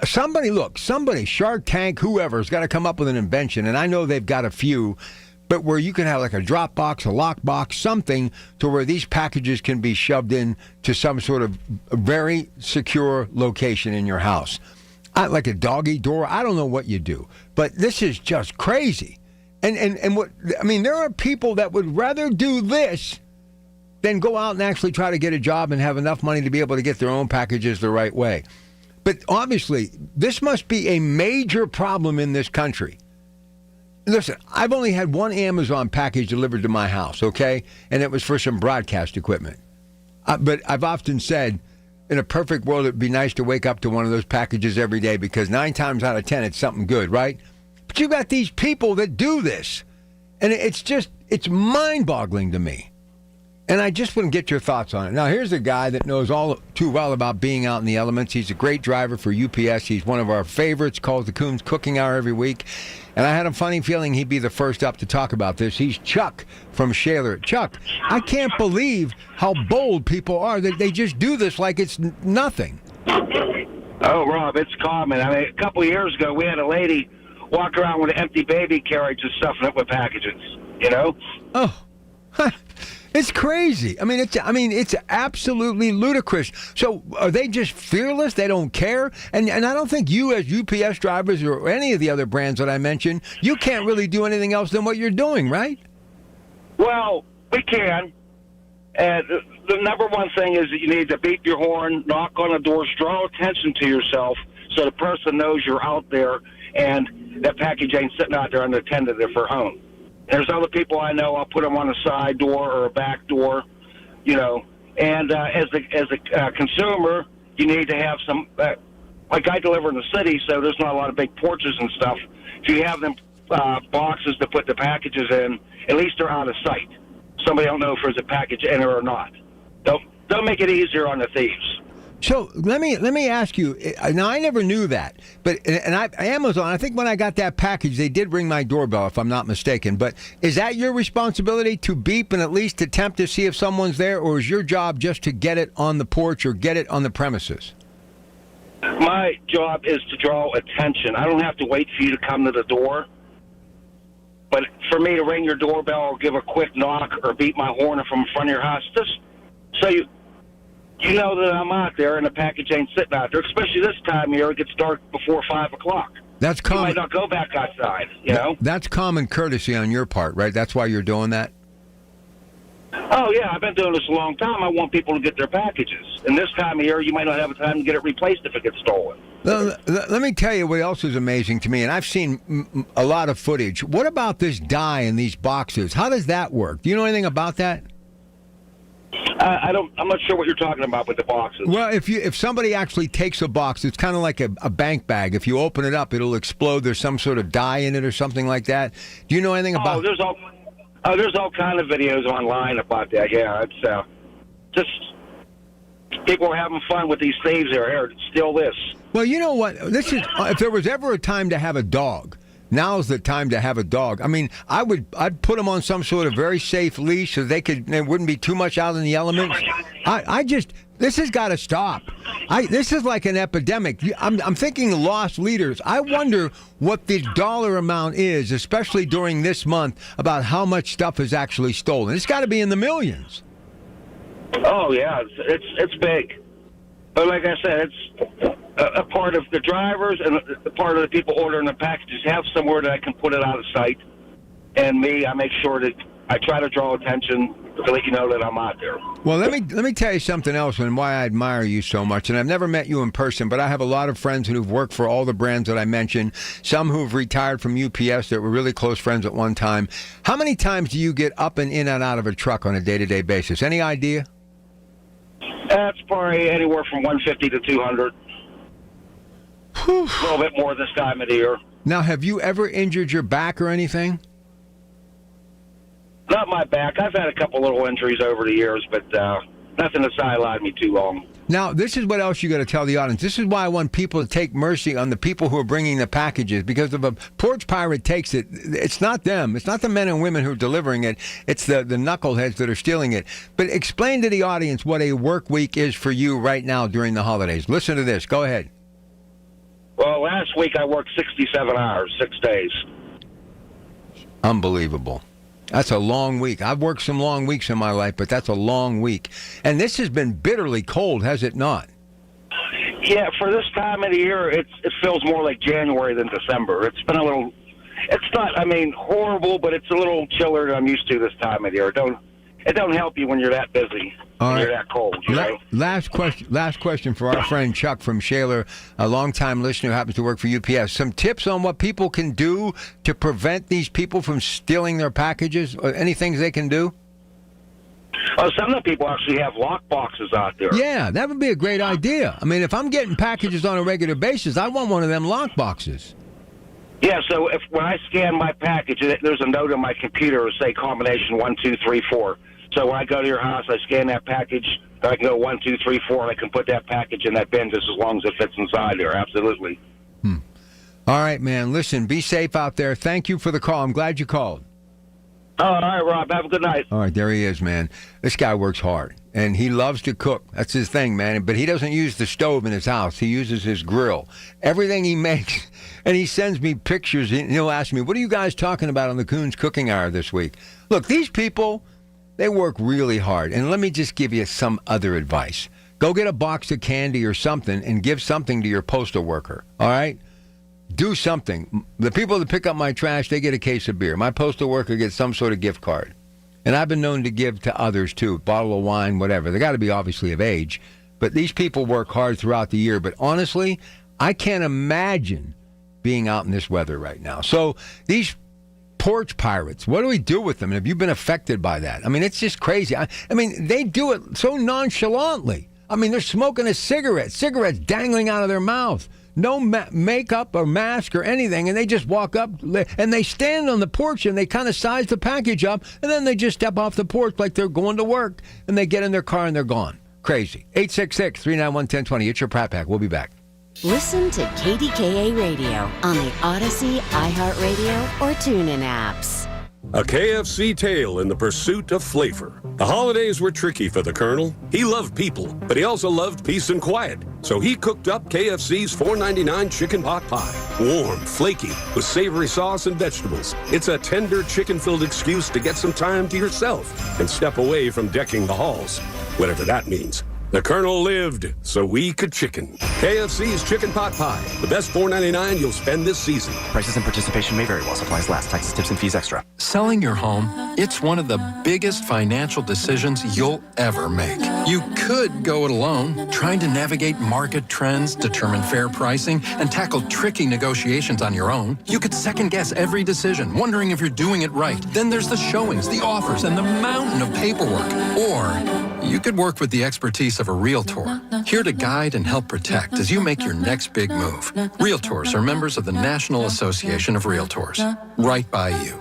somebody, Shark Tank, whoever's got to come up with an invention, and I know they've got a few, but where you can have like a drop box, a lock box, something to where these packages can be shoved in to some sort of very secure location in your house. Like a doggy door, I don't know what you do, but this is just crazy. And what I mean, there are people that would rather do this than go out and actually try to get a job and have enough money to be able to get their own packages the right way. But obviously, this must be a major problem in this country. Listen, I've only had one Amazon package delivered to my house, okay? And it was for some broadcast equipment. But I've often said, in a perfect world, it'd be nice to wake up to one of those packages every day because 9 times out of 10, it's something good, right? But you got these people that do this. And it's mind-boggling to me. And I just want to get your thoughts on it. Now, here's a guy that knows all too well about being out in the elements. He's a great driver for UPS. He's one of our favorites, calls the Coons Cooking Hour every week. And I had a funny feeling he'd be the first up to talk about this. He's Chuck from Shaler. Chuck, I can't believe how bold people are. They just do this like it's nothing. Oh, Rob, it's common. I mean, a couple of years ago, we had a lady walk around with an empty baby carriage and stuffing it with packages, you know? Oh, it's crazy. I mean, it's absolutely ludicrous. So are they just fearless? They don't care? And I don't think you as UPS drivers or any of the other brands that I mentioned, you can't really do anything else than what you're doing, right? Well, we can. And the number one thing is that you need to beat your horn, knock on the doors, draw attention to yourself so the person knows you're out there and that package ain't sitting out there unattended if they're home. There's other people I know, I'll put them on a side door or a back door, you know, And as a consumer, you need to have some. Like I deliver in the city, so there's not a lot of big porches and stuff. If you have them boxes to put the packages in, at least they're out of sight. Somebody don't know if there's a package in there or not. Don't make it easier on the thieves. So let me ask you. Now I never knew that, but Amazon. I think when I got that package, they did ring my doorbell, if I'm not mistaken. But is that your responsibility to beep and at least attempt to see if someone's there, or is your job just to get it on the porch or get it on the premises? My job is to draw attention. I don't have to wait for you to come to the door. But for me to ring your doorbell or give a quick knock or beat my horn from front of your house, just so you know that I'm out there and the package ain't sitting out there, especially this time of year. It gets dark before 5 o'clock. That's common. You might not go back outside, you know? That's common courtesy on your part, right? That's why you're doing that? Oh, yeah, I've been doing this a long time. I want people to get their packages. And this time of year, you might not have time to get it replaced if it gets stolen. Let me tell you what else is amazing to me, and I've seen a lot of footage. What about this dye in these boxes? How does that work? Do you know anything about that? I'm not sure what you're talking about with the boxes. Well, if somebody actually takes a box, it's kind of like a bank bag. If you open it up, it'll explode. There's some sort of dye in it or something like that. Do you know anything about? There's all kind of videos online about that. Yeah, it's just people are having fun with these thieves here. Steal this. Well, you know what? This is if there was ever a time to have a dog. Now's the time to have a dog. I mean, I'd put them on some sort of very safe leash so they wouldn't be too much out in the elements. This has got to stop. This is like an epidemic. I'm thinking lost leaders. I wonder what the dollar amount is, especially during this month, about how much stuff is actually stolen. It's got to be in the millions. Oh yeah, it's big. But like I said, it's a part of the drivers and a part of the people ordering the packages have somewhere that I can put it out of sight. And I make sure that I try to draw attention to let you know that I'm out there. Well, let me tell you something else and why I admire you so much. And I've never met you in person, but I have a lot of friends who've worked for all the brands that I mentioned, some who've retired from UPS that were really close friends at one time. How many times do you get up and in and out of a truck on a day-to-day basis? Any idea? That's probably anywhere from 150 to 200. A little bit more this time of the year. Now, have you ever injured your back or anything? Not my back. I've had a couple little injuries over the years, but nothing to sideline me too long. Now, this is what else you got to tell the audience. This is why I want people to take mercy on the people who are bringing the packages, because if a porch pirate takes it, it's not them. It's not the men and women who are delivering it. It's the knuckleheads that are stealing it. But explain to the audience what a work week is for you right now during the holidays. Listen to this. Go ahead. Well, last week I worked 67 hours, 6 days. Unbelievable. That's a long week. I've worked some long weeks in my life, but that's a long week. And this has been bitterly cold, has it not? Yeah, for this time of the year, it feels more like January than December. It's been a little, it's not, horrible, but it's a little chiller than I'm used to this time of the year. It don't help you when you're that busy, when you're that cold, you know? Last question for our friend Chuck from Shaler, a longtime listener who happens to work for UPS. Some tips on what people can do to prevent these people from stealing their packages? Or any things they can do? Some of the people actually have lock boxes out there. Yeah, that would be a great idea. I mean, if I'm getting packages on a regular basis, I want one of them lock boxes. Yeah, so when I scan my package, there's a note on my computer that say combination 1, 2, 3, 4. So when I go to your house, I scan that package, I can go 1, 2, 3, 4, and I can put that package in that bin just as long as it fits inside there. Absolutely. All right, man. Listen, be safe out there. Thank you for the call. I'm glad you called. All right, Rob. Have a good night. All right, there he is, man. This guy works hard, and he loves to cook. That's his thing, man. But he doesn't use the stove in his house. He uses his grill. Everything he makes, and he sends me pictures, and he'll ask me, what are you guys talking about on the Coons Cooking Hour this week? Look, these people, they work really hard. And let me just give you some other advice. Go get a box of candy or something and give something to your postal worker, all right? Do something. The people that pick up my trash, they get a case of beer. My postal worker gets some sort of gift card. And I've been known to give to others, too, a bottle of wine, whatever. They got to be obviously of age. But these people work hard throughout the year. But honestly, I can't imagine being out in this weather right now. So these porch pirates. What do we do with them? And have you been affected by that? I mean, it's just crazy. I mean, they do it so nonchalantly. I mean, they're smoking a cigarettes dangling out of their mouth. No makeup or mask or anything, and they just walk up and they stand on the porch and they kind of size the package up, and then they just step off the porch like they're going to work, and they get in their car and they're gone. Crazy. 866-391-1020. It's your Pratt Pack. We'll be back. Listen to KDKA Radio on the Odyssey, iHeartRadio, or TuneIn apps. A KFC tale in the pursuit of flavor. The holidays were tricky for the Colonel. He loved people, but he also loved peace and quiet. So he cooked up KFC's $4.99 chicken pot pie. Warm, flaky, with savory sauce and vegetables. It's a tender chicken-filled excuse to get some time to yourself and step away from decking the halls. Whatever that means. The Colonel lived so we could chicken. KFC's Chicken Pot Pie. The best $4.99 you'll spend this season. Prices and participation may vary while supplies last. Taxes, tips, and fees extra. Selling your home, it's one of the biggest financial decisions you'll ever make. You could go it alone, trying to navigate market trends, determine fair pricing, and tackle tricky negotiations on your own. You could second-guess every decision, wondering if you're doing it right. Then there's the showings, the offers, and the mountain of paperwork. Or you could work with the expertise of a realtor, here to guide and help protect as you make your next big move. Realtors are members of the National Association of Realtors. Right by you.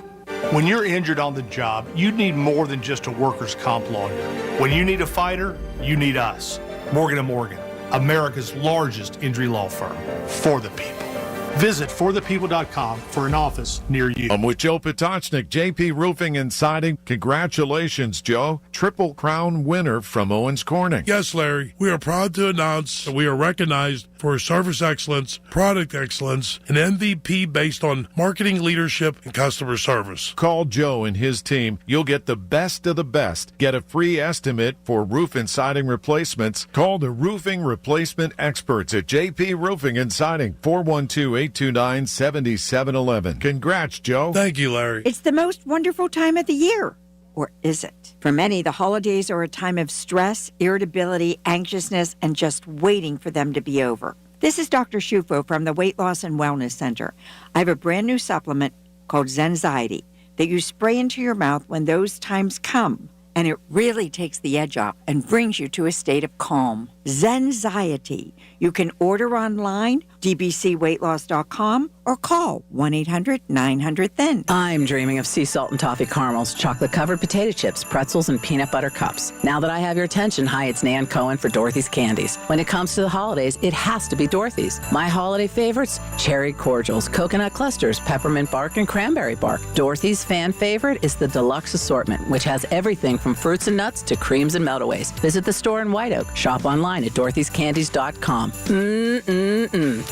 When you're injured on the job, you need more than just a workers' comp lawyer. When you need a fighter, you need us. Morgan & Morgan, America's largest injury law firm. For the people. Visit forthepeople.com for an office near you. I'm with Joe Potocznik, JP Roofing and Siding. Congratulations, Joe. Triple Crown winner from Owens Corning. Yes, Larry. We are proud to announce that we are recognized for service excellence, product excellence, and MVP based on marketing leadership and customer service. Call Joe and his team. You'll get the best of the best. Get a free estimate for roof and siding replacements. Call the roofing replacement experts at JP Roofing and Siding, 412-829-7711. Congrats, Joe. Thank you, Larry. It's the most wonderful time of the year. Or is it? For many, the holidays are a time of stress, irritability, anxiousness, and just waiting for them to be over. This is Dr. Shufo from the Weight Loss and Wellness Center. I have a brand new supplement called Zenziety that you spray into your mouth when those times come, and it really takes the edge off and brings you to a state of calm. Zenziety. You can order online, dbcweightloss.com, or call 1-800-900-THIN. I'm dreaming of sea salt and toffee caramels, chocolate-covered potato chips, pretzels, and peanut butter cups. Now that I have your attention, hi, it's Nan Cohen for Dorothy's Candies. When it comes to the holidays, it has to be Dorothy's. My holiday favorites, cherry cordials, coconut clusters, peppermint bark, and cranberry bark. Dorothy's fan favorite is the deluxe assortment, which has everything from fruits and nuts to creams and meltaways. Visit the store in White Oak. Shop online at dorothy'scandies.com.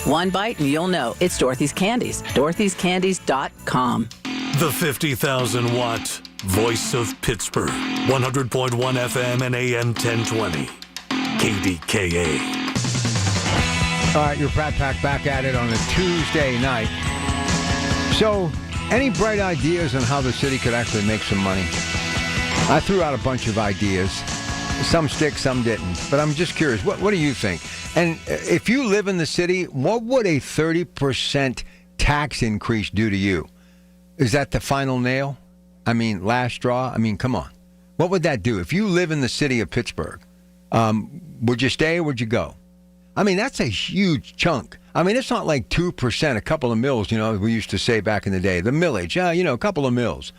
One bite and you'll know it's Dorothy's Candies. dorothy'scandies.com. The 50,000-watt voice of Pittsburgh. 100.1 FM and AM 1020. KDKA. All right, your Pratt Pack back at it on a Tuesday night. So, any bright ideas on how the city could actually make some money? I threw out a bunch of ideas. Some stick, some didn't. But I'm just curious, what do you think? And if you live in the city, what would a 30% tax increase do to you? Is that the final nail? I mean, last straw? I mean, come on. What would that do? If you live in the city of Pittsburgh, would you stay or would you go? I mean, that's a huge chunk. I mean, it's not like 2%, a couple of mills, we used to say back in the day. The millage, a couple of mills.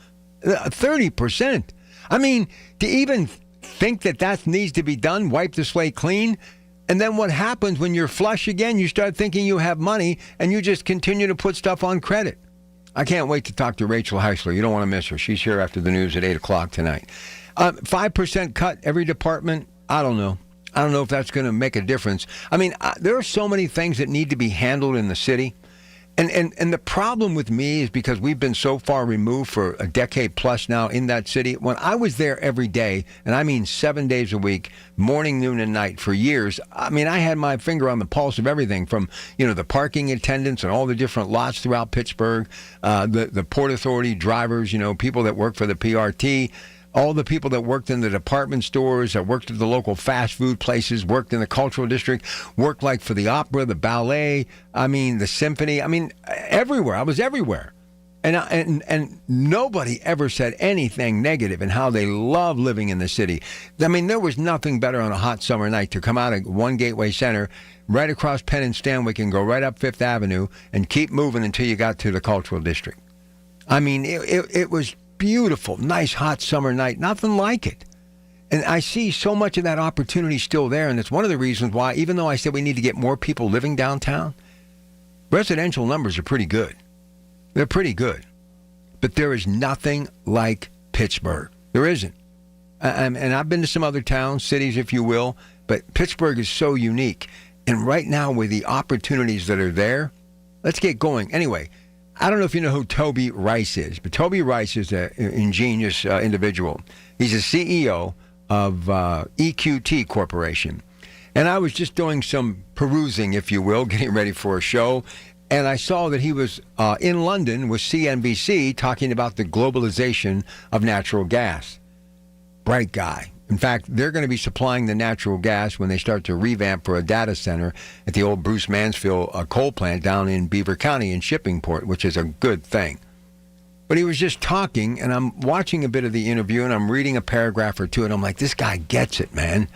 30%. I mean, to even think that needs to be done, wipe the slate clean, and then what happens when you're flush again? You start thinking you have money, and you just continue to put stuff on credit. I can't wait to talk to Rachel Heisler. You don't want to miss her. She's here after the news at 8 o'clock tonight. 5% cut every department, I don't know. I don't know if that's going to make a difference. I mean, there are so many things that need to be handled in the city. And the problem with me is because we've been so far removed for a decade plus now in that city. When I was there every day, and I mean 7 days a week, morning, noon, and night for years, I mean, I had my finger on the pulse of everything from, the parking attendants and all the different lots throughout Pittsburgh, the Port Authority drivers, people that work for the PRT, all the people that worked in the department stores, that worked at the local fast food places, worked in the cultural district, worked for the opera, the ballet, the symphony, everywhere. I was everywhere. And nobody ever said anything negative in how they love living in the city. I mean, there was nothing better on a hot summer night to come out of One Gateway Center, right across Penn and Stanwyck, and go right up Fifth Avenue and keep moving until you got to the Cultural District. I mean, it was beautiful, nice hot summer night, nothing like it. And I see so much of that opportunity still there, and it's one of the reasons why, even though I said we need to get more people living downtown, residential numbers are pretty good. They're pretty good. But there is nothing like Pittsburgh. There isn't. And I've been to some other towns, cities, if you will, but Pittsburgh is so unique. And right now, with the opportunities that are there, let's get going. Anyway, I don't know if you know who Toby Rice is, but Toby Rice is an ingenious individual. He's a CEO of EQT Corporation. And I was just doing some perusing, if you will, getting ready for a show. And I saw that he was in London with CNBC talking about the globalization of natural gas. Bright guy. In fact, they're going to be supplying the natural gas when they start to revamp for a data center at the old Bruce Mansfield coal plant down in Beaver County in Shippingport, which is a good thing. But he was just talking, and I'm watching a bit of the interview, and I'm reading a paragraph or two, and I'm like, this guy gets it, man.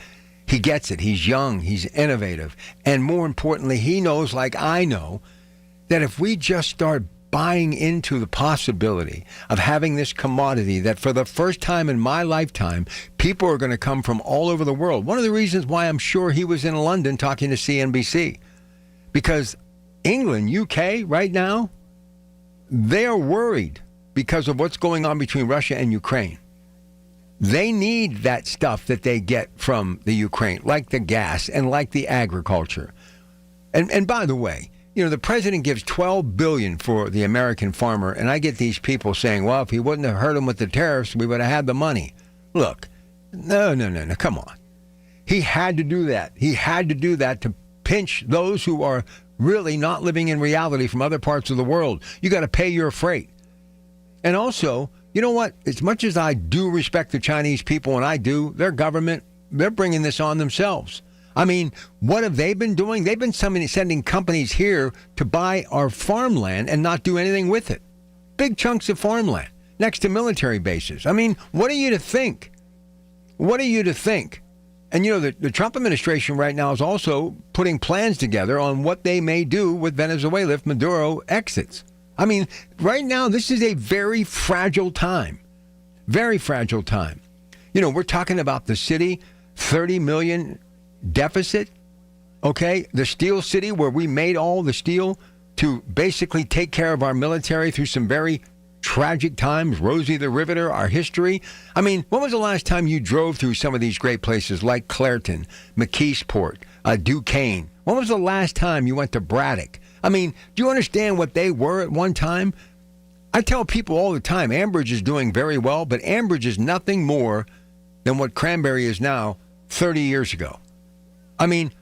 He gets it. He's young. He's innovative. And more importantly, he knows, like I know, that if we just start buying into the possibility of having this commodity that for the first time in my lifetime, people are going to come from all over the world. One of the reasons why I'm sure he was in London talking to CNBC, because England, UK, right now, they are worried because of what's going on between Russia and Ukraine. They need that stuff that they get from the Ukraine, like the gas and like the agriculture. And by the way, you know, the president gives $12 billion for the American farmer, and I get these people saying, well, if he wouldn't have hurt him with the tariffs, we would have had the money. Look, no, come on. He had to do that. He had to do that to pinch those who are really not living in reality from other parts of the world. You got to pay your freight. And also, you know what? As much as I do respect the Chinese people, and I do, their government, they're bringing this on themselves. I mean, what have they been doing? They've been sending companies here to buy our farmland and not do anything with it. Big chunks of farmland next to military bases. I mean, what are you to think? What are you to think? And, you know, the Trump administration right now is also putting plans together on what they may do with Venezuela if Maduro exits. I mean, right now, this is a very fragile time. Very fragile time. You know, we're talking about the city, 30 million deficit, okay? The steel city where we made all the steel to basically take care of our military through some very tragic times, Rosie the Riveter, our history. I mean, when was the last time you drove through some of these great places like Clairton, McKeesport, Duquesne? When was the last time you went to Braddock? I mean, do you understand what they were at one time? I tell people all the time, Ambridge is doing very well, but Ambridge is nothing more than what Cranberry is now 30 years ago. I mean,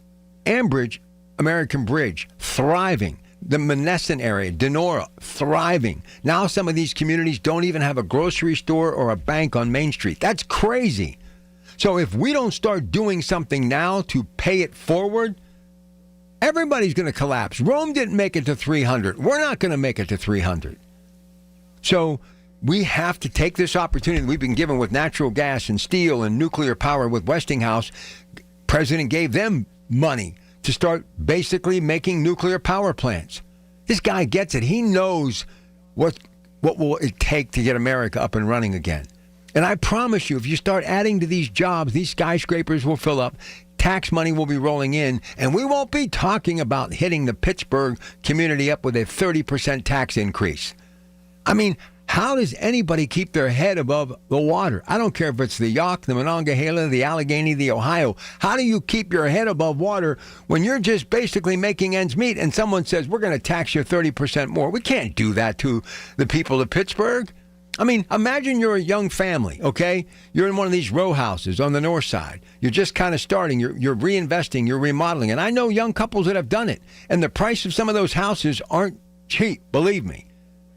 Ambridge, American Bridge, thriving. The Monessen area, Denora, thriving. Now some of these communities don't even have a grocery store or a bank on Main Street. That's crazy. So if we don't start doing something now to pay it forward, everybody's going to collapse. Rome didn't make it to 300. We're not going to make it to 300. So we have to take this opportunity that we've been given with natural gas and steel and nuclear power with Westinghouse. President gave them money to start basically making nuclear power plants. This guy gets it. He knows what will it take to get America up and running again. And I promise you, if you start adding to these jobs, these skyscrapers will fill up, tax money will be rolling in, and we won't be talking about hitting the Pittsburgh community up with a 30% tax increase. I mean, how does anybody keep their head above the water? I don't care if it's the Yauk, the Monongahela, the Allegheny, the Ohio. How do you keep your head above water when you're just basically making ends meet and someone says, we're going to tax you 30% more? We can't do that to the people of Pittsburgh. I mean, imagine you're a young family, okay? You're in one of these row houses on the north side. You're just kind of starting. You're reinvesting. You're remodeling. And I know young couples that have done it. And the price of some of those houses aren't cheap, believe me.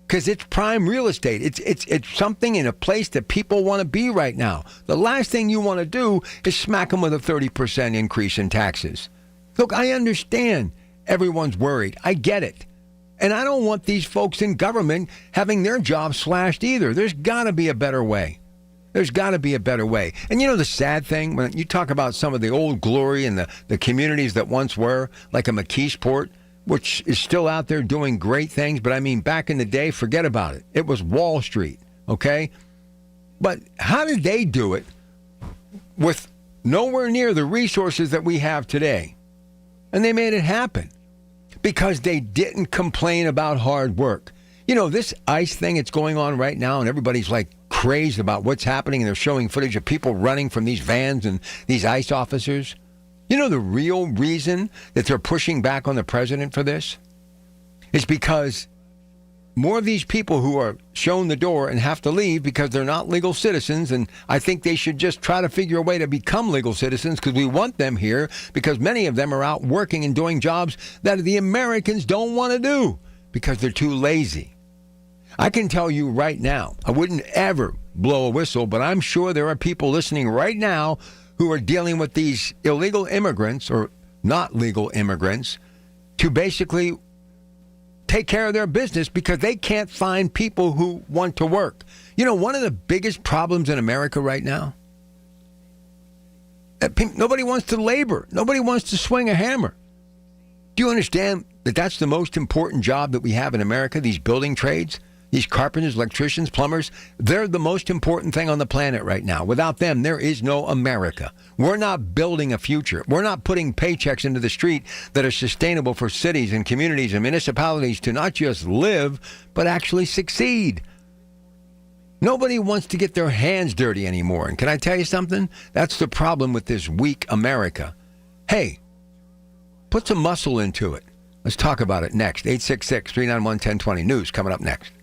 Because it's prime real estate. It's something in a place that people want to be right now. The last thing you want to do is smack them with a 30% increase in taxes. Look, I understand everyone's worried. I get it. And I don't want these folks in government having their jobs slashed either. There's got to be a better way. There's got to be a better way. And you know the sad thing, when you talk about some of the old glory and the communities that once were, like a McKeesport, which is still out there doing great things, but I mean, back in the day, forget about it. It was Wall Street, okay? But how did they do it with nowhere near the resources that we have today? And they made it happen because they didn't complain about hard work. You know, this ICE thing that's going on right now, and everybody's like crazed about what's happening, and they're showing footage of people running from these vans and these ICE officers. You know the real reason that they're pushing back on the president for this is because more of these people who are shown the door and have to leave because they're not legal citizens, and I think they should just try to figure a way to become legal citizens because we want them here because many of them are out working and doing jobs that the Americans don't want to do because they're too lazy. I can tell you right now, I wouldn't ever blow a whistle, but I'm sure there are people listening right now who are dealing with these illegal immigrants or not legal immigrants to basically take care of their business because they can't find people who want to work. You know, one of the biggest problems in America right now, nobody wants to labor. Nobody wants to swing a hammer. Do you understand that that's the most important job that we have in America, these building trades? These carpenters, electricians, plumbers, they're the most important thing on the planet right now. Without them, there is no America. We're not building a future. We're not putting paychecks into the street that are sustainable for cities and communities and municipalities to not just live, but actually succeed. Nobody wants to get their hands dirty anymore. And can I tell you something? That's the problem with this weak America. Hey, put some muscle into it. Let's talk about it next. 866-391-1020. News coming up next.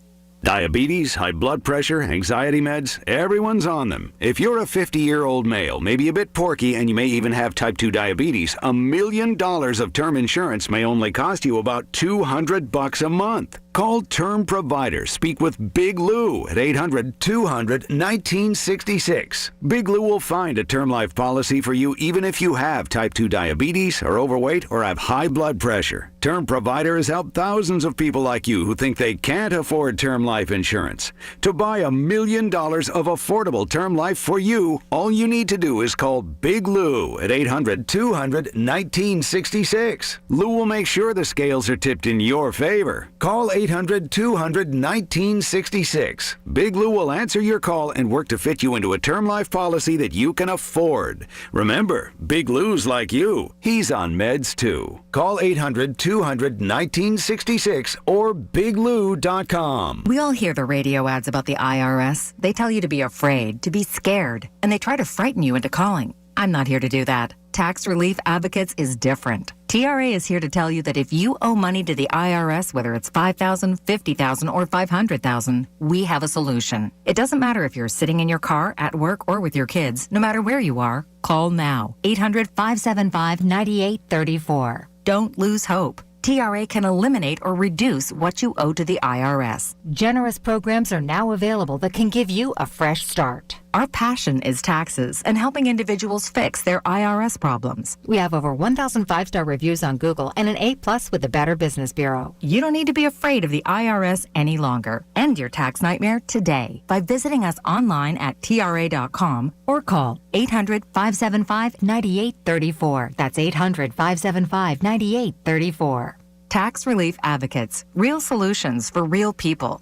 Diabetes, high blood pressure, anxiety meds, everyone's on them. If you're a 50-year-old male, maybe a bit porky, and you may even have type 2 diabetes, $1 million of term insurance may only cost you about $200 a month. Call Term Provider. Speak with Big Lou at 800-200-1966. Big Lou will find a term life policy for you even if you have type 2 diabetes, are overweight, or have high blood pressure. Term Provider has helped thousands of people like you who think they can't afford term life insurance. To buy $1 million of affordable term life for you, all you need to do is call Big Lou at 800-200-1966. Lou will make sure the scales are tipped in your favor. Call 800-200-1966. Big Lou will answer your call and work to fit you into a term life policy that you can afford. Remember, Big Lou's like you. He's on meds too. Call 800-200-1966 or biglou.com. We all hear the radio ads about the IRS. They tell you to be afraid, to be scared, and they try to frighten you into calling. I'm not here to do that. Tax Relief Advocates is different. TRA is here to tell you that if you owe money to the IRS, whether it's $5,000, $50,000, or $500,000, we have a solution. It doesn't matter if you're sitting in your car, at work, or with your kids. No matter where you are, call now. 800-575-9834. Don't lose hope. TRA can eliminate or reduce what you owe to the IRS. Generous programs are now available that can give you a fresh start. Our passion is taxes and helping individuals fix their IRS problems. We have over 1,000 5-star reviews on Google and an A+ with the Better Business Bureau. You don't need to be afraid of the IRS any longer. End your tax nightmare today by visiting us online at TRA.com or call 800-575-9834. That's 800-575-9834. Tax Relief Advocates. Real solutions for real people.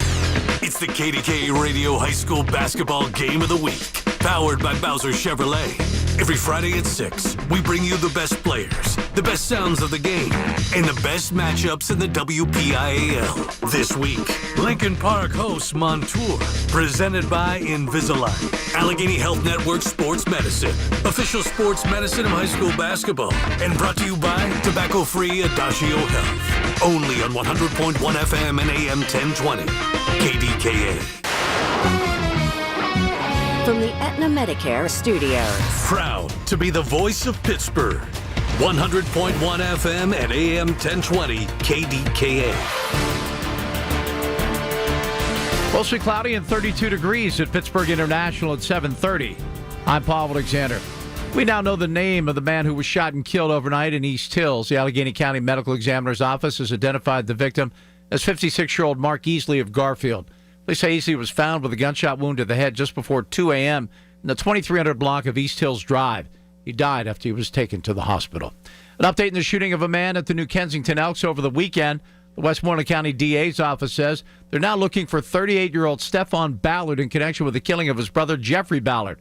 It's the KDKA Radio High School Basketball Game of the Week, powered by Bowser Chevrolet. Every Friday at 6, we bring you the best players, the best sounds of the game, and the best matchups in the WPIAL. This week, Lincoln Park hosts Montour, presented by Invisalign, Allegheny Health Network Sports Medicine, official sports medicine of high school basketball, and brought to you by Tobacco-Free Adagio Health. Only on 100.1 FM and AM 1020. KDKA. From the Aetna Medicare Studios. Proud to be the voice of Pittsburgh. 100.1 FM and AM 1020 KDKA. Mostly cloudy and 32 degrees at Pittsburgh International at 7:30. I'm Paul Alexander. We now know the name of the man who was shot and killed overnight in East Hills. The Allegheny County Medical Examiner's Office has identified the victim That's 56-year-old Mark Easley of Garfield. Police say Easley was found with a gunshot wound to the head just before 2 a.m. in the 2300 block of East Hills Drive. He died after he was taken to the hospital. An update in the shooting of a man at the New Kensington Elks over the weekend. The Westmoreland County DA's office says they're now looking for 38-year-old Stefan Ballard in connection with the killing of his brother Jeffrey Ballard.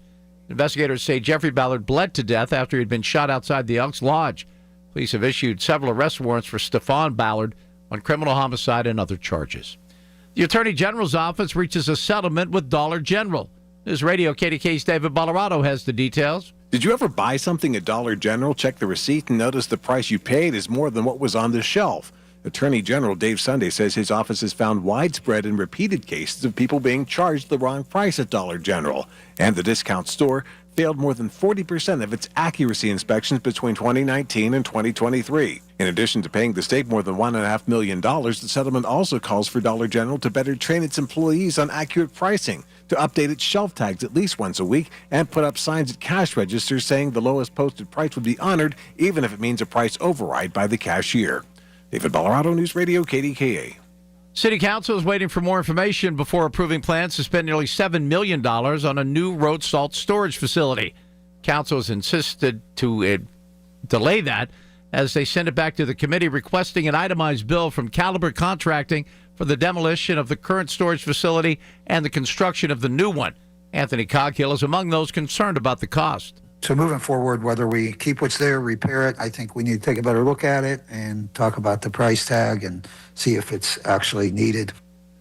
Investigators say Jeffrey Ballard bled to death after he had been shot outside the Elks Lodge. Police have issued several arrest warrants for Stefan Ballard on criminal homicide and other charges. The Attorney General's office reaches a settlement with Dollar General. News Radio KDK's David Bolorado has the details. Did you ever buy something at Dollar General, check the receipt, and notice the price you paid is more than what was on the shelf? Attorney General Dave Sunday says his office has found widespread and repeated cases of people being charged the wrong price at Dollar General. And the discount store failed more than 40% of its accuracy inspections between 2019 and 2023. In addition to paying the state more than $1.5 million, the settlement also calls for Dollar General to better train its employees on accurate pricing, to update its shelf tags at least once a week, and put up signs at cash registers saying the lowest posted price would be honored, even if it means a price override by the cashier. David Bolorado, News Radio, KDKA. City Council is waiting for more information before approving plans to spend nearly $7 million on a new road salt storage facility. Council has insisted to delay that as they send it back to the committee, requesting an itemized bill from Caliber Contracting for the demolition of the current storage facility and the construction of the new one. Anthony Coghill is among those concerned about the cost. So moving forward, whether we keep what's there, repair it, I think we need to take a better look at it and talk about the price tag and see if it's actually needed.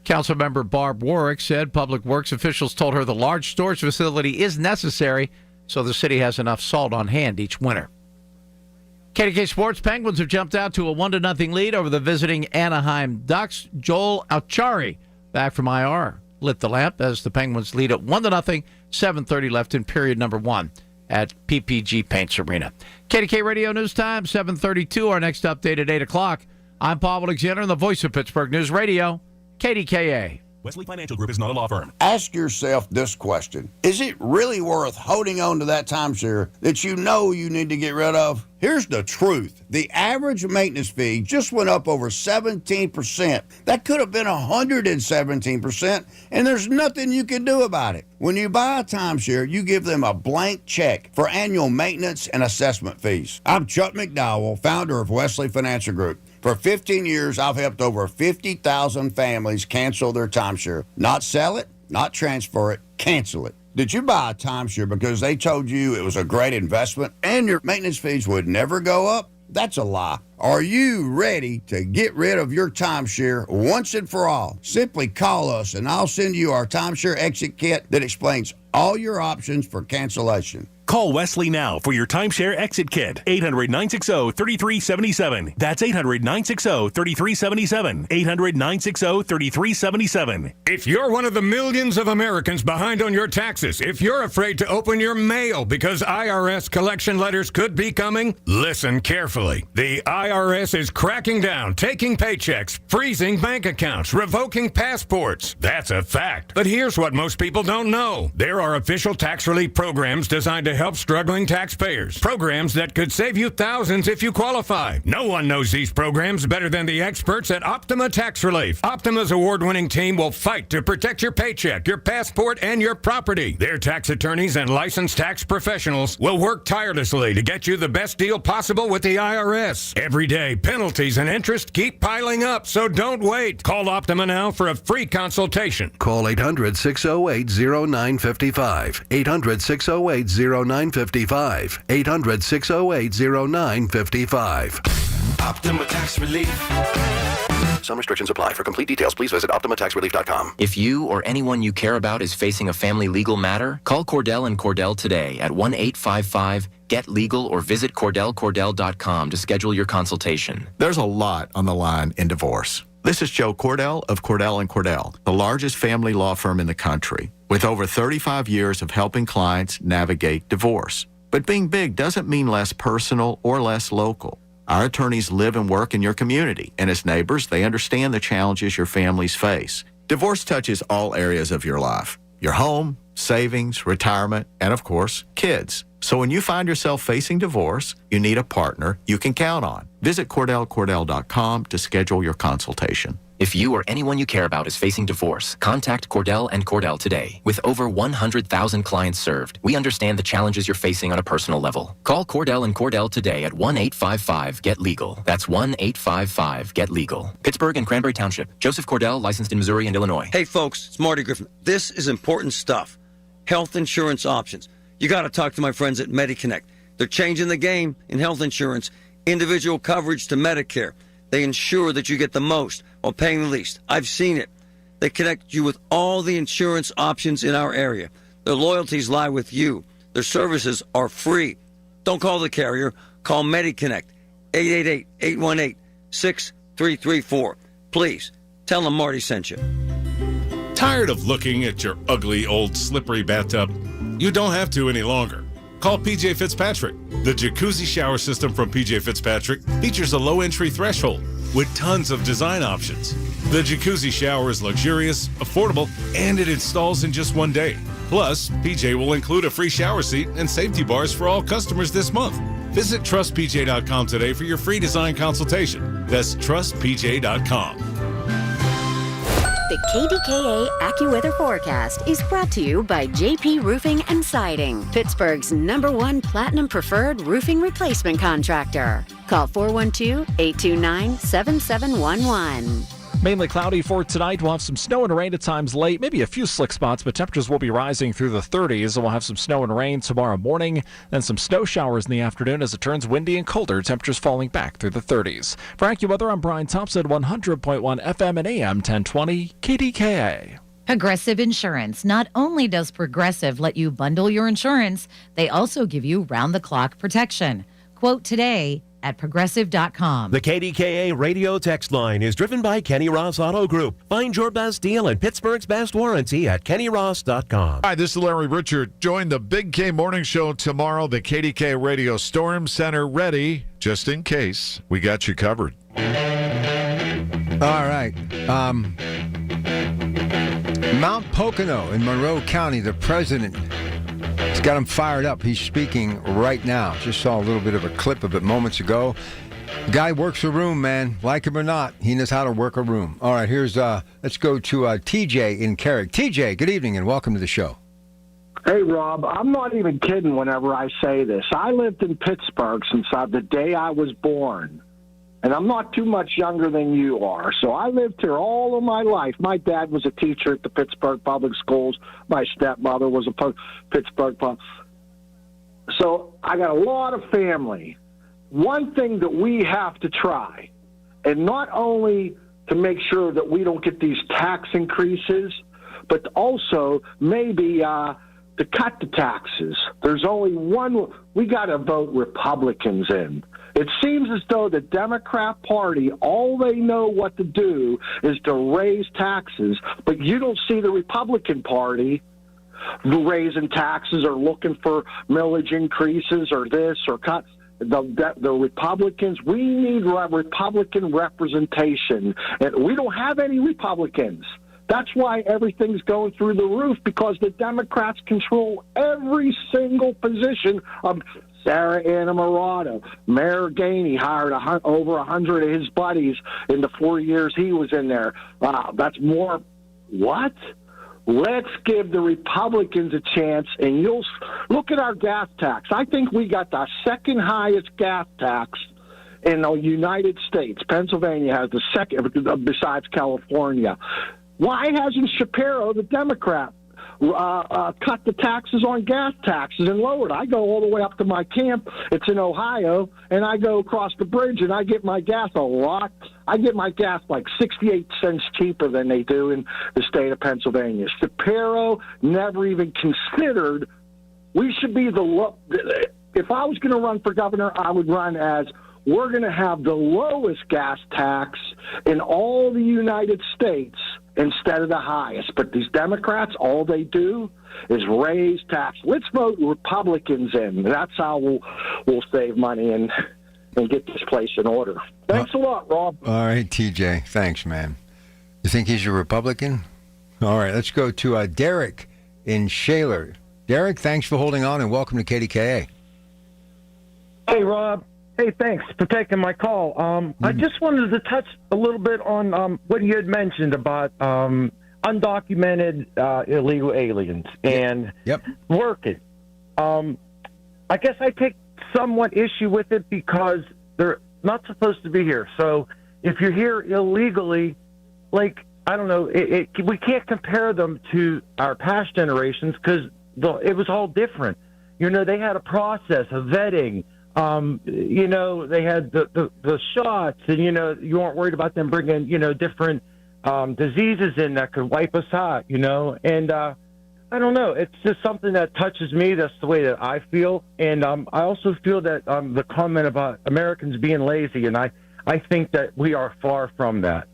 Councilmember Barb Warwick said Public Works officials told her the large storage facility is necessary so the city has enough salt on hand each winter. KDK Sports, Penguins have jumped out to a 1-0 lead over the visiting Anaheim Ducks. Joel Achari, back from IR, lit the lamp as the Penguins lead at 1-0, 7:30 left in period number 1 at PPG Paints Arena. KDK Radio News Time, 7:32. Our next update at 8 o'clock. I'm Paul Alexander, the voice of Pittsburgh News Radio, KDKA. Wesley Financial Group is not a law firm. Ask yourself this question. Is it really worth holding on to that timeshare that you know you need to get rid of? Here's the truth. The average maintenance fee just went up over 17%. That could have been 117%, and there's nothing you can do about it. When you buy a timeshare, you give them a blank check for annual maintenance and assessment fees. I'm Chuck McDowell, founder of Wesley Financial Group. For 15 years, I've helped over 50,000 families cancel their timeshare. Not sell it, not transfer it, cancel it. Did you buy a timeshare because they told you it was a great investment and your maintenance fees would never go up? That's a lie. Are you ready to get rid of your timeshare once and for all? Simply call us and I'll send you our timeshare exit kit that explains all your options for cancellation. Call Wesley now for your timeshare exit kit. 800-960-3377. That's 800-960-3377. 800-960-3377. If you're one of the millions of Americans behind on your taxes, if you're afraid to open your mail because IRS collection letters could be coming, listen carefully. The IRS is cracking down, taking paychecks, freezing bank accounts, revoking passports. That's a fact. But here's what most people don't know. There are official tax relief programs designed to help struggling taxpayers. Programs that could save you thousands if you qualify. No one knows these programs better than the experts at Optima Tax Relief. Optima's award-winning team will fight to protect your paycheck, your passport, and your property. Their tax attorneys and licensed tax professionals will work tirelessly to get you the best deal possible with the IRS. Every day, penalties and interest keep piling up, so don't wait. Call Optima now for a free consultation. Call 800-608-0955. 800-608-0955. 800-608-0955. Optima Tax Relief. Some restrictions apply. For complete details, please visit OptimaTaxRelief.com. If you or anyone you care about is facing a family legal matter, call Cordell & Cordell today at 1-855-GET-LEGAL or visit CordellCordell.com to schedule your consultation. There's a lot on the line in divorce. This is Joe Cordell of Cordell & Cordell, the largest family law firm in the country, with over 35 years of helping clients navigate divorce. But being big doesn't mean less personal or less local. Our attorneys live and work in your community, and as neighbors, they understand the challenges your families face. Divorce touches all areas of your life: your home, savings, retirement, and of course, kids. So when you find yourself facing divorce, you need a partner you can count on. Visit CordellCordell.com to schedule your consultation. If you or anyone you care about is facing divorce, contact Cordell and Cordell today. With over 100,000 clients served, we understand the challenges you're facing on a personal level. Call Cordell and Cordell today at 1-855-GET-LEGAL. That's 1-855-GET-LEGAL. Pittsburgh and Cranberry Township. Joseph Cordell, licensed in Missouri and Illinois. Hey folks, it's Marty Griffin. This is important stuff. Health insurance options. You got to talk to my friends at MediConnect. They're changing the game in health insurance. Individual coverage to Medicare. They ensure that you get the most while paying the least. I've seen it. They connect you with all the insurance options in our area. Their loyalties lie with you. Their services are free. Don't call the carrier. Call MediConnect. 888-818-6334. Please, tell them Marty sent you. Tired of looking at your ugly, old, slippery bathtub? You don't have to any longer. Call PJ Fitzpatrick. The jacuzzi shower system from PJ Fitzpatrick features a low entry threshold with tons of design options. The jacuzzi shower is luxurious, affordable, and it installs in just 1 day. Plus, PJ will include a free shower seat and safety bars for all customers this month. Visit trustpj.com today for your free design consultation. That's trustpj.com. The KDKA AccuWeather forecast is brought to you by JP Roofing and Siding, Pittsburgh's #1 Platinum Preferred Roofing Replacement Contractor. Call 412-829-7711. Mainly cloudy for tonight. We'll have some snow and rain at times late, maybe a few slick spots, but temperatures will be rising through the 30s. And we'll have some snow and rain tomorrow morning, then some snow showers in the afternoon as it turns windy and colder, temperatures falling back through the 30s. For AccuWeather, I'm Brian Thompson, 100.1 FM and AM 1020 KDKA. Progressive Insurance. Not only does Progressive let you bundle your insurance, they also give you round-the-clock protection. Quote today at Progressive.com. The KDKA radio text line is driven by Kenny Ross Auto Group. Find your best deal and Pittsburgh's best warranty at KennyRoss.com. Hi, this is Larry Richard. Join the Big K Morning Show tomorrow. The KDK Radio Storm Center ready, just in case. We got you covered. All right. Mount Pocono in Monroe County, the president has got him fired up. He's speaking right now. Just saw a little bit of a clip of it moments ago. The guy works a room, man. Like him or not, he knows how to work a room. All right, let's go to TJ in Carrick. TJ, good evening and welcome to the show. Hey, Rob, I'm not even kidding whenever I say this. I lived in Pittsburgh since the day I was born. And I'm not too much younger than you are. So I lived here all of my life. My dad was a teacher at the Pittsburgh Public Schools. My stepmother was a Pittsburgh Public. So I got a lot of family. One thing that we have to try, and not only to make sure that we don't get these tax increases, but also maybe to cut the taxes. There's only one. We got to vote Republicans in. It seems as though the Democrat Party, all they know what to do is to raise taxes, but you don't see the Republican Party raising taxes or looking for millage increases or this or cut. The Republicans, we need Republican representation, and we don't have any Republicans. That's why everything's going through the roof, because the Democrats control every single position of Sarah Innamorato. Mayor Gainey hired over 100 of his buddies in the 4 years he was in there. Wow, that's more. What? Let's give the Republicans a chance, and you'll look at our gas tax. I think we got the second highest gas tax in the United States. Pennsylvania has the second, besides California. Why hasn't Shapiro, the Democrat, cut the taxes on gas taxes and lowered? I go all the way up to my camp. It's in Ohio, and I go across the bridge, and I get my gas a lot. I get my gas like 68 cents cheaper than they do in the state of Pennsylvania. Shapiro never even considered we should be if I was going to run for governor, I would run as we're going to have the lowest gas tax in all the United States instead of the highest. But these Democrats, all they do is raise tax. Let's vote Republicans in. That's how we'll save money and get this place in order. Thanks a lot, Rob. All right, TJ. Thanks, man. You think he's a Republican? All right, let's go to Derek in Shaler. Derek, thanks for holding on and welcome to KDKA. Hey, Rob. Hey, thanks for taking my call. I just wanted to touch a little bit on what you had mentioned about undocumented illegal aliens and working. I guess I take somewhat issue with it because they're not supposed to be here. So if you're here illegally, like, I don't know, we can't compare them to our past generations because it was all different. You know, they had a process of vetting. You know, they had the shots, and, you know, you weren't worried about them bringing, you know, different diseases in that could wipe us out, you know. And I don't know. It's just something that touches me. That's the way that I feel. And I also feel that the comment about Americans being lazy, and I think that we are far from that.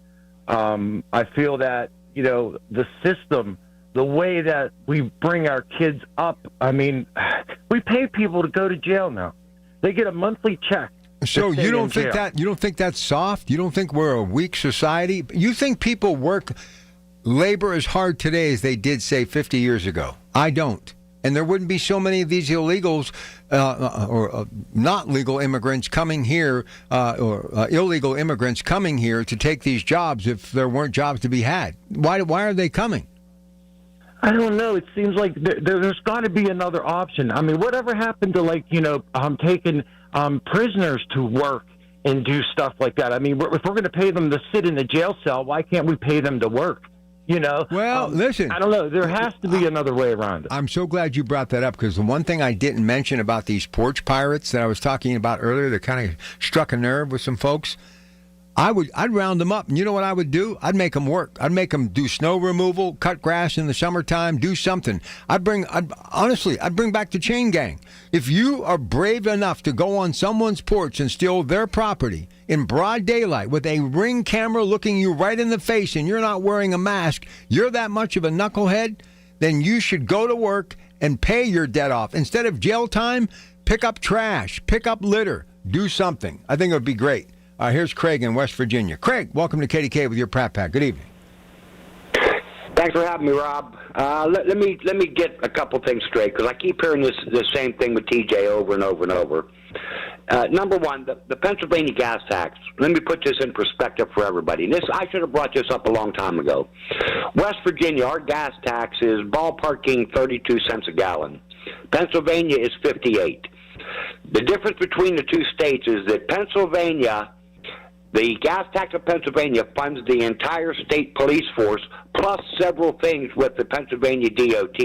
I feel that, you know, the system, the way that we bring our kids up, I mean, we pay people to go to jail now. They get a monthly check. So you don't think that's soft? You don't think we're a weak society? You think people work labor as hard today as they did, say, 50 years ago? I don't. And there wouldn't be so many of these illegals or not legal immigrants coming here or illegal immigrants coming here to take these jobs if there weren't jobs to be had. Why are they coming? I don't know. It seems like there's got to be another option. I mean, whatever happened to, like, you know, taking prisoners to work and do stuff like that? I mean, if we're going to pay them to sit in a jail cell, why can't we pay them to work? You know? Well, listen. I don't know. There has to be another way around it. I'm so glad you brought that up, because the one thing I didn't mention about these porch pirates that I was talking about earlier that kind of struck a nerve with some folks, I'd round them up, and you know what I would do? I'd make them work. I'd make them do snow removal, cut grass in the summertime, do something. I'd bring back the chain gang. If you are brave enough to go on someone's porch and steal their property in broad daylight with a Ring camera looking you right in the face and you're not wearing a mask, you're that much of a knucklehead, then you should go to work and pay your debt off. Instead of jail time, pick up trash, pick up litter, do something. I think it would be great. Here's Craig in West Virginia. Craig, welcome to KDKA with your Pratt Pack. Good evening. Thanks for having me, Rob. Let me get a couple things straight, because I keep hearing the same thing with TJ over and over and over. Number one, the Pennsylvania gas tax. Let me put this in perspective for everybody. I should have brought this up a long time ago. West Virginia, our gas tax is ballparking 32 cents a gallon. Pennsylvania is 58. The difference between the two states is that Pennsylvania, the gas tax of Pennsylvania funds the entire state police force, plus several things with the Pennsylvania DOT.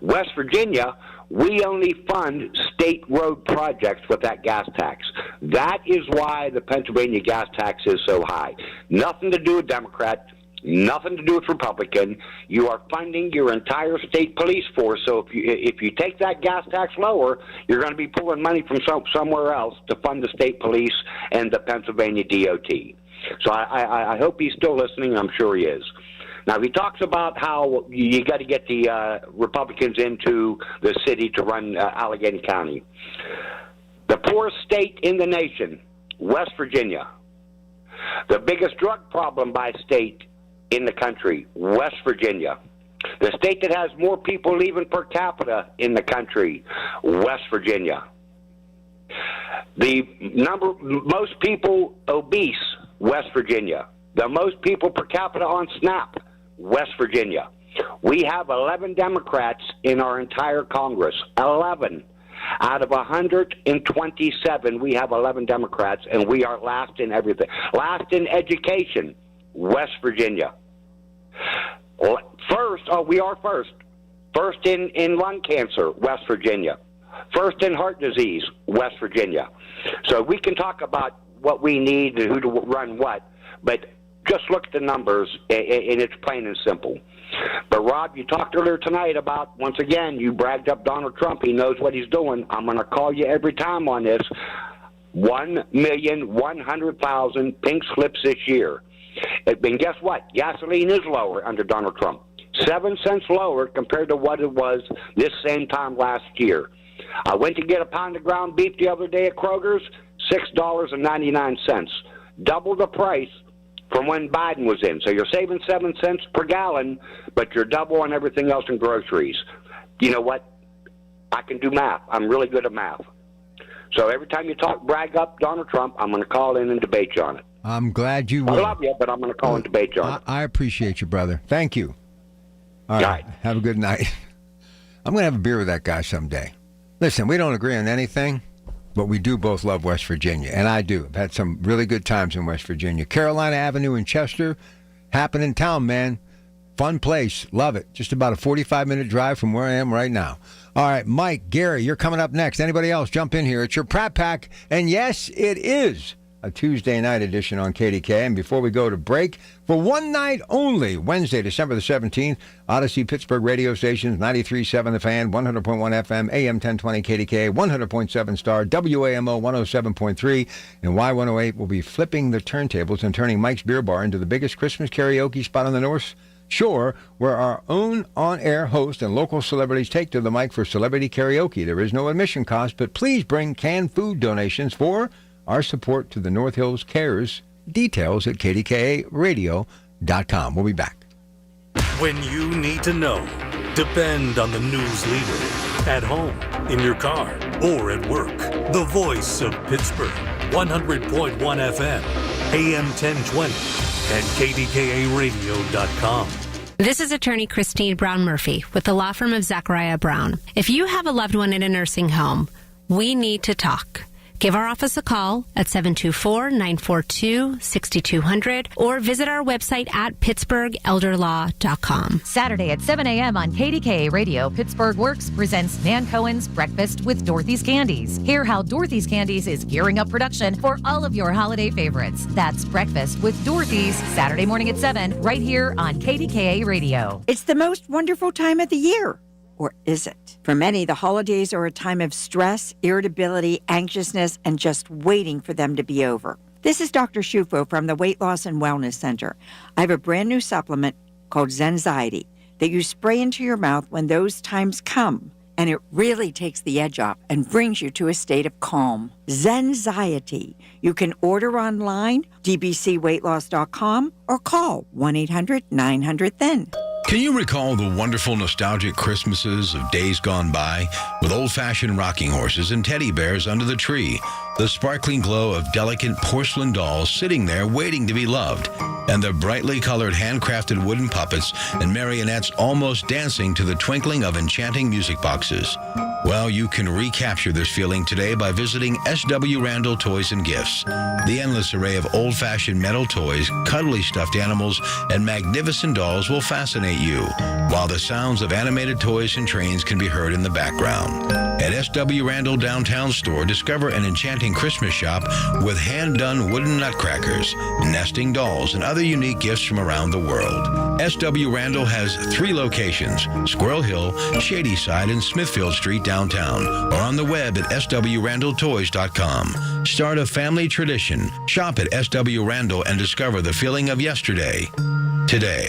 West Virginia, we only fund state road projects with that gas tax. That is why the Pennsylvania gas tax is so high. Nothing to do with Democrat, nothing to do with Republican. You are funding your entire state police force. So if you take that gas tax lower, you're going to be pulling money from somewhere else to fund the state police and the Pennsylvania DOT. So I hope he's still listening. I'm sure he is. Now, he talks about how you got to get the Republicans into the city to run Allegheny County. The poorest state in the nation, West Virginia. The biggest drug problem by state in the country, West Virginia. The state that has more people leaving per capita in the country, West Virginia. The most people obese, West Virginia. The most people per capita on SNAP, West Virginia. We have 11 Democrats in our entire Congress. 11. Out of 127, we have 11 Democrats, and we are last in everything. Last in education, West Virginia. We are first. First in lung cancer, West Virginia. First in heart disease, West Virginia. So we can talk about what we need and who to run what, but just look at the numbers, and it's plain and simple. But, Rob, you talked earlier tonight about, once again, you bragged up Donald Trump. He knows what he's doing. I'm going to call you every time on this. 1,100,000 pink slips this year. And guess what? Gasoline is lower under Donald Trump. 7 cents lower compared to what it was this same time last year. I went to get a pound of ground beef the other day at Kroger's, $6.99. Double the price from when Biden was in. So you're saving 7 cents per gallon, but you're double on everything else in groceries. You know what? I can do math. I'm really good at math. So every time you brag up Donald Trump, I'm going to call in and debate you on it. I'm glad you I will. love you, but I'm going to call and debate you on it. I appreciate you, brother. Thank you. All right. Have a good night. I'm going to have a beer with that guy someday. Listen, we don't agree on anything, but we do both love West Virginia, and I do. I've had some really good times in West Virginia. Carolina Avenue in Chester, happening town, man. Fun place. Love it. Just about a 45-minute drive from where I am right now. All right, Mike, Gary, you're coming up next. Anybody else, jump in here. It's your Pratt Pack, and yes, it is a Tuesday night edition on KDKA. And before we go to break, for one night only, Wednesday, December the 17th, Odyssey Pittsburgh radio stations, 93.7 The Fan, 100.1 FM, AM 1020 KDKA, 100.7 Star, WAMO 107.3, and Y108 will be flipping the turntables and turning Mike's Beer Bar into the biggest Christmas karaoke spot on the North Shore, where our own on-air host and local celebrities take to the mic for celebrity karaoke. There is no admission cost, but please bring canned food donations for our support to the North Hills Cares. Details at KDKARadio.com. We'll be back. When you need to know, depend on the news leader. At home, in your car, or at work. The voice of Pittsburgh. 100.1 FM, AM 1020, and KDKARadio.com. This is attorney Christine Brown Murphy with the law firm of Zachariah Brown. If you have a loved one in a nursing home, we need to talk. Give our office a call at 724-942-6200 or visit our website at pittsburghelderlaw.com. Saturday at 7 a.m. on KDKA Radio, Pittsburgh Works presents Nan Cohen's Breakfast with Dorothy's Candies. Hear how Dorothy's Candies is gearing up production for all of your holiday favorites. That's Breakfast with Dorothy's, Saturday morning at 7, right here on KDKA Radio. It's the most wonderful time of the year. Or is it? For many, the holidays are a time of stress, irritability, anxiousness, and just waiting for them to be over. This is Dr. Shufo from the Weight Loss and Wellness Center. I have a brand new supplement called Zenziety that you spray into your mouth when those times come, and it really takes the edge off and brings you to a state of calm. Zenziety. You can order online, dbcweightloss.com, or call 1-800-900-THEN. Can you recall the wonderful nostalgic Christmases of days gone by with old-fashioned rocking horses and teddy bears under the tree, the sparkling glow of delicate porcelain dolls sitting there waiting to be loved, and the brightly colored handcrafted wooden puppets and marionettes almost dancing to the twinkling of enchanting music boxes? Well, you can recapture this feeling today by visiting S.W. Randall Toys and Gifts. The endless array of old-fashioned metal toys, cuddly stuffed animals, and magnificent dolls will fascinate you, while the sounds of animated toys and trains can be heard in the background. At S.W. Randall Downtown Store, discover an enchanting Christmas shop with hand-done wooden nutcrackers, nesting dolls, and other unique gifts from around the world. S.W. Randall has 3 locations, Squirrel Hill, Shadyside, and Smithfield Street downtown, or on the web at swrandalltoys.com. Start a family tradition. Shop at S.W. Randall and discover the feeling of yesterday, today.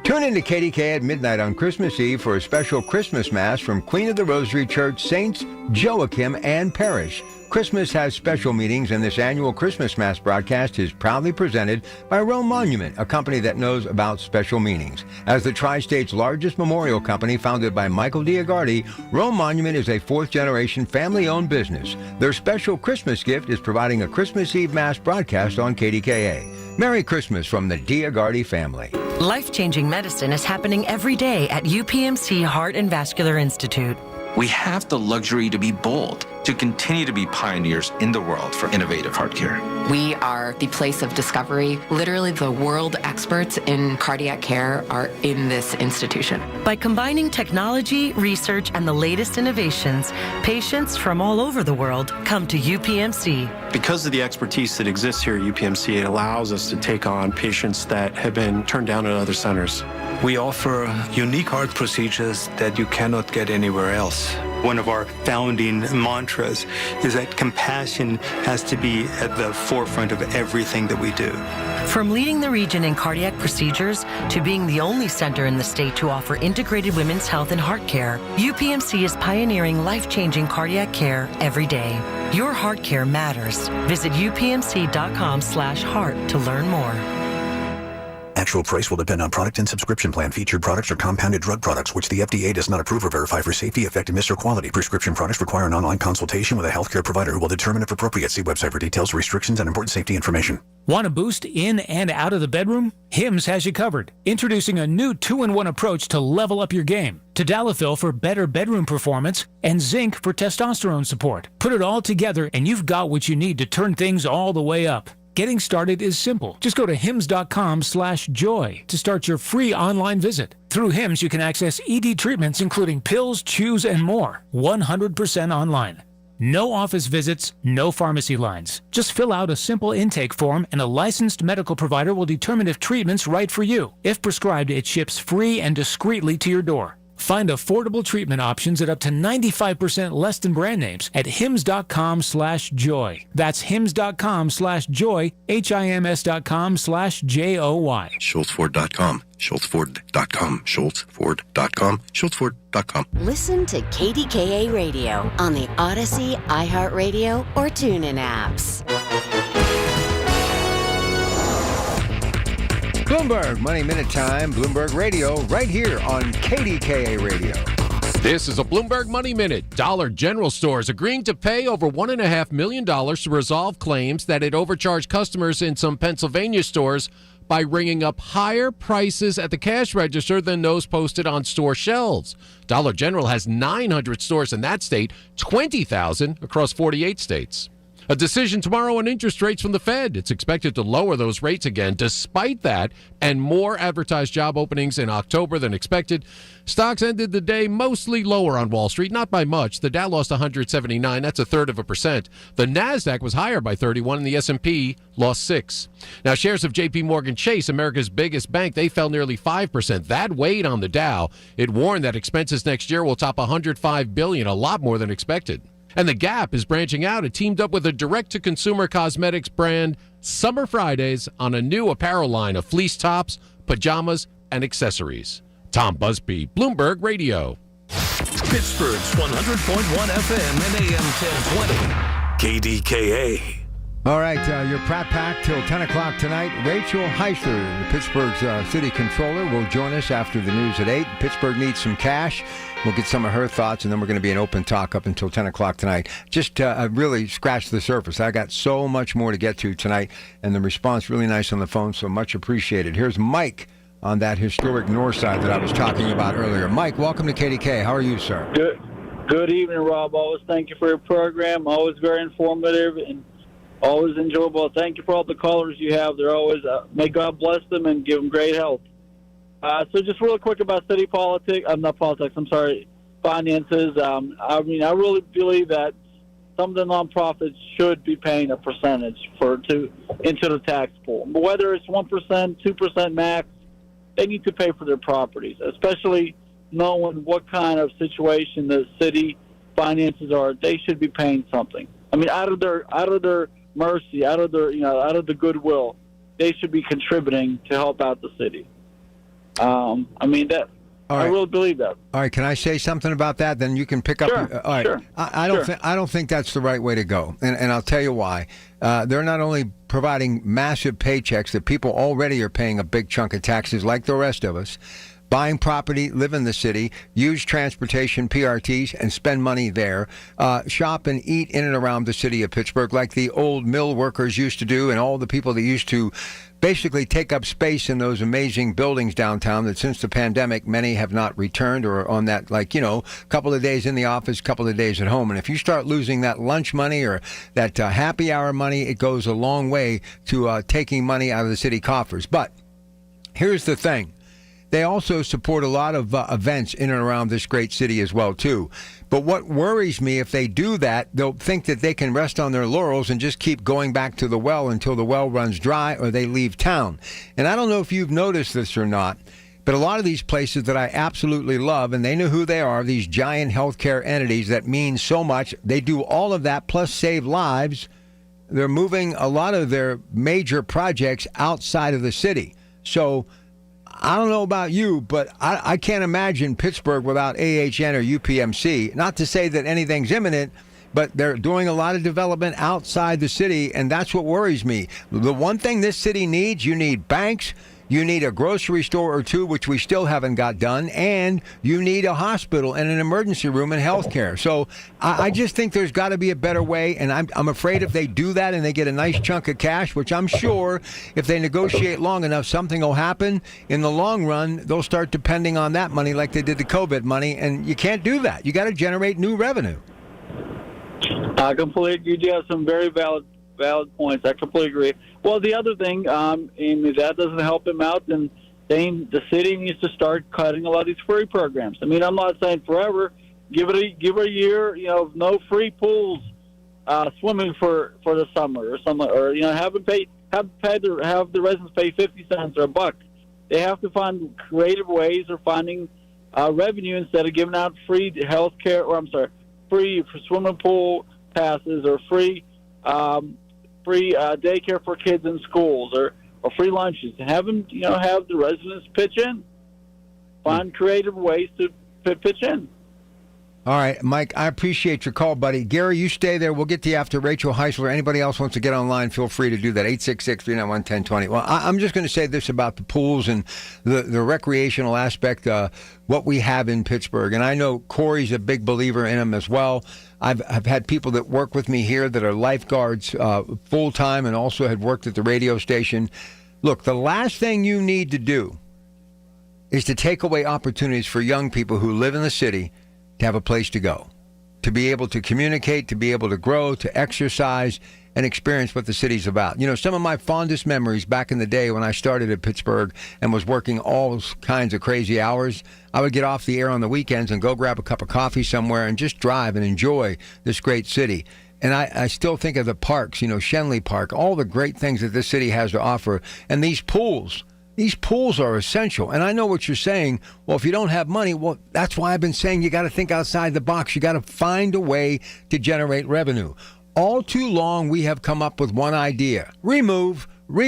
Tune in to KDKA at midnight on Christmas Eve for a special Christmas Mass from Queen of the Rosary Church Saints Joachim and Parish. Christmas has special meetings, and this annual Christmas Mass broadcast is proudly presented by Rome Monument, a company that knows about special meanings. As the Tri-State's largest memorial company founded by Michael Diagardi, Rome Monument is a 4th-generation family-owned business. Their special Christmas gift is providing a Christmas Eve Mass broadcast on KDKA. Merry Christmas from the Diagardi family. Life-changing medicine is happening every day at UPMC Heart and Vascular Institute. We have the luxury to be bold, to continue to be pioneers in the world for innovative heart care. We are the place of discovery. Literally, the world experts in cardiac care are in this institution. By combining technology, research, and the latest innovations, patients from all over the world come to UPMC. Because of the expertise that exists here at UPMC, it allows us to take on patients that have been turned down at other centers. We offer unique heart procedures that you cannot get anywhere else. One of our founding mantras is that compassion has to be at the forefront of everything that we do. From leading the region in cardiac procedures to being the only center in the state to offer integrated women's health and heart care, UPMC is pioneering life-changing cardiac care every day. Your heart care matters. Visit upmc.com/heart to learn more. Actual price will depend on product and subscription plan. Featured products are compounded drug products, which the FDA does not approve or verify for safety, effectiveness, or quality. Prescription products require an online consultation with a healthcare provider who will determine if appropriate. See website for details, restrictions, and important safety information. Want a boost in and out of the bedroom? Hims has you covered. Introducing a new 2-in-1 approach to level up your game. Tadalafil for better bedroom performance and zinc for testosterone support. Put it all together and you've got what you need to turn things all the way up. Getting started is simple. Just go to hims.com/joy to start your free online visit. Through Hims, you can access ED treatments including pills, chews, and more. 100% online. No office visits, no pharmacy lines. Just fill out a simple intake form and a licensed medical provider will determine if treatment's right for you. If prescribed, it ships free and discreetly to your door. Find affordable treatment options at up to 95% less than brand names at hims.com/joy. That's hims.com/joy, HIMS.com/JOY. SchultzFord.com, SchultzFord.com, SchultzFord.com, SchultzFord.com. Listen to KDKA Radio on the Odyssey, iHeartRadio, or TuneIn apps. Bloomberg Money Minute Time, Bloomberg Radio, right here on KDKA Radio. This is a Bloomberg Money Minute. Dollar General stores agreeing to pay over $1.5 million to resolve claims that it overcharged customers in some Pennsylvania stores by ringing up higher prices at the cash register than those posted on store shelves. Dollar General has 900 stores in that state, 20,000 across 48 states. A decision tomorrow on interest rates from the Fed. It's expected to lower those rates again. Despite that, and more advertised job openings in October than expected, stocks ended the day mostly lower on Wall Street, not by much. The Dow lost 179. That's 1/3%. The Nasdaq was higher by 31, and the S&P lost 6. Now, shares of J.P. Morgan Chase, America's biggest bank, they fell nearly 5%. That weighed on the Dow. It warned that expenses next year will top $105 billion, a lot more than expected. And the Gap is branching out. It teamed up with a direct-to-consumer cosmetics brand, Summer Fridays, on a new apparel line of fleece tops, pajamas, and accessories. Tom Busby, Bloomberg Radio. Pittsburgh's 100.1 FM and AM 1020. KDKA. All right, your Pratt Pack till 10 o'clock tonight. Rachel Heisler, Pittsburgh's city controller, will join us after the news at 8. Pittsburgh needs some cash. We'll get some of her thoughts, and then we're going to be an open talk up until 10 o'clock tonight. Just really scratched the surface. I got so much more to get to tonight, and the response really nice on the phone, so much appreciated. Here's Mike on that historic north side that I was talking about earlier. Mike, welcome to KDK. How are you, sir? Good evening, Rob. Always thank you for your program. Always very informative and always enjoyable. Thank you for all the callers you have. They're always, may God bless them and give them great health. So just real quick about city finances. I really believe that some of the nonprofits should be paying a percentage into the tax pool. But whether it's 1%, 2% max, they need to pay for their properties, especially knowing what kind of situation the city finances are. They should be paying something. I mean, out of their mercy, out of the goodwill, they should be contributing to help out the city. I really believe that. All right, can I say something about that? Then you can pick up. All right, sure. I don't think that's the right way to go, and I'll tell you why. They're not only providing massive paychecks that people already are paying a big chunk of taxes, like the rest of us. Buying property, live in the city, use transportation, PRTs, and spend money there. Shop and eat in and around the city of Pittsburgh like the old mill workers used to do, and all the people that used to basically take up space in those amazing buildings downtown that since the pandemic, many have not returned or are on that, couple of days in the office, couple of days at home. And if you start losing that lunch money or that happy hour money, it goes a long way to taking money out of the city coffers. But here's the thing. They also support a lot of events in and around this great city as well, too. But what worries me, if they do that, they'll think that they can rest on their laurels and just keep going back to the well until the well runs dry or they leave town. And I don't know if you've noticed this or not, but a lot of these places that I absolutely love, and they know who they are, these giant healthcare entities that mean so much, they do all of that plus save lives. They're moving a lot of their major projects outside of the city. So I don't know about you, but I can't imagine Pittsburgh without AHN or UPMC. Not to say that anything's imminent, but they're doing a lot of development outside the city, and that's what worries me. The one thing this city needs, you need banks, you need a grocery store or two, which we still haven't got done, and you need a hospital and an emergency room and healthcare. So I just think there's got to be a better way, and I'm afraid if they do that and they get a nice chunk of cash, which I'm sure if they negotiate long enough, something will happen. In the long run, they'll start depending on that money like they did the COVID money, and you can't do that. You got to generate new revenue. I completely agree. You have some very valid points. I completely agree. Well, the other thing, and if that doesn't help him out, then the city needs to start cutting a lot of these free programs. I mean, I'm not saying forever. Give it a year. No free pools, swimming for the summer or something, or have the residents pay 50 cents or $1. They have to find creative ways of finding revenue instead of giving out free health care, free swimming pool passes or free daycare for kids in schools or free lunches. Have them, have the residents pitch in. Find creative ways to pitch in. All right, Mike, I appreciate your call, buddy. Gary, you stay there. We'll get to you after Rachel Heisler. Anybody else wants to get online, feel free to do that. 866-391-1020. Well, I'm just going to say this about the pools and the recreational aspect, what we have in Pittsburgh. And I know Corey's a big believer in them as well. I've had people that work with me here that are lifeguards full-time and also had worked at the radio station. Look, the last thing you need to do is to take away opportunities for young people who live in the city to have a place to go, to be able to communicate, to be able to grow, to exercise, and experience what the city's about. Some of my fondest memories back in the day when I started at Pittsburgh and was working all kinds of crazy hours, I would get off the air on the weekends and go grab a cup of coffee somewhere and just drive and enjoy this great city. And I still think of the parks, Shenley Park, all the great things that this city has to offer. And these pools are essential. And I know what you're saying. Well, if you don't have money, well, that's why I've been saying you got to think outside the box. You got to find a way to generate revenue. All too long, we have come up with one idea. Remove. Where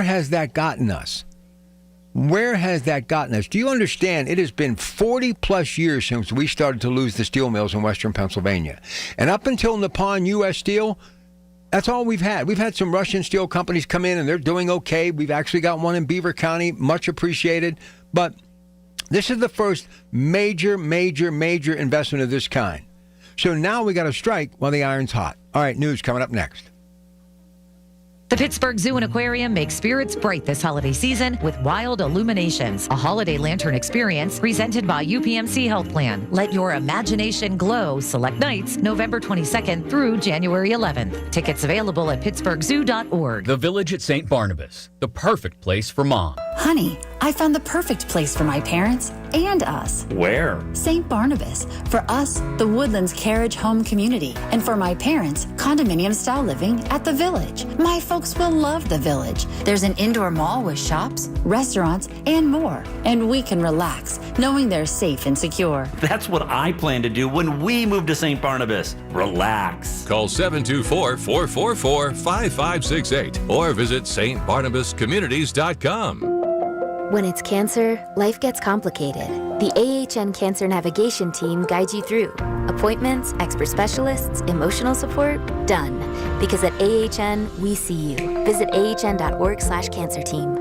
has that gotten us? Where has that gotten us? Do you understand? It has been 40 plus years since we started to lose the steel mills in Western Pennsylvania. And up until Nippon U.S. Steel, that's all we've had. We've had some Russian steel companies come in, and they're doing okay. We've actually got one in Beaver County, much appreciated. But this is the first major investment of this kind. So now we got to strike while the iron's hot. All right, news coming up next. The Pittsburgh Zoo and Aquarium makes spirits bright this holiday season with Wild Illuminations, a holiday lantern experience presented by UPMC Health Plan. Let your imagination glow. Select nights, November 22nd through January 11th. Tickets available at pittsburghzoo.org. The Village at St. Barnabas, the perfect place for mom. Honey, I found the perfect place for my parents and us. Where? St. Barnabas. For us, the Woodlands Carriage Home Community. And for my parents, condominium-style living at the Village. My folks will love the Village. There's an indoor mall with shops, restaurants, and more. And we can relax, knowing they're safe and secure. That's what I plan to do when we move to St. Barnabas. Relax. Call 724-444-5568 or visit stbarnabascommunities.com. When it's cancer, life gets complicated. The AHN Cancer Navigation Team guides you through. Appointments, expert specialists, emotional support, done. Because at AHN, we see you. Visit ahn.org/cancer team.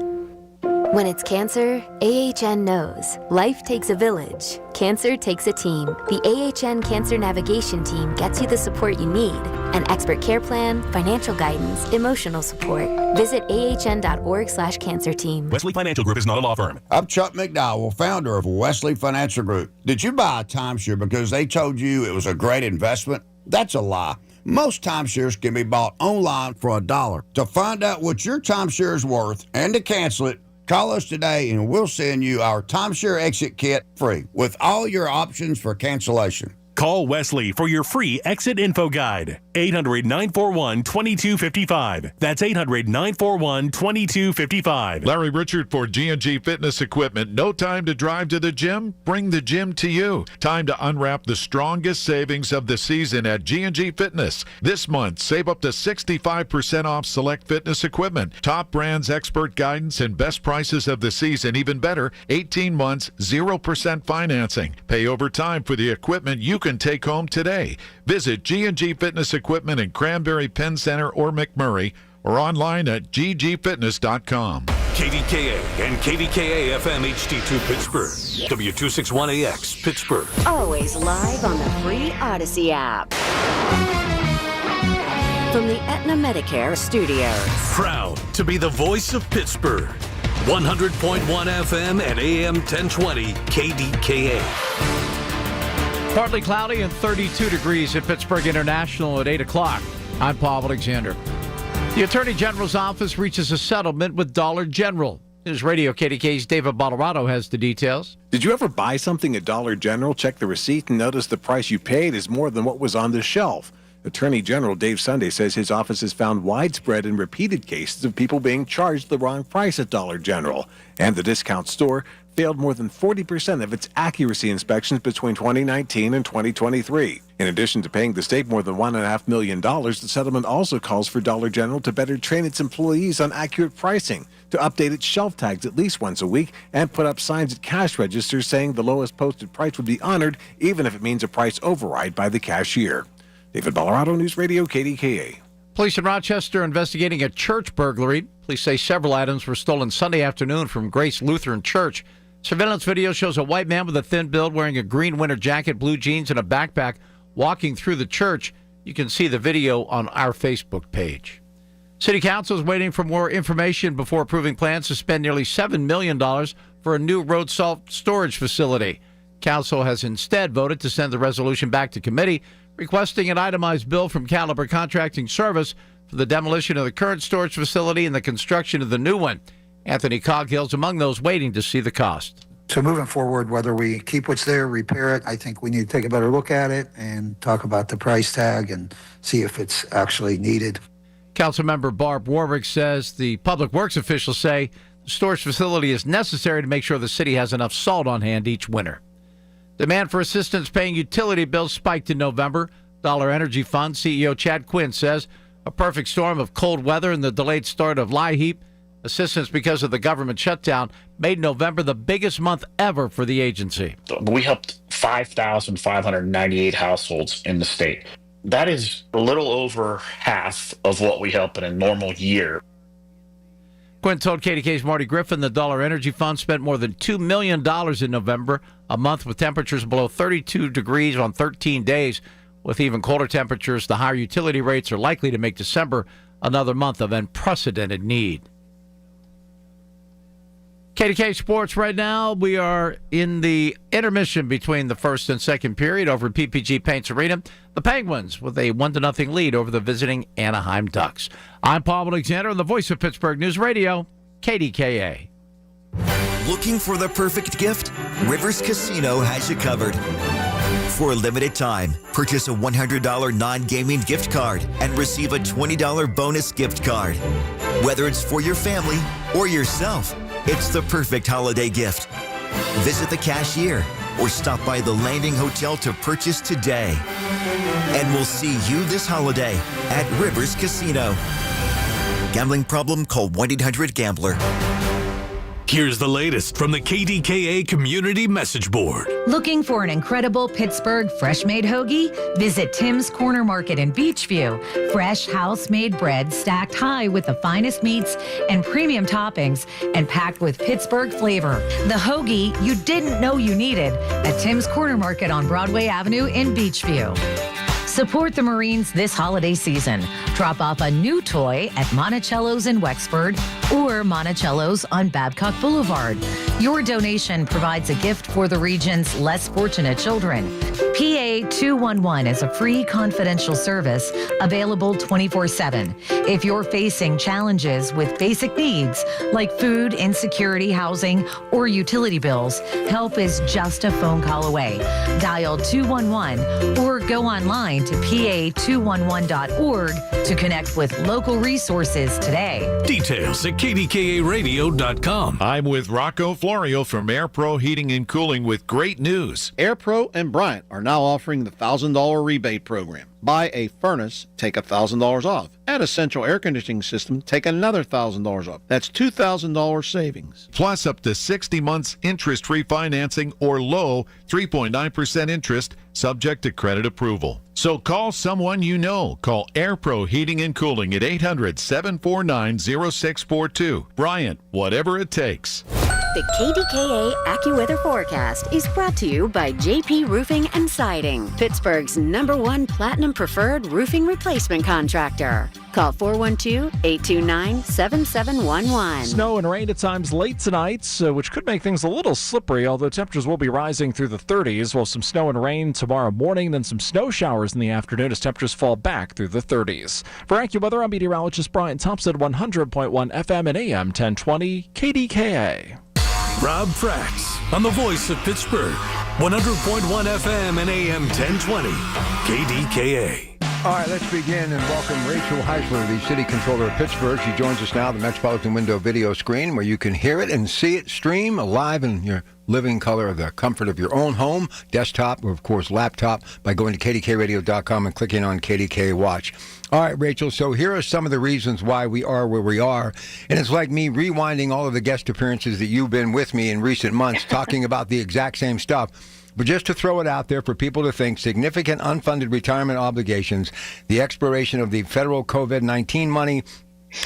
When it's cancer, AHN knows. Life takes a village. Cancer takes a team. The AHN Cancer Navigation Team gets you the support you need. An expert care plan, financial guidance, emotional support. Visit ahn.org/cancer team. Wesley Financial Group is not a law firm. I'm Chuck McDowell, founder of Wesley Financial Group. Did you buy a timeshare because they told you it was a great investment? That's a lie. Most timeshares can be bought online for $1. To find out what your timeshare is worth and to cancel it, call us today and we'll send you our timeshare exit kit free with all your options for cancellation. Call Wesley for your free exit info guide. 800-941-2255. That's 800-941-2255. Larry Richard for G&G Fitness Equipment. No time to drive to the gym? Bring the gym to you. Time to unwrap the strongest savings of the season at G&G Fitness. This month, save up to 65% off select fitness equipment. Top brands, expert guidance, and best prices of the season. Even better, 18 months, 0% financing. Pay over time for the equipment you can take home today. Visit G&G Fitness Equipment in Cranberry, Penn Center, or McMurray, or online at ggfitness.com. KDKA and KDKA-FM HD2 Pittsburgh. W261AX Pittsburgh. Always live on the free Odyssey app. From the Aetna Medicare studios. Proud to be the voice of Pittsburgh. 100.1 FM and AM 1020 KDKA. Partly cloudy and 32 degrees at Pittsburgh International at 8 o'clock. I'm Paul Alexander. The Attorney General's office reaches a settlement with Dollar General. News Radio KDK's David Bottlerado has the details. Did you ever buy something at Dollar General, check the receipt, and notice the price you paid is more than what was on the shelf? Attorney General Dave Sunday says his office has found widespread and repeated cases of people being charged the wrong price at Dollar General. And the discount store failed more than 40% of its accuracy inspections between 2019 and 2023. In addition to paying the state more than $1.5 million, the settlement also calls for Dollar General to better train its employees on accurate pricing, to update its shelf tags at least once a week, and put up signs at cash registers saying the lowest posted price would be honored, even if it means a price override by the cashier. David Bottlerado, News Radio KDKA. Police in Rochester investigating a church burglary. Police say several items were stolen Sunday afternoon from Grace Lutheran Church. Surveillance video shows a white man with a thin build wearing a green winter jacket, blue jeans, and a backpack walking through the church. You can see the video on our Facebook page. City Council is waiting for more information before approving plans to spend nearly $7 million for a new road salt storage facility. Council has instead voted to send the resolution back to committee, requesting an itemized bill from Caliber Contracting Service for the demolition of the current storage facility and the construction of the new one. Anthony Coghill's among those waiting to see the cost. So moving forward, whether we keep what's there, repair it, I think we need to take a better look at it and talk about the price tag and see if it's actually needed. Councilmember Barb Warwick says the public works officials say the storage facility is necessary to make sure the city has enough salt on hand each winter. Demand for assistance paying utility bills spiked in November. Dollar Energy Fund CEO Chad Quinn says a perfect storm of cold weather and the delayed start of LIHEAP assistance because of the government shutdown made November the biggest month ever for the agency. We helped 5,598 households in the state. That is a little over half of what we help in a normal year. Quinn told KDK's Marty Griffin the Dollar Energy Fund spent more than $2 million in November, a month with temperatures below 32 degrees on 13 days. With even colder temperatures, the higher utility rates are likely to make December another month of unprecedented need. KDK Sports right now, we are in the intermission between the first and second period over at PPG Paints Arena. The Penguins with a 1-0 lead over the visiting Anaheim Ducks. I'm Paul Alexander, the voice of Pittsburgh News Radio, KDKA. Looking for the perfect gift? Rivers Casino has you covered. For a limited time, purchase a $100 non-gaming gift card and receive a $20 bonus gift card. Whether it's for your family or yourself, it's the perfect holiday gift. Visit the cashier or stop by the Landing Hotel to purchase today. And we'll see you this holiday at Rivers Casino. Gambling problem? Call 1-800-GAMBLER. Here's the latest from the KDKA Community Message Board. Looking for an incredible Pittsburgh fresh-made hoagie? Visit Tim's Corner Market in Beachview. Fresh house-made bread stacked high with the finest meats and premium toppings and packed with Pittsburgh flavor. The hoagie you didn't know you needed at Tim's Corner Market on Broadway Avenue in Beachview. Support the Marines this holiday season. Drop off a new toy at Monticello's in Wexford or Monticello's on Babcock Boulevard. Your donation provides a gift for the region's less fortunate children. PA 211 is a free confidential service available 24/7. If you're facing challenges with basic needs like food, insecurity, housing, or utility bills, help is just a phone call away. Dial 211 or go online to pa211.org to connect with local resources today. Details at kdkaradio.com. I'm with Rocco Florio from Air Pro Heating and Cooling with great news. Air Pro and Bryant are now offering the $1,000 rebate program. Buy a furnace, take $1,000 off. Add a central air conditioning system, take another $1,000 off. That's $2,000 savings. Plus up to 60 months interest-free financing or low 3.9% interest, subject to credit approval. So call someone you know. Call AirPro Heating and Cooling at 800-749-0642. Bryant, whatever it takes. The KDKA AccuWeather forecast is brought to you by JP Roofing and Siding, Pittsburgh's #1 Platinum Preferred roofing replacement contractor. Call 412-829-7711. Snow and rain at times late tonight, which could make things a little slippery, although temperatures will be rising through the 30s. Well, some snow and rain tomorrow morning, then some snow showers in the afternoon as temperatures fall back through the 30s. For AccuWeather, I'm meteorologist Brian Thompson, 100.1 FM and AM 1020 KDKA. Rob Fracks on the voice of Pittsburgh, 100.1 FM and AM 1020 KDKA. All right, let's begin and welcome Rachel Heisler, the city controller of Pittsburgh. She joins us now, the Metropolitan Window video screen, where you can hear it and see it stream live in your living color of the comfort of your own home, desktop, or, of course, laptop, by going to kdkradio.com and clicking on KDKA Watch. All right, Rachel, so here are some of the reasons why we are where we are. And it's like me rewinding all of the guest appearances that you've been with me in recent months, talking about the exact same stuff. But just to throw it out there for people to think, significant unfunded retirement obligations, the expiration of the federal COVID-19 money,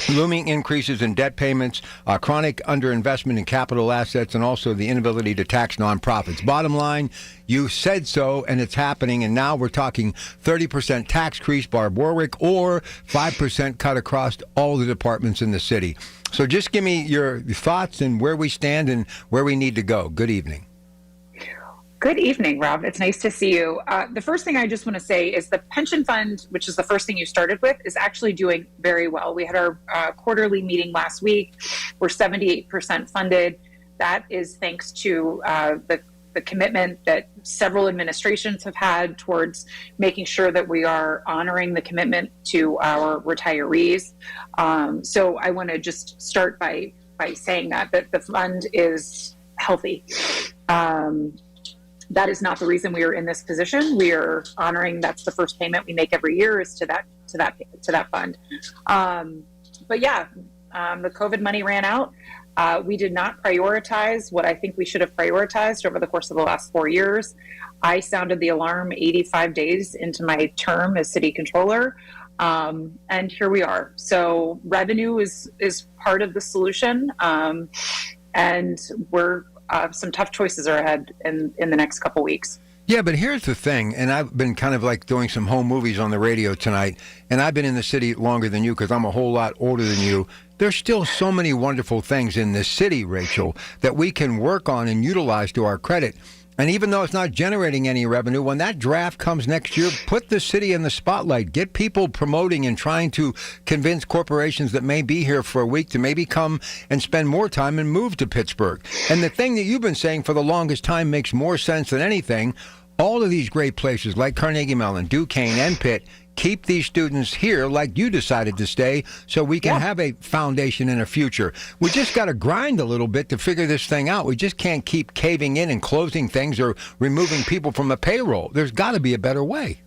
looming increases in debt payments, chronic underinvestment in capital assets, and also the inability to tax nonprofits. Bottom line, you said so, and it's happening, and now we're talking 30% tax increase, Barb Warwick, or 5% cut across all the departments in the city. So just give me your thoughts and where we stand and where we need to go. Good evening. Good evening, Rob. It's nice to see you. The first thing I just want to say is the pension fund, which is the first thing you started with, is actually doing very well. We had our quarterly meeting last week. We're 78% funded. That is thanks to the commitment that several administrations have had towards making sure that we are honoring the commitment to our retirees. So I want to just start by saying that the fund is healthy. That is not the reason we are in this position. We are honoring, that's the first payment we make every year is to that fund. But yeah, the COVID money ran out. We did not prioritize what I think we should have prioritized over the course of the last 4 years. I sounded the alarm 85 days into my term as city controller. And here we are. So revenue is part of the solution. And we're, some tough choices are ahead in the next couple weeks. Yeah, but here's the thing, and I've been kind of like doing some home movies on the radio tonight, and I've been in the city longer than you because I'm a whole lot older than you. There's still so many wonderful things in this city, Rachel, that we can work on and utilize to our credit. And even though it's not generating any revenue, when that draft comes next year, put the city in the spotlight. Get people promoting and trying to convince corporations that may be here for a week to maybe come and spend more time and move to Pittsburgh. And the thing that you've been saying for the longest time makes more sense than anything. All of these great places like Carnegie Mellon, Duquesne, and Pitt keep these students here like you decided to stay so we can have a foundation and a future. We just got to grind a little bit to figure this thing out. We just can't keep caving in and closing things or removing people from a payroll. There's got to be a better way.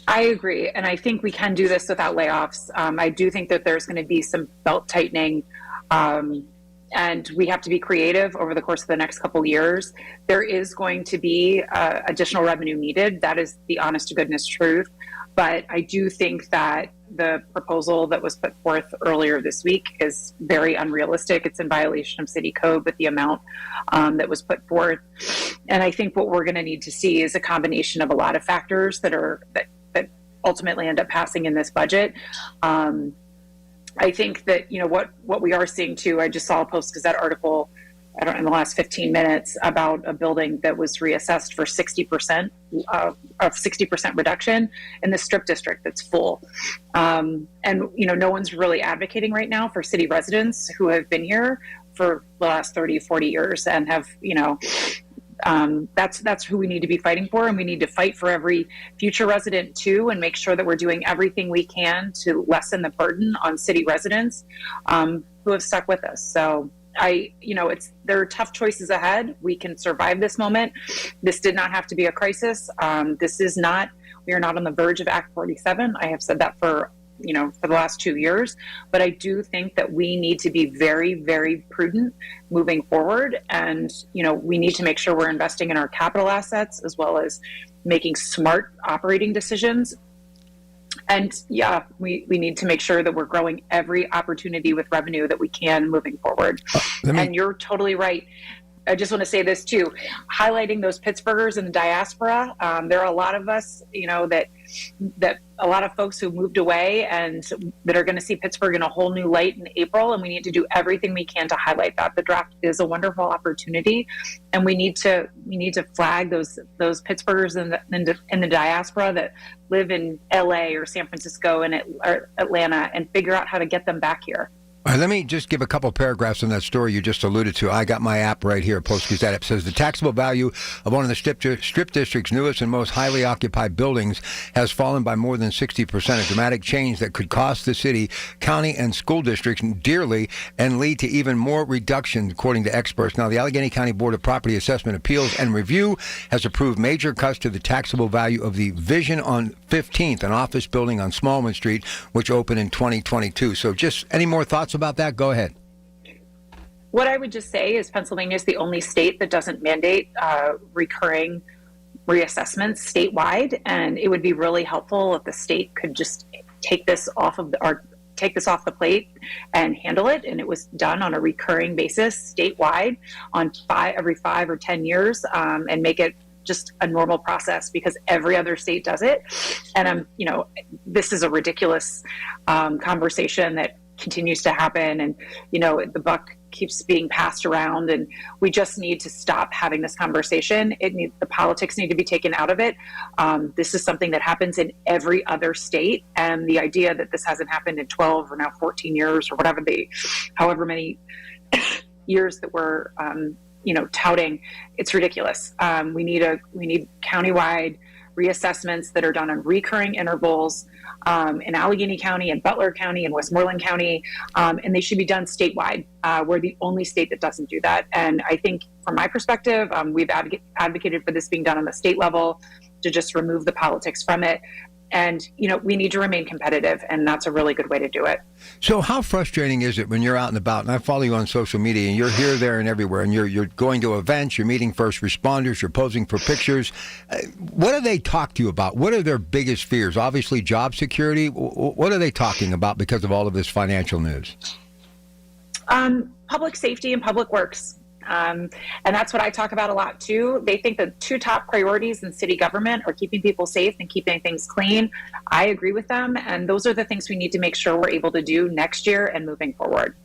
I agree. And I think we can do this without layoffs. I do think that there's going to be some belt tightening. And we have to be creative over the course of the next couple of years. There is going to be additional revenue needed. That is the honest to goodness truth. But I do think that the proposal that was put forth earlier this week is very unrealistic. It's in violation of city code with the amount that was put forth. And I think what we're going to need to see is a combination of a lot of factors that ultimately end up passing in this budget. I think that, you know, what we are seeing too, I just saw a Post-Gazette article, in the last 15 minutes about a building that was reassessed for 60% reduction in the strip district that's full. And, you know, no one's really advocating right now for city residents who have been here for the last 30, 40 years and have, you know, that's who we need to be fighting for. And we need to fight for every future resident too, and make sure that we're doing everything we can to lessen the burden on city residents who have stuck with us. So there are tough choices ahead. We can survive this moment. This did not have to be a crisis. This is not We are not on the verge of Act 47. I have said that for the last 2 years, but I do think that we need to be very, very prudent moving forward. And, we need to make sure we're investing in our capital assets as well as making smart operating decisions. And we need to make sure that we're growing every opportunity with revenue that we can moving forward. And you're totally right. I just want to say this too, highlighting those Pittsburghers in the diaspora. There are a lot of us, that a lot of folks who moved away and that are going to see Pittsburgh in a whole new light in April. And we need to do everything we can to highlight that. The draft is a wonderful opportunity, and we need to flag those Pittsburghers in the diaspora that live in LA or San Francisco or Atlanta, and figure out how to get them back here. All right, let me just give a couple paragraphs on that story you just alluded to. I got my app right here, Post-Gazette. It says the taxable value of one of the Strip District's newest and most highly occupied buildings has fallen by more than 60%, a dramatic change that could cost the city, county, and school districts dearly and lead to even more reductions, according to experts. Now, the Allegheny County Board of Property Assessment Appeals and Review has approved major cuts to the taxable value of the Vision on 15th, an office building on Smallman Street, which opened in 2022. So just any more thoughts about that? Go ahead. What I would just say is Pennsylvania is the only state that doesn't mandate recurring reassessments statewide, and it would be really helpful if the state could just take this off the plate and handle it, and it was done on a recurring basis statewide on every 5 or 10 years, and make it just a normal process, because every other state does it. And this is a ridiculous conversation that continues to happen, and the buck keeps being passed around, and we just need to stop having this conversation. The politics need to be taken out of it. This is something that happens in every other state, and the idea that this hasn't happened in 12 or now 14 years or however many years that we're touting, it's ridiculous. We need countywide reassessments that are done on recurring intervals in Allegheny County and Butler County and Westmoreland County, and they should be done statewide. We're the only state that doesn't do that. And I think from my perspective, we've advocated for this being done on the state level to just remove the politics from it. And, we need to remain competitive, and that's a really good way to do it. So how frustrating is it when you're out and about, and I follow you on social media, and you're here, there, and everywhere, and you're going to events, you're meeting first responders, you're posing for pictures. What do they talk to you about? What are their biggest fears? Obviously, job security. What are they talking about because of all of this financial news? Public safety and public works. And that's what I talk about a lot, too. They think the two top priorities in city government are keeping people safe and keeping things clean. I agree with them. And those are the things we need to make sure we're able to do next year and moving forward.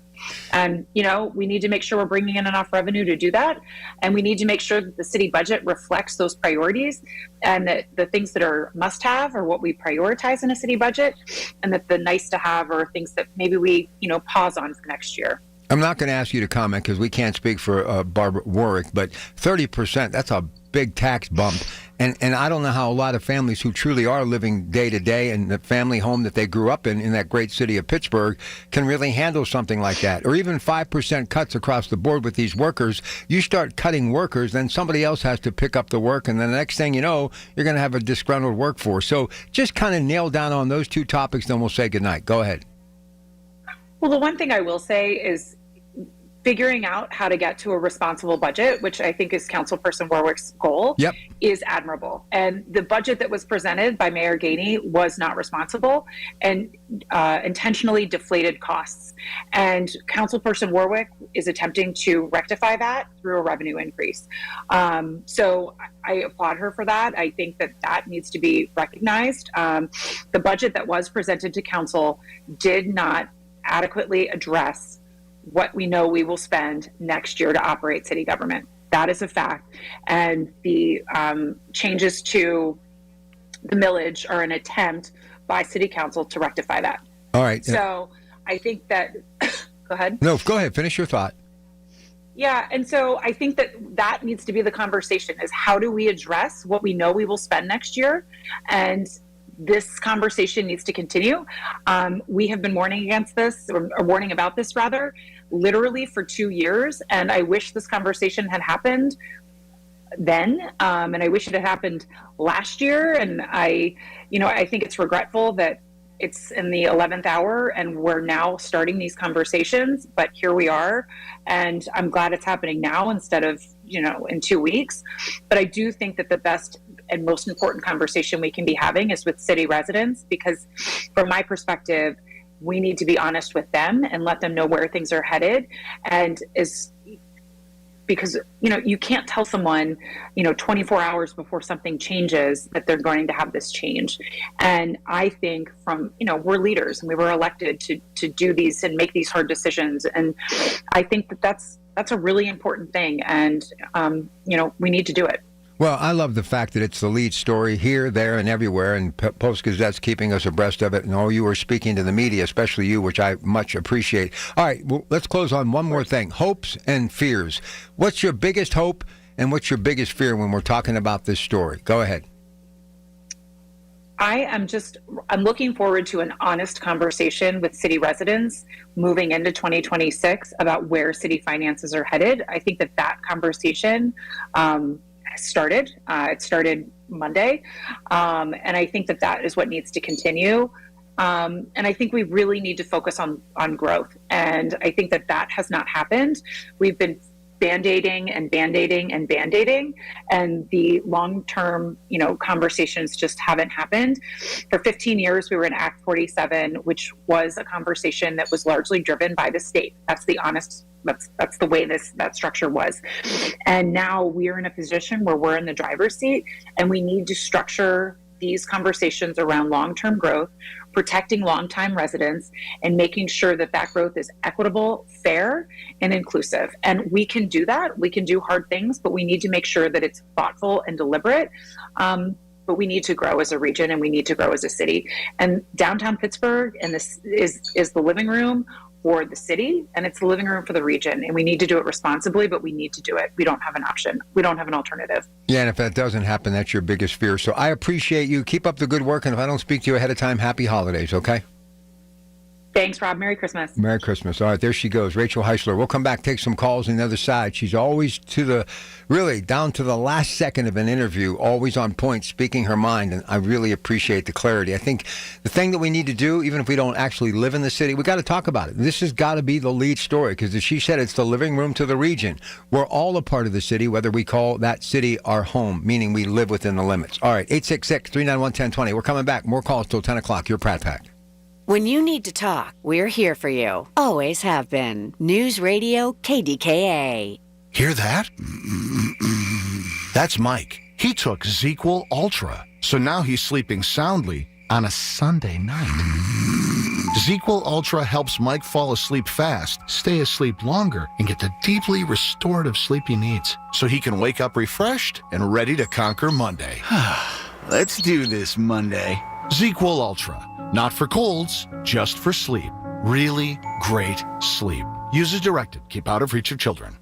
And, we need to make sure we're bringing in enough revenue to do that. And we need to make sure that the city budget reflects those priorities, and that the things that are must-have are what we prioritize in a city budget, and that the nice-to-have are things that maybe we, pause on for next year. I'm not going to ask you to comment because we can't speak for Barbara Warwick, but 30%, that's a big tax bump. And I don't know how a lot of families who truly are living day to day in the family home that they grew up in that great city of Pittsburgh, can really handle something like that. Or even 5% cuts across the board with these workers. You start cutting workers, then somebody else has to pick up the work. And then the next thing you know, you're going to have a disgruntled workforce. So just kind of nail down on those two topics, then we'll say goodnight. Go ahead. Well, the one thing I will say is figuring out how to get to a responsible budget, which I think is Councilperson Warwick's goal, is admirable. And the budget that was presented by Mayor Gainey was not responsible and intentionally deflated costs. And Councilperson Warwick is attempting to rectify that through a revenue increase. So I applaud her for that. I think that needs to be recognized. The budget that was presented to council did not adequately address what we know we will spend next year to operate city government. That is a fact. And the changes to the millage are an attempt by city council to rectify that. All right. So I think that, go ahead. No, go ahead. Finish your thought. Yeah. And so I think that needs to be the conversation, is how do we address what we know we will spend next year? And this conversation needs to continue. We have been warning against this, or warning about this rather, literally for 2 years. And I wish this conversation had happened then, and I wish it had happened last year. And I think it's regretful that it's in the 11th hour and we're now starting these conversations, but here we are. And I'm glad it's happening now instead of, in 2 weeks. But I do think that the best and most important conversation we can be having is with city residents, because from my perspective, we need to be honest with them and let them know where things are headed. Because, you can't tell someone, 24 hours before something changes that they're going to have this change. And I think we're leaders and we were elected to do these and make these hard decisions. And I think that's a really important thing. And, we need to do it. Well, I love the fact that it's the lead story here, there, and everywhere, and Post-Gazette's keeping us abreast of it, and all you are speaking to the media, especially you, which I much appreciate. All right, well, let's close on one more thing, hopes and fears. What's your biggest hope and what's your biggest fear when we're talking about this story? Go ahead. I'm looking forward to an honest conversation with city residents moving into 2026 about where city finances are headed. I think that conversation started. It started Monday. And I think that is what needs to continue. And I think we really need to focus on growth. And I think that has not happened. We've been Band-Aiding and Band-Aiding and Band-Aiding, and the long-term, conversations just haven't happened. For 15 years, we were in Act 47, which was a conversation that was largely driven by the state. That's the way that structure was. And now we're in a position where we're in the driver's seat, and we need to structure these conversations around long-term growth, protecting long-time residents, and making sure that growth is equitable, fair, and inclusive. And we can do that. We can do hard things, but we need to make sure that it's thoughtful and deliberate. But we need to grow as a region and we need to grow as a city. And downtown Pittsburgh, and this is the living room for the city, and it's the living room for the region. And we need to do it responsibly, but we need to do it. We don't have an option. We don't have an alternative. Yeah, and if that doesn't happen, that's your biggest fear. So I appreciate you. Keep up the good work, and if I don't speak to you ahead of time, happy holidays, okay? Thanks, Rob. Merry Christmas. Merry Christmas. All right, there she goes, Rachel Heisler. We'll come back, take some calls on the other side. She's always down to the last second of an interview, always on point, speaking her mind, and I really appreciate the clarity. I think the thing that we need to do, even if we don't actually live in the city, we got to talk about it. This has got to be the lead story, because as she said, it's the living room to the region. We're all a part of the city, whether we call that city our home, meaning we live within the limits. All right, 866-391-1020. We're coming back. More calls till 10 o'clock. Your Pratt Pack. When you need to talk, we're here for you. Always have been. News Radio KDKA. Hear that? That's Mike. He took ZQL Ultra, so now he's sleeping soundly on a Sunday night. ZQL Ultra helps Mike fall asleep fast, stay asleep longer, and get the deeply restorative sleep he needs, so he can wake up refreshed and ready to conquer Monday. Let's do this Monday. ZQL Ultra. Not for colds, just for sleep. Really great sleep. Use as directed. Keep out of reach of children.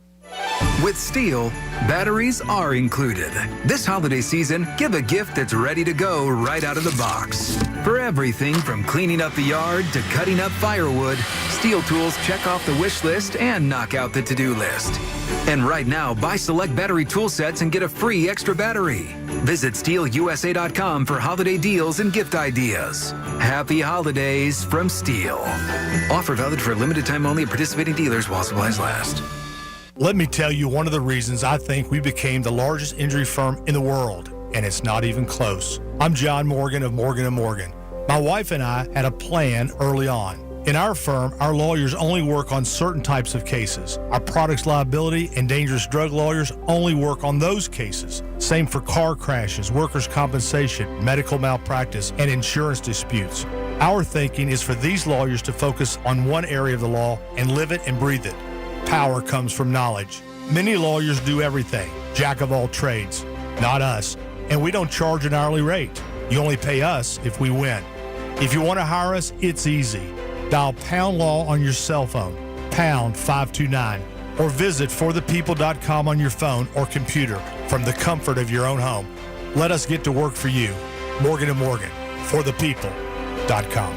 With Steel, batteries are included. This holiday season, give a gift that's ready to go right out of the box. For everything from cleaning up the yard to cutting up firewood, Steel tools check off the wish list and knock out the to-do list. And right now, buy select battery tool sets and get a free extra battery. Visit SteelUSA.com for holiday deals and gift ideas. Happy holidays from Steel. Offer valid for a limited time only at participating dealers while supplies last. Let me tell you one of the reasons I think we became the largest injury firm in the world, and it's not even close. I'm John Morgan of Morgan & Morgan. My wife and I had a plan early on. In our firm, our lawyers only work on certain types of cases. Our products liability and dangerous drug lawyers only work on those cases. Same for car crashes, workers' compensation, medical malpractice, and insurance disputes. Our thinking is for these lawyers to focus on one area of the law and live it and breathe it. Power comes from knowledge. Many lawyers do everything, jack of all trades. Not us, and we don't charge an hourly rate. You only pay us if we win. If you want to hire us, it's easy. Dial Pound Law on your cell phone, pound 529, or visit forthepeople.com on your phone or computer from the comfort of your own home. Let us get to work for you. Morgan & Morgan, forthepeople.com.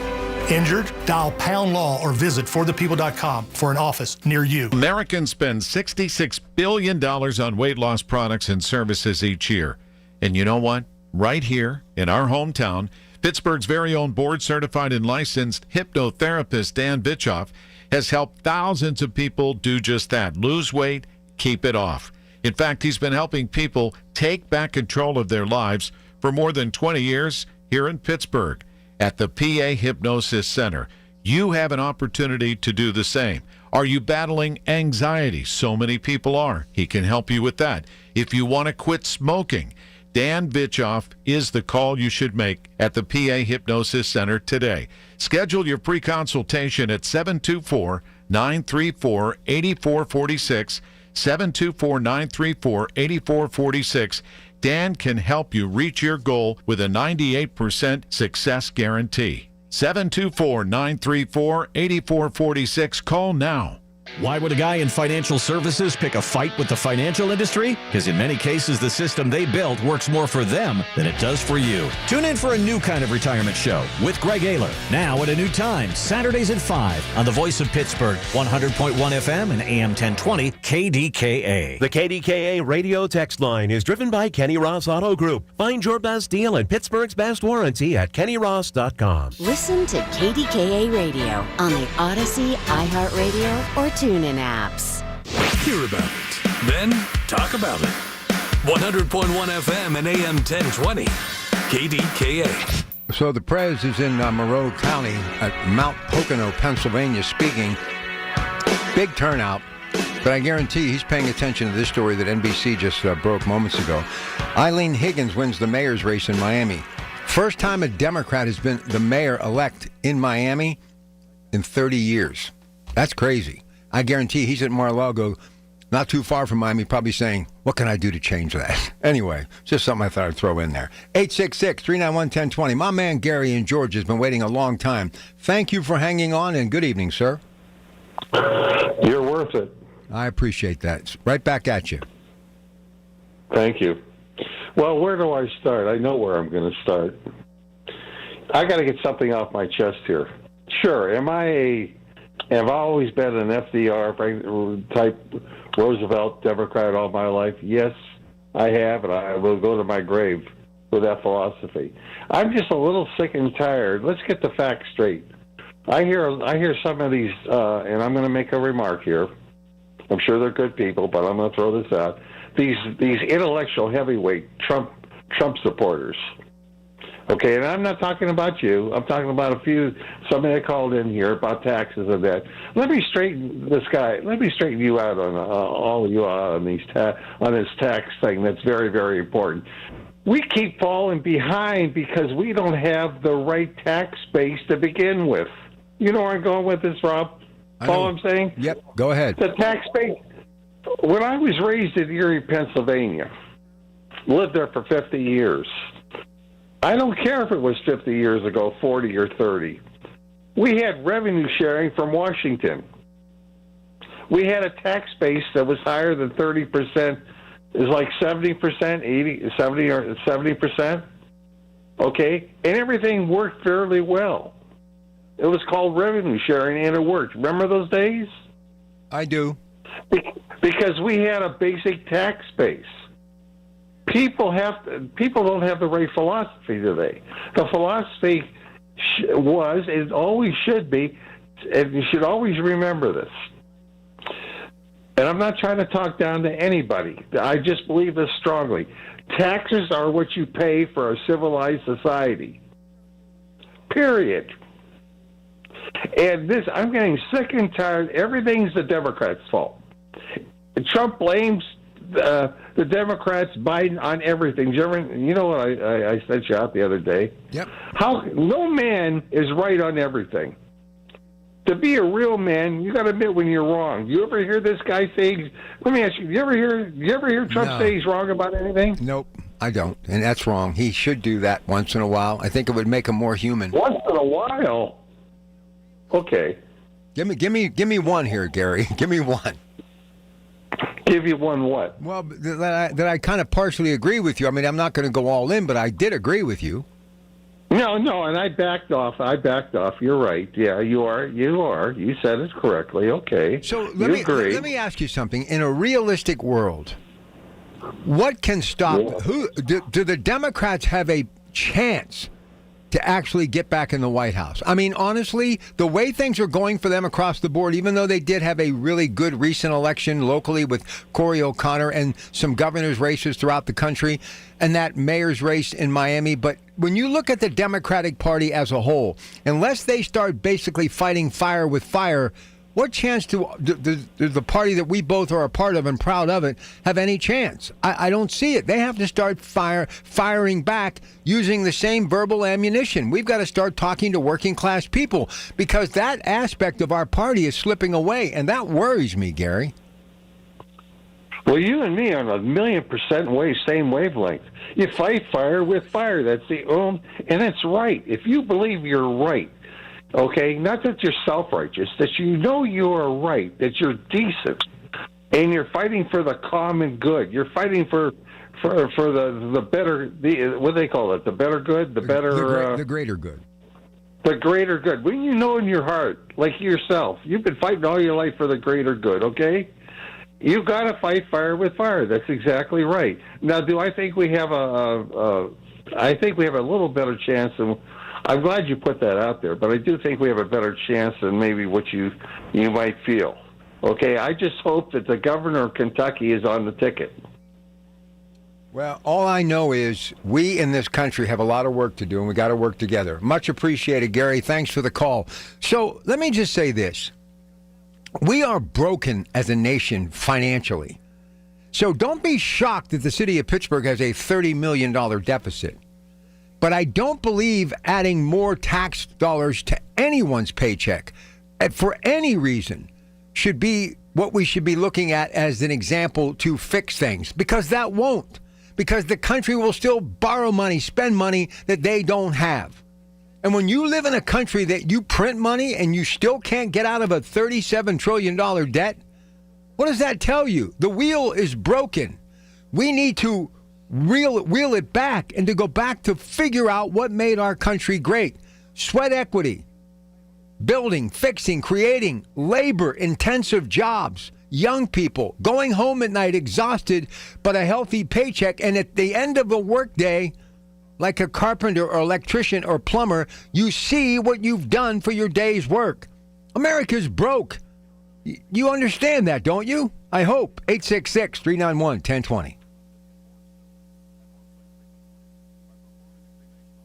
Injured? Dial pound law or visit forthepeople.com for an office near you. Americans spend $66 billion on weight loss products and services each year. And you know what? Right here in our hometown, Pittsburgh's very own board-certified and licensed hypnotherapist Dan Bitchoff has helped thousands of people do just that. Lose weight, keep it off. In fact, he's been helping people take back control of their lives for more than 20 years here in Pittsburgh at the PA Hypnosis Center. You have an opportunity to do the same. Are you battling anxiety? So many people are. He can help you with that. If you want to quit smoking, Dan Bitchoff is the call you should make at the PA Hypnosis Center today. Schedule your free consultation at 724-934-8446, 724-934-8446. Dan can help you reach your goal with a 98% success guarantee. 724-934-8446. Call now. Why would a guy in financial services pick a fight with the financial industry? Because in many cases, the system they built works more for them than it does for you. Tune in for a new kind of retirement show with Greg Ayler. Now at a new time, Saturdays at 5 on the Voice of Pittsburgh, 100.1 FM and AM 1020 KDKA. The KDKA radio text line is driven by Kenny Ross Auto Group. Find your best deal and Pittsburgh's best warranty at kennyross.com. Listen to KDKA Radio on the Odyssey, iHeartRadio, or TuneIn apps. Hear about it, then talk about it. 100.1 FM and AM 1020. KDKA. So the Prez is in Monroe County at Mount Pocono, Pennsylvania, speaking. Big turnout, but I guarantee he's paying attention to this story that NBC just broke moments ago. Eileen Higgins wins the mayor's race in Miami. First time a Democrat has been the mayor-elect in Miami in 30 years. That's crazy. I guarantee he's at Mar-a-Lago, not too far from Miami, probably saying, what can I do to change that? Anyway, just something I thought I'd throw in there. 866-391-1020. My man Gary in Georgia has been waiting a long time. Thank you for hanging on, and good evening, sir. You're worth it. I appreciate that. Right back at you. Thank you. Well, where do I start? I know where I'm going to start. I got to get something off my chest here. Sure, have I always been an FDR type Roosevelt Democrat all my life? Yes, I have, and I will go to my grave with that philosophy. I'm just a little sick and tired. Let's get the facts straight. I hear some of these, and I'm going to make a remark here. I'm sure they're good people, but I'm going to throw this out. These intellectual heavyweight Trump supporters. Okay, and I'm not talking about you. I'm talking about somebody that called in here about taxes and that. Let me straighten you out on all of you out on this tax thing. That's very, very important. We keep falling behind because we don't have the right tax base to begin with. You know where I'm going with this, Rob? Follow what I'm saying? Yep, go ahead. The tax base. When I was raised in Erie, Pennsylvania, lived there for 50 years. I don't care if it was 50 years ago, 40 or 30. We had revenue sharing from Washington. We had a tax base that was higher than 30%. It was like 70%, 70 or 70%. Okay? And everything worked fairly well. It was called revenue sharing, and it worked. Remember those days? I do. Because we had a basic tax base. People don't have the right philosophy, do they? The philosophy was, and always should be, and you should always remember this. And I'm not trying to talk down to anybody. I just believe this strongly. Taxes are what you pay for a civilized society. Period. And I'm getting sick and tired. Everything's the Democrats' fault. Trump blames the Democrats, Biden, on everything. You know what I sent you out the other day? Yep. No man is right on everything. To be a real man, you got to admit when you're wrong. You ever hear this guy say? Let me ask you. You ever hear Trump say he's wrong about anything? Nope, I don't, and that's wrong. He should do that once in a while. I think it would make him more human. Once in a while. Okay. Give me one here, Gary. Give me one. Give you one what? Well, that I kind of partially agree with you. I mean, I'm not going to go all in, but I did agree with you. No, and I backed off. You're right. Yeah, you are. You said it correctly. Okay. So let me ask you something. In a realistic world, what can stop? Do the Democrats have a chance to actually get back in the White House? I mean, honestly, the way things are going for them across the board, even though they did have a really good recent election locally with Corey O'Connor and some governor's races throughout the country and that mayor's race in Miami, but when you look at the Democratic Party as a whole, unless they start basically fighting fire with fire, what chance does the party that we both are a part of and proud of it have any chance? I don't see it. They have to start firing back using the same verbal ammunition. We've got to start talking to working class people because that aspect of our party is slipping away, and that worries me, Gary. Well, you and me are on 1,000,000% same wavelength. You fight fire with fire. That's and it's right. If you believe you're right, okay, not that you're self-righteous, that you know you are right, that you're decent, and you're fighting for the common good. You're fighting for the better, what do they call it? The better good, the greater good. The greater good. When you know in your heart, like yourself, you've been fighting all your life for the greater good. Okay, you've got to fight fire with fire. That's exactly right. Now, do I think we have I think we have a little better chance than. I'm glad you put that out there, but I do think we have a better chance than maybe what you might feel. Okay, I just hope that the governor of Kentucky is on the ticket. Well, all I know is we in this country have a lot of work to do, and we got to work together. Much appreciated, Gary. Thanks for the call. So let me just say this. We are broken as a nation financially. So don't be shocked that the city of Pittsburgh has a $30 million deficit. But I don't believe adding more tax dollars to anyone's paycheck for any reason should be what we should be looking at as an example to fix things, because that won't. Because the country will still borrow money, spend money that they don't have. And when you live in a country that you print money and you still can't get out of a $37 trillion debt, what does that tell you? The wheel is broken. We need to wheel it back and to go back to figure out what made our country great. Sweat equity, building, fixing, creating labor-intensive jobs, young people going home at night exhausted but a healthy paycheck, and at the end of a workday, like a carpenter or electrician or plumber, you see what you've done for your day's work. America's broke. You understand that, don't you? I hope. 866-391-1020.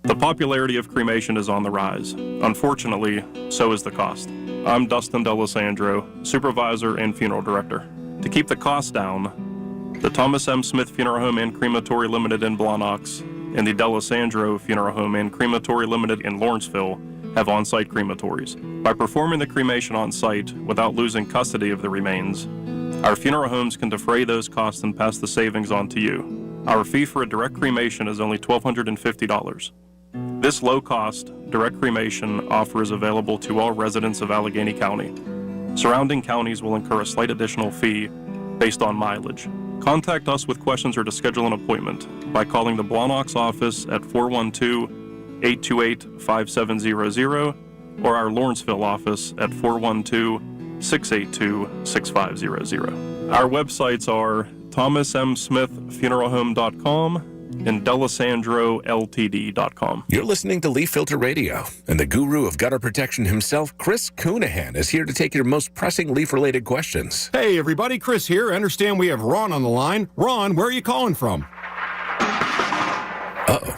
The popularity of cremation is on the rise. Unfortunately, so is the cost. I'm Dustin D'Alessandro, supervisor and funeral director. To keep the cost down, the Thomas M. Smith Funeral Home and Crematory Limited in Blawnox and the D'Alessandro Funeral Home and Crematory Limited in Lawrenceville have on-site crematories. By performing the cremation on-site without losing custody of the remains, our funeral homes can defray those costs and pass the savings on to you. Our fee for a direct cremation is only $1,250. This low-cost, direct cremation offer is available to all residents of Allegheny County. Surrounding counties will incur a slight additional fee based on mileage. Contact us with questions or to schedule an appointment by calling the Blawnox office at 412-828-5700 or our Lawrenceville office at 412-682-6500. Our websites are thomasmsmithfuneralhome.com and DeLisandroLTD.com. You're listening to Leaf Filter Radio, and the guru of gutter protection himself, Chris Coonahan, is here to take your most pressing leaf-related questions. Hey, everybody, Chris here. I understand we have Ron on the line. Ron, where are you calling from? Uh-oh.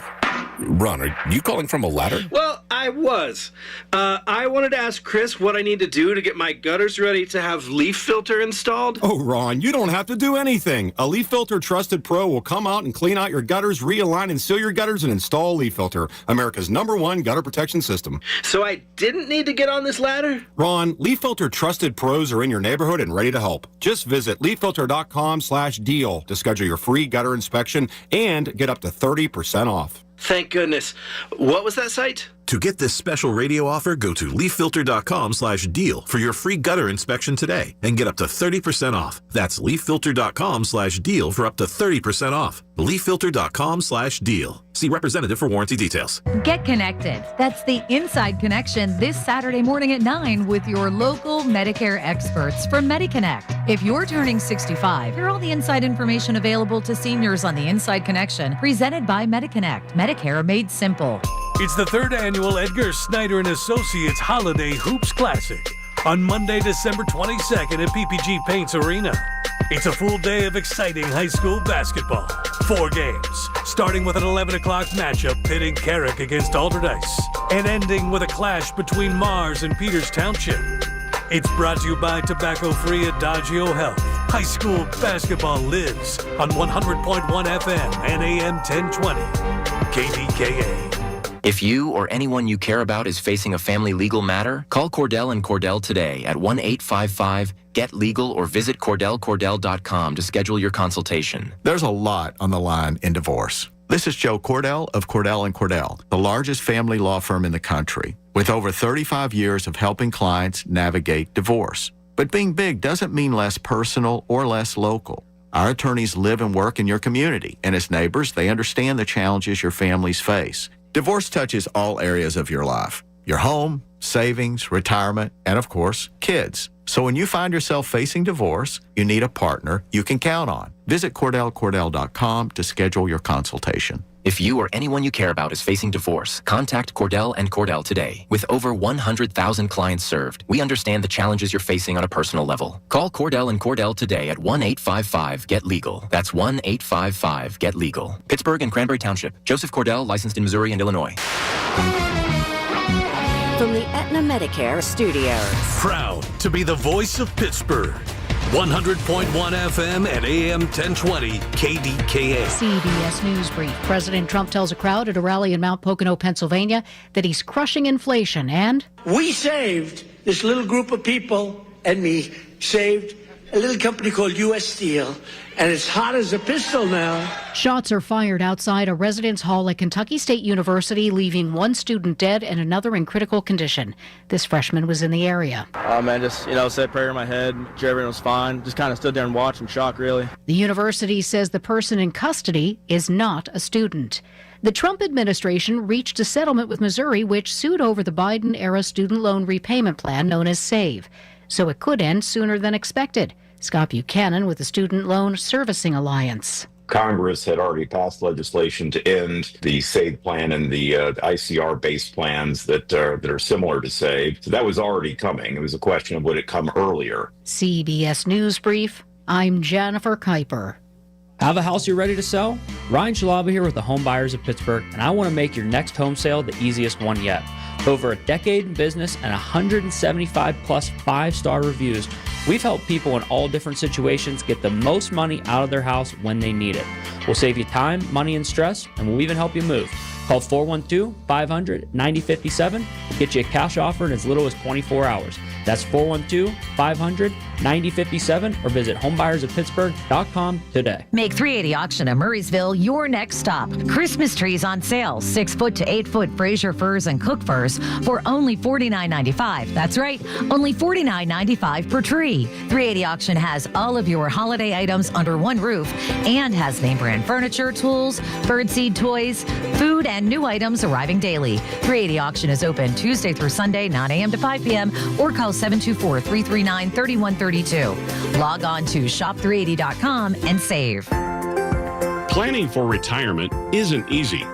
Ron, are you calling from a ladder? Well, I was. I wanted to ask Chris what I need to do to get my gutters ready to have Leaf Filter installed. Oh, Ron, you don't have to do anything. A Leaf Filter Trusted Pro will come out and clean out your gutters, realign and seal your gutters, and install Leaf Filter, America's #1 gutter protection system. So I didn't need to get on this ladder? Ron, Leaf Filter Trusted Pros are in your neighborhood and ready to help. Just visit leaffilter.com/deal to schedule your free gutter inspection and get up to 30% off. Thank goodness. What was that site? To get this special radio offer, go to leaffilter.com/deal for your free gutter inspection today and get up to 30% off. That's leaffilter.com/deal for up to 30% off. leaffilter.com/deal. See representative for warranty details. Get connected. That's the Inside Connection this Saturday morning at 9 with your local Medicare experts from MediConnect. If you're turning 65, hear all the inside information available to seniors on the Inside Connection, presented by MediConnect. Medicare made simple. It's the third annual Edgar Snyder and Associates Holiday Hoops Classic on Monday, December 22nd at PPG Paints Arena. It's a full day of exciting high school basketball. 4 games, starting with an 11 o'clock matchup pitting Carrick against Alderdice and ending with a clash between Mars and Peters Township. It's brought to you by tobacco-free Adagio Health. High school basketball lives on 100.1 FM and AM 1020. KDKA. If you or anyone you care about is facing a family legal matter, call Cordell & Cordell today at 1-855-GET-LEGAL or visit CordellCordell.com to schedule your consultation. There's a lot on the line in divorce. This is Joe Cordell of Cordell & Cordell, the largest family law firm in the country, with over 35 years of helping clients navigate divorce. But being big doesn't mean less personal or less local. Our attorneys live and work in your community, and as neighbors, they understand the challenges your families face. Divorce touches all areas of your life: your home, savings, retirement, and of course, kids. So when you find yourself facing divorce, you need a partner you can count on. Visit CordellCordell.com to schedule your consultation. If you or anyone you care about is facing divorce, contact Cordell & Cordell today. With over 100,000 clients served, we understand the challenges you're facing on a personal level. Call Cordell & Cordell today at 1-855-GET-LEGAL. That's 1-855-GET-LEGAL. Pittsburgh and Cranberry Township. Joseph Cordell, licensed in Missouri and Illinois. From the Aetna Medicare studios. Proud to be the voice of Pittsburgh. 100.1 FM and AM 1020 KDKA. CBS News Brief. President Trump tells a crowd at a rally in Mount Pocono, Pennsylvania, that he's crushing inflation and... We saved, this little group of people and me, saved a little company called U.S. Steel, and it's hot as a pistol now. Shots are fired outside a residence hall at Kentucky State University, leaving one student dead and another in critical condition. This freshman was in the area. Oh, man, just, said a prayer in my head, sure everyone was fine. Just kind of stood there and watched in shock, really. The university says the person in custody is not a student. The Trump administration reached a settlement with Missouri, which sued over the Biden-era student loan repayment plan known as SAVE. So it could end sooner than expected. Scott Buchanan with the Student Loan Servicing Alliance. Congress had already passed legislation to end the SAVE plan and the ICR-based plans that are similar to SAVE. So that was already coming. It was a question of would it come earlier. CBS News Brief. I'm Jennifer Kuiper. Have a house you're ready to sell? Ryan Shalaba here with the Home Buyers of Pittsburgh, and I want to make your next home sale the easiest one yet. Over a decade in business and 175 plus 5-star reviews, we've helped people in all different situations get the most money out of their house when they need it. We'll save you time, money, and stress, and we'll even help you move. Call 412-500-9057 and get you a cash offer in as little as 24 hours. That's 412-500-9057 or visit homebuyersoftpittsburgh.com today. Make 380 Auction of Murraysville your next stop. Christmas trees on sale, 6-foot to 8-foot Fraser firs and Cook firs for only $49.95. That's right, only $49.95 per tree. 380 Auction has all of your holiday items under one roof and has name brand furniture, tools, birdseed toys, food, and new items arriving daily. 380 Auction is open Tuesday through Sunday, 9 a.m. to 5 p.m. or call 724-339-3132. Log on to shop380.com and save. Planning for retirement isn't easy.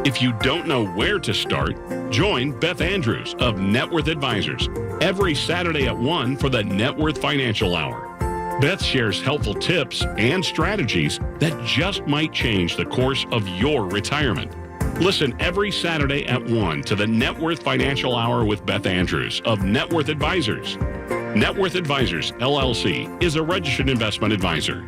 If you don't know where to start, join Beth Andrews of Net Worth Advisors every Saturday at 1 for the Net Worth Financial Hour. Beth shares helpful tips and strategies that just might change the course of your retirement. Listen every Saturday at 1 to the Net Worth Financial Hour with Beth Andrews of Net Worth Advisors. Net Worth Advisors, LLC, is a registered investment advisor.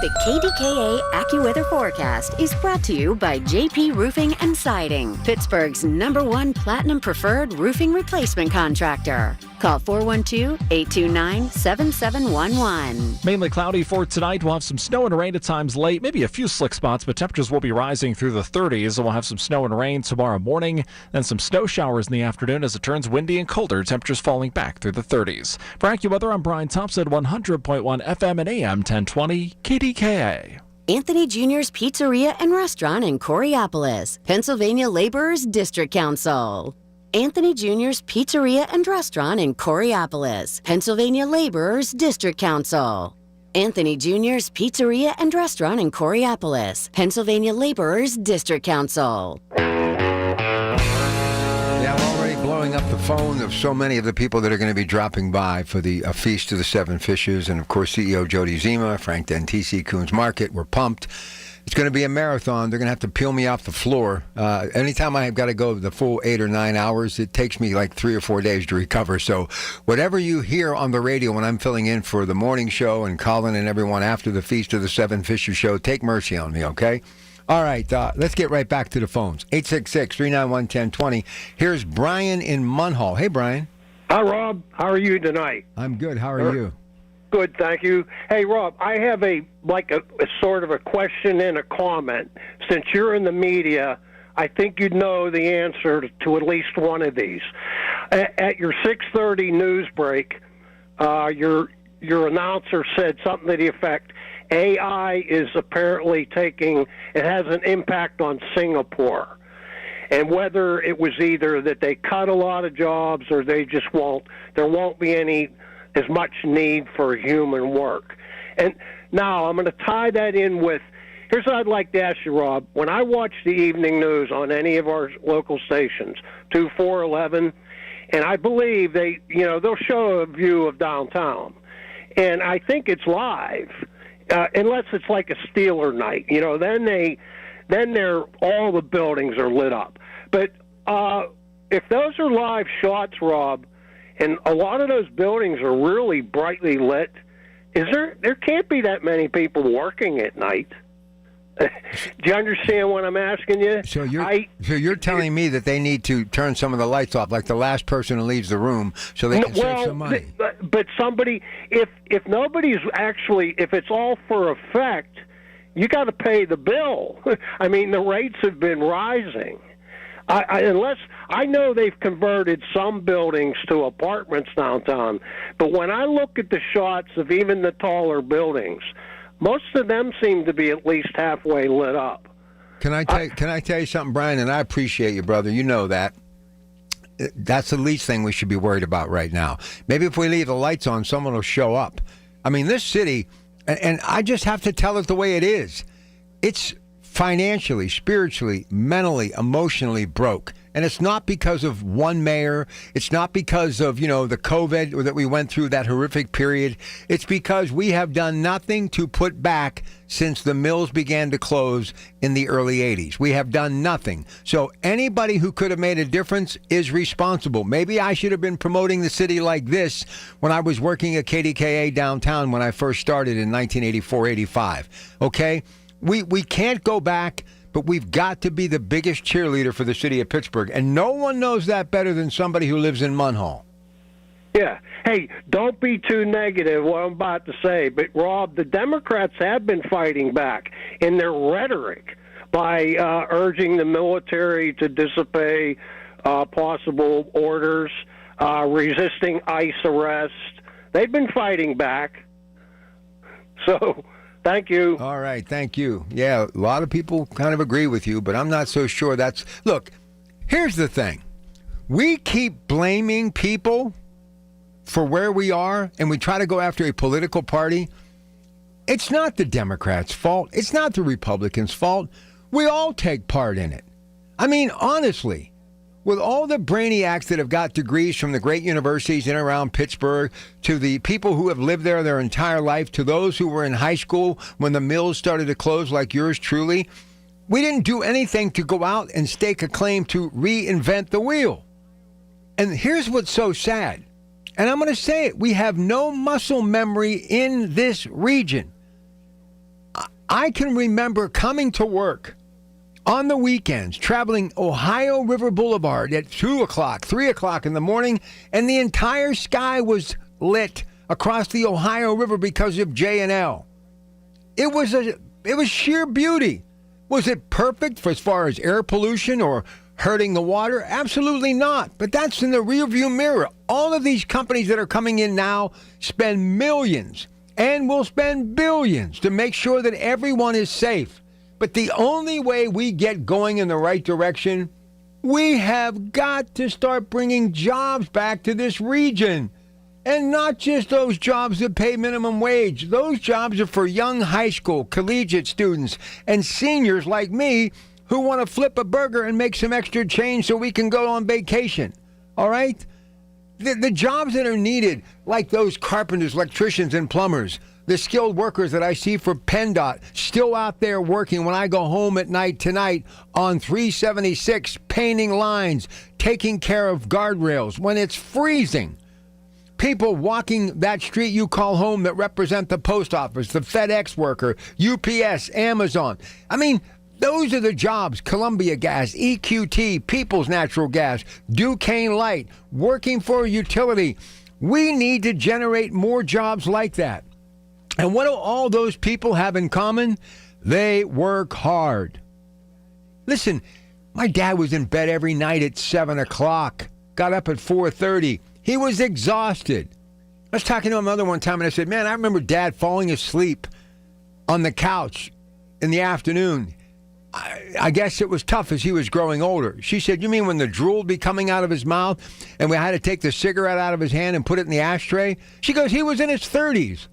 The KDKA AccuWeather forecast is brought to you by JP Roofing and Siding, Pittsburgh's #1 Platinum Preferred roofing replacement contractor. Call 412-829-7711. Mainly cloudy for tonight. We'll have some snow and rain at times late, maybe a few slick spots, but temperatures will be rising through the 30s. And we'll have some snow and rain tomorrow morning, then some snow showers in the afternoon as it turns windy and colder, temperatures falling back through the 30s. For AccuWeather, I'm Brian Thompson, 100.1 FM and AM 1020 KDKA. Anthony Jr.'s Pizzeria and Restaurant in Coraopolis, Pennsylvania Laborers District Council. Anthony Jr.'s Pizzeria and Restaurant in Coraopolis, Pennsylvania Laborers District Council. Anthony Jr.'s Pizzeria and Restaurant in Coraopolis, Pennsylvania Laborers District Council. Yeah, I'm already blowing up the phone of so many of the people that are going to be dropping by for the Feast of the Seven Fishes. And, of course, CEO Jody Zima, Frank Dentisi, Coons Market. We're pumped. It's going to be a marathon. They're going to have to peel me off the floor. Anytime I've got to go the full 8 or 9 hours, it takes me like 3 or 4 days to recover. So whatever you hear on the radio when I'm filling in for the morning show and Colin and everyone after the Feast of the Seven Fishes show, take mercy on me, okay? All right, let's get right back to the phones. 866-391-1020. Here's Brian in Munhall. Hey, Brian. Hi, Rob. How are you tonight? I'm good. How are you? Good, thank you. Hey, Rob, I have a sort of a question and a comment. Since you're in the media, I think you'd know the answer to at least one of these. At your 6:30 news break, your announcer said something to the effect, AI is apparently it has an impact on Singapore. And whether it was either that they cut a lot of jobs or there won't be as much need for human work. And now I'm going to tie that in with, here's what I'd like to ask you, Rob. When I watch the evening news on any of our local stations, 2, 4, 11, and I believe they'll show a view of downtown. And I think it's live, unless it's like a Steeler night. Then all the buildings are lit up. But if those are live shots, Rob, and a lot of those buildings are really brightly lit, there can't be that many people working at night. Do you understand what I'm asking you? So you're telling me that they need to turn some of the lights off, like the last person who leaves the room, so they can save some money. But somebody, if nobody's actually, if it's all for effect, you got to pay the bill. I mean, the rates have been rising. Unless I know they've converted some buildings to apartments downtown, but when I look at the shots of even the taller buildings, most of them seem to be at least halfway lit up. Can I tell you something, Brian? And I appreciate you, brother. You know that. That's the least thing we should be worried about right now. Maybe if we leave the lights on, someone will show up. I mean, this city, and I just have to tell it the way it is. It's financially, spiritually, mentally, emotionally broke. And it's not because of one mayor. It's not because of, the COVID that we went through, that horrific period. It's because we have done nothing to put back since the mills began to close in the early 80s. We have done nothing. So anybody who could have made a difference is responsible. Maybe I should have been promoting the city like this when I was working at KDKA downtown when I first started in 1984-85. Okay? We can't go back, but we've got to be the biggest cheerleader for the city of Pittsburgh. And no one knows that better than somebody who lives in Munhall. Yeah. Hey, don't be too negative what I'm about to say. But, Rob, the Democrats have been fighting back in their rhetoric by urging the military to disobey possible orders, resisting ICE arrest. They've been fighting back. So... Thank you. All right, thank you. Yeah, a lot of people kind of agree with you, but I'm not so sure that's... Look, here's the thing. We keep blaming people for where we are, and we try to go after a political party. It's not the Democrats' fault. It's not the Republicans' fault. We all take part in it. I mean, honestly, with all the brainiacs that have got degrees from the great universities in and around Pittsburgh, to the people who have lived there their entire life, to those who were in high school when the mills started to close like yours truly, we didn't do anything to go out and stake a claim to reinvent the wheel. And here's what's so sad, and I'm going to say it, we have no muscle memory in this region. I can remember coming to work on the weekends, traveling Ohio River Boulevard at 2 o'clock, 3 o'clock in the morning, and the entire sky was lit across the Ohio River because of J&L. It was sheer beauty. Was it perfect for as far as air pollution or hurting the water? Absolutely not. But that's in the rearview mirror. All of these companies that are coming in now spend millions and will spend billions to make sure that everyone is safe. But the only way we get going in the right direction, we have got to start bringing jobs back to this region. And not just those jobs that pay minimum wage. Those jobs are for young high school, collegiate students, and seniors like me who want to flip a burger and make some extra change so we can go on vacation. All right? The jobs that are needed, like those carpenters, electricians, and plumbers, the skilled workers that I see for PennDOT still out there working when I go home at night tonight on 376, painting lines, taking care of guardrails when it's freezing. People walking that street you call home that represent the post office, the FedEx worker, UPS, Amazon. I mean, those are the jobs. Columbia Gas, EQT, People's Natural Gas, Duquesne Light, working for a utility. We need to generate more jobs like that. And what do all those people have in common? They work hard. Listen, my dad was in bed every night at 7 o'clock, got up at 4:30. He was exhausted. I was talking to my mother one time, and I said, man, I remember Dad falling asleep on the couch in the afternoon. I guess it was tough as he was growing older. She said, you mean when the drool would be coming out of his mouth and we had to take the cigarette out of his hand and put it in the ashtray? She goes, he was in his 30s.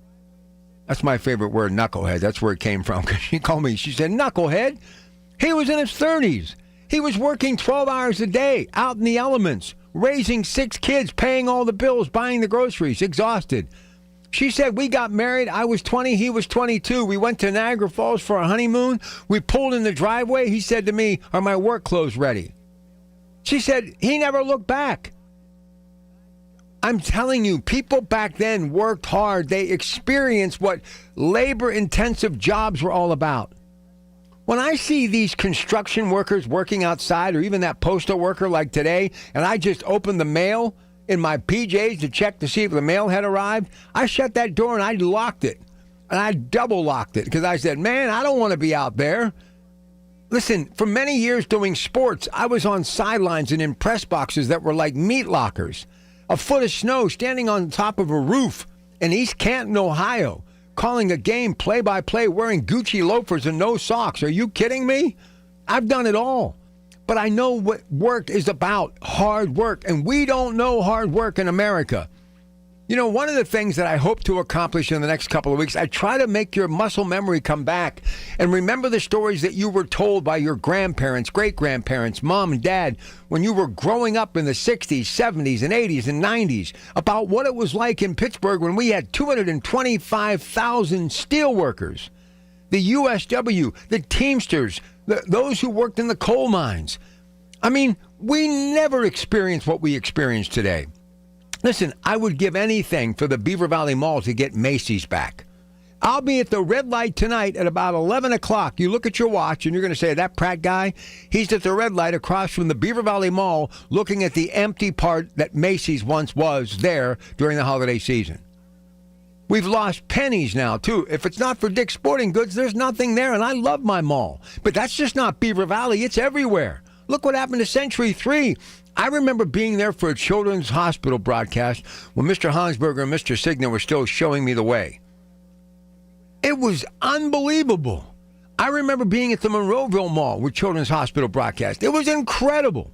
That's my favorite word, knucklehead. That's where it came from. Because she called me, she said, knucklehead. He was in his 30s. He was working 12 hours a day out in the elements, raising 6 kids, paying all the bills, buying the groceries, exhausted. She said, we got married. I was 20. He was 22. We went to Niagara Falls for a honeymoon. We pulled in the driveway. He said to me, are my work clothes ready? She said, he never looked back. I'm telling you, people back then worked hard. They experienced what labor-intensive jobs were all about. When I see these construction workers working outside, or even that postal worker like today, and I just open the mail in my PJs to check to see if the mail had arrived, I shut that door and I locked it. And I double locked it because I said, man, I don't want to be out there. Listen, for many years doing sports, I was on sidelines and in press boxes that were like meat lockers. A foot of snow standing on top of a roof in East Canton, Ohio, calling a game play-by-play wearing Gucci loafers and no socks. Are you kidding me? I've done it all. But I know what work is about, hard work, and we don't know hard work in America. You know, one of the things that I hope to accomplish in the next couple of weeks, I try to make your muscle memory come back and remember the stories that you were told by your grandparents, great-grandparents, mom and dad, when you were growing up in the 60s, 70s, and 80s and 90s, about what it was like in Pittsburgh when we had 225,000 steelworkers, the USW, the Teamsters, those who worked in the coal mines. I mean, we never experienced what we experience today. Listen, I would give anything for the Beaver Valley Mall to get Macy's back. I'll be at the red light tonight at about 11 o'clock. You look at your watch and you're going to say, that Pratt guy, he's at the red light across from the Beaver Valley Mall looking at the empty part that Macy's once was there during the holiday season. We've lost pennies now, too. If it's not for Dick's Sporting Goods, there's nothing there, and I love my mall. But that's just not Beaver Valley. It's everywhere. Look what happened to Century 3. I remember being there for a children's hospital broadcast when Mr. Hansberger and Mr. Signer were still showing me the way. It was unbelievable. I remember being at the Monroeville Mall with children's hospital broadcast. It was incredible.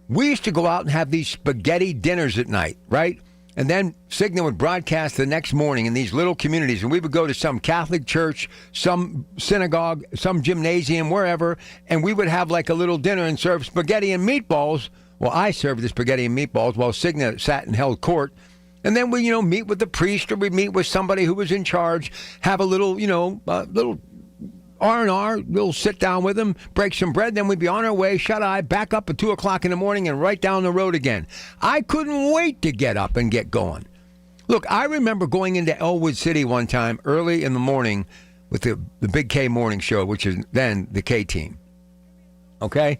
We used to go out and have these spaghetti dinners at night, right? And then Signer would broadcast the next morning in these little communities, and we would go to some Catholic church, some synagogue, some gymnasium, wherever, and we would have like a little dinner and serve spaghetti and meatballs. Well, I served the spaghetti and meatballs while Signer sat and held court. And then we, meet with the priest, or we'd meet with somebody who was in charge, have a little, little R&R, we'll sit down with them, break some bread, then we'd be on our way, shut-eye, back up at 2 o'clock in the morning and right down the road again. I couldn't wait to get up and get going. Look, I remember going into Elwood City one time early in the morning with the Big K morning show, which is then the K team. okay?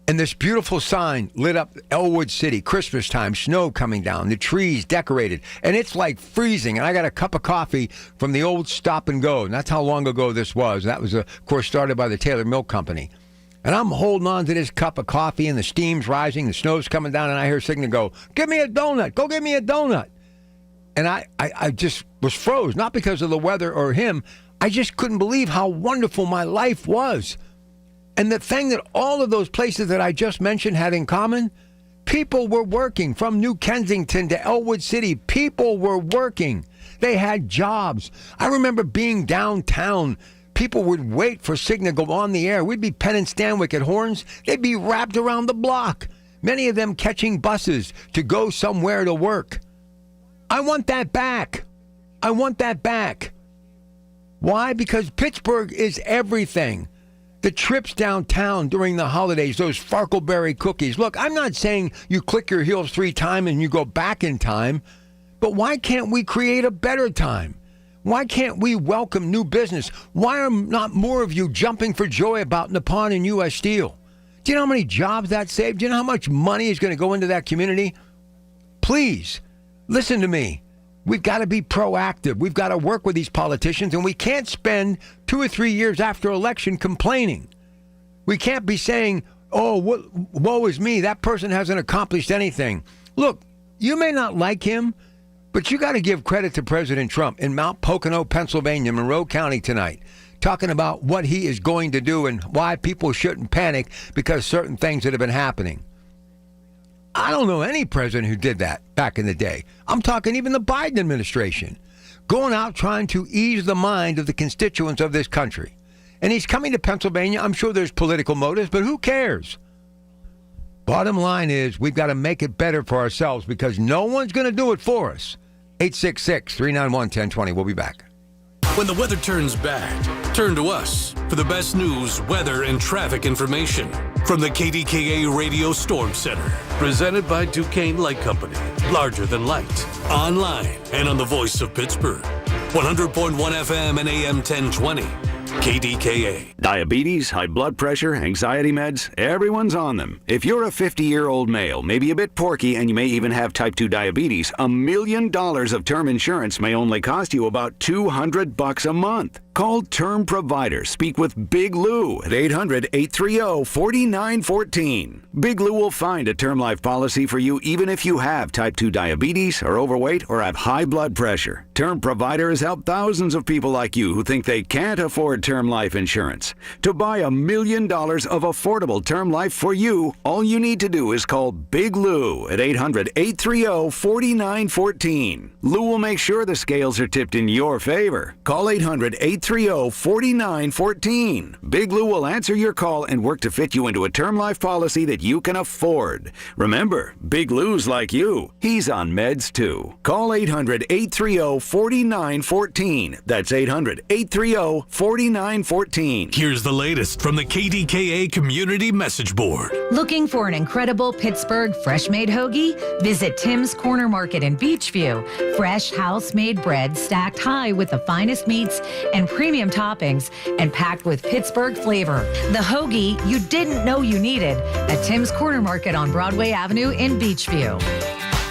And this beautiful sign lit up Elwood City, Christmas time, snow coming down, the trees decorated, and it's like freezing. And I got a cup of coffee from the old Stop and Go, and that's how long ago this was. That was, of course, started by the Taylor Milk Company. And I'm holding on to this cup of coffee, and the steam's rising, the snow's coming down, and I hear Cigna go, "Give me a donut, go give me a donut." And I just was froze, not because of the weather or him. I just couldn't believe how wonderful my life was. And the thing that all of those places that I just mentioned had in common, people were working. From New Kensington to Elwood City, people were working. They had jobs. I remember being downtown. People would wait for Cigna to go on the air. We'd be Penn and Stanwyck at Horns. They'd be wrapped around the block, many of them catching buses to go somewhere to work. I want that back. I want that back. Why? Because Pittsburgh is everything. The trips downtown during the holidays, those Farkleberry cookies. Look, I'm not saying you click your heels 3 times and you go back in time, but why can't we create a better time? Why can't we welcome new business? Why are not more of you jumping for joy about Nippon and U.S. Steel? Do you know how many jobs that saved? Do you know how much money is going to go into that community? Please, listen to me. We've got to be proactive. We've got to work with these politicians, and we can't spend 2 or 3 years after election complaining. We can't be saying, "Oh, woe is me, that person hasn't accomplished anything." Look, you may not like him, but you got to give credit to President Trump in Mount Pocono, Pennsylvania, Monroe County tonight, talking about what he is going to do and why people shouldn't panic because certain things that have been happening. I don't know any president who did that back in the day. I'm talking even the Biden administration, going out trying to ease the mind of the constituents of this country. And he's coming to Pennsylvania. I'm sure there's political motives, but who cares? Bottom line is we've got to make it better for ourselves because no one's going to do it for us. 866-391-1020. We'll be back. When the weather turns bad, turn to us for the best news, weather, and traffic information from the KDKA Radio Storm Center. Presented by Duquesne Light Company. Larger than light. Online and on the voice of Pittsburgh. 100.1 FM and AM 1020. KDKA. Diabetes, high blood pressure, anxiety meds, everyone's on them. If you're a 50-year-old male, maybe a bit porky, and you may even have type 2 diabetes, $1 million of term insurance may only cost you about $200 a month. Call Term Provider. Speak with Big Lou at 800-830-4914. Big Lou will find a term life policy for you even if you have type 2 diabetes, are overweight, or have high blood pressure. Term Provider has helped thousands of people like you who think they can't afford term life insurance. To buy $1 million of affordable term life for you, all you need to do is call Big Lou at 800-830-4914. Lou will make sure the scales are tipped in your favor. Call 800-830-4914. Big Lou will answer your call and work to fit you into a term life policy that you can afford. Remember, Big Lou's like you. He's on meds too. Call 800-830-4914. That's 800-830-4914. Here's the latest from the KDKA Community Message Board. Looking for an incredible Pittsburgh fresh-made hoagie? Visit Tim's Corner Market in Beachview. Fresh house-made bread stacked high with the finest meats and premium toppings and packed with Pittsburgh flavor. The hoagie you didn't know you needed at Tim's Corner Market on Broadway Avenue in Beachview.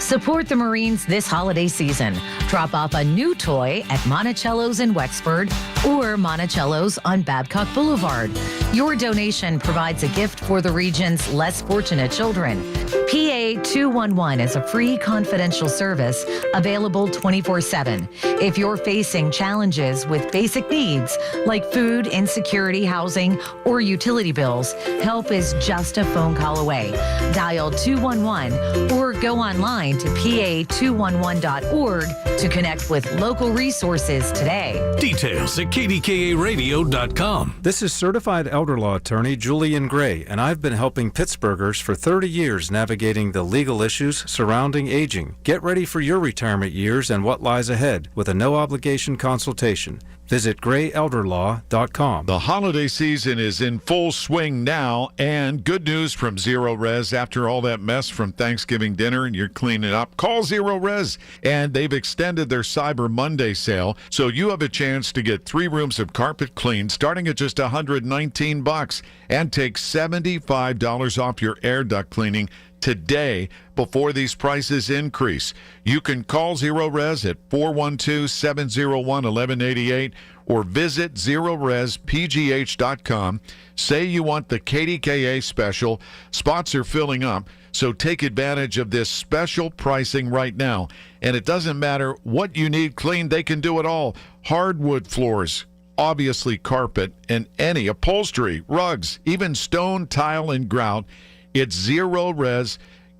Support the Marines this holiday season. Drop off a new toy at Monticello's in Wexford or Monticello's on Babcock Boulevard. Your donation provides a gift for the region's less fortunate children. PA 211 is a free confidential service available 24/7. If you're facing challenges with basic needs like food, insecurity, housing, or utility bills, help is just a phone call away. Dial 211 or go online to pa211.org to connect with local resources today. Details at kdkaradio.com. This is certified elder law attorney Julian Gray, and I've been helping Pittsburghers for 30 years navigating the legal issues surrounding aging. Get ready for your retirement years and what lies ahead with a no-obligation consultation. Visit grayelderlaw.com. The holiday season is in full swing now, and good news from Zero Res. After all that mess from Thanksgiving dinner and you're cleaning up, call Zero Res, and they've extended their Cyber Monday sale, so you have a chance to get 3 rooms of carpet cleaned starting at just $119 and take $75 off your air duct cleaning today before these prices increase. You can call Zero Res at 412-701-1188 or visit ZeroResPGH.com. Say you want the KDKA special. Spots are filling up, so take advantage of this special pricing right now. And it doesn't matter what you need cleaned, they can do it all. Hardwood floors, obviously carpet, and any upholstery, rugs, even stone, tile, and grout. It's Zero Res.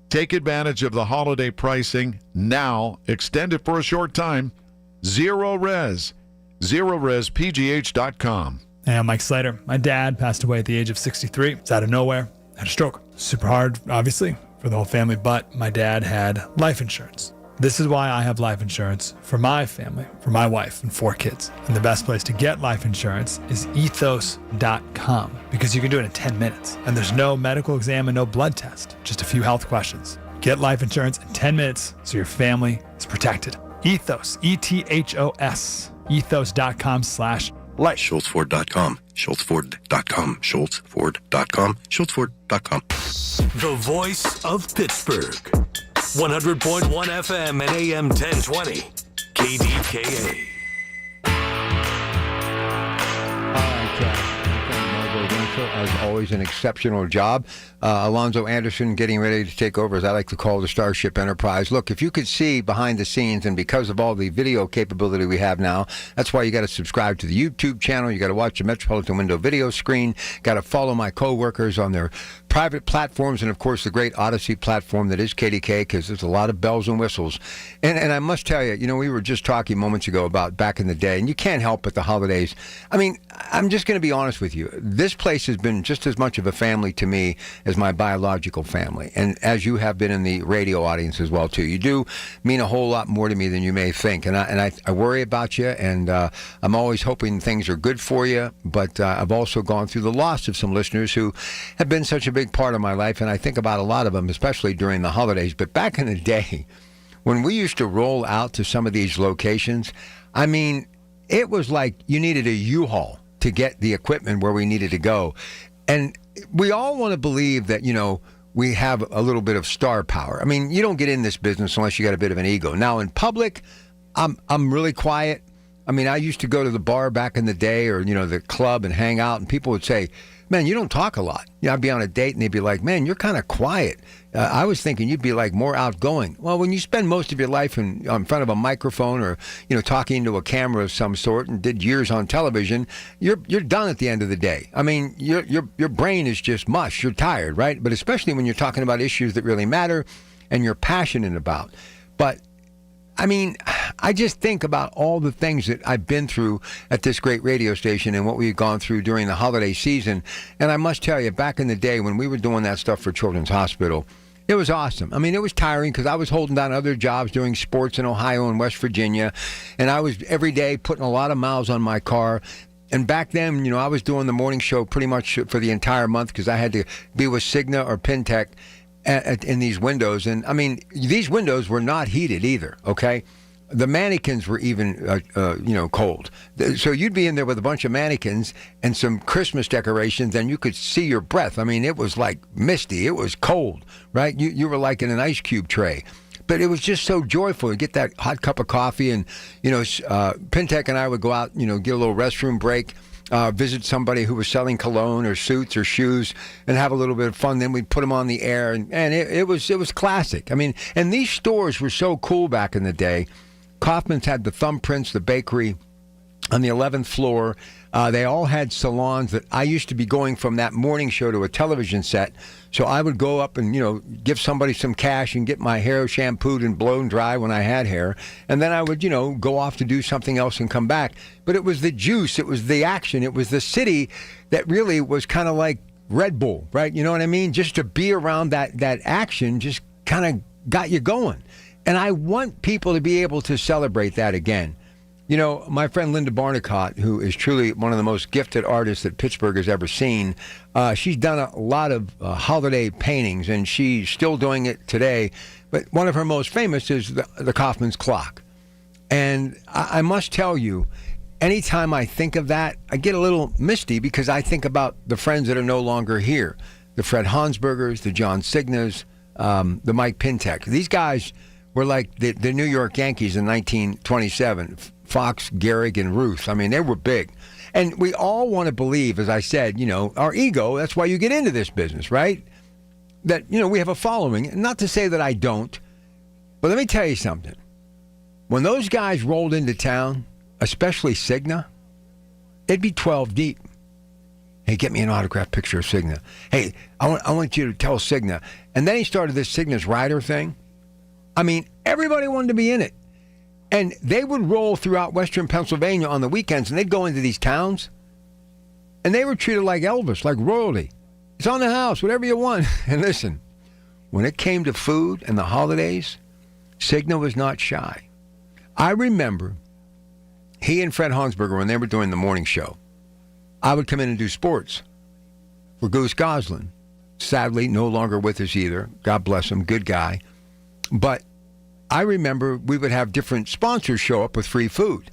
Take advantage of the holiday pricing now. Extend it for a short time. Zero Res. ZeroResPGH.com. Hey, I'm Mike Slater. My dad passed away at the age of 63. It's out of nowhere. Had a stroke. Super hard, obviously, for the whole family, but my dad had life insurance. This is why I have life insurance for my family, for my wife and 4 kids. And the best place to get life insurance is ethos.com, because you can do it in 10 minutes. And there's no medical exam and no blood test, just a few health questions. Get life insurance in 10 minutes so your family is protected. Ethos, E-T-H-O-S, ethos.com/life. SchultzFord.com, SchultzFord.com, SchultzFord.com, SchultzFord.com. The voice of Pittsburgh. 100.1 FM and AM 1020. KDKA. As always, an exceptional job. Alonzo Anderson getting ready to take over, as I like to call the Starship Enterprise. Look, if you could see behind the scenes, and because of all the video capability we have now, that's why you got to subscribe to the YouTube channel. You got to watch the Metropolitan Window video screen. Got to follow my co-workers on their private platforms, and of course the great Odyssey platform that is KDK, because there's a lot of bells and whistles. And I must tell you, we were just talking moments ago about back in the day, and you can't help at the holidays. I mean, I'm just going to be honest with you. This place has been just as much of a family to me as my biological family, and as you have been in the radio audience as well too. You do mean a whole lot more to me than you may think, and I worry about you, and I'm always hoping things are good for you, but I've also gone through the loss of some listeners who have been such a big part of my life, and I think about a lot of them, especially during the holidays. But back in the day, when we used to roll out to some of these locations, I mean, it was like you needed a U-Haul to get the equipment where we needed to go. And we all want to believe that, we have a little bit of star power. I mean, you don't get in this business unless you got a bit of an ego. Now, in public, I'm really quiet. I mean, I used to go to the bar back in the day, or, the club, and hang out, and people would say, man, you don't talk a lot. I'd be on a date, and they'd be like, man, you're kind of quiet. I was thinking you'd be like more outgoing. Well, when you spend most of your life in front of a microphone, or talking to a camera of some sort, and did years on television, you're done at the end of the day. I mean, your brain is just mush. You're tired, right? But especially when you're talking about issues that really matter and you're passionate about. But I mean, I just think about all the things that I've been through at this great radio station and what we've gone through during the holiday season. And I must tell you, back in the day when we were doing that stuff for Children's Hospital, it was awesome. I mean, it was tiring because I was holding down other jobs doing sports in Ohio and West Virginia. And I was every day putting a lot of miles on my car. And back then, I was doing the morning show pretty much for the entire month because I had to be with Cigna or Pintech in these windows. And I mean, these windows were not heated either, okay? The mannequins were even, cold. So you'd be in there with a bunch of mannequins and some Christmas decorations, and you could see your breath. I mean, it was like misty. It was cold, right? You were like in an ice cube tray. But it was just so joyful. You get that hot cup of coffee, and, Pintech and I would go out, get a little restroom break, visit somebody who was selling cologne or suits or shoes, and have a little bit of fun. Then we'd put them on the air, and it was classic. I mean, and these stores were so cool back in the day. Kaufman's had the Thumbprints, the bakery on the 11th floor. They all had salons that I used to be going from that morning show to a television set. So I would go up and, give somebody some cash and get my hair shampooed and blown dry when I had hair. And then I would, go off to do something else and come back. But it was the juice. It was the action. It was the city that really was kind of like Red Bull, right? You know what I mean? Just to be around that action just kind of got you going. And I want people to be able to celebrate that again. You know, my friend Linda Barnicott, who is truly one of the most gifted artists that Pittsburgh has ever seen, she's done a lot of holiday paintings, and she's still doing it today. But one of her most famous is the Kaufman's Clock. And I must tell you, anytime I think of that, I get a little misty because I think about the friends that are no longer here. The Fred Hansbergers, the John Signas, the Mike Pintek. These guys were like the New York Yankees in 1927. Fox, Gehrig, and Ruth. I mean, they were big. And we all want to believe, as I said, you know, our ego, that's why you get into this business, right? That, you know, we have a following. Not to say that I don't, but let me tell you something. When those guys rolled into town, especially Cigna, it'd be 12 deep. Hey, get me an autographed picture of Cigna. Hey, I want you to tell Cigna. And then he started this Cigna's Rider thing. I mean, everybody wanted to be in it. And they would roll throughout Western Pennsylvania on the weekends, and they'd go into these towns, and they were treated like Elvis, like royalty. It's on the house, whatever you want. And listen, when it came to food and the holidays, Cigna was not shy. I remember he and Fred Hansberger, when they were doing the morning show, I would come in and do sports for Goose Goslin. Sadly, no longer with us either. God bless him, good guy. But I remember we would have different sponsors show up with free food.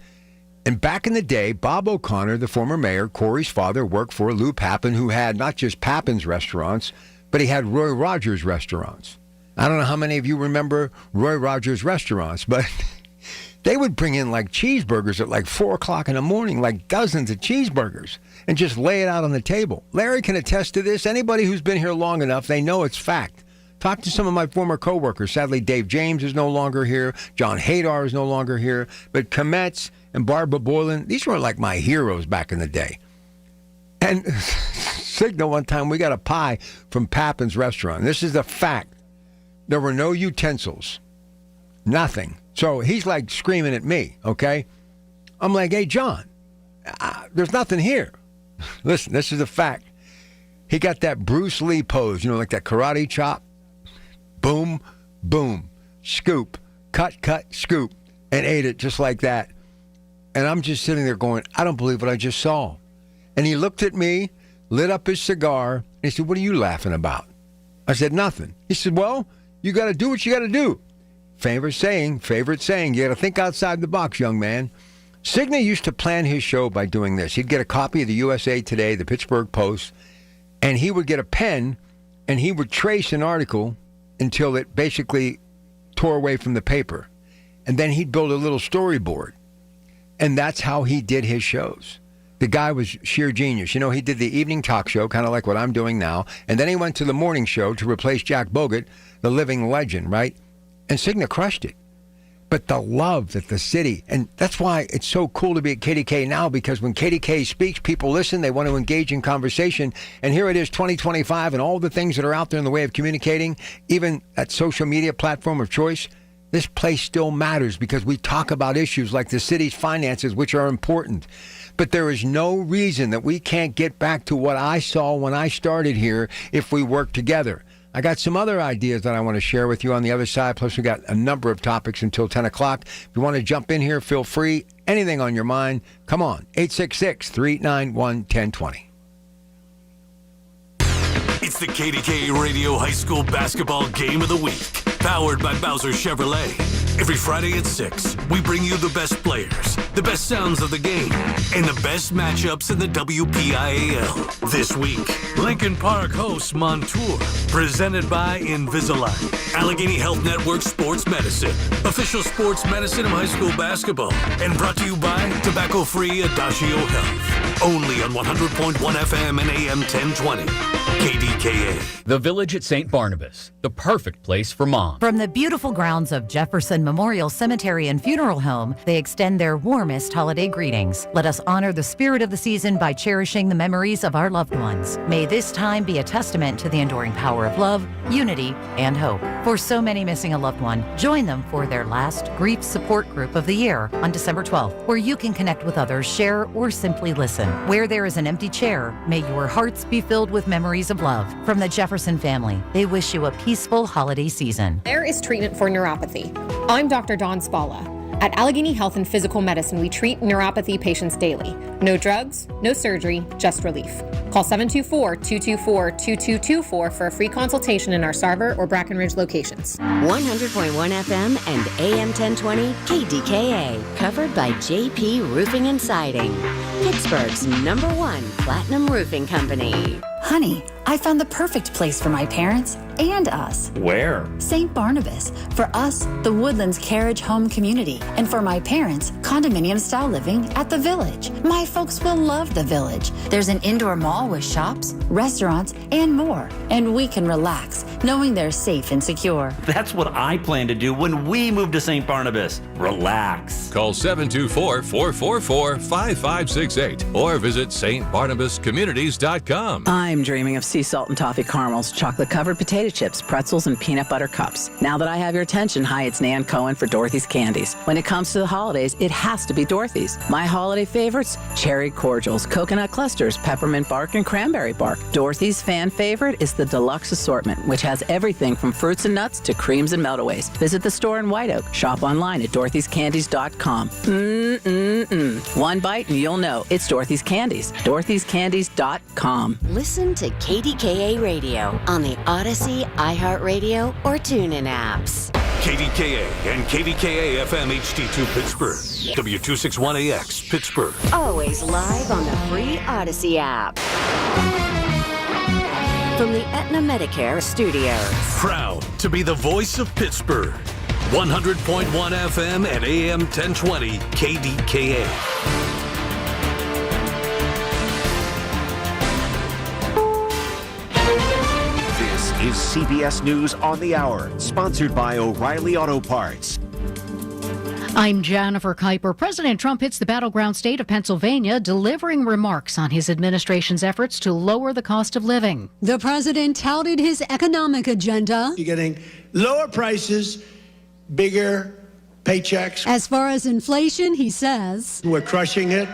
And back in the day, Bob O'Connor, the former mayor, Corey's father, worked for Lou Papin, who had not just Papin's restaurants, but he had Roy Rogers restaurants. I don't know how many of you remember Roy Rogers restaurants, but they would bring in like cheeseburgers at like 4 o'clock in the morning, like dozens of cheeseburgers, and just lay it out on the table. Larry can attest to this. Anybody who's been here long enough, they know it's fact. Talk to some of my former coworkers. Sadly, Dave James is no longer here. John Hadar is no longer here. But Kometz and Barbara Boylan, these were like my heroes back in the day. And Cigna, one time, we got a pie from Papin's restaurant. This is a fact. There were no utensils. Nothing. So he's like screaming at me, okay? I'm like, hey, John, there's nothing here. Listen, this is a fact. He got that Bruce Lee pose, you know, like that karate chop. Boom, boom, scoop, cut, scoop, and ate it just like that. And I'm just sitting there going, I don't believe what I just saw. And he looked at me, lit up his cigar, and he said, what are you laughing about? I said, nothing. He said, well, you got to do what you got to do. Favorite saying, you got to think outside the box, young man. Cigna used to plan his show by doing this. He'd get a copy of the USA Today, the Pittsburgh Post, and he would get a pen, and he would trace an article until it basically tore away from the paper. And then he'd build a little storyboard. And that's how he did his shows. The guy was sheer genius. You know, he did the evening talk show, kind of like what I'm doing now. And then he went to the morning show to replace Jack Bogut, the living legend, right? And Cigna crushed it. But the love that the city, and that's why it's so cool to be at KDK now, because when KDK speaks, people listen, they want to engage in conversation. And here it is, 2025, and all the things that are out there in the way of communicating, even that social media platform of choice, this place still matters because we talk about issues like the city's finances, which are important. But there is no reason that we can't get back to what I saw when I started here if we work together. I got some other ideas that I want to share with you on the other side. Plus, we got a number of topics until 10 o'clock. If you want to jump in here, feel free. Anything on your mind, come on. 866-391-1020. It's the KDKA Radio High School Basketball Game of the Week, powered by Bowser Chevrolet. Every Friday at 6, we bring you the best players, the best sounds of the game, and the best matchups in the WPIAL. This week, Lincoln Park hosts Montour, presented by Invisalign, Allegheny Health Network Sports Medicine, official sports medicine of high school basketball, and brought to you by tobacco-free Adagio Health. Only on 100.1 FM and AM 1020. KDKA. The Village at St. Barnabas, the perfect place for mom. From the beautiful grounds of Jefferson Memorial Cemetery and Funeral Home, they extend their warmest holiday greetings. Let us honor the spirit of the season by cherishing the memories of our loved ones. May this time be a testament to the enduring power of love, unity, and hope. For so many missing a loved one, join them for their last grief support group of the year on December 12th, where you can connect with others, share, or simply listen. Where there is an empty chair, may your hearts be filled with memories of love. From the Jefferson family, they wish you a peaceful holiday season. There is treatment for neuropathy. I'm Dr. Dawn Spalla. At Allegheny Health and Physical Medicine, we treat neuropathy patients daily. No drugs, no surgery, just relief. Call 724-224-2224 for a free consultation in our Sarver or Brackenridge locations. 100.1 FM and AM 1020 KDKA, covered by JP Roofing and Siding, Pittsburgh's #1 platinum roofing company. Honey, I found the perfect place for my parents and us. Where? St. Barnabas. For us, the Woodlands Carriage Home Community. And for my parents, condominium-style living at the Village. My folks will love the Village. There's an indoor mall with shops, restaurants, and more. And we can relax, knowing they're safe and secure. That's what I plan to do when we move to St. Barnabas. Relax. Call 724-444-5568 or visit stbarnabascommunities.com. I'm dreaming of sea salt and toffee caramels, chocolate-covered potato chips, pretzels, and peanut butter cups. Now that I have your attention, hi, it's Nan Cohen for Dorothy's Candies. When it comes to the holidays, it has to be Dorothy's. My holiday favorites, cherry cordials, coconut clusters, peppermint bark, and cranberry bark. Dorothy's fan favorite is the deluxe assortment, which has everything from fruits and nuts to creams and meltaways. Visit the store in White Oak. Shop online at dorothy'scandies.com. One bite and you'll know it's Dorothy's Candies. dorothy'scandies.com. Listen to KDKA Radio on the Odyssey, iHeartRadio, or TuneIn apps. KDKA and KDKA-FM HD2 Pittsburgh. W261AX Pittsburgh. Always live on the free Odyssey app. From the Aetna Medicare studios. Proud to be the voice of Pittsburgh. 100.1 FM and AM 1020 KDKA. Is CBS News on the Hour, sponsored by O'Reilly Auto Parts. I'm Jennifer Kuiper. President Trump hits the battleground state of Pennsylvania, delivering remarks on his administration's efforts to lower the cost of living. The president touted his economic agenda. You're getting lower prices, bigger paychecks. As far as inflation, he says, we're crushing it.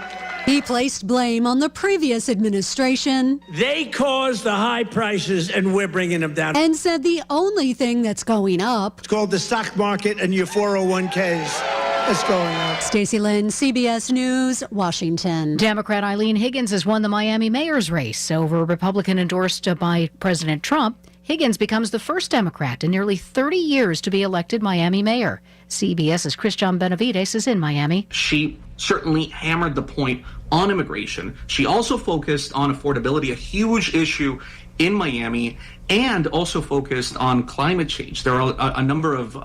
He placed blame on the previous administration. They caused the high prices and we're bringing them down. And said the only thing that's going up. It's called the stock market and your 401ks. It's going up. Stacey Lynn, CBS News, Washington. Democrat Eileen Higgins has won the Miami mayor's race over a Republican endorsed by President Trump. Higgins becomes the first Democrat in nearly 30 years to be elected Miami mayor. CBS's Christian Benavides is in Miami. She certainly hammered the point on immigration. She also focused on affordability, a huge issue in Miami, and also focused on climate change. There are a number of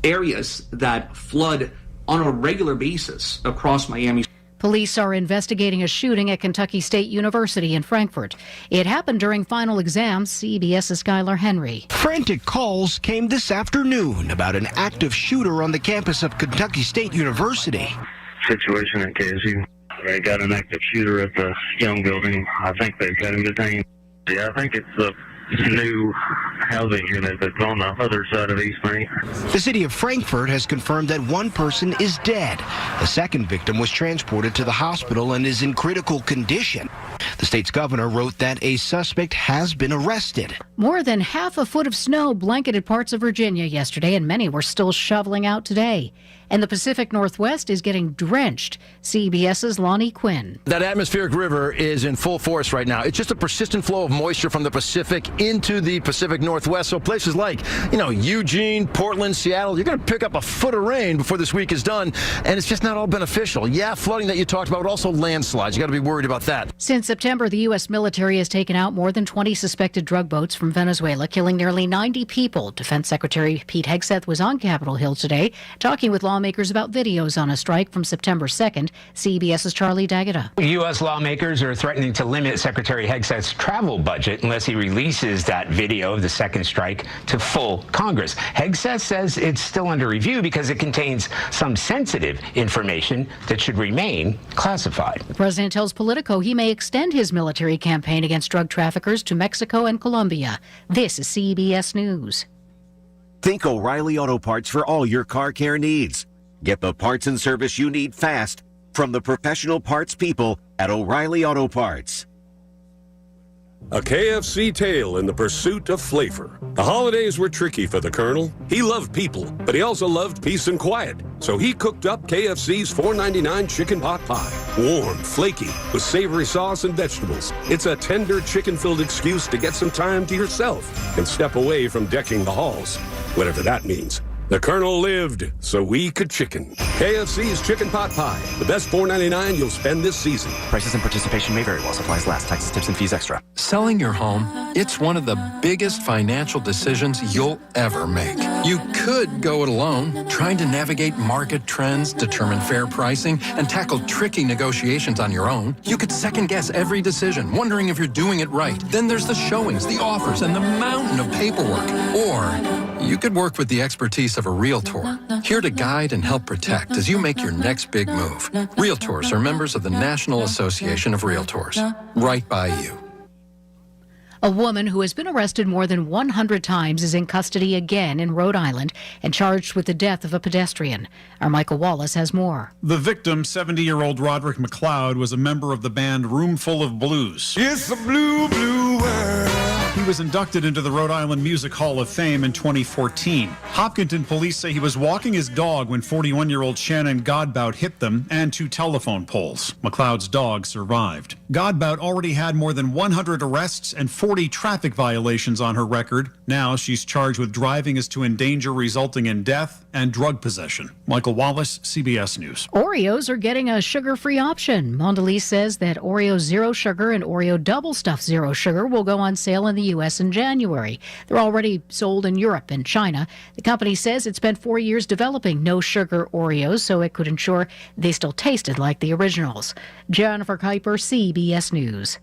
areas that flood on a regular basis across Miami. Police are investigating a shooting at Kentucky State University in Frankfort. It happened during final exams. CBS's Skylar Henry. Frantic calls came this afternoon about an active shooter on the campus of Kentucky State University. Situation at KSU. They got an active shooter at the Young building. I think they've got him detained. Yeah, I think it's the new housing unit that's on the other side of East Main. The city of Frankfort has confirmed that one person is dead. The second victim was transported to the hospital and is in critical condition. The state's governor wrote that a suspect has been arrested. More than half a foot of snow blanketed parts of Virginia yesterday, and many were still shoveling out today. And the Pacific Northwest is getting drenched. CBS's Lonnie Quinn. That atmospheric river is in full force right now. It's just a persistent flow of moisture from the Pacific into the Pacific Northwest. So places like, Eugene, Portland, Seattle, you're going to pick up a foot of rain before this week is done. And it's just not all beneficial. Yeah, flooding that you talked about, but also landslides. You got to be worried about that. Since September, the U.S. military has taken out more than 20 suspected drug boats from Venezuela, killing nearly 90 people. Defense Secretary Pete Hegseth was on Capitol Hill today, talking with lawmakers about videos on a strike from September 2nd. CBS's Charlie D'Agata. U.S. lawmakers are threatening to limit Secretary Hegseth's travel budget unless he releases that video of the second strike to full Congress. Hegseth says it's still under review because it contains some sensitive information that should remain classified. The president tells Politico he may extend his military campaign against drug traffickers to Mexico and Colombia. This is CBS News. Think O'Reilly Auto Parts for all your car care needs. Get the parts and service you need fast from the professional parts people at O'Reilly Auto Parts. A KFC tale in the pursuit of flavor. The holidays were tricky for the Colonel. He loved people, but he also loved peace and quiet. So he cooked up KFC's $4.99 chicken pot pie. Warm, flaky, with savory sauce and vegetables. It's a tender chicken-filled excuse to get some time to yourself and step away from decking the halls. Whatever that means. The Colonel lived so we could chicken. KFC's Chicken Pot Pie. The best $4.99 you'll spend this season. Prices and participation may vary while supplies last. Taxes, tips, and fees extra. Selling your home, it's one of the biggest financial decisions you'll ever make. You could go it alone, trying to navigate market trends, determine fair pricing, and tackle tricky negotiations on your own. You could second-guess every decision, wondering if you're doing it right. Then there's the showings, the offers, and the mountain of paperwork. Or you could work with the expertise of a Realtor, here to guide and help protect as you make your next big move. Realtors are members of the National Association of Realtors. Right by you. A woman who has been arrested more than 100 times is in custody again in Rhode Island and charged with the death of a pedestrian. Our Michael Wallace has more. The victim, 70-year-old Roderick McLeod, was a member of the band Roomful of Blues. It's a blue, blue world. He was inducted into the Rhode Island Music Hall of Fame in 2014. Hopkinton police say he was walking his dog when 41-year-old Shannon Godbout hit them and two telephone poles. McLeod's dog survived. Godbout already had more than 100 arrests and 40 traffic violations on her record. Now she's charged with driving as to endanger resulting in death and drug possession. Michael Wallace, CBS News. Oreos are getting a sugar-free option. Mondelez says that Oreo Zero Sugar and Oreo Double Stuffed Zero Sugar will go on sale in the U.S. in January. They're already sold in Europe and China. The company says it spent 4 years developing no-sugar Oreos so it could ensure they still tasted like the originals. Jennifer Kuiper, CBS News.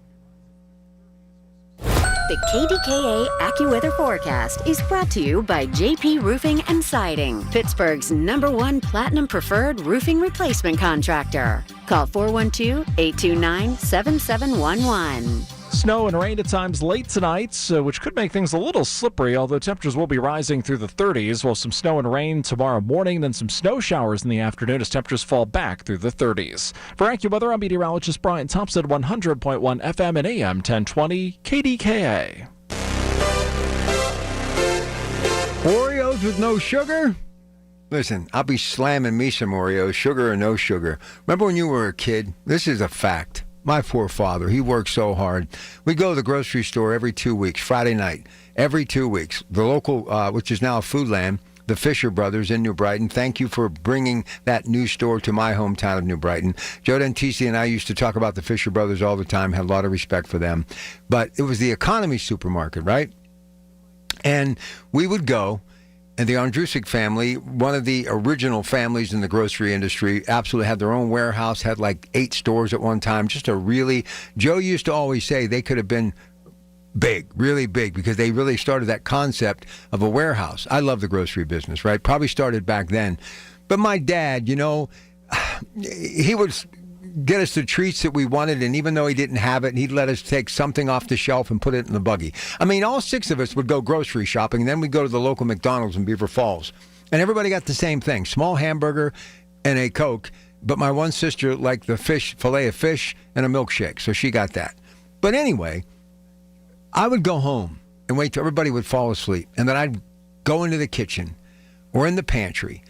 The KDKA AccuWeather forecast is brought to you by JP Roofing and Siding, Pittsburgh's #1 Platinum Preferred roofing replacement contractor. Call 412-829-7711. Snow and rain at times late tonight, which could make things a little slippery, although temperatures will be rising through the 30s. Well, some snow and rain tomorrow morning, then some snow showers in the afternoon as temperatures fall back through the 30s. For AccuWeather, I'm meteorologist Brian Thompson, 100.1 FM and AM 1020 KDKA. Oreos with no sugar? Listen, I'll be slamming me some Oreos, sugar or no sugar. Remember when you were a kid? This is a fact. My poor father, he worked so hard. We go to the grocery store every 2 weeks, Friday night, every 2 weeks. The local, which is now Foodland, the Fisher Brothers in New Brighton. Thank you for bringing that new store to my hometown of New Brighton. Joe Dentisi and I used to talk about the Fisher Brothers all the time, had a lot of respect for them. But it was the economy supermarket, right? And we would go. And the Andrusik family, one of the original families in the grocery industry, absolutely had their own warehouse, had like 8 stores at one time. Joe used to always say they could have been big, really big, because they really started that concept of a warehouse. I love the grocery business, right? Probably started back then. But my dad, he would get us the treats that we wanted, and even though he didn't have it, he'd let us take something off the shelf and put it in the buggy. I mean, all 6 of us would go grocery shopping, and then we'd go to the local McDonald's in Beaver Falls. And everybody got the same thing, small hamburger and a Coke, but my one sister liked the fillet of fish and a milkshake, so she got that. But anyway, I would go home and wait till everybody would fall asleep, and then I'd go into the kitchen or in the pantry.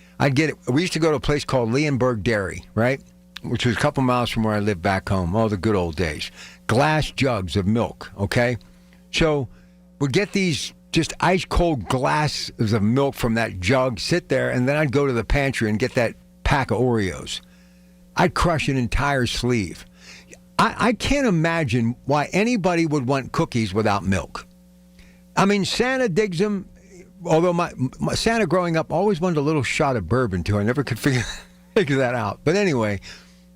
We used to go to a place called Leonberg Dairy, right? Which was a couple miles from where I lived back home. Oh, the good old days. Glass jugs of milk, okay? So we'd get these just ice-cold glasses of milk from that jug, sit there, and then I'd go to the pantry and get that pack of Oreos. I'd crush an entire sleeve. I can't imagine why anybody would want cookies without milk. I mean, Santa digs them, although my Santa growing up always wanted a little shot of bourbon, too. I never could figure that out. But anyway,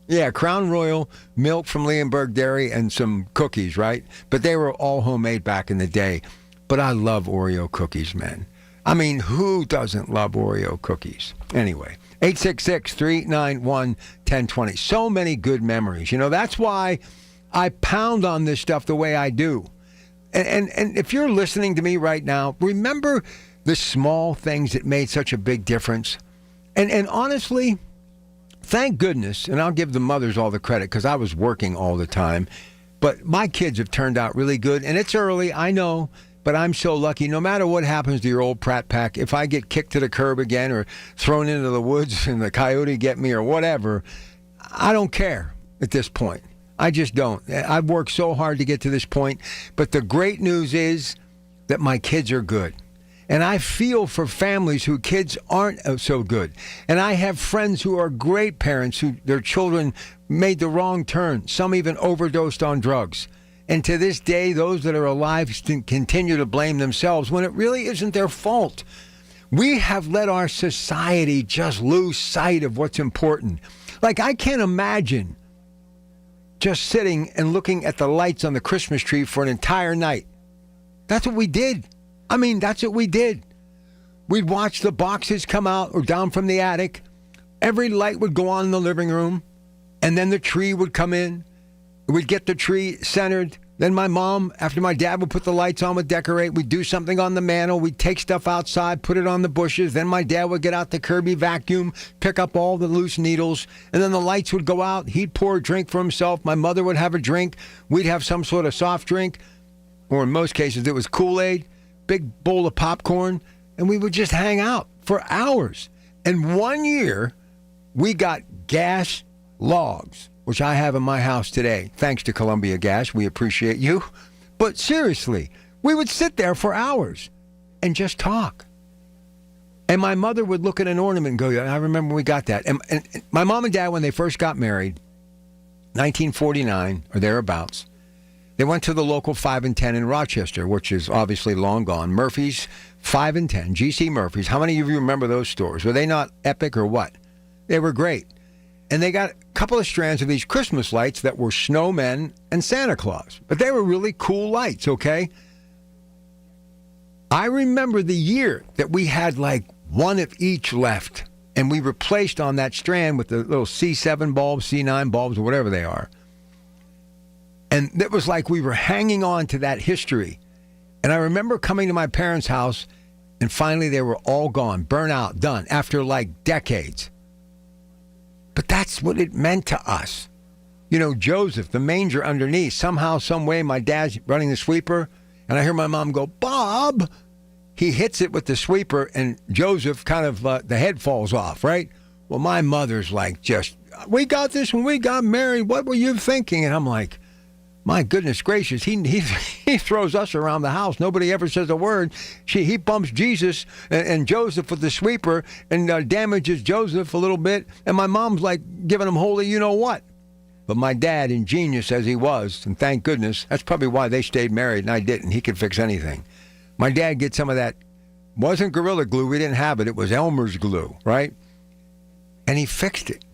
yeah, Crown Royal, milk from Leonberg Dairy, and some cookies, right? But they were all homemade back in the day. But I love Oreo cookies, man. I mean, who doesn't love Oreo cookies? Anyway, 866-391-1020. So many good memories. That's why I pound on this stuff the way I do. And if you're listening to me right now, remember the small things that made such a big difference. And honestly, thank goodness, and I'll give the mothers all the credit because I was working all the time. But my kids have turned out really good, and it's early, I know, but I'm so lucky. No matter what happens to your old Pratt Pack, if I get kicked to the curb again or thrown into the woods and the coyote get me or whatever, I don't care at this point. I just don't. I've worked so hard to get to this point, but the great news is that my kids are good. And I feel for families whose kids aren't so good. And I have friends who are great parents who their children made the wrong turn. Some even overdosed on drugs. And to this day, those that are alive continue to blame themselves when it really isn't their fault. We have let our society just lose sight of what's important. Like, I can't imagine just sitting and looking at the lights on the Christmas tree for an entire night. That's what we did. I mean, that's what we did. We'd watch the boxes come out or down from the attic. Every light would go on in the living room, and then the tree would come in. We'd get the tree centered. Then my mom, after my dad would put the lights on, would decorate. We'd do something on the mantle. We'd take stuff outside, put it on the bushes. Then my dad would get out the Kirby vacuum, pick up all the loose needles, and then the lights would go out. He'd pour a drink for himself. My mother would have a drink. We'd have some sort of soft drink, or in most cases it was Kool-Aid, big bowl of popcorn, and we would just hang out for hours. And one year, we got gas logs, which I have in my house today. Thanks to Columbia Gas. We appreciate you. But seriously, we would sit there for hours and just talk. And my mother would look at an ornament and go, I remember we got that. And my mom and dad, when they first got married, 1949 or thereabouts, they went to the local 5 and 10 in Rochester, which is obviously long gone. Murphy's 5 and 10, G.C. Murphy's. How many of you remember those stores? Were they not epic or what? They were great. And they got a couple of strands of these Christmas lights that were snowmen and Santa Claus. But they were really cool lights, okay? I remember the year that we had like one of each left. And we replaced on that strand with the little C7 bulbs, C9 bulbs, or whatever they are. And it was like we were hanging on to that history. And I remember coming to my parents' house, and finally they were all gone, burnt out, done, after like decades. But that's what it meant to us. You know, Joseph, the manger underneath, somehow, some way, my dad's running the sweeper, and I hear my mom go, Bob! He hits it with the sweeper, and Joseph kind of, the head falls off, right? Well, my mother's like, just, we got this when we got married. What were you thinking? And I'm like, my goodness gracious, he throws us around the house. Nobody ever says a word. He bumps Jesus and Joseph with the sweeper and damages Joseph a little bit. And my mom's like giving him holy you-know-what. But my dad, ingenious as he was, and thank goodness, that's probably why they stayed married and I didn't. He could fix anything. My dad gets some of that, wasn't Gorilla Glue, we didn't have it. It was Elmer's glue, right? And he fixed it.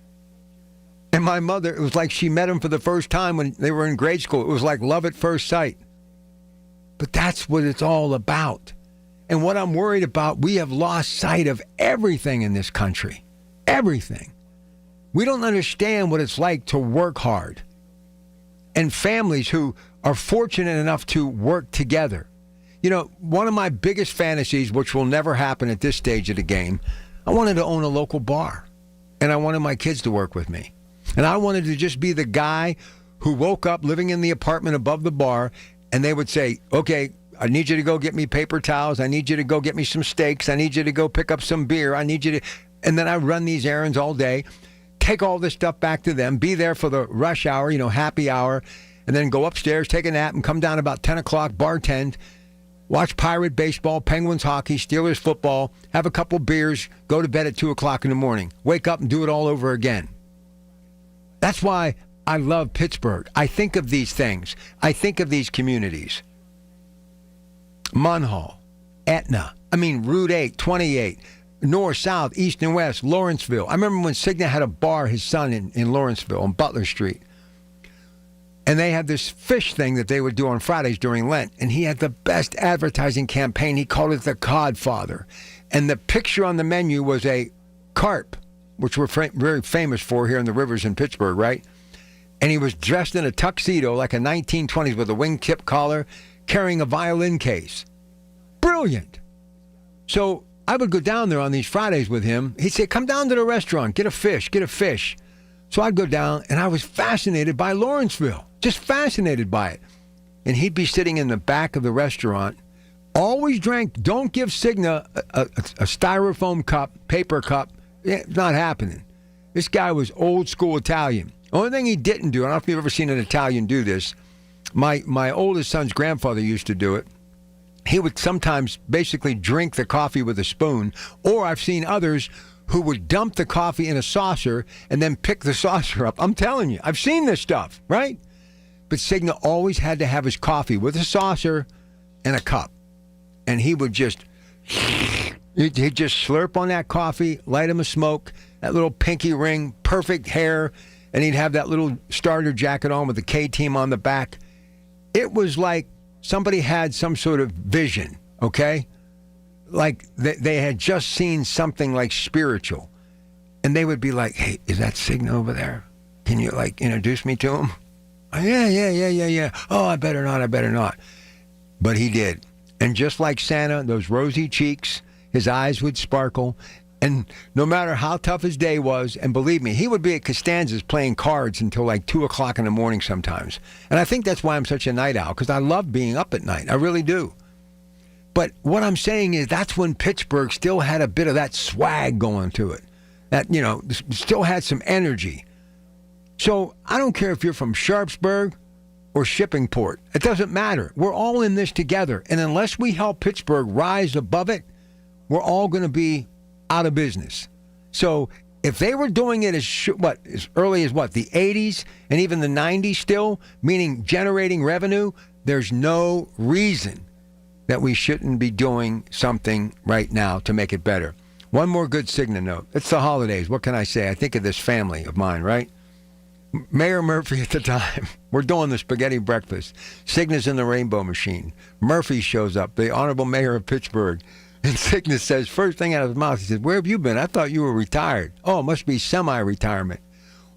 And my mother, it was like she met him for the first time when they were in grade school. It was like love at first sight. But that's what it's all about. And what I'm worried about, we have lost sight of everything in this country. Everything. We don't understand what it's like to work hard. And families who are fortunate enough to work together. You know, one of my biggest fantasies, which will never happen at this stage of the game, I wanted to own a local bar. And I wanted my kids to work with me. And I wanted to just be the guy who woke up living in the apartment above the bar, and they would say, okay, I need you to go get me paper towels. I need you to go get me some steaks. I need you to go pick up some beer. I need you to... And then I run these errands all day, take all this stuff back to them, be there for the rush hour, you know, happy hour, and then go upstairs, take a nap, and come down about 10 o'clock, bartend, watch Pirate baseball, Penguins hockey, Steelers football, have a couple beers, go to bed at 2 o'clock in the morning, wake up and do it all over again. That's why I love Pittsburgh. I think of these things. I think of these communities. Munhall, Etna, Route 8, 28, north, south, east, and west, Lawrenceville. I remember when Cigna had a bar, his son, in Lawrenceville on Butler Street. And they had this fish thing that they would do on Fridays during Lent. And he had the best advertising campaign. He called it the Codfather. And the picture on the menu was a carp, which we're very famous for here in the rivers in Pittsburgh, right? And he was dressed in a tuxedo like a 1920s with a wingtip collar, carrying a violin case. Brilliant. So I would go down there on these Fridays with him. He'd say, come down to the restaurant, get a fish. So I'd go down, and I was fascinated by Lawrenceville. Just fascinated by it. And he'd be sitting in the back of the restaurant, always drank, don't give Cigna a styrofoam cup, paper cup. It's not happening. This guy was old school Italian. Only thing he didn't do, I don't know if you've ever seen an Italian do this, my oldest son's grandfather used to do it. He would sometimes basically drink the coffee with a spoon, or I've seen others who would dump the coffee in a saucer and then pick the saucer up. I'm telling you, I've seen this stuff, right? But Cigna always had to have his coffee with a saucer and a cup. And he would just, he'd just slurp on that coffee, light him a smoke, that little pinky ring, perfect hair, and he'd have that little starter jacket on with the K-team on the back. It was like somebody had some sort of vision, okay? Like they had just seen something like spiritual. And they would be like, hey, is that Cigna over there? Can you, like, introduce me to him? Oh, yeah. Oh, I better not. But he did. And just like Santa, those rosy cheeks, his eyes would sparkle. And no matter how tough his day was, and believe me, he would be at Costanza's playing cards until like 2 o'clock in the morning sometimes. And I think that's why I'm such a night owl, because I love being up at night. I really do. But what I'm saying is that's when Pittsburgh still had a bit of that swag going to it. That, you know, still had some energy. So I don't care if you're from Sharpsburg or Shippingport. It doesn't matter. We're all in this together. And unless we help Pittsburgh rise above it, we're all going to be out of business. So if they were doing it as early as the 80s and even the 90s still, meaning generating revenue, there's no reason that we shouldn't be doing something right now to make it better. One more good Cigna note. It's the holidays. What can I say? I think of this family of mine, right? Mayor Murphy at the time. We're doing the spaghetti breakfast. Cigna's in the rainbow machine. Murphy shows up, the honorable mayor of Pittsburgh. And Cigna says, first thing out of his mouth, he says, where have you been? I thought you were retired. Oh, it must be semi-retirement.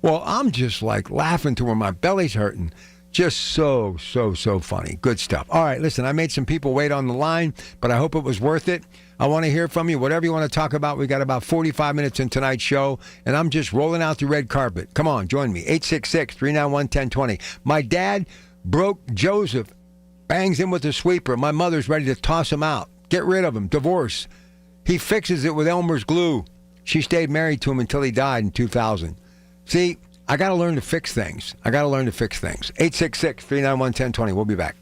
Well, I'm just like laughing to where my belly's hurting. Just so funny. Good stuff. All right, listen, I made some people wait on the line, but I hope it was worth it. I want to hear from you. Whatever you want to talk about, we got about 45 minutes in tonight's show, and I'm just rolling out the red carpet. Come on, join me. 866-391-1020. My dad broke Joseph, bangs him with a sweeper. My mother's ready to toss him out. Get rid of him. Divorce. He fixes it with Elmer's glue. She stayed married to him until he died in 2000. See, I got to learn to fix things. 866-391-1020. We'll be back.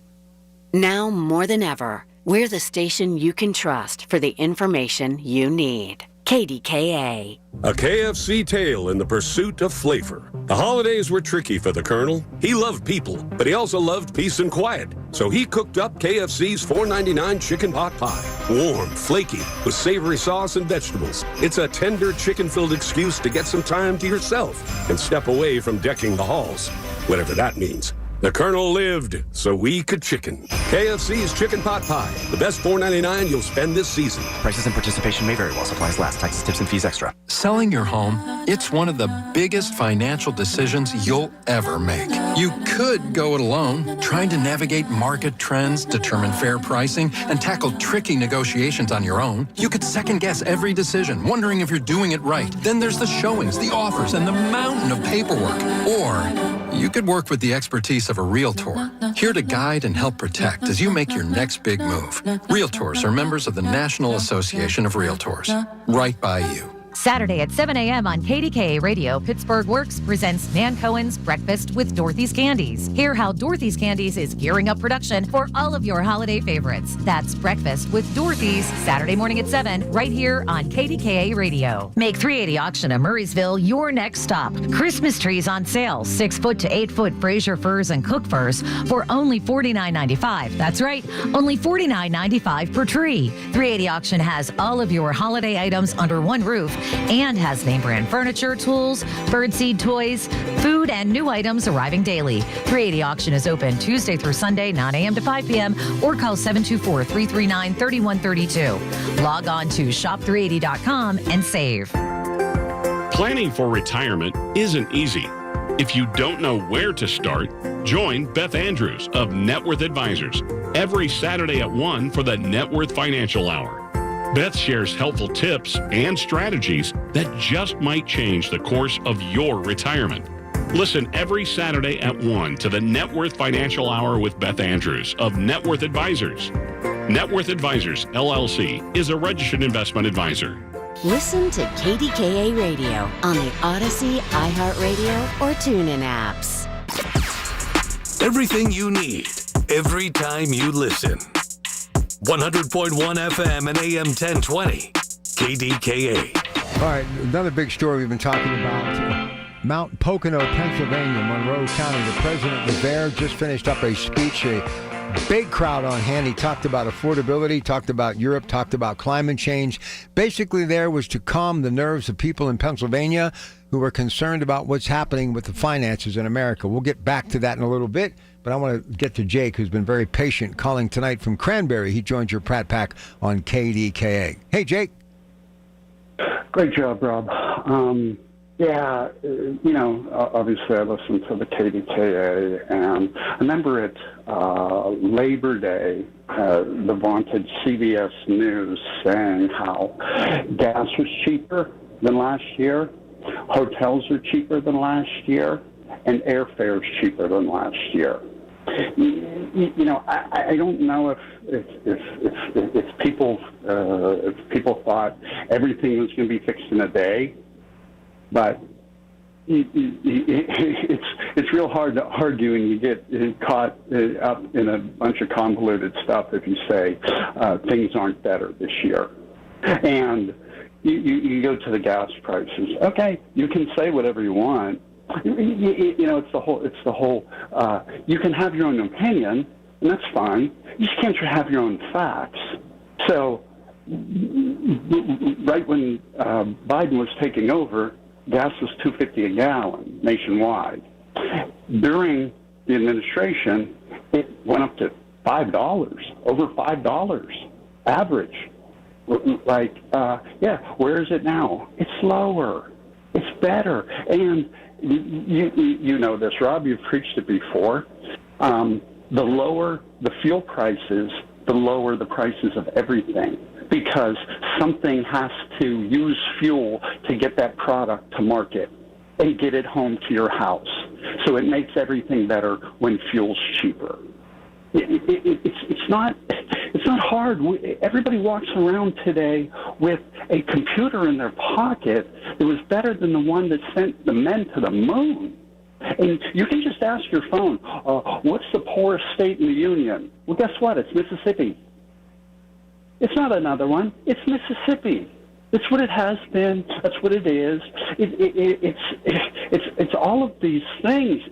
Now more than ever, we're the station you can trust for the information you need. KDKA. A KFC tale in the pursuit of flavor. The holidays were tricky for the Colonel. He loved people, but he also loved peace and quiet. So he cooked up KFC's $4.99 chicken pot pie. Warm, flaky, with savory sauce and vegetables. It's a tender chicken-filled excuse to get some time to yourself and step away from decking the halls. Whatever that means. The Colonel lived so we could chicken. KFC's Chicken Pot Pie. The best $4.99 you'll spend this season. Prices and participation may vary while supplies last. Taxes, tips, and fees extra. Selling your home, it's one of the biggest financial decisions you'll ever make. You could go it alone, trying to navigate market trends, determine fair pricing, and tackle tricky negotiations on your own. You could second guess every decision, wondering if you're doing it right. Then there's the showings, the offers, and the mountain of paperwork. Or you could work with the expertise of a Realtor, here to guide and help protect as you make your next big move. Realtors are members of the National Association of Realtors. Right by you. Saturday at 7 a.m. on KDKA Radio, Pittsburgh Works presents Nan Cohen's Breakfast with Dorothy's Candies. Hear how Dorothy's Candies is gearing up production for all of your holiday favorites. That's Breakfast with Dorothy's, Saturday morning at 7, right here on KDKA Radio. Make 380 Auction of Murraysville your next stop. Christmas trees on sale, 6-foot to 8-foot Fraser firs and Cook firs for only $49.95. That's right, only $49.95 per tree. 380 Auction has all of your holiday items under one roof and has name brand furniture, tools, birdseed toys, food, and new items arriving daily. 380 Auction is open Tuesday through Sunday, 9 a.m. to 5 p.m. or call 724-339-3132. Log on to shop380.com and save. Planning for retirement isn't easy. If you don't know where to start, join Beth Andrews of Net Worth Advisors every Saturday at 1 for the Net Worth Financial Hour. Beth shares helpful tips and strategies that just might change the course of your retirement. Listen every Saturday at 1 to the Net Worth Financial Hour with Beth Andrews of Net Worth Advisors. Net Worth Advisors, LLC, is a registered investment advisor. Listen to KDKA Radio on the Odyssey, iHeartRadio, or TuneIn apps. Everything you need, every time you listen. 100.1 FM and AM 1020, KDKA. All right, another big story we've been talking about. Mount Pocono, Pennsylvania, Monroe County. The president was there, just finished up a speech, a big crowd on hand. He talked about affordability, talked about Europe, talked about climate change. Basically there was to calm the nerves of people in Pennsylvania who are concerned about what's happening with the finances in America. We'll get back to that in a little bit, but I want to get to Jake, who's been very patient, calling tonight from Cranberry. He joins your Pratt Pack on KDKA. Hey, Jake. Great job, Rob. Obviously I listened to the KDKA, and I remember at Labor Day, the vaunted CBS News saying how gas was cheaper than last year, hotels are cheaper than last year, and airfare's cheaper than last year. I don't know if people thought everything was going to be fixed in a day, but it's real hard to argue, and you get caught up in a bunch of convoluted stuff if you say things aren't better this year. And you go to the gas prices. Okay, you can say whatever you want. It's the whole. You can have your own opinion, and that's fine. You just can't have your own facts. So, right when Biden was taking over, gas was $2.50 a gallon nationwide. During the administration, it went up to $5, over $5 average. Where is it now? It's lower. It's better. And you know this, Rob, you've preached it before. The lower the fuel prices, the lower the prices of everything, because something has to use fuel to get that product to market and get it home to your house. So it makes everything better when fuel's cheaper. It's not hard. Everybody walks around today with a computer in their pocket that was better than the one that sent the men to the moon. And you can just ask your phone, what's the poorest state in the union? Well, guess what? It's Mississippi. It's not another one. It's Mississippi. It's what it has been. That's what it is. It's all of these things.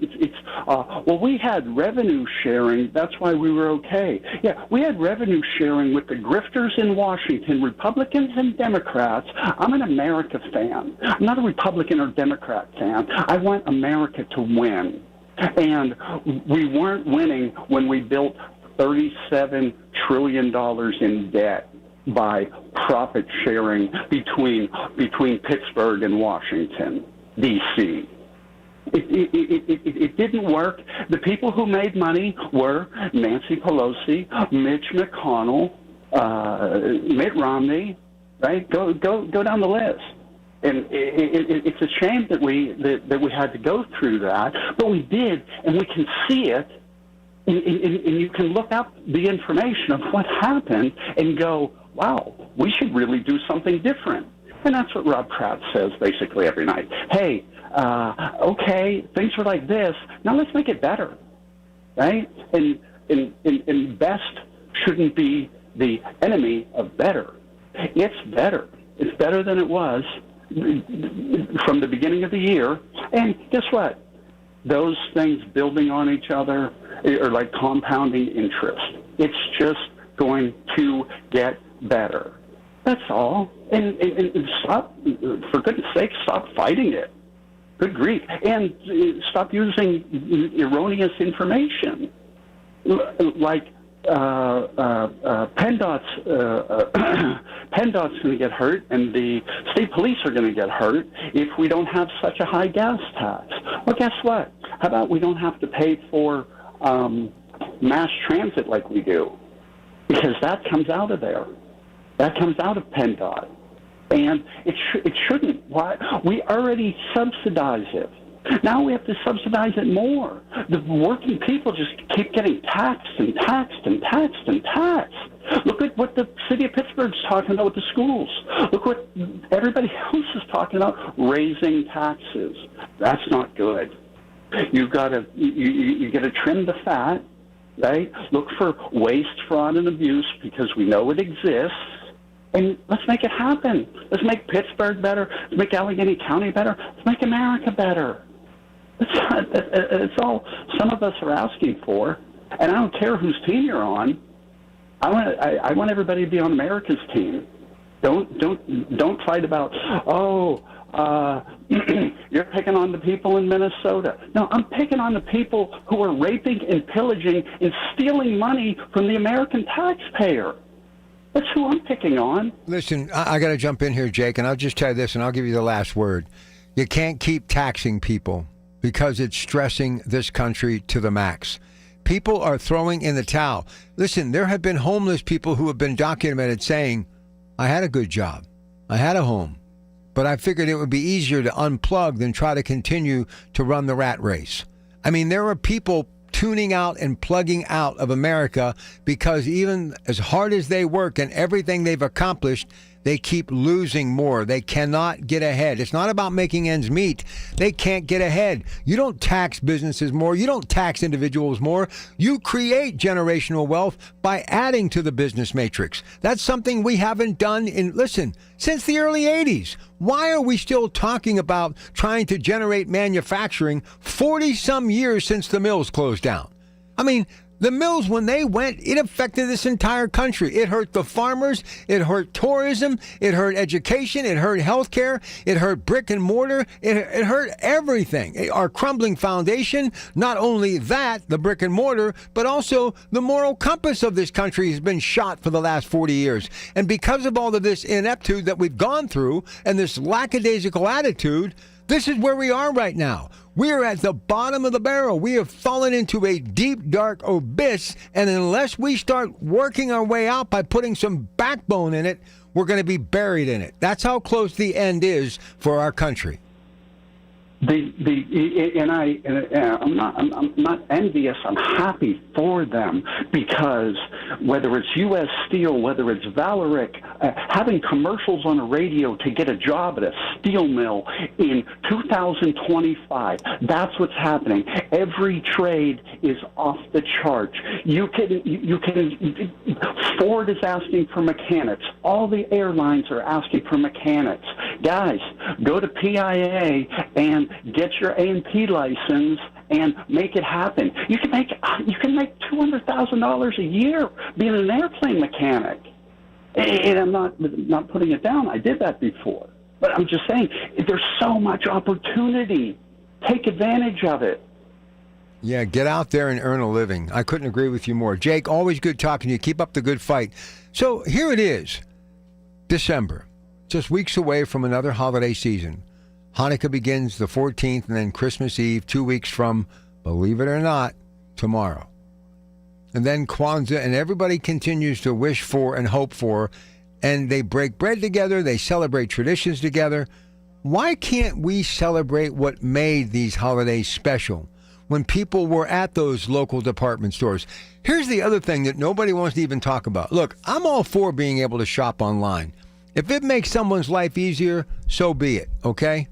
We had revenue sharing. That's why we were okay. Yeah, we had revenue sharing with the grifters in Washington, Republicans and Democrats. I'm an America fan. I'm not a Republican or Democrat fan. I want America to win. And we weren't winning when we built $37 trillion in debt by profit sharing between Pittsburgh and Washington, D.C. It didn't work. The people who made money were Nancy Pelosi, Mitch McConnell, Mitt Romney, right? Go down the list. And it's a shame that we had to go through that, but we did, and we can see it. And you can look up the information of what happened and go, wow, we should really do something different. And that's what Rob Pratt says basically every night. Hey, okay, things are like this. Now let's make it better, right? And best shouldn't be the enemy of better. It's better. It's better than it was from the beginning of the year. And guess what? Those things building on each other are like compounding interest. It's just going to get better. That's all. And stop, for goodness sake, stop fighting it. Good grief. And stop using erroneous information. Like PennDOT's going to get hurt, and the state police are going to get hurt if we don't have such a high gas tax. Well, guess what? How about we don't have to pay for mass transit like we do? Because that comes out of there. That comes out of PennDOT. And it shouldn't. Why? We already subsidize it. Now we have to subsidize it more. The working people just keep getting taxed and taxed and taxed and taxed. Look at what the city of Pittsburgh's talking about with the schools. Look what everybody else is talking about, raising taxes. That's not good. You got to trim the fat, right? Look for waste, fraud, and abuse because we know it exists. And let's make it happen. Let's make Pittsburgh better. Let's make Allegheny County better. Let's make America better. It's all some of us are asking for. And I don't care whose team you're on. I want everybody to be on America's team. Don't fight about, you're picking on the people in Minnesota. No, I'm picking on the people who are raping and pillaging and stealing money from the American taxpayer. That's who I'm picking on. Listen, I got to jump in here, Jake, and I'll just tell you this, and I'll give you the last word. You can't keep taxing people because it's stressing this country to the max. People are throwing in the towel. Listen, there have been homeless people who have been documented saying, I had a good job. I had a home. But I figured it would be easier to unplug than try to continue to run the rat race. I mean, there are people tuning out and plugging out of America because even as hard as they work and everything they've accomplished, they keep losing more. They cannot get ahead. It's not about making ends meet. They can't get ahead. You don't tax businesses more. You don't tax individuals more. You create generational wealth by adding to the business matrix. That's something we haven't done since the early 80s. Why are we still talking about trying to generate manufacturing 40-some years since the mills closed down? I mean, the mills, when they went, it affected this entire country. It hurt the farmers. It hurt tourism. It hurt education. It hurt healthcare. It hurt brick and mortar. It hurt everything. Our crumbling foundation, not only that, the brick and mortar, but also the moral compass of this country has been shot for the last 40 years. And because of all of this ineptitude that we've gone through and this lackadaisical attitude, this is where we are right now. We are at the bottom of the barrel. We have fallen into a deep, dark abyss, and unless we start working our way out by putting some backbone in it, we're going to be buried in it. That's how close the end is for our country. I'm not envious. I'm happy for them because whether it's U.S. Steel, whether it's Valeric, having commercials on the radio to get a job at a steel mill in 2025, that's what's happening. Every trade is off the charts. Ford is asking for mechanics. All the airlines are asking for mechanics. Guys, go to PIA and get your A&P license and make it happen. You can make $200,000 a year being an airplane mechanic. And I'm not putting it down. I did that before. But I'm just saying there's so much opportunity. Take advantage of it. Yeah, get out there and earn a living. I couldn't agree with you more. Jake, always good talking to you. Keep up the good fight. So here it is, December. Just weeks away from another holiday season. Hanukkah begins the 14th, and then Christmas Eve, 2 weeks from, believe it or not, tomorrow. And then Kwanzaa, and everybody continues to wish for and hope for, and they break bread together, they celebrate traditions together. Why can't we celebrate what made these holidays special when people were at those local department stores? Here's the other thing that nobody wants to even talk about. Look, I'm all for being able to shop online. If it makes someone's life easier, so be it, okay?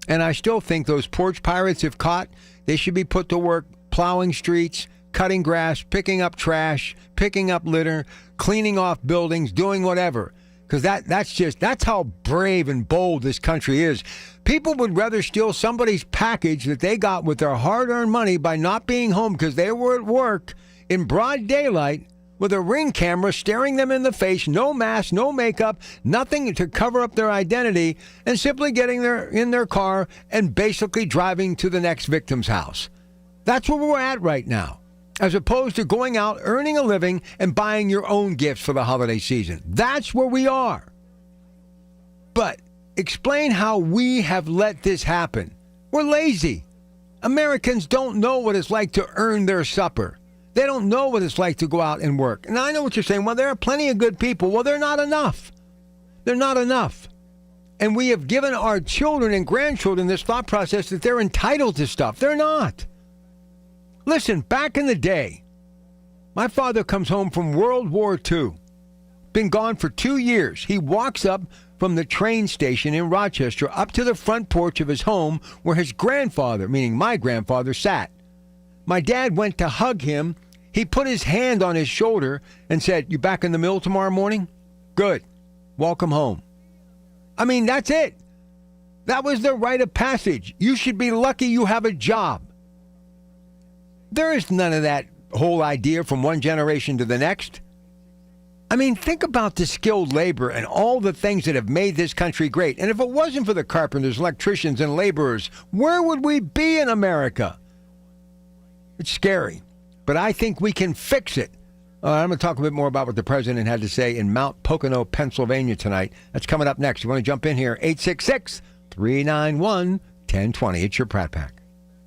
And I still think those porch pirates, if caught, they should be put to work plowing streets, cutting grass, picking up trash, picking up litter, cleaning off buildings, doing whatever. Because that's how brave and bold this country is. People would rather steal somebody's package that they got with their hard-earned money by not being home because they were at work in broad daylight with a Ring camera staring them in the face, no mask, no makeup, nothing to cover up their identity, and simply getting in their car and basically driving to the next victim's house. That's where we're at right now, as opposed to going out, earning a living, and buying your own gifts for the holiday season. That's where we are. But explain how we have let this happen. We're lazy. Americans don't know what it's like to earn their supper. They don't know what it's like to go out and work. And I know what you're saying. Well, there are plenty of good people. Well, they're not enough. They're not enough. And we have given our children and grandchildren this thought process that they're entitled to stuff. They're not. Listen, back in the day, my father comes home from World War II. Been gone for 2 years. He walks up from the train station in Rochester up to the front porch of his home where his grandfather, meaning my grandfather, sat. My dad went to hug him. He put his hand on his shoulder and said, "You back in the mill tomorrow morning? Good. Welcome home." I mean, that's it. That was the rite of passage. You should be lucky you have a job. There is none of that whole idea from one generation to the next. I mean, think about the skilled labor and all the things that have made this country great. And if it wasn't for the carpenters, electricians, and laborers, where would we be in America? It's scary, but I think we can fix it. I'm going to talk a bit more about what the president had to say in Mount Pocono, Pennsylvania tonight. That's coming up next. You want to jump in here? 866-391-1020. It's your Pratt Pack.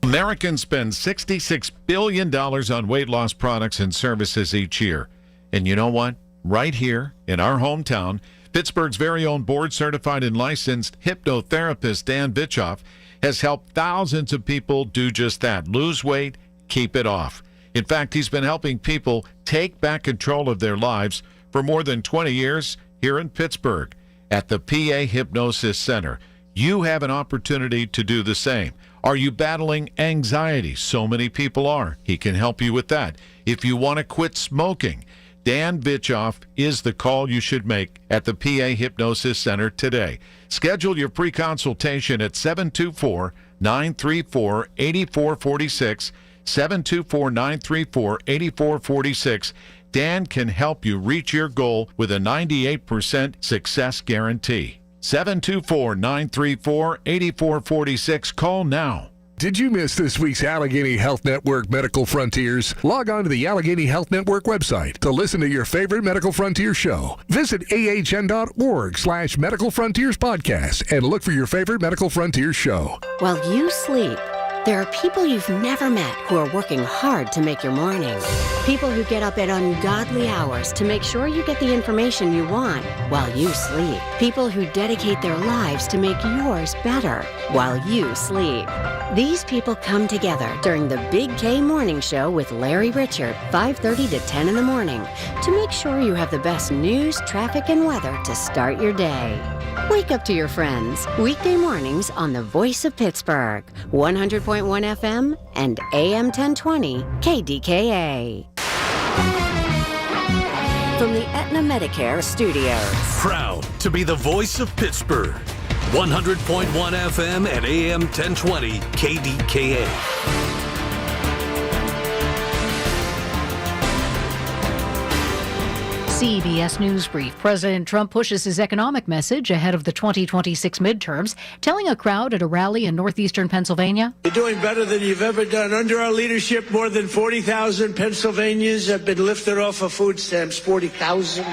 Americans spend $66 billion on weight loss products and services each year. And you know what? Right here in our hometown, Pittsburgh's very own board-certified and licensed hypnotherapist Dan Bitchoff has helped thousands of people do just that. Lose weight, keep it off. In fact, he's been helping people take back control of their lives for more than 20 years here in Pittsburgh at the PA Hypnosis Center. You have an opportunity to do the same. Are you battling anxiety? So many people are. He can help you with that. If you want to quit smoking, Dan Bitchoff is the call you should make at the PA Hypnosis Center today. Schedule your pre-consultation at 724-934-8446. 724-934-8446. Dan can help you reach your goal with a 98% success guarantee. 724-934-8446. Call now. Did you miss this week's Allegheny Health Network Medical Frontiers? Log on to the Allegheny Health Network website to listen to your favorite Medical Frontier show. Visit ahn.org/Medical Frontiers podcast and look for your favorite Medical Frontiers show. While you sleep, there are people you've never met who are working hard to make your morning. People who get up at ungodly hours to make sure you get the information you want while you sleep. People who dedicate their lives to make yours better while you sleep. These people come together during the Big K Morning Show with Larry Richert, 5:30 to 10 in the morning, to make sure you have the best news, traffic, and weather to start your day. Wake up to your friends, weekday mornings on the Voice of Pittsburgh, 100.1 FM and AM 1020 KDKA. From the Aetna Medicare Studios. Proud to be the Voice of Pittsburgh, 100.1 FM and AM 1020 KDKA. CBS News Brief. President Trump pushes his economic message ahead of the 2026 midterms, telling a crowd at a rally in northeastern Pennsylvania. You're doing better than you've ever done. Under our leadership, more than 40,000 Pennsylvanians have been lifted off of food stamps. 40,000.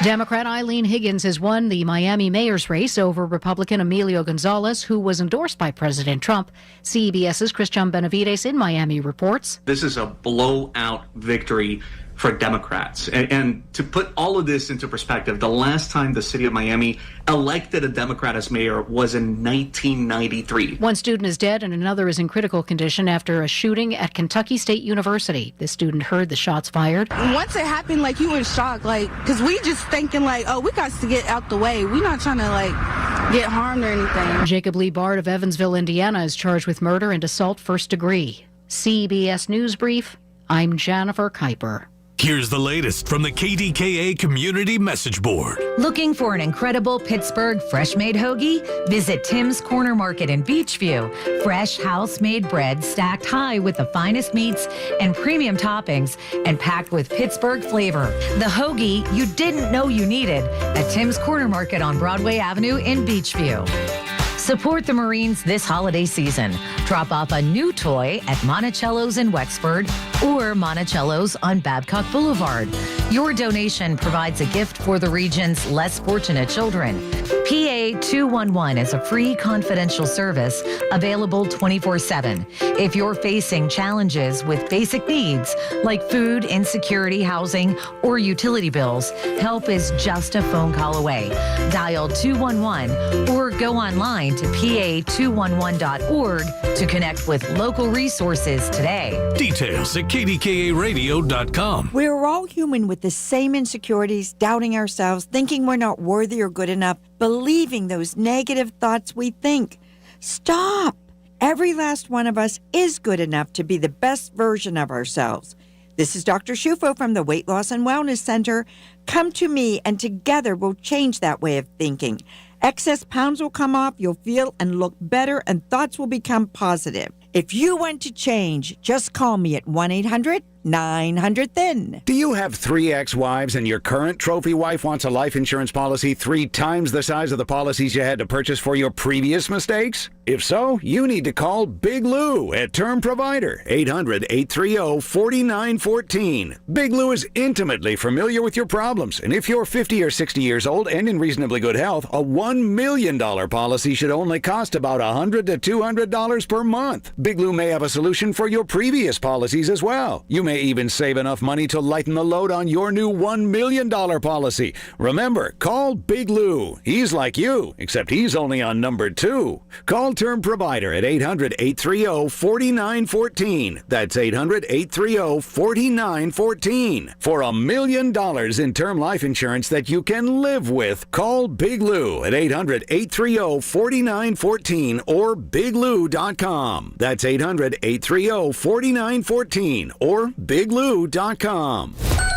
Democrat Eileen Higgins has won the Miami mayor's race over Republican Emilio Gonzalez, who was endorsed by President Trump. CBS's Christian Benavides in Miami reports. This is a blowout victory for Democrats. And to put all of this into perspective, the last time the city of Miami elected a Democrat as mayor was in 1993. One student is dead and another is in critical condition after a shooting at Kentucky State University. The student heard the shots fired. Once it happened, you in shock, because we just thinking oh, we got to get out the way. We're not trying to get harmed or anything. Jacob Lee Bard of Evansville, Indiana is charged with murder and assault first degree. CBS News Brief, I'm Jennifer Kuiper. Here's the latest from the KDKA Community Message Board. Looking for an incredible Pittsburgh fresh-made hoagie? Visit Tim's Corner Market in Beachview. Fresh house-made bread stacked high with the finest meats and premium toppings and packed with Pittsburgh flavor. The hoagie you didn't know you needed at Tim's Corner Market on Broadway Avenue in Beachview. Support the Marines this holiday season. Drop off a new toy at Monticello's in Wexford or Monticello's on Babcock Boulevard. Your donation provides a gift for the region's less fortunate children. PA 211 is a free confidential service available 24/7. If you're facing challenges with basic needs like food, insecurity, housing, or utility bills, help is just a phone call away. Dial 211 or go online to pa211.org to connect with local resources today. Details at KDKA-radio.com. We're all human with the same insecurities, doubting ourselves, thinking we're not worthy or good enough, believing those negative thoughts we think. Stop! Every last one of us is good enough to be the best version of ourselves. This is Dr. Shufo from the Weight Loss and Wellness Center. Come to me and together we'll change that way of thinking. Excess pounds will come off, you'll feel and look better, and thoughts will become positive. If you want to change, just call me at 1-800-900-THIN. Do you have 3 ex-wives and your current trophy wife wants a life insurance policy 3 times the size of the policies you had to purchase for your previous mistakes? If so, you need to call Big Lou at Term Provider, 800-830-4914. Big Lou is intimately familiar with your problems, and if you're 50 or 60 years old and in reasonably good health, a $1 million policy should only cost about $100 to $200 per month. Big Lou may have a solution for your previous policies as well. You may even save enough money to lighten the load on your new $1 million policy. Remember, call Big Lou. He's like you, except he's only on number 2. Call Term Provider at 800-830-4914. That's 800-830-4914. For $1 million in term life insurance that you can live with, call Big Lou at 800-830-4914 or biglou.com. That's 800-830-4914 or biglou.com.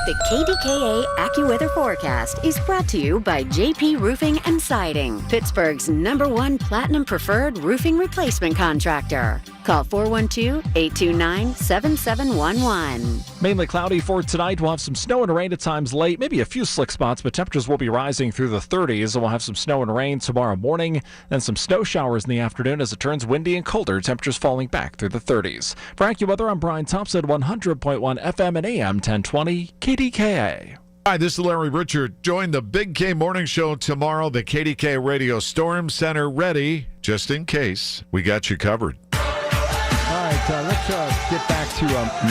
The KDKA AccuWeather forecast is brought to you by JP Roofing and Siding, Pittsburgh's #1 Platinum Preferred Roofing Replacement Contractor. Call 412-829-7711. Mainly cloudy for tonight. We'll have some snow and rain at times late, maybe a few slick spots, but temperatures will be rising through the 30s. And we'll have some snow and rain tomorrow morning, then some snow showers in the afternoon as it turns windy and colder, temperatures falling back through the 30s. For AccuWeather, I'm Brian Thompson, 100.1 FM and AM 1020 KDKA. Hi, this is Larry Richard. Join the Big K Morning Show tomorrow. The KDKA Radio Storm Center ready, just in case. We got you covered. All right, let's get back to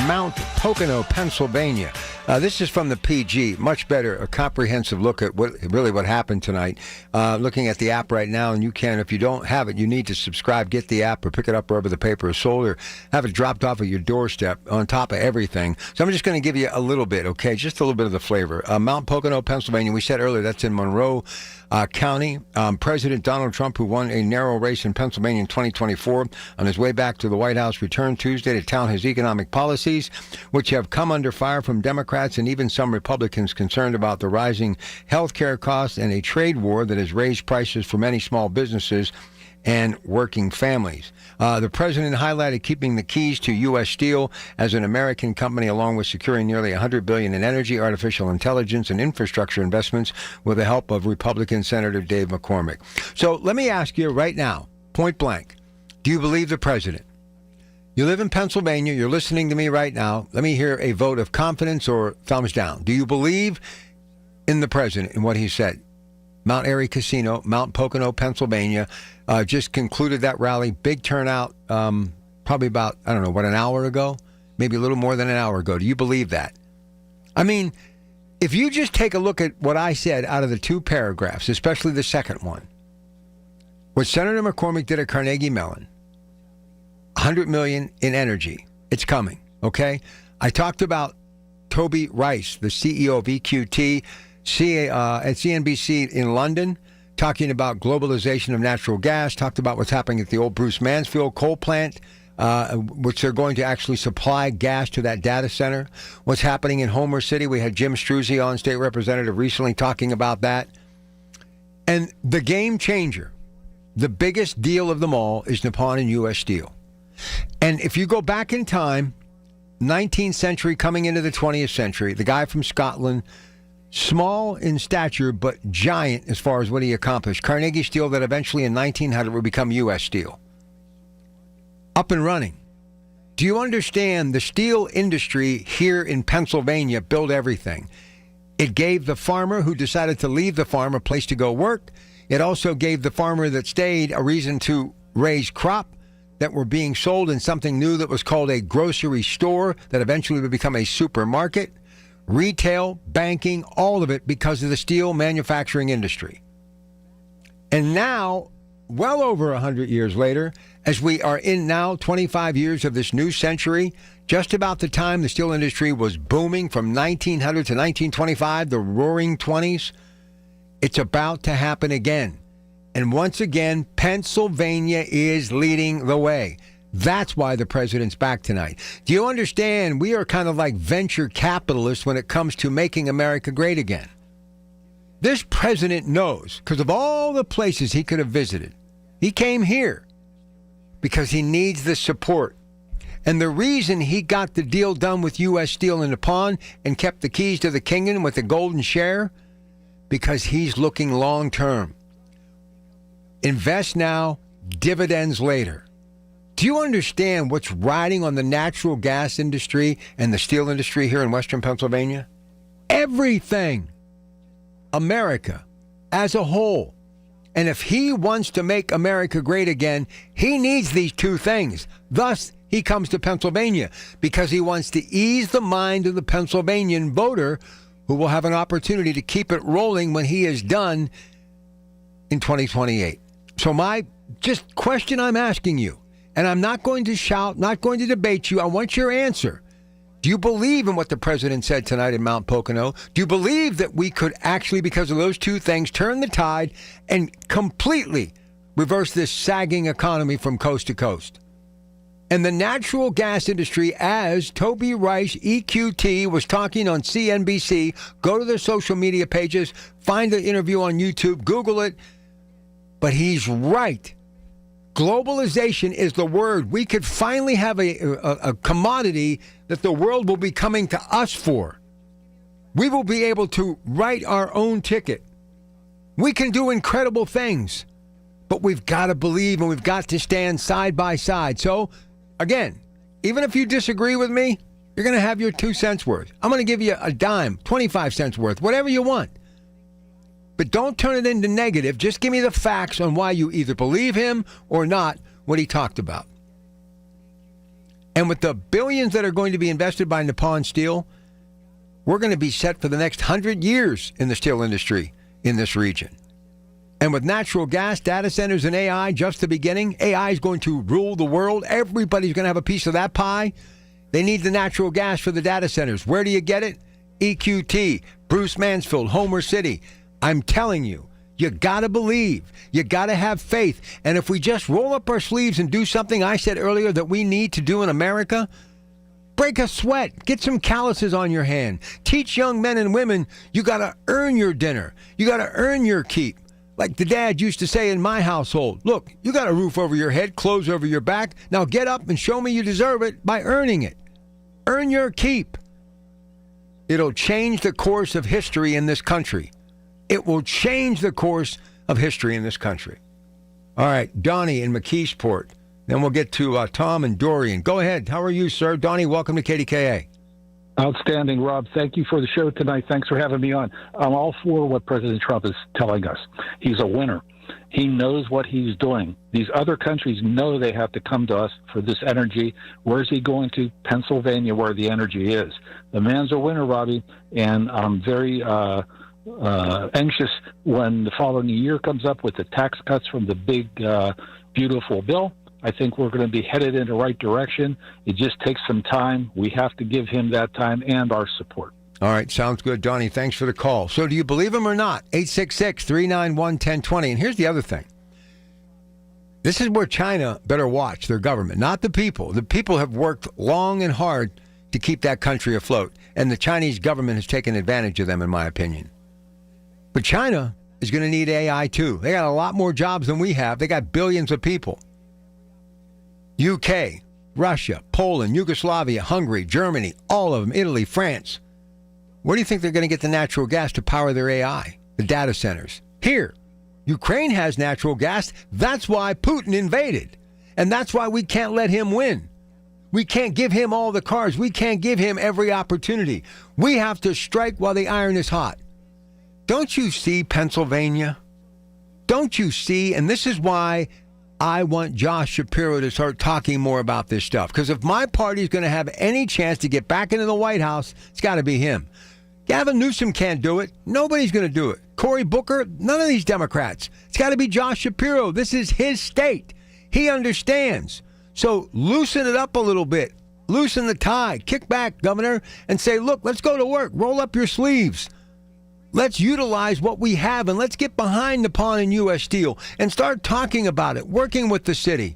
Mount Pocono, Pennsylvania. This is from the PG. Much better, a comprehensive look at what happened tonight. Looking at the app right now, and you can, if you don't have it, you need to subscribe, get the app, or pick it up wherever the paper is sold, or have it dropped off at your doorstep on top of everything. So I'm just going to give you a little bit, okay? Just a little bit of the flavor. Mount Pocono, Pennsylvania, we said earlier, that's in Monroe County. President Donald Trump, who won a narrow race in Pennsylvania in 2024, on his way back to the White House, returned Tuesday to tout his economic policies, which have come under fire from Democrats and even some Republicans concerned about the rising health care costs and a trade war that has raised prices for many small businesses and working families. The president highlighted keeping the keys to U.S. Steel as an American company, along with securing nearly $100 billion in energy, artificial intelligence, and infrastructure investments with the help of Republican Senator Dave McCormick. So let me ask you right now, point blank, do you believe the president? You live in Pennsylvania, you're listening to me right now. Let me hear a vote of confidence or thumbs down. Do you believe in the president and what he said? Mount Airy Casino, Mount Pocono, Pennsylvania, just concluded that rally. Big turnout, probably about, an hour ago? Maybe a little more than an hour ago. Do you believe that? I mean, if you just take a look at what I said out of the 2 paragraphs, especially the second one, what Senator McCormick did at Carnegie Mellon, $100 million in energy. It's coming, okay? I talked about Toby Rice, the CEO of EQT, at CNBC in London, talking about globalization of natural gas, talked about what's happening at the old Bruce Mansfield coal plant, which they're going to actually supply gas to that data center. What's happening in Homer City, we had Jim Struzzi on, state representative, recently talking about that. And the game changer, the biggest deal of them all, is Nippon and U.S. Steel. And if you go back in time, 19th century coming into the 20th century, the guy from Scotland, small in stature but giant as far as what he accomplished. Carnegie Steel, that eventually in 1900 would become U.S. Steel. Up and running. Do you understand the steel industry here in Pennsylvania built everything? It gave the farmer who decided to leave the farm a place to go work. It also gave the farmer that stayed a reason to raise crop that were being sold in something new that was called a grocery store that eventually would become a supermarket, retail, banking, all of it because of the steel manufacturing industry. And now, well over 100 years later, as we are in now 25 years of this new century, just about the time the steel industry was booming from 1900 to 1925, the roaring 20s, it's about to happen again. And once again, Pennsylvania is leading the way. That's why the president's back tonight. Do you understand? We are kind of like venture capitalists when it comes to making America great again. This president knows, because of all the places he could have visited, he came here because he needs the support. And the reason he got the deal done with U.S. Steel and Nippon and kept the keys to the kingdom with the golden share, because he's looking long term. Invest now, dividends later. Do you understand what's riding on the natural gas industry and the steel industry here in Western Pennsylvania? Everything. America as a whole. And if he wants to make America great again, he needs these two things. Thus, he comes to Pennsylvania because he wants to ease the mind of the Pennsylvanian voter who will have an opportunity to keep it rolling when he is done in 2028. So my just question I'm asking you, and I'm not going to shout, not going to debate you, I want your answer. Do you believe in what the president said tonight in Mount Pocono? Do you believe that we could actually, because of those two things, turn the tide and completely reverse this sagging economy from coast to coast? And the natural gas industry, as Toby Rice, EQT, was talking on CNBC, go to their social media pages, find the interview on YouTube, Google it. But he's right. Globalization is the word. We could finally have a commodity that the world will be coming to us for. We will be able to write our own ticket. We can do incredible things. But we've got to believe and we've got to stand side by side. So, again, even if you disagree with me, you're going to have your 2 cents worth. I'm going to give you a dime, 25 cents worth, whatever you want. But don't turn it into negative. Just give me the facts on why you either believe him or not, what he talked about. And with the billions that are going to be invested by Nippon Steel, we're going to be set for the next 100 years in the steel industry in this region. And with natural gas, data centers, and AI, just the beginning. AI is going to rule the world. Everybody's going to have a piece of that pie. They need the natural gas for the data centers. Where do you get it? EQT, Bruce Mansfield, Homer City. I'm telling you, you got to believe. You got to have faith. And if we just roll up our sleeves and do something I said earlier that we need to do in America, break a sweat. Get some calluses on your hand. Teach young men and women you got to earn your dinner. You got to earn your keep. Like the dad used to say in my household, look, you got a roof over your head, clothes over your back. Now get up and show me you deserve it by earning it. Earn your keep. It'll change the course of history in this country. It will change the course of history in this country. All right, Donnie in McKeesport. Then we'll get to Tom and Dorian. Go ahead. How are you, sir? Donnie, welcome to KDKA. Outstanding, Rob. Thank you for the show tonight. Thanks for having me on. I'm all for what President Trump is telling us. He's a winner. He knows what he's doing. These other countries know they have to come to us for this energy. Where's he going to? Pennsylvania, where the energy is. The man's a winner, Robbie, and I'm very anxious when the following year comes up with the tax cuts from the big, beautiful bill. I think we're going to be headed in the right direction. It just takes some time. We have to give him that time and our support. All right, sounds good, Donnie. Thanks for the call. So do you believe him or not? 866-391-1020. And here's the other thing. This is where China better watch their government, not the people. The people have worked long and hard to keep that country afloat, and the Chinese government has taken advantage of them, in my opinion. But China is going to need AI, too. They got a lot more jobs than we have. They got billions of people. UK, Russia, Poland, Yugoslavia, Hungary, Germany, all of them, Italy, France. Where do you think they're going to get the natural gas to power their AI, the data centers? Here. Ukraine has natural gas. That's why Putin invaded. And that's why we can't let him win. We can't give him all the cards. We can't give him every opportunity. We have to strike while the iron is hot. Don't you see Pennsylvania? Don't you see? And this is why I want Josh Shapiro to start talking more about this stuff. Because if my party is going to have any chance to get back into the White House, it's got to be him. Gavin Newsom can't do it. Nobody's going to do it. Cory Booker, none of these Democrats. It's got to be Josh Shapiro. This is his state. He understands. So loosen it up a little bit. Loosen the tie. Kick back, Governor, and say, look, let's go to work. Roll up your sleeves. Let's utilize what we have, and let's get behind the pawn in U.S. Steel and start talking about it, working with the city,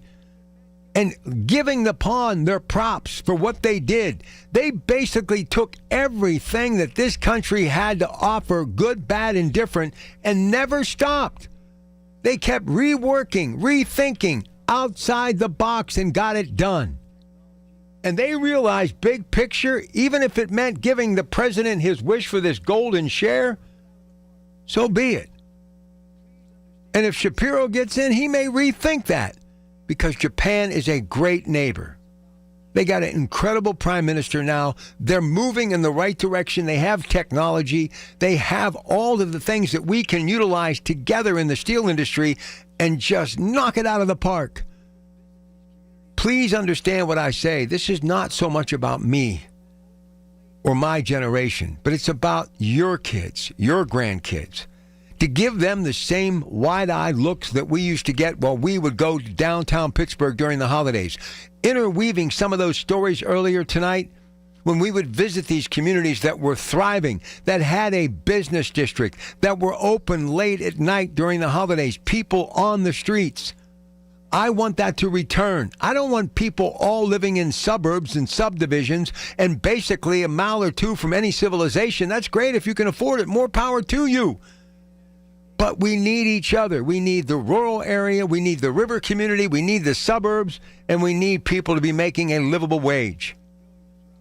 and giving the pawn their props for what they did. They basically took everything that this country had to offer, good, bad, and different, and never stopped. They kept reworking, rethinking outside the box and got it done. And they realized big picture, even if it meant giving the president his wish for this golden share, so be it. And if Shapiro gets in, he may rethink that, because Japan is a great neighbor. They got an incredible prime minister now. They're moving in the right direction. They have technology. They have all of the things that we can utilize together in the steel industry and just knock it out of the park. Please understand what I say. This is not so much about me or my generation, but it's about your kids, your grandkids. To give them the same wide-eyed looks that we used to get while we would go to downtown Pittsburgh during the holidays. Interweaving some of those stories earlier tonight, when we would visit these communities that were thriving, that had a business district, that were open late at night during the holidays, people on the streets. I want that to return. I don't want people all living in suburbs and subdivisions and basically a mile or two from any civilization. That's great if you can afford it. More power to you. But we need each other. We need the rural area. We need the river community. We need the suburbs. And we need people to be making a livable wage.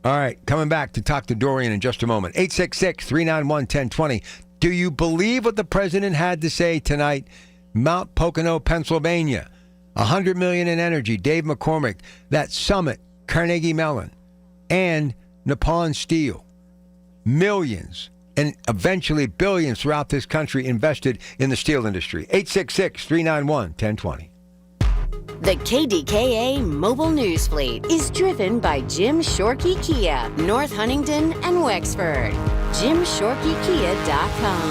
All right, coming back to talk to Dorian in just a moment. 866-391-1020. Do you believe what the president had to say tonight? Mount Pocono, Pennsylvania. $100 million in energy, Dave McCormick, that summit, Carnegie Mellon, and Nippon Steel. Millions and eventually billions throughout this country invested in the steel industry. 866-391-1020. The KDKA Mobile News Fleet is driven by Jim Shorkey Kia, North Huntington and Wexford. JimShorkeyKia.com.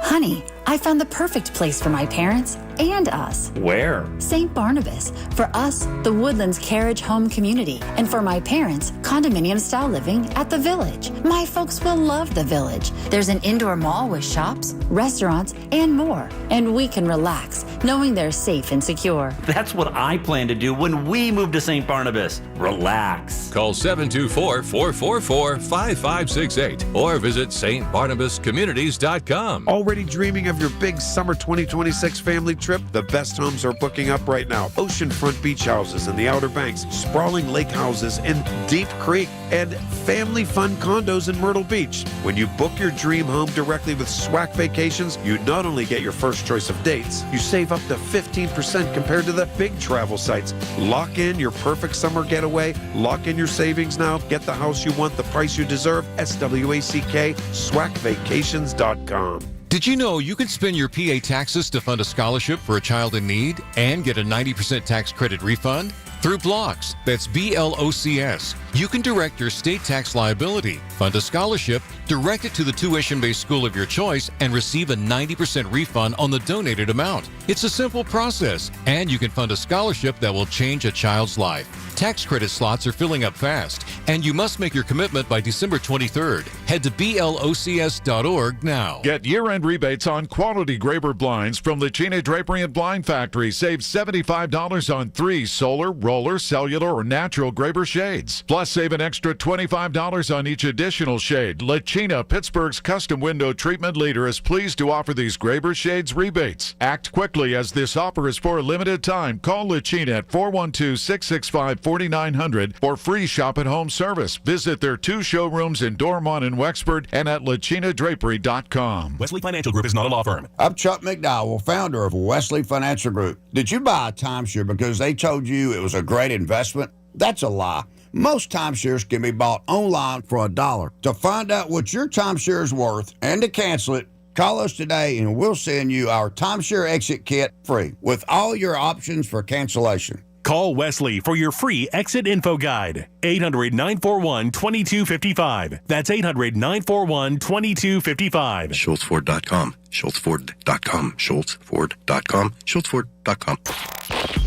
Honey, I found the perfect place for my parents and us. Where? St. Barnabas. For us, the Woodlands Carriage Home Community. And for my parents, condominium-style living at the Village. My folks will love the Village. There's an indoor mall with shops, restaurants, and more. And we can relax, knowing they're safe and secure. That's what I plan to do when we move to St. Barnabas. Relax. Call 724-444-5568 or visit stbarnabascommunities.com. Already dreaming of your big summer 2026 family trip? The best homes are booking up right now. Oceanfront beach houses in the Outer Banks, sprawling lake houses in Deep Creek, and family fun condos in Myrtle Beach. When you book your dream home directly with SWAC Vacations, you not only get your first choice of dates, you save up to 15% compared to the big travel sites. Lock in your perfect summer getaway. Lock in your savings now. Get the house you want, the price you deserve. SWACK, SWACvacations.com. Did you know you can spend your PA taxes to fund a scholarship for a child in need and get a 90% tax credit refund? Through Blocks, that's BLOCS, you can direct your state tax liability, fund a scholarship, direct it to the tuition-based school of your choice, and receive a 90% refund on the donated amount. It's a simple process, and you can fund a scholarship that will change a child's life. Tax credit slots are filling up fast, and you must make your commitment by December 23rd. Head to BLOCS.org now. Get year-end rebates on quality Graber blinds from Lachina Drapery and Blind Factory. Save $75 on 3 solar, roller, cellular, or natural Graber shades. Plus, save an extra $25 on each additional shade. Lachina, Pittsburgh's custom window treatment leader, is pleased to offer these Graber shades rebates. Act quickly, as this offer is for a limited time. Call Lachina at 412-665-4900 for free shop-at-home service. Visit their 2 showrooms in Dormont and Wexford and at lachinadrapery.com. Wesley Financial Group is not a law firm. I'm Chuck McDowell, founder of Wesley Financial Group. Did you buy a timeshare because they told you it was a great investment? That's a lie. Most timeshares can be bought online for $1. To find out what your timeshare is worth and to cancel it, Call us today and we'll send you our timeshare exit kit free with all your options for cancellation. Call Wesley for your free exit info guide. 800-941-2255. That's 800-941-2255. SchultzFord.com. SchultzFord.com. SchultzFord.com. SchultzFord.com.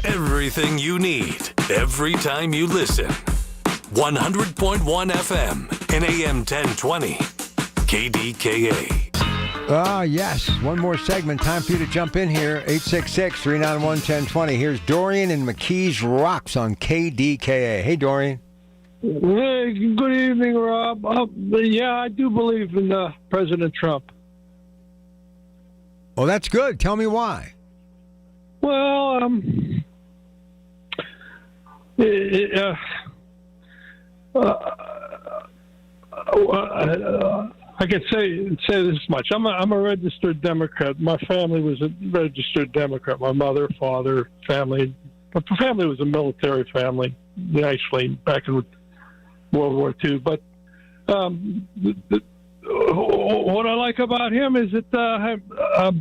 Everything you need, every time you listen. 100.1 FM and AM 1020. KDKA. Yes. One more segment. Time for you to jump in here. 866-391-1020. Here's Dorian and McKee's Rocks on KDKA. Hey, Dorian. Hey, good evening, Rob. Yeah, I do believe in President Trump. Oh, that's good. Tell me why. Well, I can say this much. I'm a registered Democrat. My family was a registered Democrat. My mother, father, family. My family was a military family, actually, back in World War II. But what I like about him is that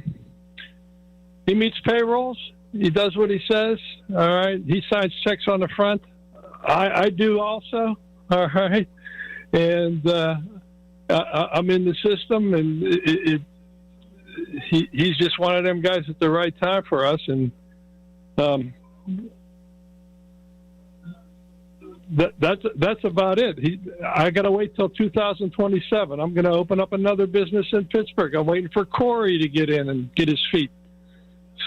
he meets payrolls. He does what he says. All right. He signs checks on the front. I do also. All right. And I'm in the system, and he's just one of them guys at the right time for us. And that's about it. I got to wait till 2027. I'm going to open up another business in Pittsburgh. I'm waiting for Corey to get in and get his feet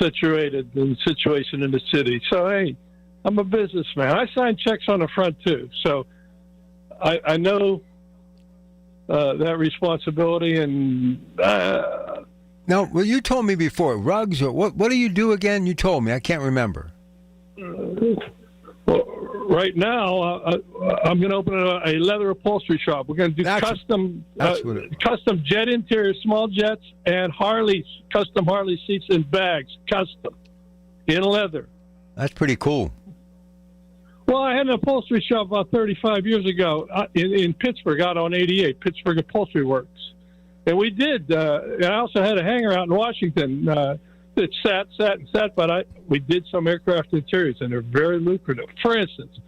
situated in situation in the city. So, hey, I'm a businessman. I sign checks on the front, too. So I know that responsibility. And no, well, you told me before, rugs, or what do you do again? You told me. I can't remember. Well, right now, I'm going to open a leather upholstery shop. We're going to do custom jet interior, small jets, and custom Harley seats and bags, custom, in leather. That's pretty cool. Well, I had an upholstery shop about 35 years ago in Pittsburgh, out on 88, Pittsburgh Upholstery Works. And we did. And I also had a hangar out in Washington that sat, but we did some aircraft interiors, and they're very lucrative. For instance,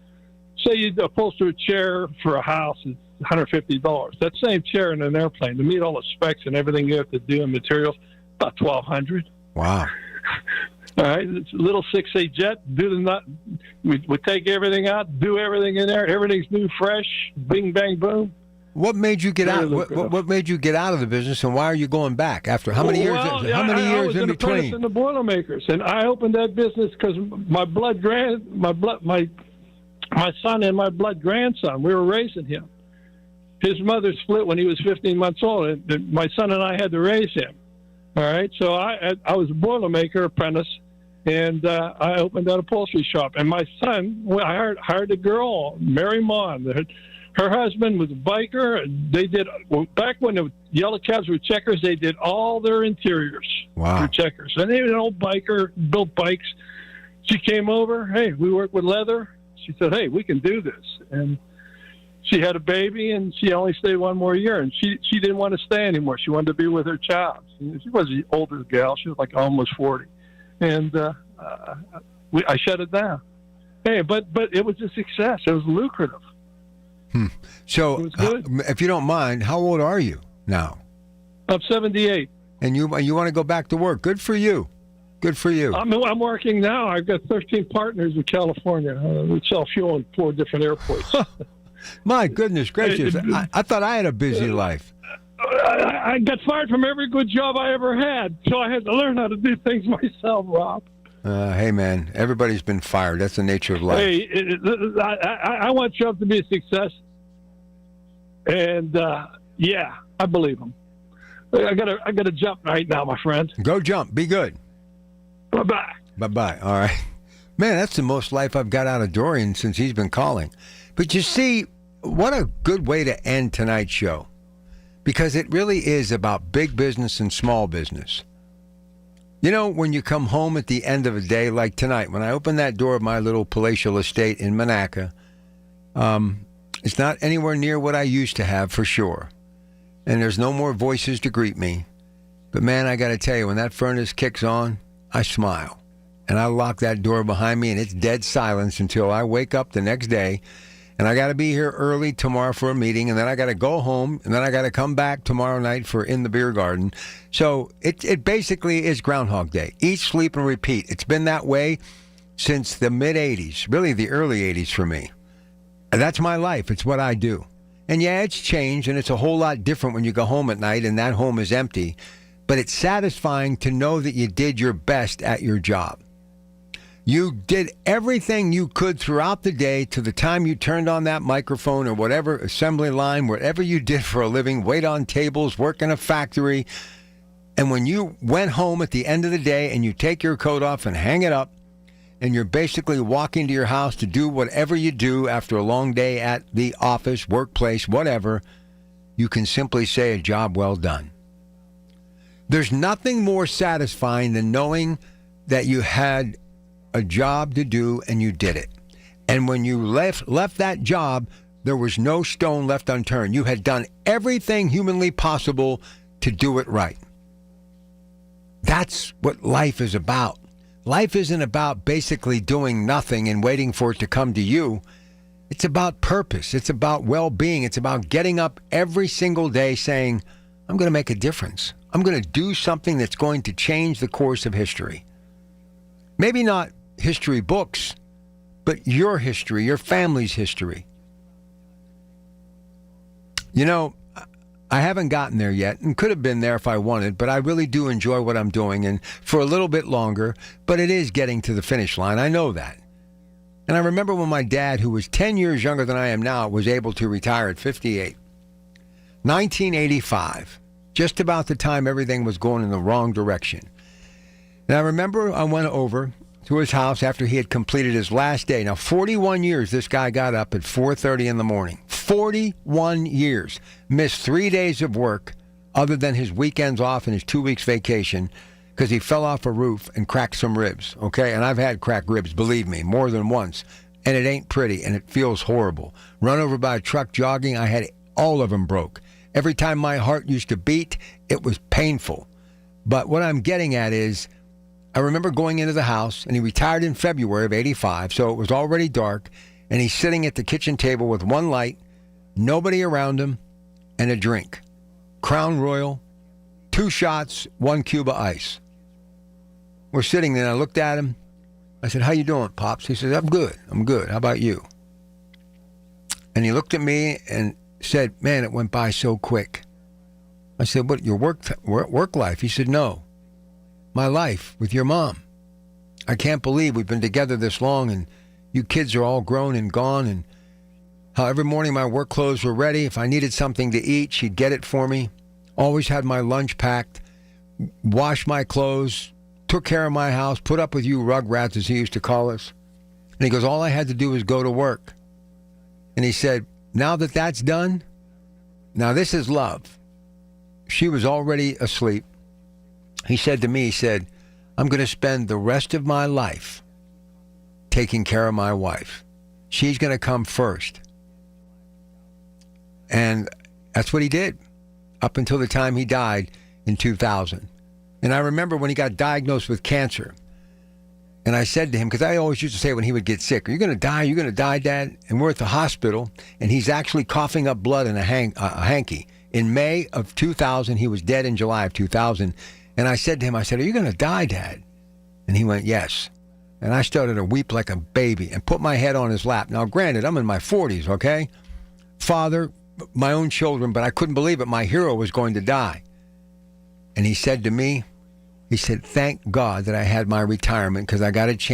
say you upholster a chair for a house, it's $150. That same chair in an airplane, to meet all the specs and everything you have to do and materials, about $1,200. Wow. All right, it's a little 6A jet. We take everything out, do everything in there. Everything's new, fresh. Bing, bang, boom. What made you get out? What made you get out of the business, and why are you going back? After how many years? How many years I was in an apprentice between? in the Boilermakers, and I opened that business because my son and my blood grandson, we were raising him. His mother split when he was 15 months old, and my son and I had to raise him. All right, so I was a Boilermaker apprentice, and I opened that upholstery shop. And my son, I hired a girl, Mary Mon. Her husband was a biker. They did, back when the yellow cabs were Checkers, they did all their interiors for Checkers. And they were an old biker, built bikes. She came over. Hey, we work with leather. She said, hey, we can do this. And she had a baby, and she only stayed one more year. And she didn't want to stay anymore. She wanted to be with her child. She was an older gal. She was like almost 40. And I shut it down. Hey, but it was a success. It was lucrative. So, if you don't mind, how old are you now? I'm 78. And you want to go back to work? Good for you. Good for you. I'm working now. I've got 13 partners in California. We sell fuel in 4 different airports. My goodness gracious! I thought I had a busy life. I got fired from every good job I ever had, so I had to learn how to do things myself, Rob. Hey, man, everybody's been fired. That's the nature of life. Hey, I want Trump to be a success. And, yeah, I believe him. I gotta jump right now, my friend. Go jump. Be good. Bye-bye. Bye-bye. All right. Man, that's the most life I've got out of Dorian since he's been calling. But you see, what a good way to end tonight's show. Because it really is about big business and small business. You know, when you come home at the end of a day, like tonight, when I open that door of my little palatial estate in Monaca, it's not anywhere near what I used to have, for sure. And there's no more voices to greet me. But man, I got to tell you, when that furnace kicks on, I smile. And I lock that door behind me, and it's dead silence until I wake up the next day. And I got to be here early tomorrow for a meeting, and then I got to go home, and then I got to come back tomorrow night for In the Beer Garden. So it basically is Groundhog Day. Eat, sleep, and repeat. It's been that way since the mid-'80s, really the early 80s for me. And that's my life. It's what I do. And yeah, it's changed, and it's a whole lot different when you go home at night and that home is empty. But it's satisfying to know that you did your best at your job. You did everything you could throughout the day to the time you turned on that microphone or whatever assembly line, whatever you did for a living, wait on tables, work in a factory. And when you went home at the end of the day and you take your coat off and hang it up, and you're basically walking to your house to do whatever you do after a long day at the office, workplace, whatever, you can simply say a job well done. There's nothing more satisfying than knowing that you had a job to do and you did it. And when you left that job, there was no stone left unturned. You had done everything humanly possible to do it right. That's what life is about. Life isn't about basically doing nothing and waiting for it to come to you. It's about purpose. It's about well-being. It's about getting up every single day saying, I'm going to make a difference. I'm going to do something that's going to change the course of history. Maybe not history books, but your history, your family's history. You know, I haven't gotten there yet and could have been there if I wanted, but I really do enjoy what I'm doing and for a little bit longer, but it is getting to the finish line. I know that. And I remember when my dad, who was 10 years younger than I am now, was able to retire at 58. 1985, just about the time everything was going in the wrong direction. And I remember I went over to his house after he had completed his last day. Now, 41 years this guy got up at 4:30 in the morning. 41 years. Missed 3 days of work other than his weekends off and his 2 weeks vacation because he fell off a roof and cracked some ribs, okay? And I've had cracked ribs, believe me, more than once. And it ain't pretty, and it feels horrible. Run over by a truck jogging, I had all of them broke. Every time my heart used to beat, it was painful. But what I'm getting at is, I remember going into the house, and he retired in February of 85, so it was already dark, and he's sitting at the kitchen table with one light, nobody around him, and a drink. Crown Royal, 2 shots, 1 cube of ice. We're sitting there, and I looked at him. I said, how you doing, Pops? He said, I'm good. How about you? And he looked at me and said, man, it went by so quick. I said, what, your work life? He said, no. My life with your mom. I can't believe we've been together this long and you kids are all grown and gone, and how every morning my work clothes were ready. If I needed something to eat, she'd get it for me. Always had my lunch packed, washed my clothes, took care of my house, put up with you rugrats, as he used to call us. And he goes, all I had to do was go to work. And he said, now that that's done, now this is love. She was already asleep. He said to me, he said, I'm going to spend the rest of my life taking care of my wife. She's going to come first. And that's what he did up until the time he died in 2000. And I remember when he got diagnosed with cancer. And I said to him, because I always used to say when he would get sick, are you going to die? Are you going to die, Dad? And we're at the hospital, and he's actually coughing up blood in a hanky. In May of 2000, he was dead in July of 2000. And I said to him, I said, are you going to die, Dad? And he went, yes. And I started to weep like a baby and put my head on his lap. Now, granted, I'm in my 40s, okay? Father, my own children, but I couldn't believe it. My hero was going to die. And he said to me, he said, thank God that I had my retirement because I got a chance